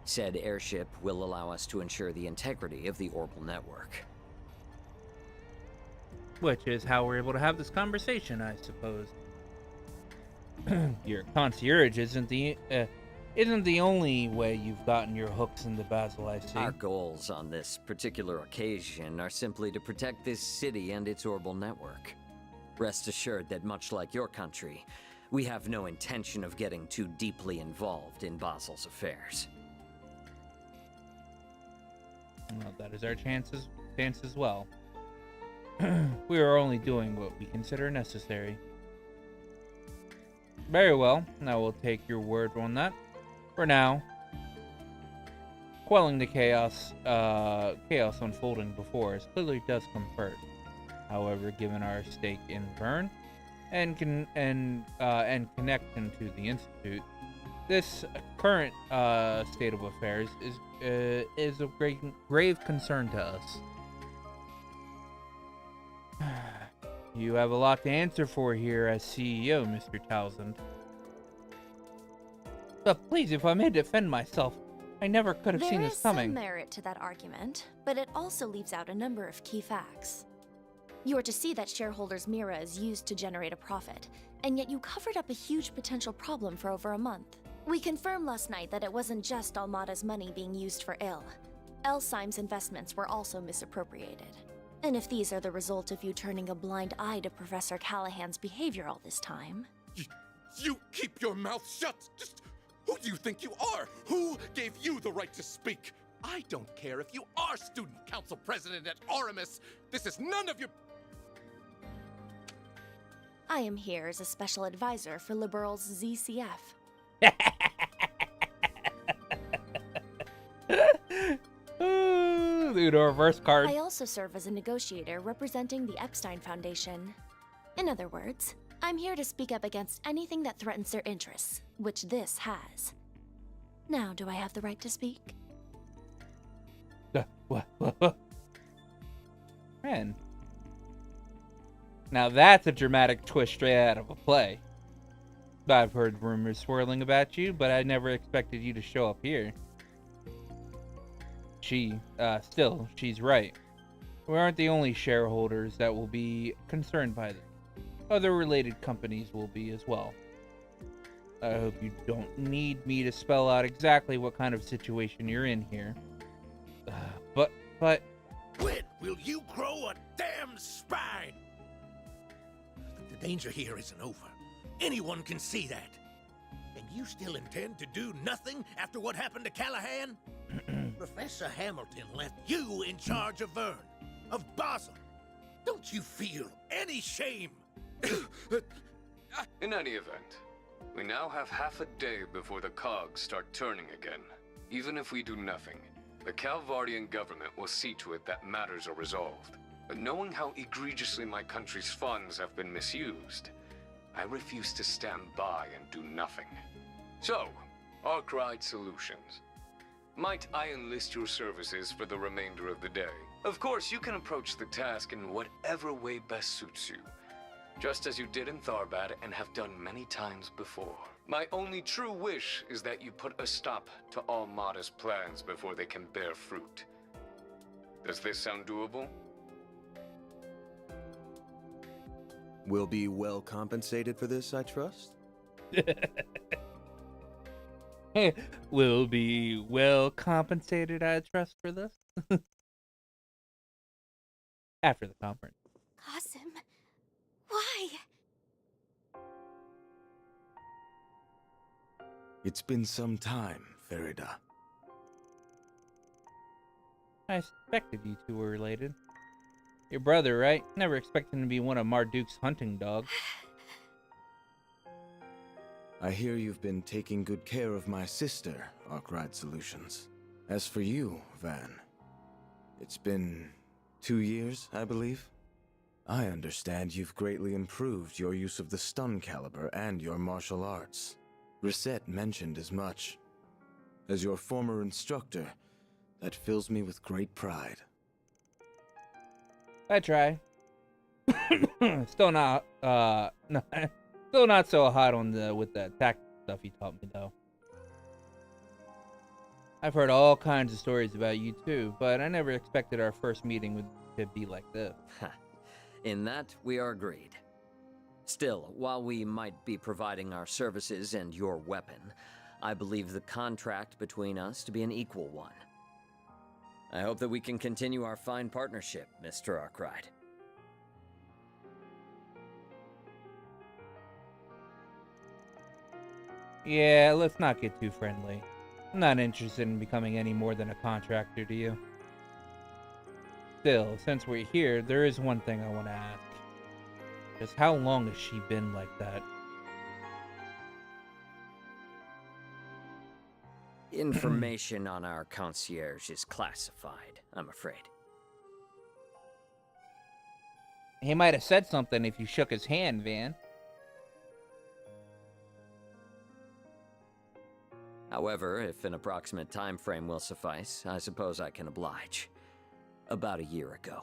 Speaker 9: Said airship will allow us to ensure the integrity of the orbital network.
Speaker 1: Which is how we're able to have this conversation, I suppose. Your concierge isn't the only way you've gotten your hooks into Basel, I see.
Speaker 9: Our goals on this particular occasion are simply to protect this city and its orbital network. Rest assured that much like your country, we have no intention of getting too deeply involved in Basel's affairs.
Speaker 1: Well, that is our chance as well. We are only doing what we consider necessary. Very well, I will take your word on that. For now, quelling the chaos unfolding before us clearly does come first. However, given our stake in Verne and connection to the Institute, this current state of affairs is of grave concern to us. You have a lot to answer for here as CEO, Mr. Townsend. But please, if I may defend myself, I never could have seen this coming.
Speaker 21: There is some merit to that argument, but it also leaves out a number of key facts. You are to see that shareholders' Mira is used to generate a profit, and yet you covered up a huge potential problem for over a month. We confirmed last night that it wasn't just Almada's money being used for ill. Elsime's investments were also misappropriated. And if these are the result of you turning a blind eye to Professor Callahan's behavior all this time...
Speaker 2: You keep your mouth shut! Just who do you think you are? Who gave you the right to speak? I don't care if you are student council president at Aramis. This is none of your...
Speaker 21: I am here as a special advisor for Liberal's ZCF.
Speaker 1: Dude, a reverse card.
Speaker 21: I also serve as a negotiator representing the Epstein Foundation. In other words, I'm here to speak up against anything that threatens their interests, which this has. Now, do I have the right to speak?
Speaker 1: Man. Now that's a dramatic twist straight out of a play. I've heard rumors swirling about you, but I never expected you to show up here. Still, she's right. We aren't the only shareholders that will be concerned by this. Other related companies will be as well. I hope you don't need me to spell out exactly what kind of situation you're in here. But...
Speaker 11: When will you grow a damn spine? The danger here isn't over. Anyone can see that. And you still intend to do nothing after what happened to Callahan? Professor Hamilton left you in charge of Vern, of Basel. Don't you feel any shame?
Speaker 22: In any event, we now have half a day before the cogs start turning again. Even if we do nothing, the Calvardian government will see to it that matters are resolved. But knowing how egregiously my country's funds have been misused, I refuse to stand by and do nothing. So, Arkwright Solutions. Might I enlist your services for the remainder of the day? Of course, you can approach the task in whatever way best suits you, just as you did in Tharbad and have done many times before. My only true wish is that you put a stop to Almada's plans before they can bear fruit. Does this sound doable?
Speaker 14: We'll be well compensated for this, I trust?
Speaker 1: Will be well compensated, I trust, for this. After the conference.
Speaker 3: Qasim, why?
Speaker 14: It's been some time, Farida.
Speaker 1: I suspected you two were related. Your brother, right? Never expected him to be one of Marduk's hunting dogs.
Speaker 14: I hear you've been taking good care of my sister, Arkwright Solutions. As for you, Van, it's been 2 years, I believe? I understand you've greatly improved your use of the stun caliber and your martial arts. Reset mentioned as much. As your former instructor, that fills me with great pride.
Speaker 1: I try. Still not so hot on with the tactical stuff he taught me though. I've heard all kinds of stories about you too, but I never expected our first meeting to be like this.
Speaker 9: In that, we are agreed. Still, while we might be providing our services and your weapon, I believe the contract between us to be an equal one. I hope that we can continue our fine partnership, Mr. Arkwright.
Speaker 1: Yeah, let's not get too friendly. I'm not interested in becoming any more than a contractor to you. Still, since we're here, there is one thing I want to ask. Just how long has she been like that?
Speaker 9: Information on our concierge is classified, I'm afraid.
Speaker 1: He might have said something if you shook his hand, Van.
Speaker 9: However, if an approximate time frame will suffice, I suppose I can oblige. About a year ago.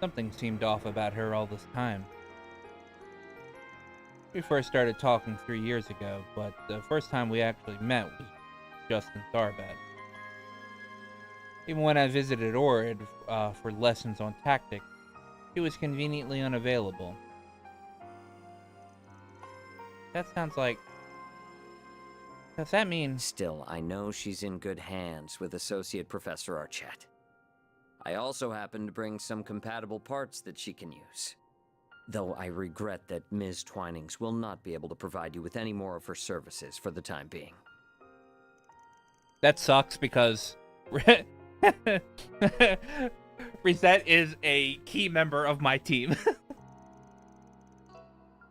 Speaker 1: Something seemed off about her all this time. We first started talking 3 years ago, but the first time we actually met was just in Tharbad. Even when I visited Orid for lessons on tactics, she was conveniently unavailable. That sounds like... Does that mean...
Speaker 9: Still, I know she's in good hands with Associate Professor Archett. I also happen to bring some compatible parts that she can use. Though I regret that Ms. Twinings will not be able to provide you with any more of her services for the time being.
Speaker 1: That sucks because... Reset is a key member of my team.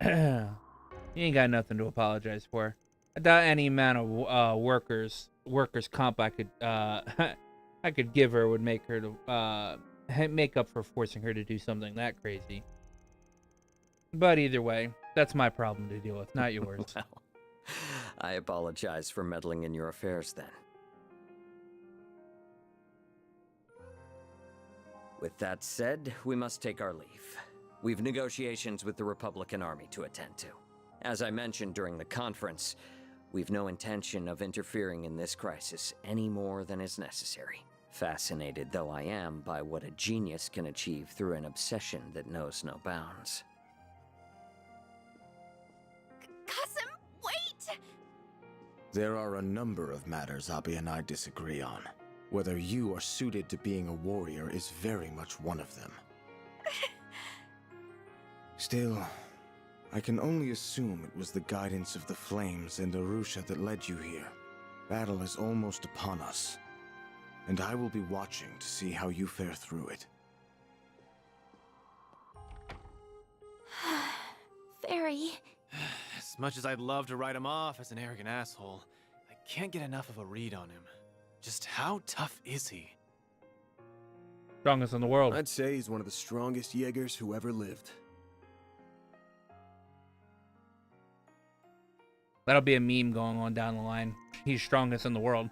Speaker 1: You ain't got nothing to apologize for. I doubt any amount of workers comp I could I could give her would make her to make up for forcing her to do something that crazy. But either way, that's my problem to deal with, not yours.
Speaker 9: Well, I apologize for meddling in your affairs then. With that said, we must take our leave. We've negotiations with the Republican Army to attend to. As I mentioned during the conference, we've no intention of interfering in this crisis any more than is necessary. Fascinated though I am by what a genius can achieve through an obsession that knows no bounds.
Speaker 3: Qasim, wait!
Speaker 14: There are a number of matters Abi and I disagree on. Whether you are suited to being a warrior is very much one of them. Still, I can only assume it was the guidance of the flames and Arusha that led you here. Battle is almost upon us, and I will be watching to see how you fare through it.
Speaker 21: Fairy.
Speaker 5: As much as I'd love to write him off as an arrogant asshole, I can't get enough of a read on him. Just how tough is he?
Speaker 1: Strongest in the world.
Speaker 16: I'd say he's one of the strongest Jaegers who ever lived.
Speaker 1: That'll be a meme going on down the line. He's strongest in the world.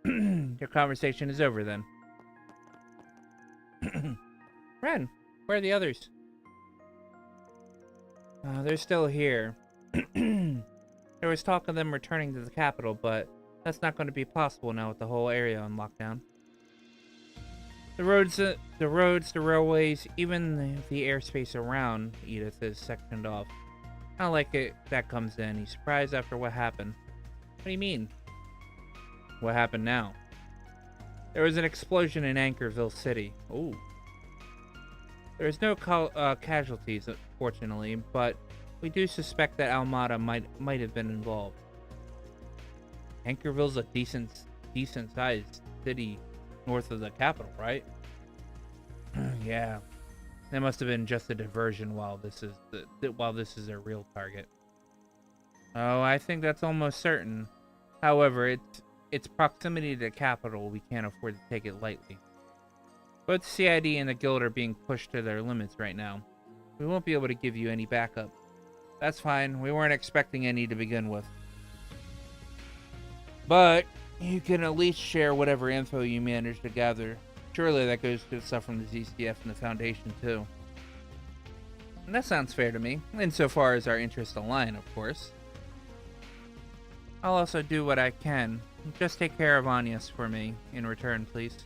Speaker 1: Your conversation is over then. Ren, where are the others? They're still here. There was talk of them returning to the capital, but that's not going to be possible now with the whole area on lockdown. The roads, the railways, even the airspace around Edith is sectioned off. I don't like it. That comes in. He's surprised after what happened. What do you mean? What happened now? There was an explosion in Anchorville City. Ooh. There was no casualties, fortunately, but we do suspect that Almada might have been involved. Anchorville's a decent-sized city north of the capital, right? Yeah. That must have been just a diversion while this is a real target. Oh, I think that's almost certain. However, its proximity to the capital, we can't afford to take it lightly. Both CID and the Guild are being pushed to their limits right now. We won't be able to give you any backup. That's fine. We weren't expecting any to begin with. But you can at least share whatever info you manage to gather. Surely that goes to the stuff from the ZCF and the Foundation, too. And that sounds fair to me, insofar as our interests align, of course. I'll also do what I can. Just take care of Agnes for me, in return, please.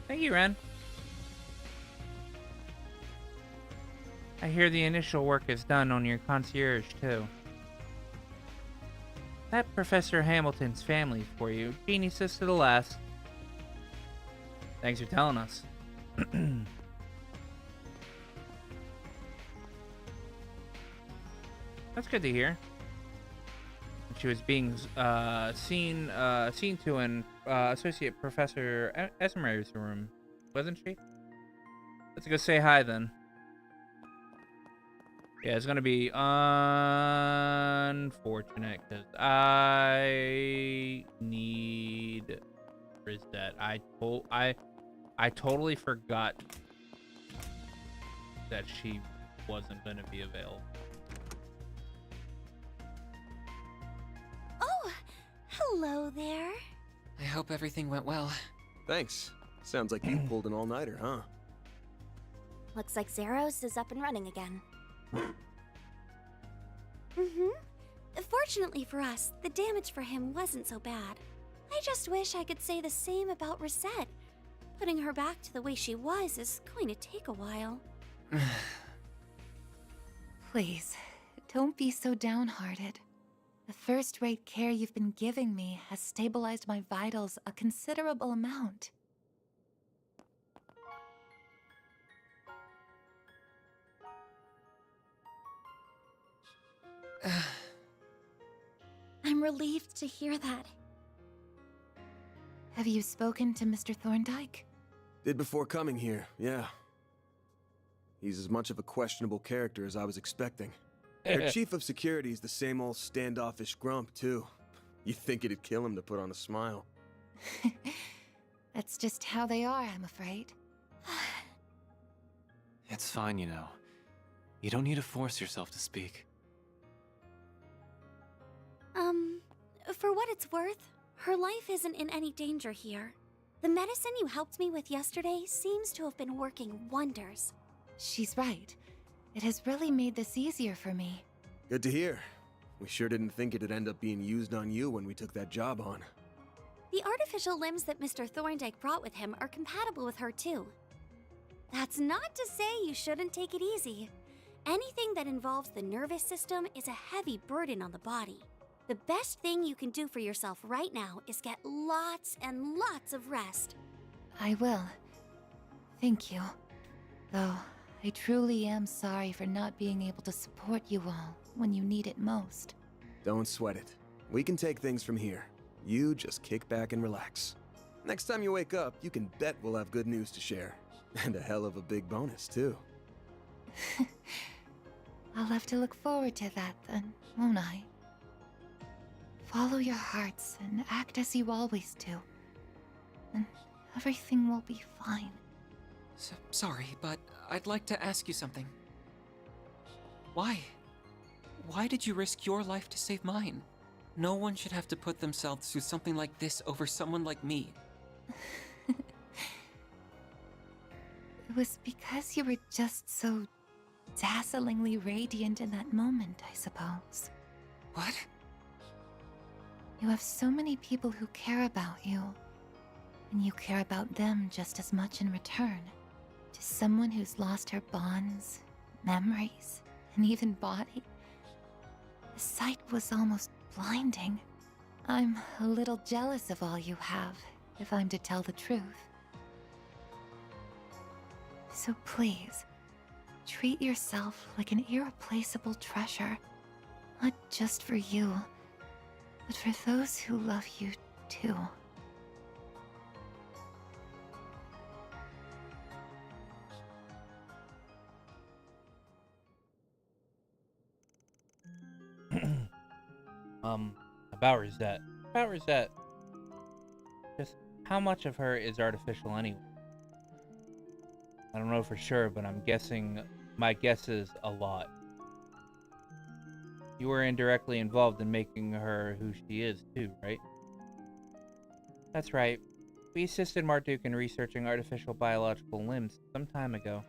Speaker 1: Thank you, Ren. I hear the initial work is done on your concierge, too. That Professor Hamilton's family for you. Geniuses to the last. Thanks for telling us. That's good to hear. She was being seen to in Associate Professor Esmer's room, wasn't she? Let's go say hi then. Yeah, it's gonna be unfortunate because I need Reset. I totally forgot that she wasn't gonna be available.
Speaker 3: Oh, hello there.
Speaker 6: I hope everything went well.
Speaker 16: Thanks. Sounds like you pulled an all-nighter, huh?
Speaker 3: Looks like Zeros is up and running again. Fortunately for us, the damage for him wasn't so bad. I just wish I could say the same about Reset. Putting her back to the way she was is going to take a while.
Speaker 4: Please, don't be so downhearted. The first-rate care you've been giving me has stabilized my vitals a considerable amount.
Speaker 3: I'm relieved to hear that.
Speaker 4: Have you spoken to Mr. Thorndyke?
Speaker 16: Did before coming here, yeah. He's as much of a questionable character as I was expecting. Their chief of security is the same old standoffish grump, too. You'd think it'd kill him to put on a smile.
Speaker 4: That's just how they are, I'm afraid.
Speaker 5: It's fine, you know. You don't need to force yourself to speak.
Speaker 3: For what it's worth, her life isn't in any danger here. The medicine you helped me with yesterday seems to have been working wonders.
Speaker 4: She's right. It has really made this easier for me.
Speaker 16: Good to hear. We sure didn't think it'd end up being used on you when we took that job on.
Speaker 3: The artificial limbs that Mr. Thorndyke brought with him are compatible with her too. That's not to say you shouldn't take it easy. Anything that involves the nervous system is a heavy burden on the body. The best thing you can do for yourself right now is get lots and lots of rest.
Speaker 4: I will. Thank you. Though, I truly am sorry for not being able to support you all when you need it most.
Speaker 16: Don't sweat it. We can take things from here. You just kick back and relax. Next time you wake up, you can bet we'll have good news to share. And a hell of a big bonus, too.
Speaker 4: I'll have to look forward to that then, won't I? Follow your hearts and act as you always do. And everything will be fine.
Speaker 6: Sorry, but I'd like to ask you something. Why? Why did you risk your life to save mine? No one should have to put themselves through something like this over someone like me.
Speaker 4: It was because you were just so dazzlingly radiant in that moment, I suppose.
Speaker 6: What?
Speaker 4: You have so many people who care about you, and you care about them just as much in return. To someone who's lost her bonds, memories, and even body, the sight was almost blinding. I'm a little jealous of all you have, if I'm to tell the truth. So please, treat yourself like an irreplaceable treasure, not just for you, but for those who love you too.
Speaker 1: About Rosette. About Rosette. Just how much of her is artificial anyway? I don't know for sure, but I'm guessing, my guess is a lot. You were indirectly involved in making her who she is too, right? That's right. We assisted Marduk in researching artificial biological limbs some time ago.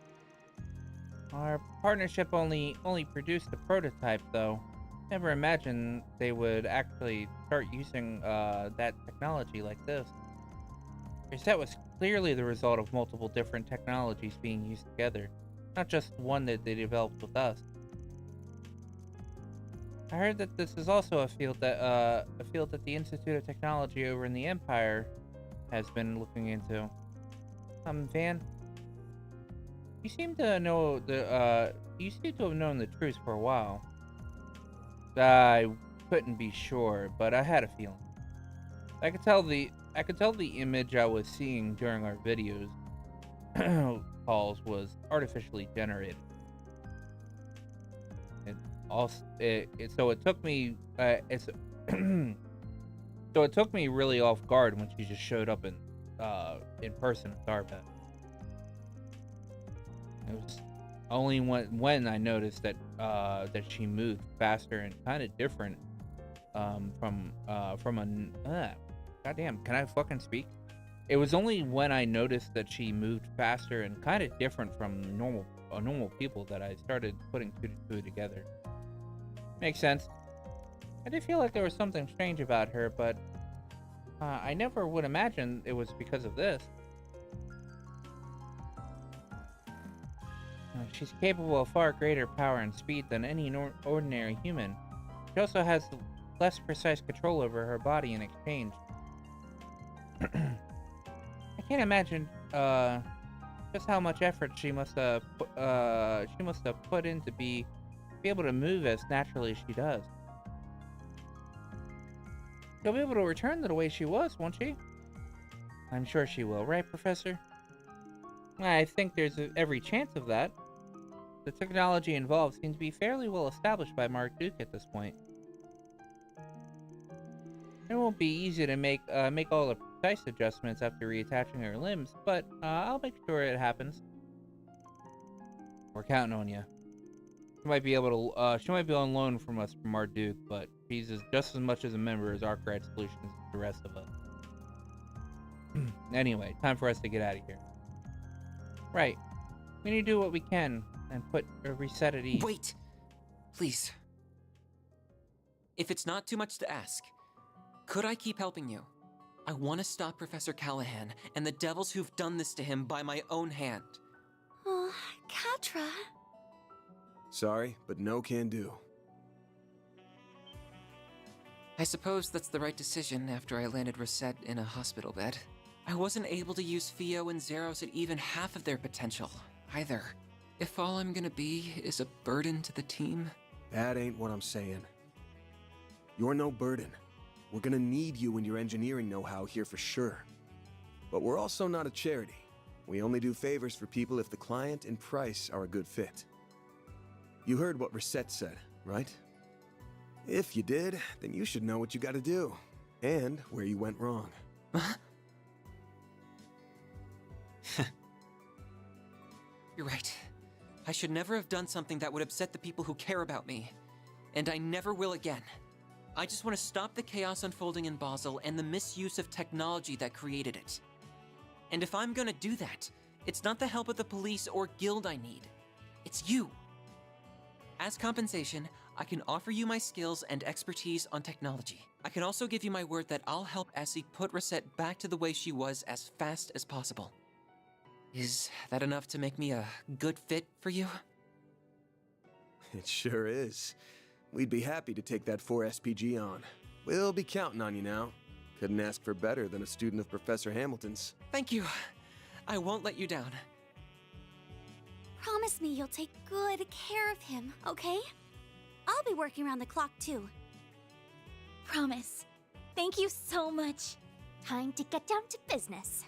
Speaker 1: Our partnership only produced a prototype, though. Never imagined they would actually start using that technology like this. Reset was clearly the result of multiple different technologies being used together, not just one that they developed with us. I heard that this is also a field that the Institute of Technology over in the Empire has been looking into. Van, you seem to have known the truth for a while. I couldn't be sure, but I had a feeling. I could tell the image I was seeing during our videos calls was artificially generated. So it took me really off guard when she just showed up in person at Starbet. It was only when I noticed that she moved faster and kind of different from a goddamn, can I fucking speak? It was only when I noticed that she moved faster and kind of different from normal people that I started putting two to two together. Makes sense. I did feel like there was something strange about her, but I never would imagine it was because of this. She's capable of far greater power and speed than any ordinary human. She also has less precise control over her body in exchange. I can't imagine just how much effort she must have put in to be able to move as naturally as she does. She'll be able to return to the way she was, won't she? I'm sure she will, right, Professor? I think there's every chance of that. The technology involved seems to be fairly well established by Mark Duke at this point. It won't be easy to make all the precise adjustments after reattaching her limbs, but I'll make sure it happens. We're counting on you. She might be on loan from us from Mark Duke, but she's just as much as a member as Arkwright Solutions as the rest of us. Anyway, time for us to get out of here. Right. We need to do what we can and reset at ease.
Speaker 6: Wait! Please. If it's not too much to ask, could I keep helping you? I want to stop Professor Callahan and the devils who've done this to him by my own hand.
Speaker 3: Oh, Katra.
Speaker 16: Sorry, but no can do.
Speaker 6: I suppose that's the right decision after I landed Reset in a hospital bed. I wasn't able to use Fio and Zeros at even half of their potential, either. If all I'm gonna be is a burden to the team...
Speaker 16: That ain't what I'm saying. You're no burden. We're gonna need you and your engineering know-how here for sure. But we're also not a charity. We only do favors for people if the client and price are a good fit. You heard what Reset said, right? If you did, then you should know what you gotta do. And where you went wrong.
Speaker 6: You're right. I should never have done something that would upset the people who care about me. And I never will again. I just want to stop the chaos unfolding in Basel and the misuse of technology that created it. And if I'm gonna do that, it's not the help of the police or guild I need. It's you. As compensation, I can offer you my skills and expertise on technology. I can also give you my word that I'll help Essie put Reset back to the way she was as fast as possible. Is that enough to make me a good fit for you?
Speaker 16: It sure is. We'd be happy to take that 4 SPG on. We'll be counting on you now. Couldn't ask for better than a student of Professor Hamilton's.
Speaker 6: Thank you. I won't let you down.
Speaker 3: Promise me you'll take good care of him, okay? I'll be working around the clock too. Promise. Thank you so much. Time to get down to business.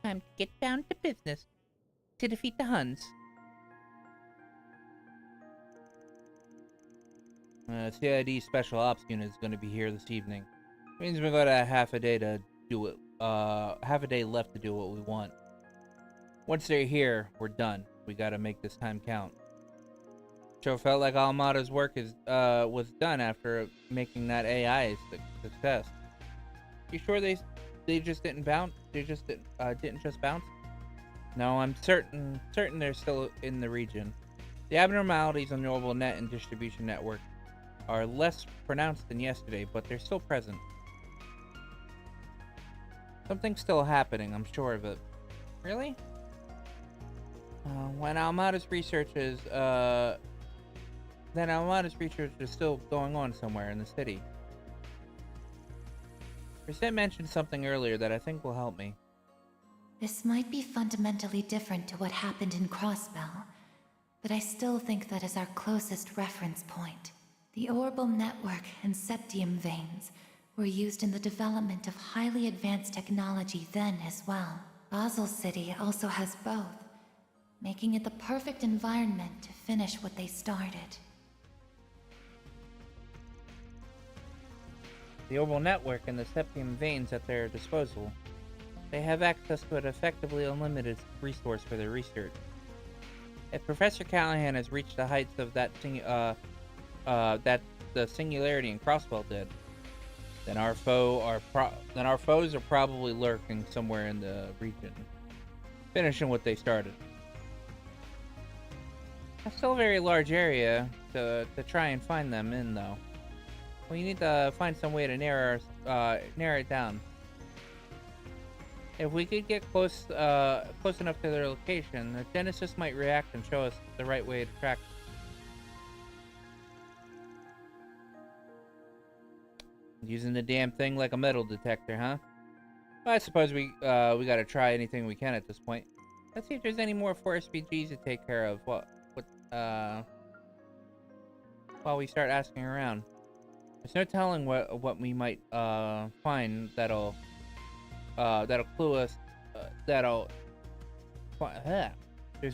Speaker 1: Time to get down to business. To defeat the Huns. CID Special Ops Unit is going to be here this evening. Means we've got a half a day to do it. Half a day left to do what we want. Once they're here, we're done. We got to make this time count. Sure felt like Almada's work was done after making that AI a success. You sure they just didn't bounce? They just didn't just bounce? No, I'm certain they're still in the region. The abnormalities on the orbital net and distribution network are less pronounced than yesterday, but they're still present. Something's still happening, I'm sure of it. Really? When Almada's research is still going on somewhere in the city. Reset mentioned something earlier that I think will help me.
Speaker 4: This might be fundamentally different to what happened in Crossbell, but I still think that is our closest reference point. The orbital network and septium veins were used in the development of highly advanced technology then as well. Basel City also has both, making it the perfect environment to finish what they started.
Speaker 1: The orbital network and the septium veins at their disposal. They have access to an effectively unlimited resource for their research. If Professor Callahan has reached the heights of that the singularity in Crosswell did, then our foes are probably lurking somewhere in the region, finishing what they started. That's still a very large area to try and find them in, though. We need to find some way to narrow it down. If we could get close enough to their location, the Genesis might react and show us the right way to track them. Using the damn thing like a metal detector, huh? Well, I suppose we gotta try anything we can at this point. Let's see if there's any more 4 SPGs to take care of. While we start asking around. There's no telling what we might find that'll clue us. There's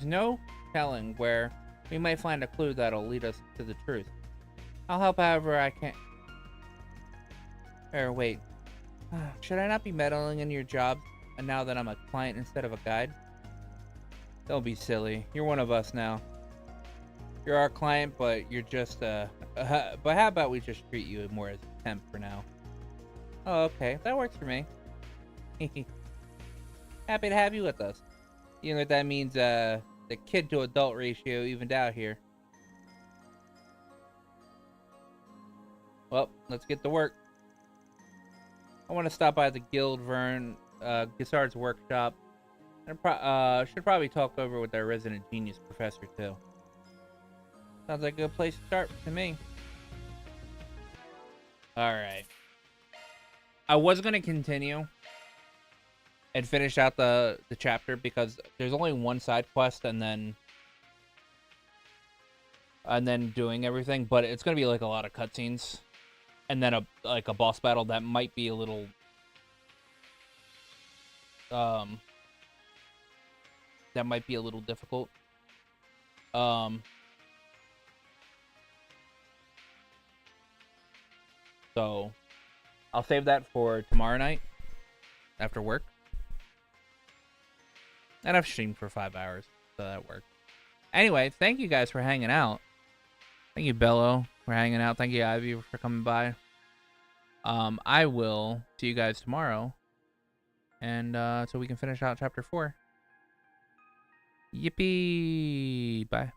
Speaker 1: no telling where we might find a clue that'll lead us to the truth. I'll help however I can. Or wait, should I not be meddling in your job now that I'm a client instead of a guide? Don't be silly. You're one of us now. You're our client, but you're just but how about we just treat you more as a temp for now? Oh, okay, that works for me. Happy to have you with us. You know what that means? The kid to adult ratio evened out here. Well, let's get to work. I want to stop by the Guild Vern Gissard's workshop. And should probably talk over with our resident genius professor too. Sounds like a good place to start to me. Alright. I was going to continue and finish out the chapter because there's only one side quest and then doing everything, but it's going to be like a lot of cutscenes and then a boss battle that might be a little difficult. So I'll save that for tomorrow night after work. And I've streamed for 5 hours, so that worked. Anyway, thank you guys for hanging out. Thank you, Bello, for hanging out. Thank you, Ivy, for coming by. I will see you guys tomorrow. And so we can finish out chapter 4. Yippee! Bye.